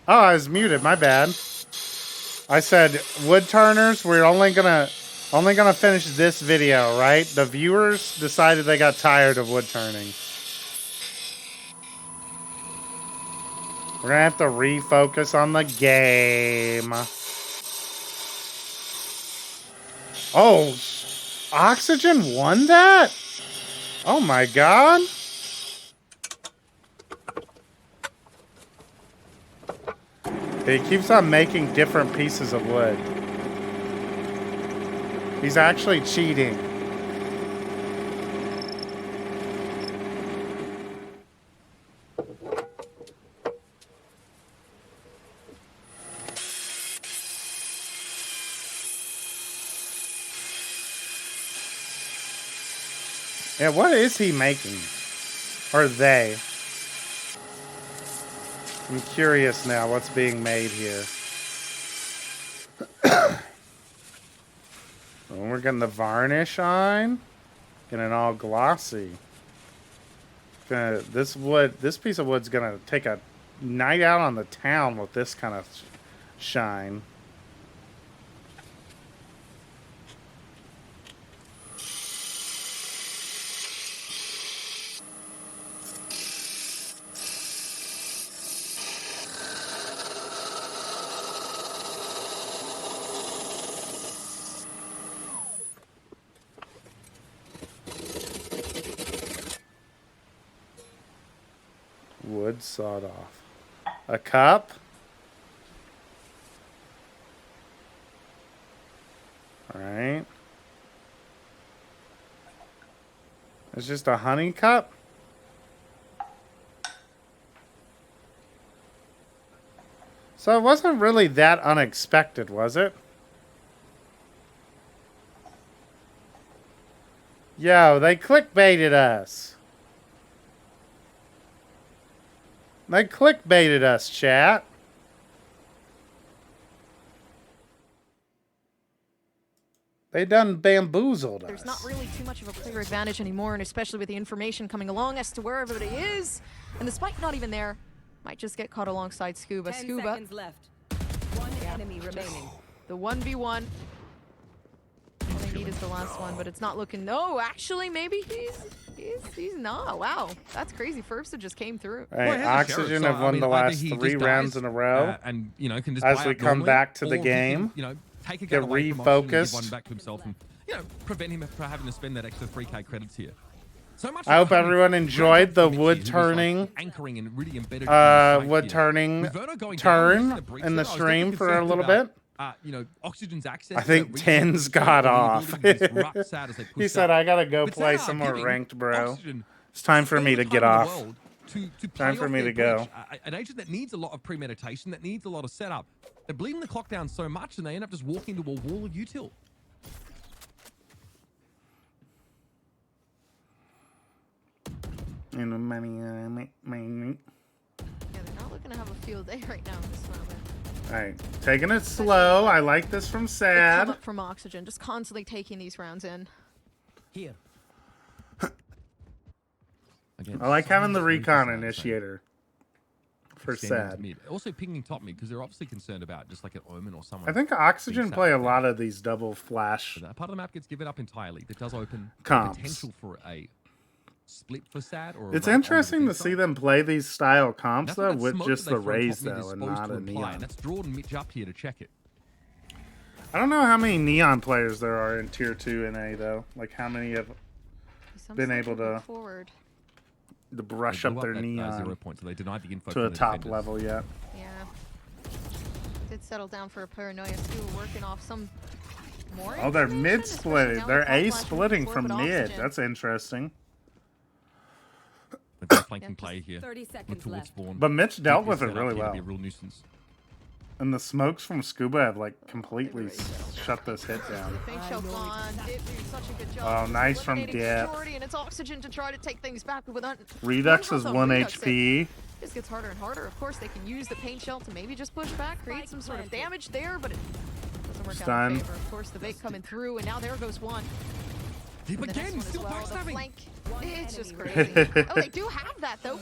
Oh, I was muted. My bad. I said wood turners. We're only gonna finish this video, right? The viewers decided they got tired of wood turning. We're gonna have to refocus on the game. Oh, Oxygen won that? Oh my god. He keeps on making different pieces of wood. He's actually cheating. Yeah, what is he making? Or they? I'm curious now what's being made here. And we're getting the varnish on. Getting it all glossy. This piece of wood's gonna take a night out on the town with this kind of shine. Wood sawed off. A cup. All right. It's just a honey cup. So it wasn't really that unexpected, was it? Yo, they clickbaited us. They clickbaited us, chat. They done bamboozled us. There's not really too much of a player advantage anymore, and especially with the information coming along as to where everybody is, and the spike not even there. Might just get caught alongside Scuba. 10 Scuba, seconds left. One enemy remaining. the 1v1. All they need is the last one, but it's not looking. No, actually, maybe he's not. Wow, that's crazy. First, just came through. All right, Oxygen have won the last 3 rounds in a row. And you know, can just as buy we up come normally, back to or the he can, game, you know, take a get gun away from Oxygen and give refocused. one back to himself, and you know, prevent him from having to spend that extra 3k credits here. So much. I hope everyone enjoyed the wood turning, anchoring and really embedded. wood turning turn in the stream for a little bit. You know, Oxygen's access. I think Tens got off. He said, "I gotta go play some more ranked, bro. It's time for me to get off. Time for me to go." An agent that needs a lot of premeditation, that needs a lot of setup. They're bleeding the clock down so much, and they end up just walking into a wall of util. In the money, Yeah, they're not looking to have a field day right now in this moment. All right, taking it slow. I like this from Come Sad. up from Oxygen, just constantly taking these rounds in. Here. I like having the recon initiator for Sad. Also pinging top mid because they're obviously concerned about just like an Omen or someone. I think Oxygen play a lot of these double flash That part of the map gets given up entirely. That does open the comps. potential for a split for Sad. Or It's a run on interesting the to B see side. them play these style comps That's though what that with smoke just that the they throw on rays top mid is though and supposed not to a imply, neon. and that's drawn Mitch up here to check it. I don't know how many neon players there are in tier 2 NA though. Like how many have been able to brush They up blew their that, 0 neon point, so they denied the info to from a the top defenders. level yet. Yeah. Did settle down for a paranoia too, working off some more. Oh, they're information, mid especially splitting. now They're with A Hot Flash splitting moving from forward with mid. Oxygen. That's interesting. But they're flanking play here. 30 seconds towards left. spawn. But Mitch dealt Deep with is it set up really here to well. be a real nuisance. And the smokes from Scuba have like completely shut this hit down. Fake shell gone. Did do such a good job. Oh, nice from eliminating Dip. majority, and it's Oxygen to try to take things back with Redux is 1 Redux HP. This gets harder and harder. Of course, they can use the paint shell to maybe just push back, create some sort of damage there, but it doesn't work out Stun. in favor. Of course, the bait coming through, and now there goes one. Deep And the next again, one as still well, the backstabbing. flank. It's just crazy. Oh, they do have that though.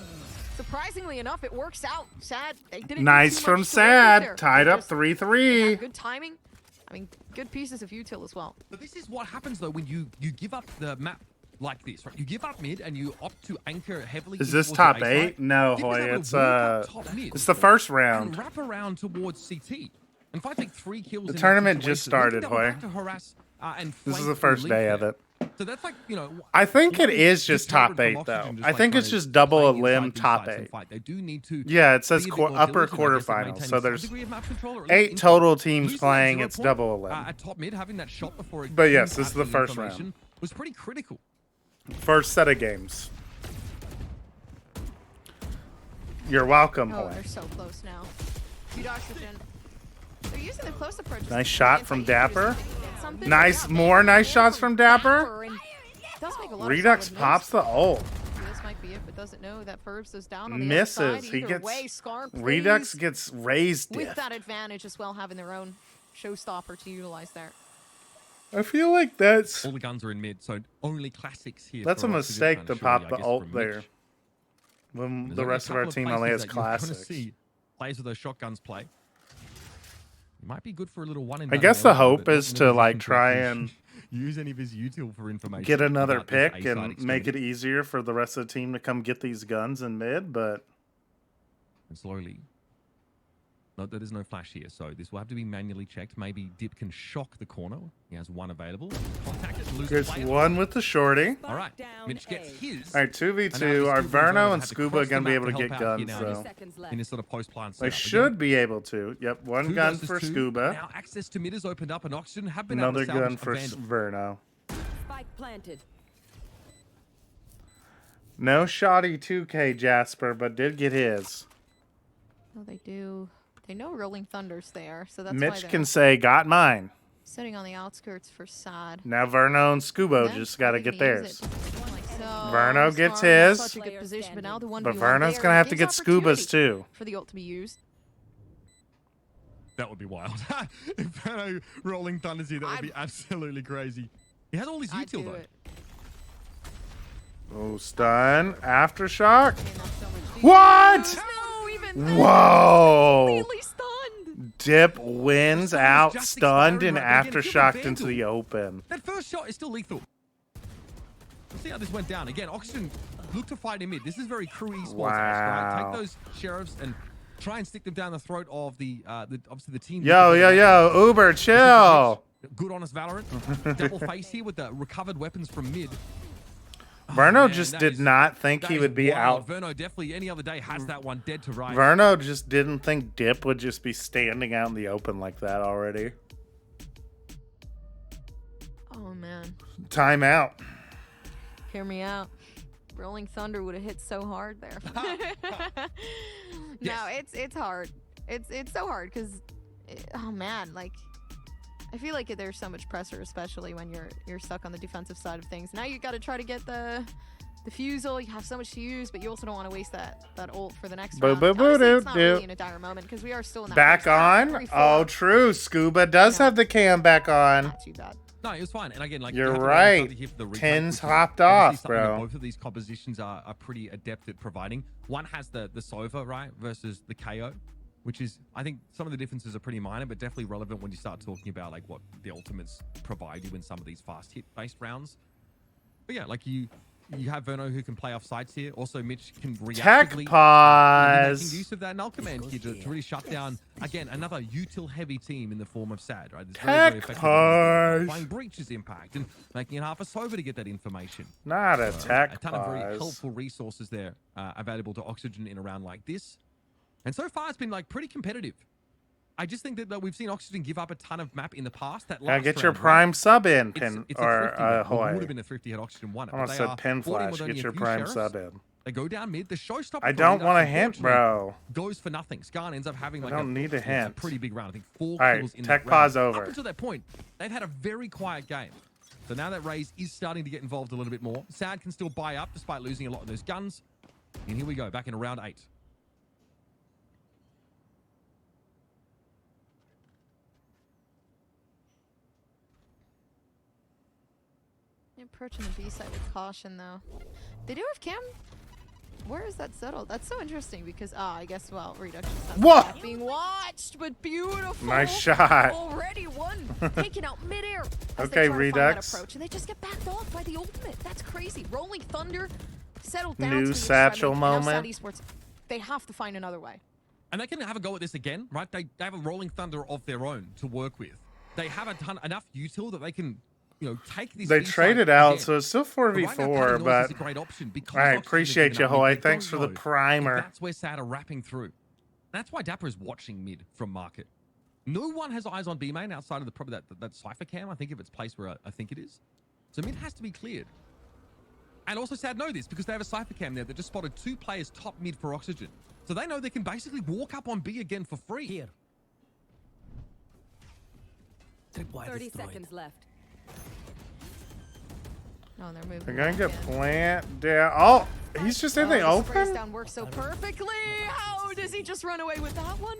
Surprisingly enough, it works out. Sad. They didn't do Nice too from much to work with there. Sad. Tied They up just 3-3. had good timing. I mean, good pieces of util as well. But this is what happens though when you give up the map like this, right? You give up mid and you opt to anchor heavily. Is in this towards top your A 8? side. No, Deep is Hoy. able to It's walk up top mid it's the first and round. wrap around towards CT. And if I take 3 kills, The in that tournament just situation, we can started, double Hoy. back to harass, and This is flank the first through day lead of there. it. So that's like, you know, I think it one is just top deterrent 8 from though. Oxygen, just I like think trying it's to just double play a inside limb these top sides and 8. fight. They do need to Yeah, it says be a bit more upper diligent, I guess, at quarterfinals. maintaining So some there's degree of map control, or at least 8 info. total teams Losing that playing. 0 It's point, double a limb. at top mid, having that shot before it But came yes, this is out the with first round. information was pretty critical. First set of games. You're welcome, Oh, Hoy. they're so close now. Good Oxygen. They're using the close approach. Nice shot from Dapper. Something. Nice, more nice shots from Dapper. And does make a lot Redux of pops the ult. This might be it, but doesn't know that Furbs is down on the Misses. outside. He Either gets way, Scar Redux plays gets raised. with that advantage as well, having their own showstopper to utilize there. I feel like that's All the guns are in mid, so only classics here. that's a for Oxygen, mistake kind to of pop surely, I the guess, ult from there. Mitch. When There's the only a rest of our couple team places only has that you're gonna classics. see players with those shotguns play. It might be good for a little one. I guess the hope is to like try and use any of his util for information. get another about this pick A-side and make it extremity. easier for the rest of the team to come get these guns in mid, but And slowly. Note that there's no flash here, so this will have to be manually checked. Maybe Dip can shock the corner. He has one available. Contact it, lose gets the player. one with the shorty. All right, Mitch gets his. All right, 2v2. Our Verno and Scuba are going to be able to get guns, though. In this sort of post-plant They setup. should be able to. Yep, one 2 gun versus for 2. Scuba. Now access to mid has opened up, and Oxygen have been Another able to salvage gun for a Vandal. Verno. Spike planted. No shoddy 2K Jasper, but did get his. Oh, they do. They know Rolling Thunder's there, so that's why Mitch they're can say, got mine. sitting on the outskirts for Sad. Now Verno and Scuba Then just got to they're get gonna use theirs. it like so. Verno gets Scar in his. Such a good position, but now the 1v1 But Verno's there going to have to gives get Scuba's opportunity too. for the ult to be used. That would be wild. If Verno rolling thunders here, that would be absolutely crazy. He has all his I'd util do though. it. Oh, stun. Aftershock. What? No, even then Whoa! completely stunned. Dip wins The storm out, is just stunned, expiring and right now. Again, aftershocked Gilbert into the Vandal. open. That first shot is still lethal. Let's see how this went down. Again, Oxygen look to fight in mid. This is very crew esports. Right? Wow. Take those sheriffs and try and stick them down the throat of the obviously the team. Yo, Uber, chill. Good honest Valorant. Double face here with the recovered weapons from mid. Verno man, just that did is- not think that he is would be wild. out. Verno definitely any other day has that one dead to right. Verno just didn't think Dip would just be standing out in the open like that already. Oh man, Timeout. hear me out. Rolling Thunder would have hit so hard there. No, it's hard. It's so hard because, oh man, like I feel like there's so much pressure, especially when you're stuck on the defensive side of things. Now you got to try to get the fusel. You have so much to use, but you also don't want to waste that ult for the next round. Obviously, it's not really in a dire moment because we are still in that Back first round, on? 3-4. Oh, true. Scuba does have the cam back on. Not too bad. No, it was fine. And again, like You're you have to right. remember here for the retake, Tens which is hopped obviously off, something that bro. Both of these compositions are pretty adept at providing. One has the Sova, right, versus the KO, which is, I think some of the differences are pretty minor, but definitely relevant when you start talking about like what the ultimates provide you in some of these fast hit based rounds. But yeah, like you have Verno who can play off sites here. Also, Mitch can Tech reactively pause. making use of that null command here to really shut down again another util heavy team in the form of Sad, right? It's very, very Tech effective pause. at applying breaches impact and making it half a Sova to get that information. Not a tech A ton of very pause. helpful resources there available to Oxygen in a round like this. And so far, it's been like pretty competitive. I just think that we've seen Oxygen give up a ton of map in the past. That Gotta last get your round, prime right? sub in, It's Pin a or thrifty win. It Hawaii. would have been a thrifty had Oxygen won it. I but almost they said are Pin 14 Flash. with only Get a your few prime sheriffs. sub in. They go down mid. The showstopper. I for don't Redux, want a hint, unfortunately, bro. Goes for nothing. Skarn ends up having I like don't need a hint. pretty big round. I think 4 All right, kills in tech that round. pause over. Up until that point, they've had a very quiet game. So now that Raze is starting to get involved a little bit more. Sad can still buy up despite losing a lot of those guns. And here we go, back in round 8. Approaching the B side with caution, though. They do have cam. Where is that settled? That's so interesting because, I guess, well, Redux is Whoa! not being watched, but beautiful. Nice shot. Already one taken out midair. As Okay, they try to find Redux. that approach, and they just get backed off by the ultimate. That's crazy. Rolling Thunder settled down New to the satchel extremity, and now moment. Sad Esports, they have to find another way. And they can have a go at this again, right? They have a Rolling Thunder of their own to work with. They have enough util that they can, take this. They B-side traded out, again. so it's still But right now, 4v4, Cutting North but is a great option because all right, Oxygen is appreciate giving you, up mid. Hawaii. They Thanks don't for the know if primer. That's where Sad are wrapping through. That's why Dapper is watching mid from market. No one has eyes on B main outside of probably that Cypher cam. I think if it's placed where I think it is. So mid has to be cleared. And also Sad know this because they have a Cypher cam there that just spotted 2 players top mid for Oxygen. So they know they can basically walk up on B again for free. Here. 30 seconds left. No, they're moving. They're gonna back get in. plant down. Oh, he's just in the The sprays open? down works so perfectly. How does he just run away with that one?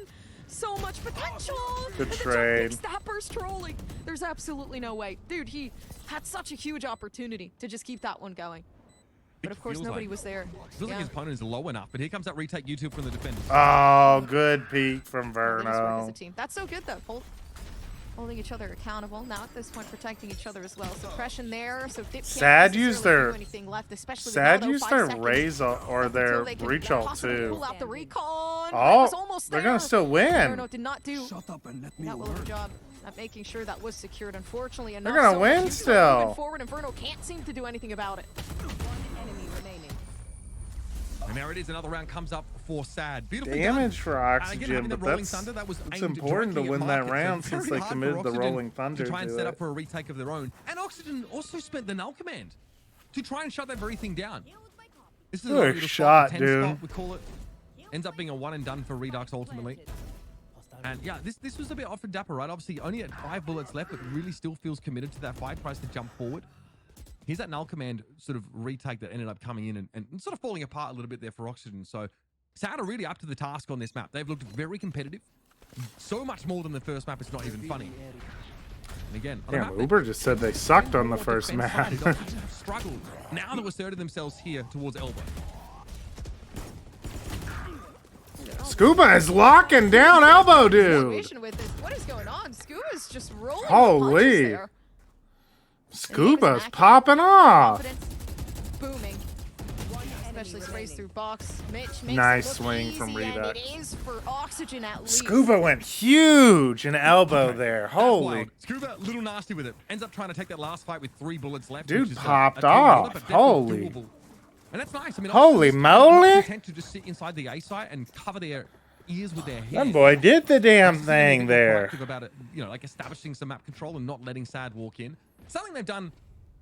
So much potential. Good And the trade. jumping Stapper's trolling. There's absolutely no way. Dude, he had such a huge opportunity to just keep that one going. But of course, Feels nobody like- was there. Feels like his opponent is low enough, but here comes that retake YouTube from the defender. Oh, good peek from They just work as a Verno. team. That's so good, though. Holding each other accountable. Now at this point, protecting each other as well. Suppression there. So Dip can't Sad necessarily used their do anything left, especially with Sad now, though, used 5 their seconds raise or their until they can reach ult possibly too. pull out the recon. It Oh, was almost they're there. gonna still win. Verno did not do Shut up and let me that well of a work. job at making sure that was secured. Unfortunately enough, gonna so win much still. moving forward, and Verno can't seem to do anything about it. Enemy remaining. And there it is. Another round comes up for Sad. Beautifully Damage done. for And Oxygen, again, having the but Rolling that's Thunder, that was it's aimed important to directly at win that market, so round very since they hard for committed the Oxygen Rolling Thunder to try and to set it. up for a retake of their own. And Oxygen also spent the null command to try and shut that very thing down. This is a Good little shot, 10 dude. spot, we call it. Ends up being a one and done for Redux ultimately. And yeah, this was a bit off for Dapper, right? Obviously, only at 5 bullets left, but really still feels committed to that fight. Tries to jump forward. Here's that null command sort of retake that ended up coming in and sort of falling apart a little bit there for Oxygen. So Sad are really up to the task on this map. They've looked very competitive. So much more than the first map, it's not even funny. And again, on a Damn, map that- Uber just said they sucked on the more first defense map. sided, Oxygen have struggled. Now they're asserting themselves here towards Elbow. Scuba is locking down Elbow Dude. Formation with this. What is going on? Scuba's just rolling. with Holy. punches there. Scuba's popping off. Confidence booming. Especially sprays through box. Mitch makes Nice it look swing easy, from and Redux. it is for Oxygen at least. Scuba went huge in Elbow there. That's Holy. wild. Scuba, little nasty with it. Ends up trying to take that last fight with 3 bullets left. Dude which is popped a kill order, off. but definitely Holy. doable. And that's nice. I mean, Holy Oxygen's moly. not content to just sit inside the A site and cover their ears with their head. That boy did the damn Oxygen thing being there. proactive about it, you know, like establishing some map control and not letting Sad walk in. Something they've done,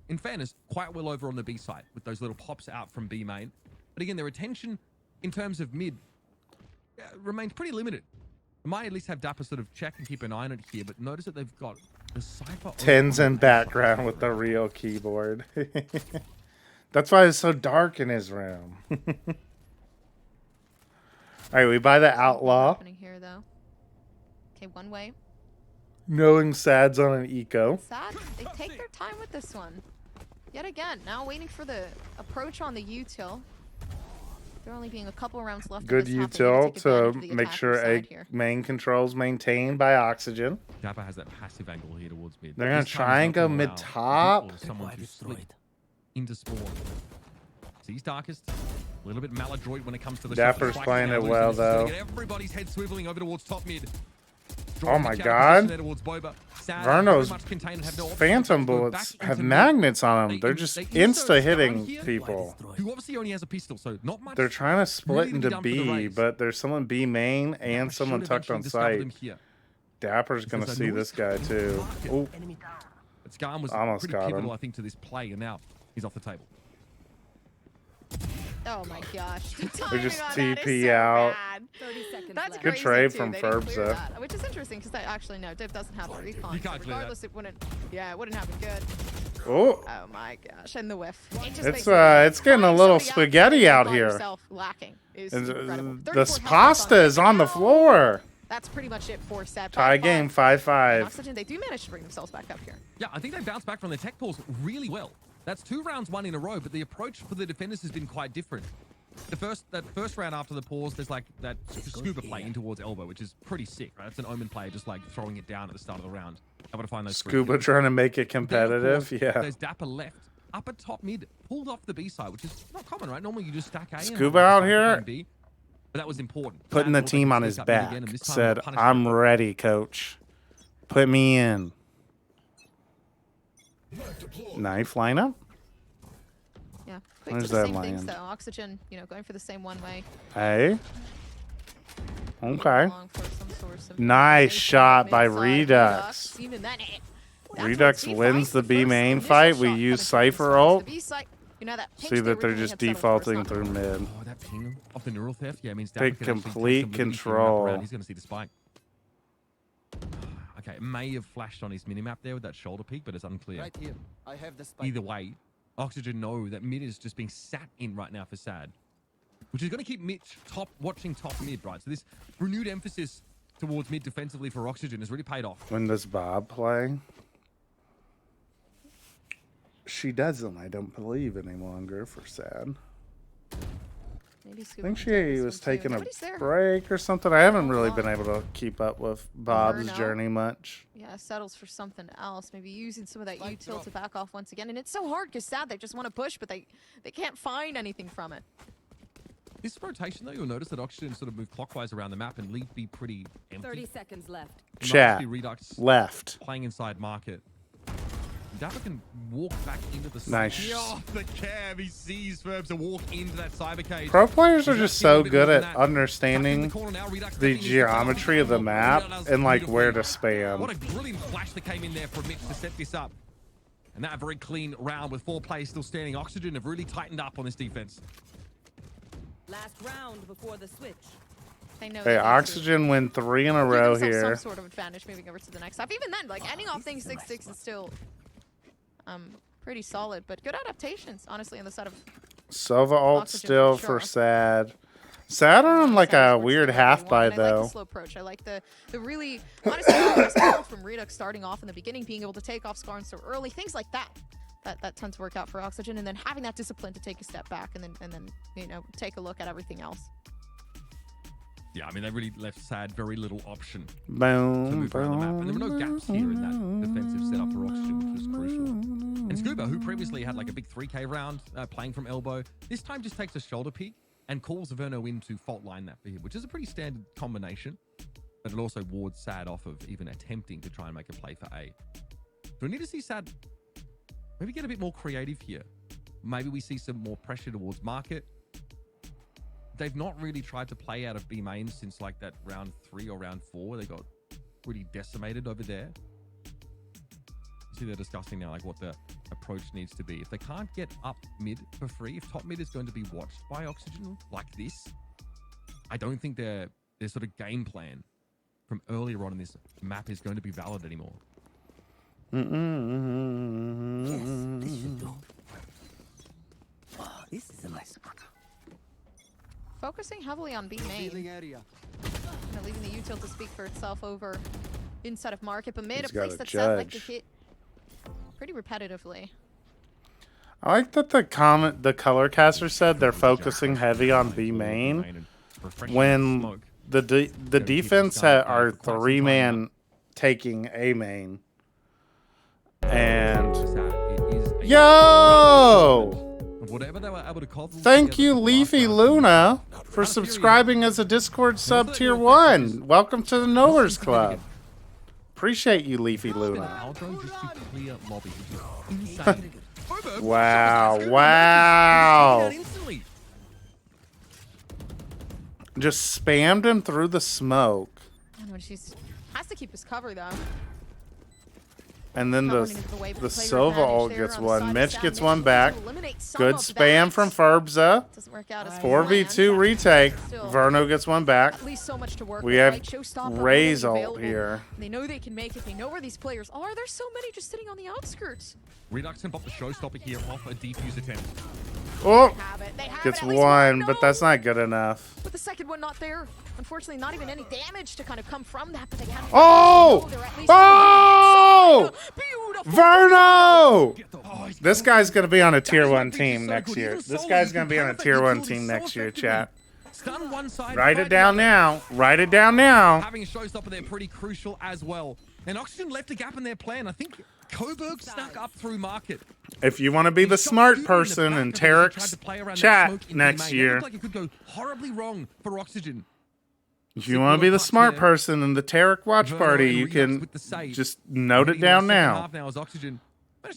in fairness, quite well over on the B side with those little pops out from B main. But again, their attention in terms of mid remains pretty limited. They might at least have Dapper sort of check and keep an eye on it here, but notice that they've got the Cypher. Tens in background with the real keyboard. That's why it's so dark in his room. All right, we buy the Outlaw, Happening here though. Okay, one way. knowing Sad's on an eco. Sad. They take their time with this one. Yet again, now waiting for the approach on the util. There only being a couple rounds left. Good of this half, they need util take to advantage of the make attacker sure side A here. main controls maintained by Oxygen. Dapper has that passive angle here towards mid. They're gonna This time try he's and go not gonna allow mid-top. Diplo or someone to slip into spawn. Sees Darkest. A little bit maladroit when it comes to the shot. Dapper's Strikes playing now it loose, well, and it's gonna though. get everybody's head swiveling over towards top mid. Oh my Drawing the God. position there towards Boba. Sad, Verno's very much contained and have no option Phantom but to go bullets back have into mid. magnets on them. They're They just insert insta Skarn hitting here, people. Who obviously only has a pistol, so not much. They're trying to split really to be into done for the B, race. but there's someone B main and Should someone tucked eventually on discover them site. here. Dapper's gonna Because see Anoy's this guy coming too. market. Oh, But Skarn was Almost pretty got pivotal, him. I think, to this play, and now he's off the table. Oh my gosh. The They timing just on that is TP so out. bad. 30 seconds That's left. Good crazy trade too. from They didn't Ferbs, clear though. that, which is interesting because they actually no, Div doesn't have the recon. You so can't clear that. regardless, it wouldn't. Yeah, it wouldn't have been good. oh, Oh my gosh, and the whiff. It just it's makes me- it's getting a finding little somebody spaghetti and out find here. yourself lacking is And incredible. the 34 health pasta on is on the Ow. floor. That's pretty much it for Sad. Tie game 5-5. Oxygen, they do manage to bring themselves back up here. Yeah, I think they bounced back from the tech pause really well. That's 2 rounds won in a row, but the approach for the defenders has been quite different. That first round after the pause, there's like that scuba play in towards elbow, which is pretty sick, right? That's an Omen player just like throwing it down at the start of the round. Able to find those free Scuba kills. trying to make it Then, of competitive. course, Yeah. There's Dapper left, up at top mid, pulled off the B side, which is not common, right? Normally you just stack A. and Scuba have out a here plan B, but that was important. Putting Sad the also team can on sneak his up mid back. again, and this time Said, punish I'm Elbow. ready, coach. Put me in. Knife lineup? Yeah, quick Where's to the that same things land? though. Oxygen, going for the same one way. Hey. Okay. Long for some source of Nice information. shot by Mid-side, Redux. Even then, that's Redux what wins the finds B first main initial fight. shot We coming use towards Cypher the ult. B site. That pinch See they that they're originally just had settled for, defaulting it's through not mid. Oh, that ping off the neural theft. Yeah, it means Take Dapper can actually complete take some liberty shooting up control. around. He's going to see the spike. Okay, it may have flashed on his minimap there with that shoulder peak, but it's unclear. Right here. I have the spike. Either way, Oxygen know that mid is just being sat in right now for Sad, which is going to keep Mitch watching top mid, right? So this renewed emphasis towards mid defensively for Oxygen has really paid off. When does Bob play? She doesn't, I don't believe, any longer for Sad. Maybe I Scuba think can take she this was one, too. taking a Nobody's there. break or something. I haven't really Hold been on. able to keep up with Bob's Burnout. journey much. Yeah, settles for something else. Maybe using some of that util to back off once again. And it's so hard because Sad, they just want to push, but they can't find anything from it. This rotation, though, you'll notice that Oxygen sort of move clockwise around the map and leave be pretty empty. 30 seconds left. And Chat. obviously Redux Left. playing inside market. Dapper can walk back into the Nice. Yeah, the cab. He sees Ferbs to walk into that cyber cage. Pro players are He's just actually a so little bit good more at than that. Tucked in understanding the corner now, Redux the stepping into geometry of the Oh, map does and like where to beautifully. What spam. a brilliant flash that came in there from Mitch to set this up. And that very clean round with 4 players still standing. Oxygen have really tightened up on this defense. Last round before the switch. They know Hey, they need to Oxygen win 3 in a give row themselves here. some sort of advantage moving over to the next half. Even then, like ending off things 6-6 is still pretty solid, but good adaptations, honestly, on the side of Sova ult Oxygen still for sure. for Sad. Sad on like a weird half buy I like the though. slow approach. I like the really honestly the from Redux starting off in the beginning, being able to take off Skarn so early, things like that. That tends to work out for Oxygen, and then having that discipline to take a step back and then take a look at everything else. Yeah, I mean, they really left Sad very little option to Boom, move around the map. And there were no boom, gaps here in that defensive setup for Oxygen, which was crucial. And Scuba, who previously had like a big 3K round playing from elbow, this time just takes a shoulder peek and calls Verno in to fault line that for him, which is a pretty standard combination. But it also wards Sad off of even attempting to try and make a play for A. So we need to see Sad maybe get a bit more creative here. Maybe we see some more pressure towards market. They've not really tried to play out of B main since like that round 3 or round 4. They got pretty decimated over there. See, they're discussing now like what the approach needs to be. If they can't get up mid for free, if top mid is going to be watched by Oxygen like this, I don't think their sort of game plan from earlier on in this map is going to be valid anymore. Yes, this should do. Oh, this is a nice focusing heavily on B main. Leaving the util to speak for itself over inside of market, but mid, a place that's set like to hit pretty repetitively. I like that the color caster said they're focusing heavy on B main when the defense are 3-man taking A main. And yo! Whatever they were able to call. Thank you, Leafy Luna, for subscribing as a Discord sub tier 1. Welcome to the Knowers Club. Appreciate you, Leafy Luna. Wow, wow. Just spammed him through the smoke. Has to keep his cover though. And then the Sova ult gets one. Mitch gets one back. Good spam from Ferbza. 4v2 retake. Verno gets one back. We have Ray's ult here. They know they can make it. They know where these players are. There's so many just sitting on the outskirts. Redux can pop the showstopper here off a defuse attempt. Oh! Gets one, but that's not good enough. But the second one not there. Unfortunately, not even any damage to kind of come from that. But they have oh! Oh! Verno! This guy's going to be on a tier 1 team next year. This guy's going to be on a tier 1 team next year, chat. Write it down now. Write it down now. Having a showstopper there pretty crucial as well. And Oxygen left a gap in their plan. I think Coburg snuck up through market. If you want to be the smart person in Tarek's chat next year, It could go horribly wrong for Oxygen. if you want to be the smart person in the Tarek watch party, you can just note it down now.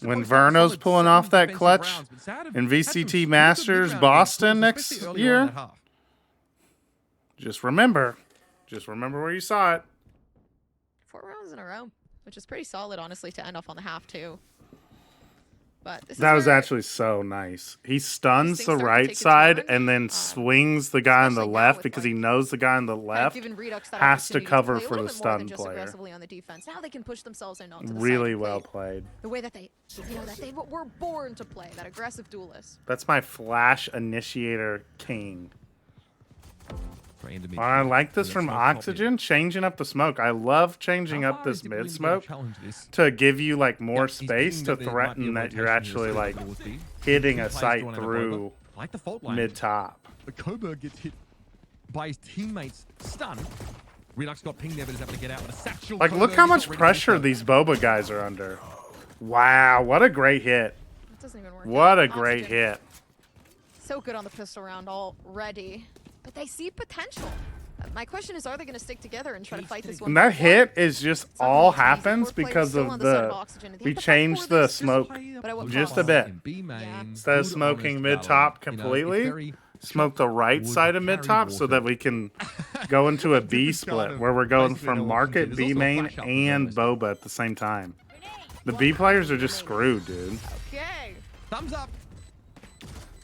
When Verno's pulling off that clutch in VCT Masters Boston next year, just remember where you saw it. 4 rounds in a row, which is pretty solid, honestly, to end off on the half too. But that was actually so nice. He stuns the right side and then swings the guy on the left because he knows the guy on the left has to cover for the stun player. On the defense. Now they can push themselves in onto the really well played. The way that they were born to play, that aggressive duelist. That's my flash initiator king. I like this from Oxygen, changing up the smoke. I love changing up this mid smoke to give you like more space to threaten that you're actually like hitting a site through mid top. But Coburg gets hit by his teammates' stun. Redux got pinged there, but is able to get out with a satchel. Like, look how much pressure these Boba guys are under. Wow, what a great hit. It doesn't even work. What a great hit. So good on the pistol round already. But they see potential. My question is, are they going to stick together and try to fight this one? And that hit is just all happens because of we changed the smoke just a bit. Instead of smoking mid-top completely, smoke the right side of mid-top so that we can go into a B split where we're going from market, B main, and Boba at the same time. The B players are just screwed, dude. Okay. Thumbs up.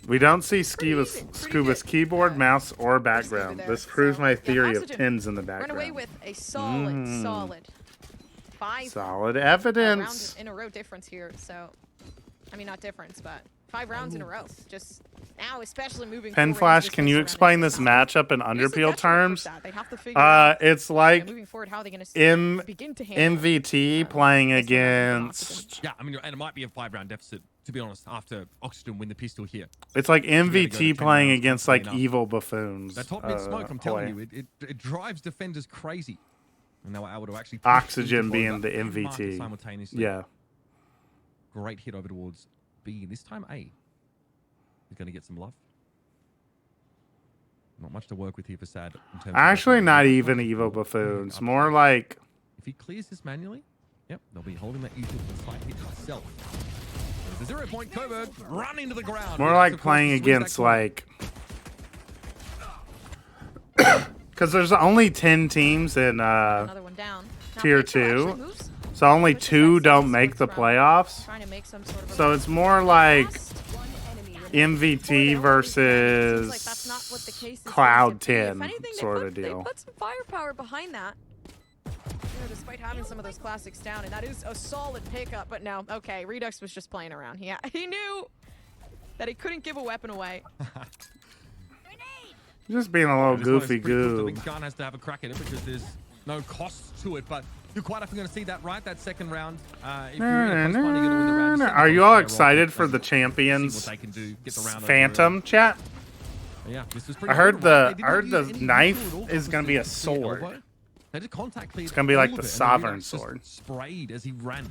We don't see Scuba's keyboard, mouse, or background. This proves my theory of pins in the background. Run away with a solid 5 solid evidence rounds in a row difference here. So I mean, not difference, but 5 rounds in a row. Just now, especially moving Pen forward Flash, into can this you round, explain it's this matchup in Underpeel terms? They have to figure out, It's like moving forward, how they're gonna begin to handle MVT playing against. Yeah, I mean, and it might be a 5-round deficit, to be honest, after Oxygen win the pistol here. It's like You gotta go to MVT 10 playing rounds, against not like enough. evil buffoons. That top mid smoke, I'm telling play. you, it drives defenders crazy. And they were able to actually push Oxygen into being both the and Marcus MVT. simultaneously. Yeah. Great hit over towards B. This time A is going to get some love. Not much to work with here for Sad. In terms of Actually, not defense. even evil buffoons. More like If he clears this manually, yep, they'll be holding that usual slight hit himself. There's the 0-point Coburg run into the ground. more Of like course, playing swings that against corner. like. Because there's only 10 teams in another one down. Now, tier Pixel actually 2, moves, so only which 2 affects don't his make the first round, playoffs. trying to make some sort of a So it's more like MVT Seems like versus that's not what the case is Cloud going to be. If 10 anything, sort of they deal. put some firepower behind that. You know, despite having some of those classics down, and that is a solid pickup. But no, okay, Redux was just playing around. Yeah, he knew that he couldn't give a weapon away. Just being a little This one is goofy pretty cool. The goob. big gun has to have a crack at it because there's no cost to it. But you're quite often going to see that, right? That second round. If you're in a post party, you're going to win the round. Are you all excited for the champions See what they can do, get the round over Phantom chat? Yeah, this was I pretty heard good, the right? They I heard didn't the use any knife tool at all. is That gonna was be a just the elbow. sword. They did contact clear It's gonna be like all the of it, and Sovereign Redux just sword. Sprayed as he ran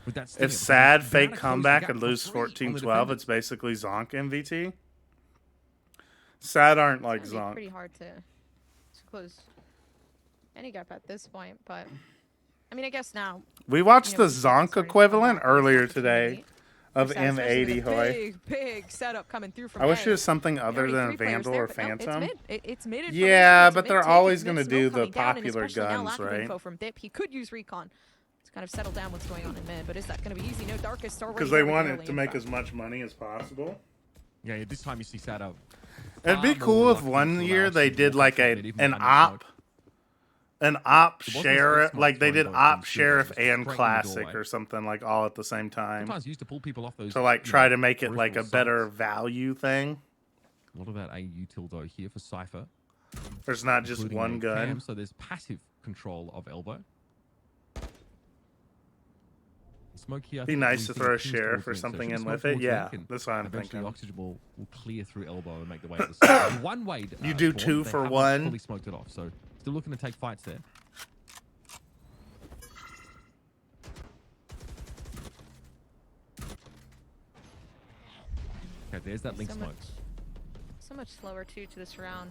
with that stinger. If Sad Down fake a close comeback gap and for lose 3 on the 14-12, defender. it's basically Zonk MVT. Sad aren't like It's gonna be Zonk. pretty hard to close any gap at this point, but I mean, I guess now. We watched you know, the Zonk equivalent earlier opportunity today of for Sad, especially with M80 a Hoy. big setup coming through from I wish A. it was something other Already than 3 players Vandal there, or but no, Phantom. It's mid. It's mid and Yeah, it's but mid they're taking, always mid gonna smoke do the coming down, and popular especially now guns, lack of right? info from Dip. He could use recon to kind of settle down what's going on in mid, but is that going to be easy? No, Darkest already Because they very want early it to in make front. as much money as possible. Yeah, this time you see Sad out. It'd be far cool more if reluctant one to year allow they Sid did Walker like to a hit even an behind op, smoke. an op It wasn't sheriff, smoke like they throwing did both op from sheriff shooting, and straight in the classic doorway. or something like all at the same time. Sometimes used to pull people off those. To like you try know, to make it like a peripheral better sights. value thing. A lot of that AU tildo here for Cypher. There's not just including one a gun. cam, so there's passive control of elbow. Smoke here. I Be think nice we to see throw a teams sheriff towards or mid, so something should in smoke with it. towards Yeah, mid, and that's what I'm eventually thinking. Oxygen will clear through elbow and make the way to the side. One way. You do Spawn, 2 they for haven't 1. Fully smoked it off, so still looking to take fights there. Okay, there's that link smoke. So much slower too to this round.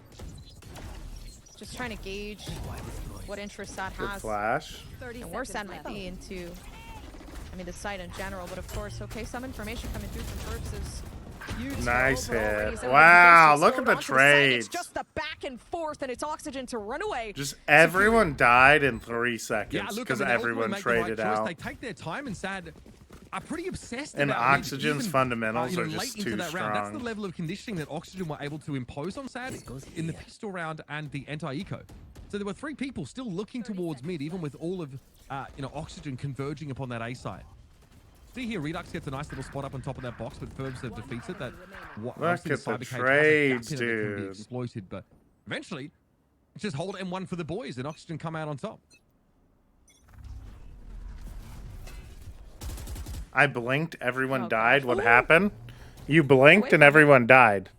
Just trying to gauge what interest Sad Good has. flash. And where Sad might be into, I mean, the site in general, but of course, okay, some information coming through from Perks is huge. Nice but already hit. Zone Wow, Defense look slowed at the onto site. It's trades. just the back and forth, and it's Oxygen to run away. Just everyone died in 3 Yeah, seconds look, because I mean, everyone make the right traded choice. out. They take their time and Sad are pretty obsessed And about it, Oxygen's even, fundamentals you know, are just late into too that round. That's the strong. level of conditioning that Oxygen were able to impose on Sad in the pistol round and the anti-eco. So there were 3 people still looking towards mid, even with all of Oxygen converging upon that A side. See here, Redux gets a nice little spot up on top of that box, but Ferbs defeats it. That Look obviously at the Cyber Cage has a trades, gap here that can be dude. exploited, but eventually it's just hold M1 for the boys and Oxygen come out on top. I blinked, everyone Oh, died. gosh. What Ooh. happened? You blinked and everyone died.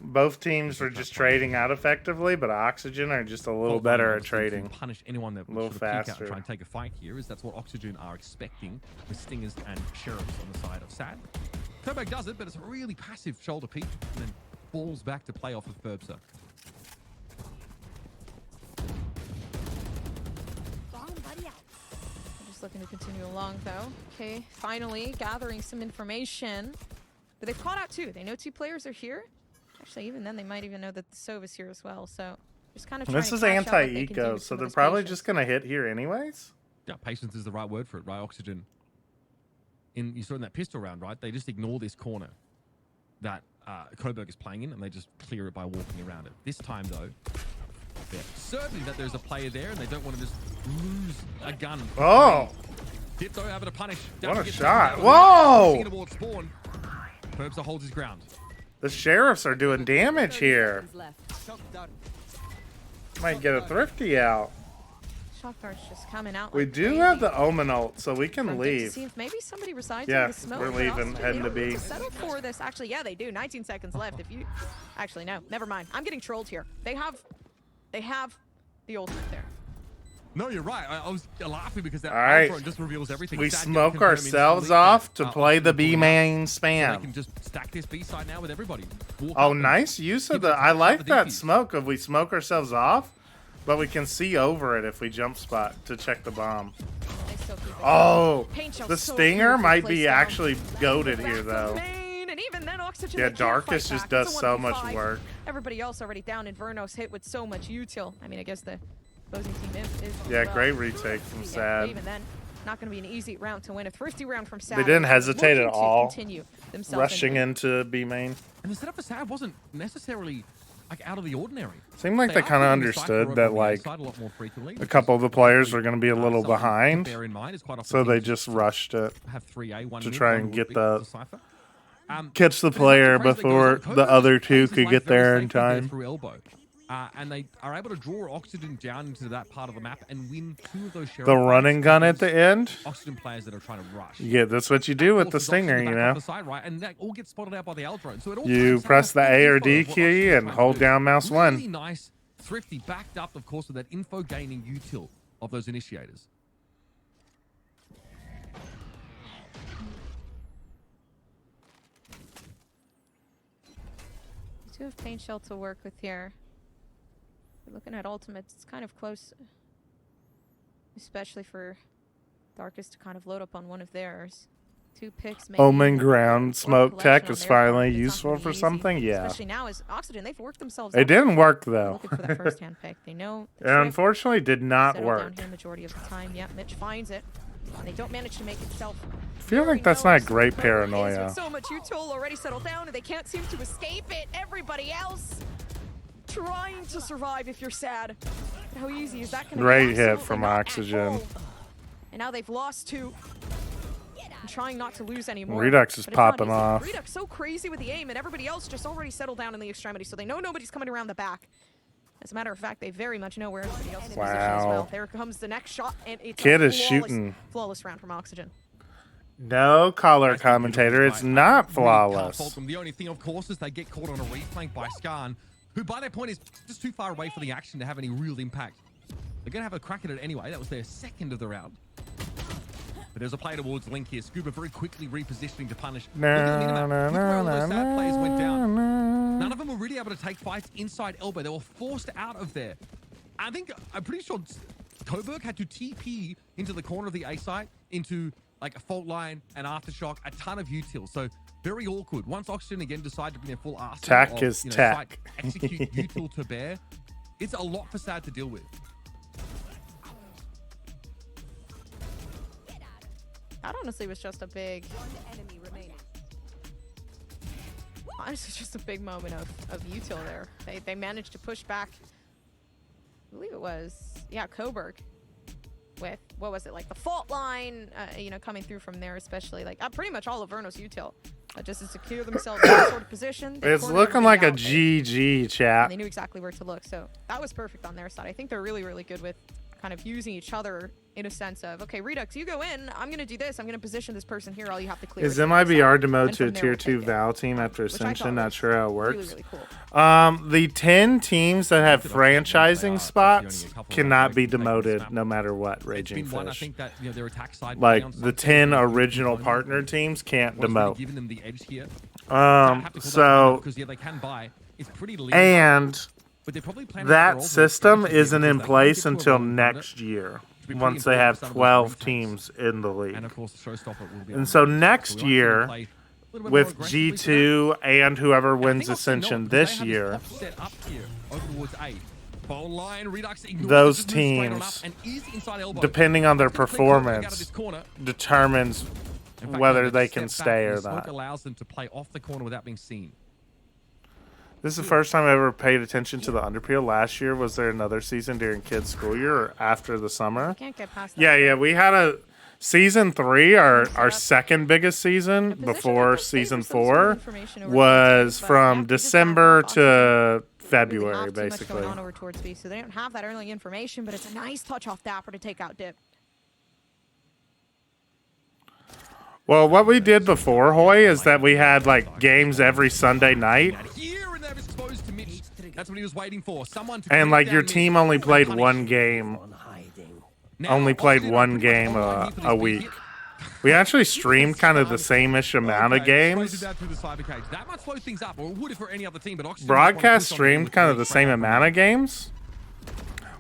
Both teams were just trading out effectively, but Oxygen are just a little Cold better Runner at obviously to trading. Punish anyone that A little would sort of peek out faster. and try and take a fight here, is that's what Oxygen are expecting with Stingers and Sheriffs on the side of Sad. Turbo does it, but it's a really passive shoulder peek and then falls back to play off of Ferbser. Just looking to continue along though. Okay, finally gathering some information. But they've caught out 2. They know 2 players are here. Actually, even then, they might even know that the Sov is here as well. So just kind of trying This to is cash out what they can do anti-eco, with so some of they're this probably patience. just gonna hit here anyways. Yeah, patience is the right word for it, right? Oxygen. You saw in that pistol round, right? They just ignore this corner that Coburg is playing in, and they just clear it by walking around it. This time, though, they're certain that there's a player there, and they don't want to just lose a gun. Oh! Dip though, able to punish. What a Gets shot. taken Whoa! down. Towards spawn. Herbster holds his ground. The sheriffs are doing damage here. Might get a thrifty out. Shock darts just coming out. We like do crazy. have the Omen ult, so we can From good to leave. see if maybe somebody resides Yeah, in the smoke. we're but leaving, Oxygen, heading they to don't need B. settle for this. Actually, yeah, they do. 19 seconds left. If you, actually, no, never mind. I'm getting trolled here. They have the ultimate there. No, you're right. I was laughing because that All right. Ultron just reveals everything. We Sad smoke confirming ourselves that, off to uh, play the Oxygen B pulling main out. So they spam. can just stack this B side now with everybody. Walk Oh, up and nice use of give the. it I like the that defuse. smoke. If we smoke ourselves off, but we can see over it if we jump spot to check the bomb. They still keep it. Oh, Paint shell's the so stinger beautifully might placed be down. actually goaded Back here from though. main, and even then, Oxygen, Yeah, they can't Darkus fight just back. It's does a so much 1v5. work. Everybody else already down, and Vernos hit with so much util. I mean, I guess the opposing team is. Yeah, well. great retake from Yeah, Sad. even then, not going to be an easy round to win. A thrifty round from Sad. They didn't hesitate at looking to all, continue themselves rushing in. into B main. And the setup for Sad wasn't necessarily like out of the ordinary. Seemed like they are kind of putting the Cypher understood over that on the like outside a lot more frequently, a which couple is of the players obviously, were going to be a little something to behind, bear in mind is quite often so they teams just rushed it have 3A, one to mid, try one and would get be the Cypher. catch the But it's not player the phrase that goes before on. the Cobra other plays two his could life get very there in safely there time. through elbow. And they are able to draw Oxygen down into that part of the map and win 2 of those sheriff The fights running gun at the against end. Oxygen players that are trying to rush. Yeah, that's what you do with the Forces stinger, Oxygen you back off know. the side, right? And that all gets spotted out by the Aldrone. So it all You turns out press a the full A or info D of what key Oxygen's and trying hold to do. down mouse Really 1. nice, thrifty, backed up, of course, with that info gaining util of those initiators. We do have Paint Shell to work with here. We're looking at ultimates. It's kind of close, especially for Darkus to kind of load up on one of theirs. 2 picks. maybe Omen even ground one smoke collection tech on is their part, finally but it's not useful gonna be for easy, something. Yeah, Especially now as Oxygen, they've worked themselves. it up. didn't work They're though. looking for that first-hand pick. They know the It trip. unfortunately did not Settle down work. here majority of the time. Yeah, Mitch finds it. And they don't manage to make itself. I feel like that's not great With paranoia. so much util already settled down, and they can't seem to escape it. Everybody else trying to survive if you're Sad. But how easy is that going to be? Great hit Absolutely from not at Oxygen. all. And now they've lost 2. And trying not to lose anymore. Redux is But it's not popping easy. off. Redux so crazy with the aim, and everybody else just already settled down in the extremity, so they know nobody's coming around the back. As a matter of fact, they very much know where everybody else is positioned as well. Wow. There comes the next shot, and it's Kid a is flawless, shooting. flawless round from Oxygen. No color commentator. It's not flawless. Fault them. The only thing, of course, is they get caught on a reflank by Skarn, who by that point is just too far away for the action to have any real impact. They're going to have a crack at it anyway. That was their second of the round. But there's a play towards Link here. Scuba very quickly repositioning to punish. Look at the minimap. Look where all those Sad players went down. None of them were really able to take fights inside elbow. They were forced out of there. I'm pretty sure Coburg had to TP into the corner of the A site, into like a fault line and aftershock, a ton of util. So very awkward. Once Oxygen again decide to bring their full arsenal Tack of, is site tack. execute util to bear, it's a lot for Sad to deal with. That honestly was just a big... Honestly, just a big moment of util there. They managed to push back, I believe it was, yeah, Coburg. With, what was it, like the fault line, coming through from there, especially. Like, pretty much all of Vernos util. Just to secure themselves in that sort of position. They It's cornered looking like a everybody out. GG, chat. They knew exactly where to look, so that was perfect on their side. I think they're really, really good with kind of using each other in a sense of, okay, Redux, you go in, I'm going to do this, I'm going to position this person here, all you have to clear Is it. MIBR demoted to a And from there tier we'll 2 take it. Val team after Which I thought Ascension? Not was sure how it really, works. really cool. The 10 teams that have franchising spots cannot be demoted no matter what, Raging It's been one, I Fish. think that their attack side Like, down the something 10 and original the partner teams can't what's really demote. giving them the edge here. I have to call that So, because yeah, they can buy. It's pretty lean, and but they're probably planning their that overall system strategy isn't because in they place get to a until role unit. next year, be pretty once they important have for some of those 12 retakes. teams in the league. And of course, the showstopper will be. And on so the bench. next So we might see them year, play a little bit more with aggressively for G2 and whoever that. And I wins think Oxygen know it Ascension because they this have year, set up here over towards A. Bone line, Redux ignores those it, just moves straight on up teams, and is inside elbow. depending on their It's gonna play Coburg out of this performance, corner. determines In fact, whether no, they just can step stay back, or and the smoke not. allows them to play off the corner without being seen. This is the first time I ever paid attention to the underpeel. Last year, was there another season during kids' school year or after the summer? Can't get past that. Yeah, we had a Season 3, our second biggest season before season 4, was from December to February, Too much basically. going on over towards B, so they don't have that early information, but it's a nice touch off Dapper to take out Dip. Well, what we did before, Hoy, is that we had like games every Sunday night, Here and they've exposed to Mitch. That's what he was waiting for. Someone to and creep like down your Mitch. team only played Punish. one game. Now, Only played Oxygen one are pretty game much online here for a this week. big We actually streamed kind of the same-ish amount of Okay, games. sprays it down through the cyber cage. That might slow things up, or it would if for any other team, but Oxygen just Broadcast wanna push on streamed with kind of three the same straight amount of games.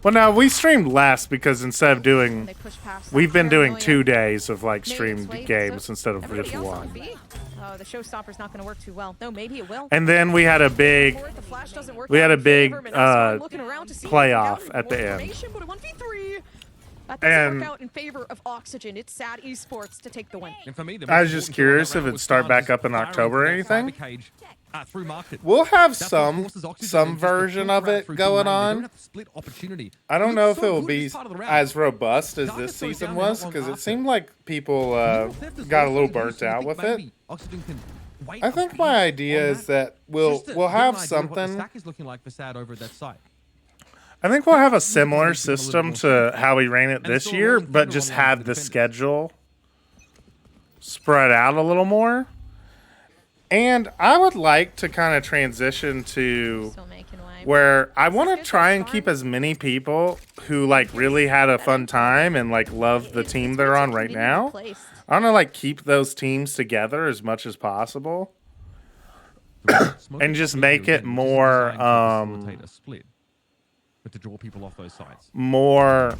Well, no, we streamed less because instead of doing, we've been doing 2 days of like streamed games instead of just one. Oh, the showstopper's not going to work too well. No, maybe it will. And then we had a big, The flash doesn't work we had out a in big favor, but that's why I'm looking around to see if we can playoff gather at the more end. information, but a 1v3. That doesn't And- work out in favor of Oxygen. It's sad esports to take the win. And for me, the I most was just important curious thing if about it'd was start Sarge back just up in firing October or through that anything. cyber cage, through market. We'll have That's what some forces Oxygen some just to version filter of out it through going team lane. They on. don't have split opportunity. I don't It know looks if so it will good be this part of the round. as robust as Darker this throws season down, they're was not because one it seemed like people Theft is got a also little used burnt so you out think with it. maybe Oxygen can wait I a think bit my idea on is that. that we'll Just to we'll get an have idea of what the something. stack is looking like for Sad over at that site. I think we'll have a similar system to how we ran it this year, but just have the schedule spread out a little more. And I would like to kind of transition to Still making way. where I want to try and keep as many people who like really had a fun time and like love the team they're on right now. I want to like keep those teams together as much as possible. And just make it more Facilitate a split, but to draw people off those sites. more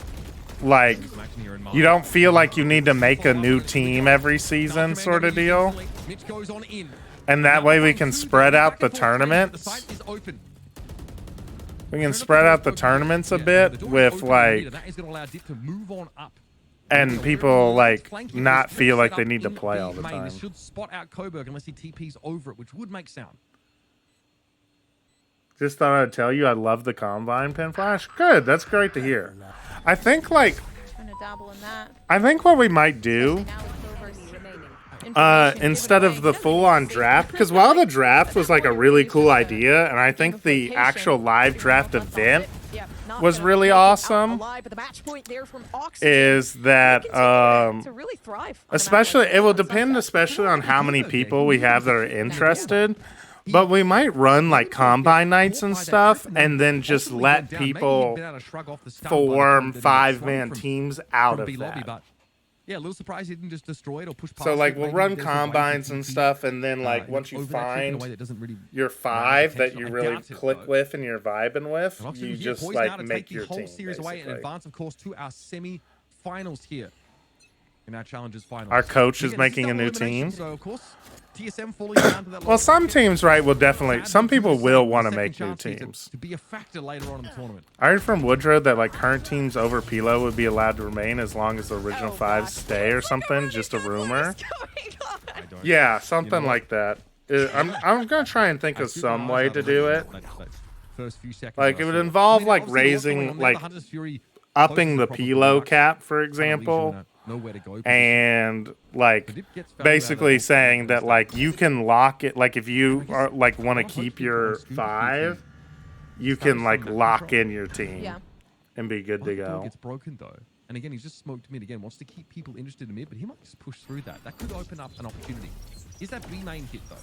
like Action here in you don't feel like you need to make a new team every season sort of deal. Mitch goes on in. And that way we can spread out the The tournaments. site is open. We can spread out the tournaments a bit with like, That is going to allow Dip to move on up. and people like Flanking not this feel like set they up need to in play the all the main. time. This should spot out Coburg unless he TPs over it, which would make sound. Just thought I'd tell you I love the Combine Pin Flash. Good, that's great to hear. I think like Trying to dabble in that. I think what we might do Now with Clover's information instead given of away, the full-on draft, because while the draft was like a really cool idea, and I think the actual live draft event yeah, not was gonna really make it out awesome, alive, but the match point there from Oxygen is that to really thrive on a map especially like it will this. depend especially on how many people we have that are interested. But we might run like combine nights and stuff, and then just let people form 5-man teams out of that. But yeah, a little surprised he didn't just destroy it or push past So like it. we'll Maybe run there's a way to combines and TP, stuff, and then like once you over that trick in a way find that doesn't really your grab 5 that attention. you I really doubt it, click though. with and you're vibing with, And Oxygen you here just poised now like to make take the your whole team series away in basically. advance, of course, to our semi-finals here in our challenges finals. Our coach is Again, making a double new elimination, team. So of course, TSM falling down to that. Well, some teams, right, will definitely. Some people will want to Second make new chance here teams. to be a factor later on in the tournament. I heard from Woodrow that like current teams over Pilo would be allowed to remain as long as the original 5 stay or something. Just a rumor. Yeah, something like that. I'm gonna try and think of some way to do it. First few seconds. Like it would involve like raising like upping the Pilo cap, for example, and like basically saying that like you can lock it. Like if you are like want to keep your 5, you can like lock in your team and be good to go. Gets broken though, and again he's just smoked mid again. Wants to keep people interested in mid, but he might just push through that. That could open up an opportunity. Is that B main hit though?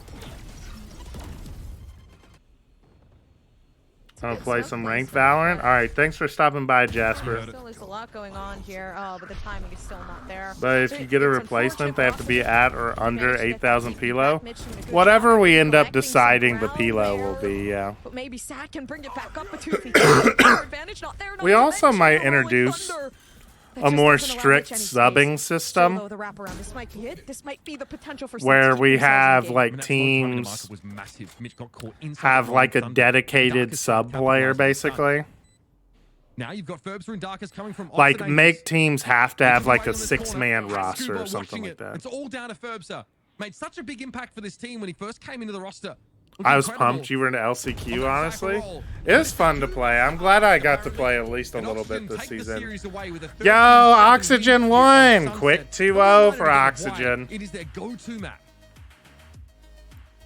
I'm gonna play some ranked Valorant. All right, thanks for stopping by, Jasper. Still is a lot going on here, but the timing is still not there. But if you get a replacement, they have to be at or under 8,000 Pilo. Whatever we end up deciding the Pilo will be, yeah. But maybe Sad can bring it back up a 2v3. Advantage not there. We also might introduce a more strict subbing system The wraparound. This might be it. This might be the potential for where Sad to we keep themselves have engaged. like teams have like a dedicated sub player basically. Now you've got Ferbster and Darkus coming from Like opposite make angles. teams have to have like a Right on this 6-man corner. roster Scuba or something watching like it. that. It's all down to Ferbster. Made such a big impact for this team when he first came into the roster. I was pumped you were in LCQ, honestly. It was fun to play. I'm glad I got to play at least a little bit this season. Yo, Oxygen won! Quick 2-0 for Oxygen. It is their go-to map.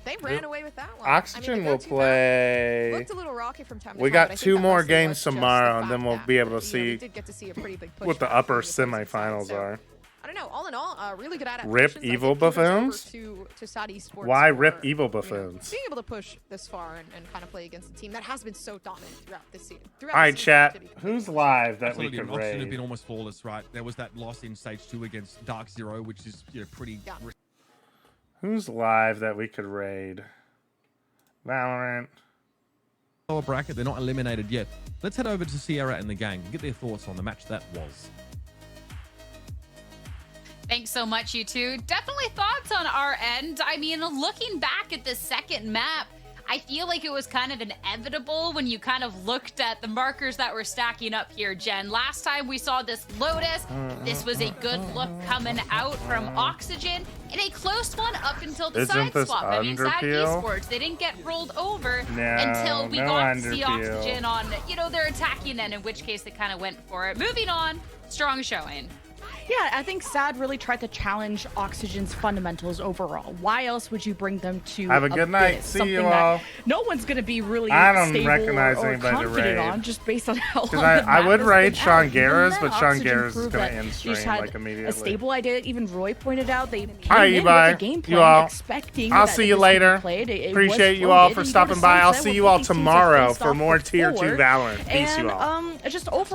They ran away with that one. Oxygen will play. Looked a little rocky from time to We time, got but I think 2 that more mostly games was just the tomorrow, and fact then we'll that, be able to we see did get to see a pretty big push what the back upper from the opposing side, semifinals so, are. I don't know. All in all, really good adaptations. Rip I think evil kudos over buffoons? To SAD Esports Why for, rip evil you know, buffoons? being able to push this far and kind of play against a team that has been so dominant throughout this season. All right, chat. Who's live that we Absolutely, could Oxygen have raid? been almost flawless, right? There was that loss in stage 2 against Dark Zero, which is pretty. Who's live that we could raid? Valorant. Lower bracket, they're not eliminated yet. Let's head over to Sierra and the gang and get their thoughts on the match that was. Thanks so much, you two. Definitely thoughts on our end. I mean, looking back at the second map, I feel like it was kind of inevitable when you kind of looked at the markers that were stacking up here, Jen. Last time we saw this Lotus, this was a good look coming out from Oxygen in a close one up until the Isn't side this swap. I mean, SAD Underpeel? Esports, they didn't get rolled over No, until we no got to see Underpeel. Oxygen on, you know, their attacking end, in which case they kind of went for it. Moving on, strong showing. Yeah, I think SAD really tried to challenge Oxygen's fundamentals overall. Why else would you bring them to Have a good night. Abyss? See Something you that all. No one's going to be really I don't stable recognize or anybody to confident raid. on just based on how long Because the I map would has raid been Sean out. Even Garris, then, but Sean Oxygen Garris is proved going to that end they stream just had like immediately. a stable idea. Even Roy pointed out they came All right, in you with bye. a game You plan all. expecting I'll that see you this would be later. played. It Appreciate was you all floated, for and you stopping go to by. I'll sunset see with you all 50 teams that tomorrow faced for off more Tier 2 before. Valorant. Peace, you And all. just over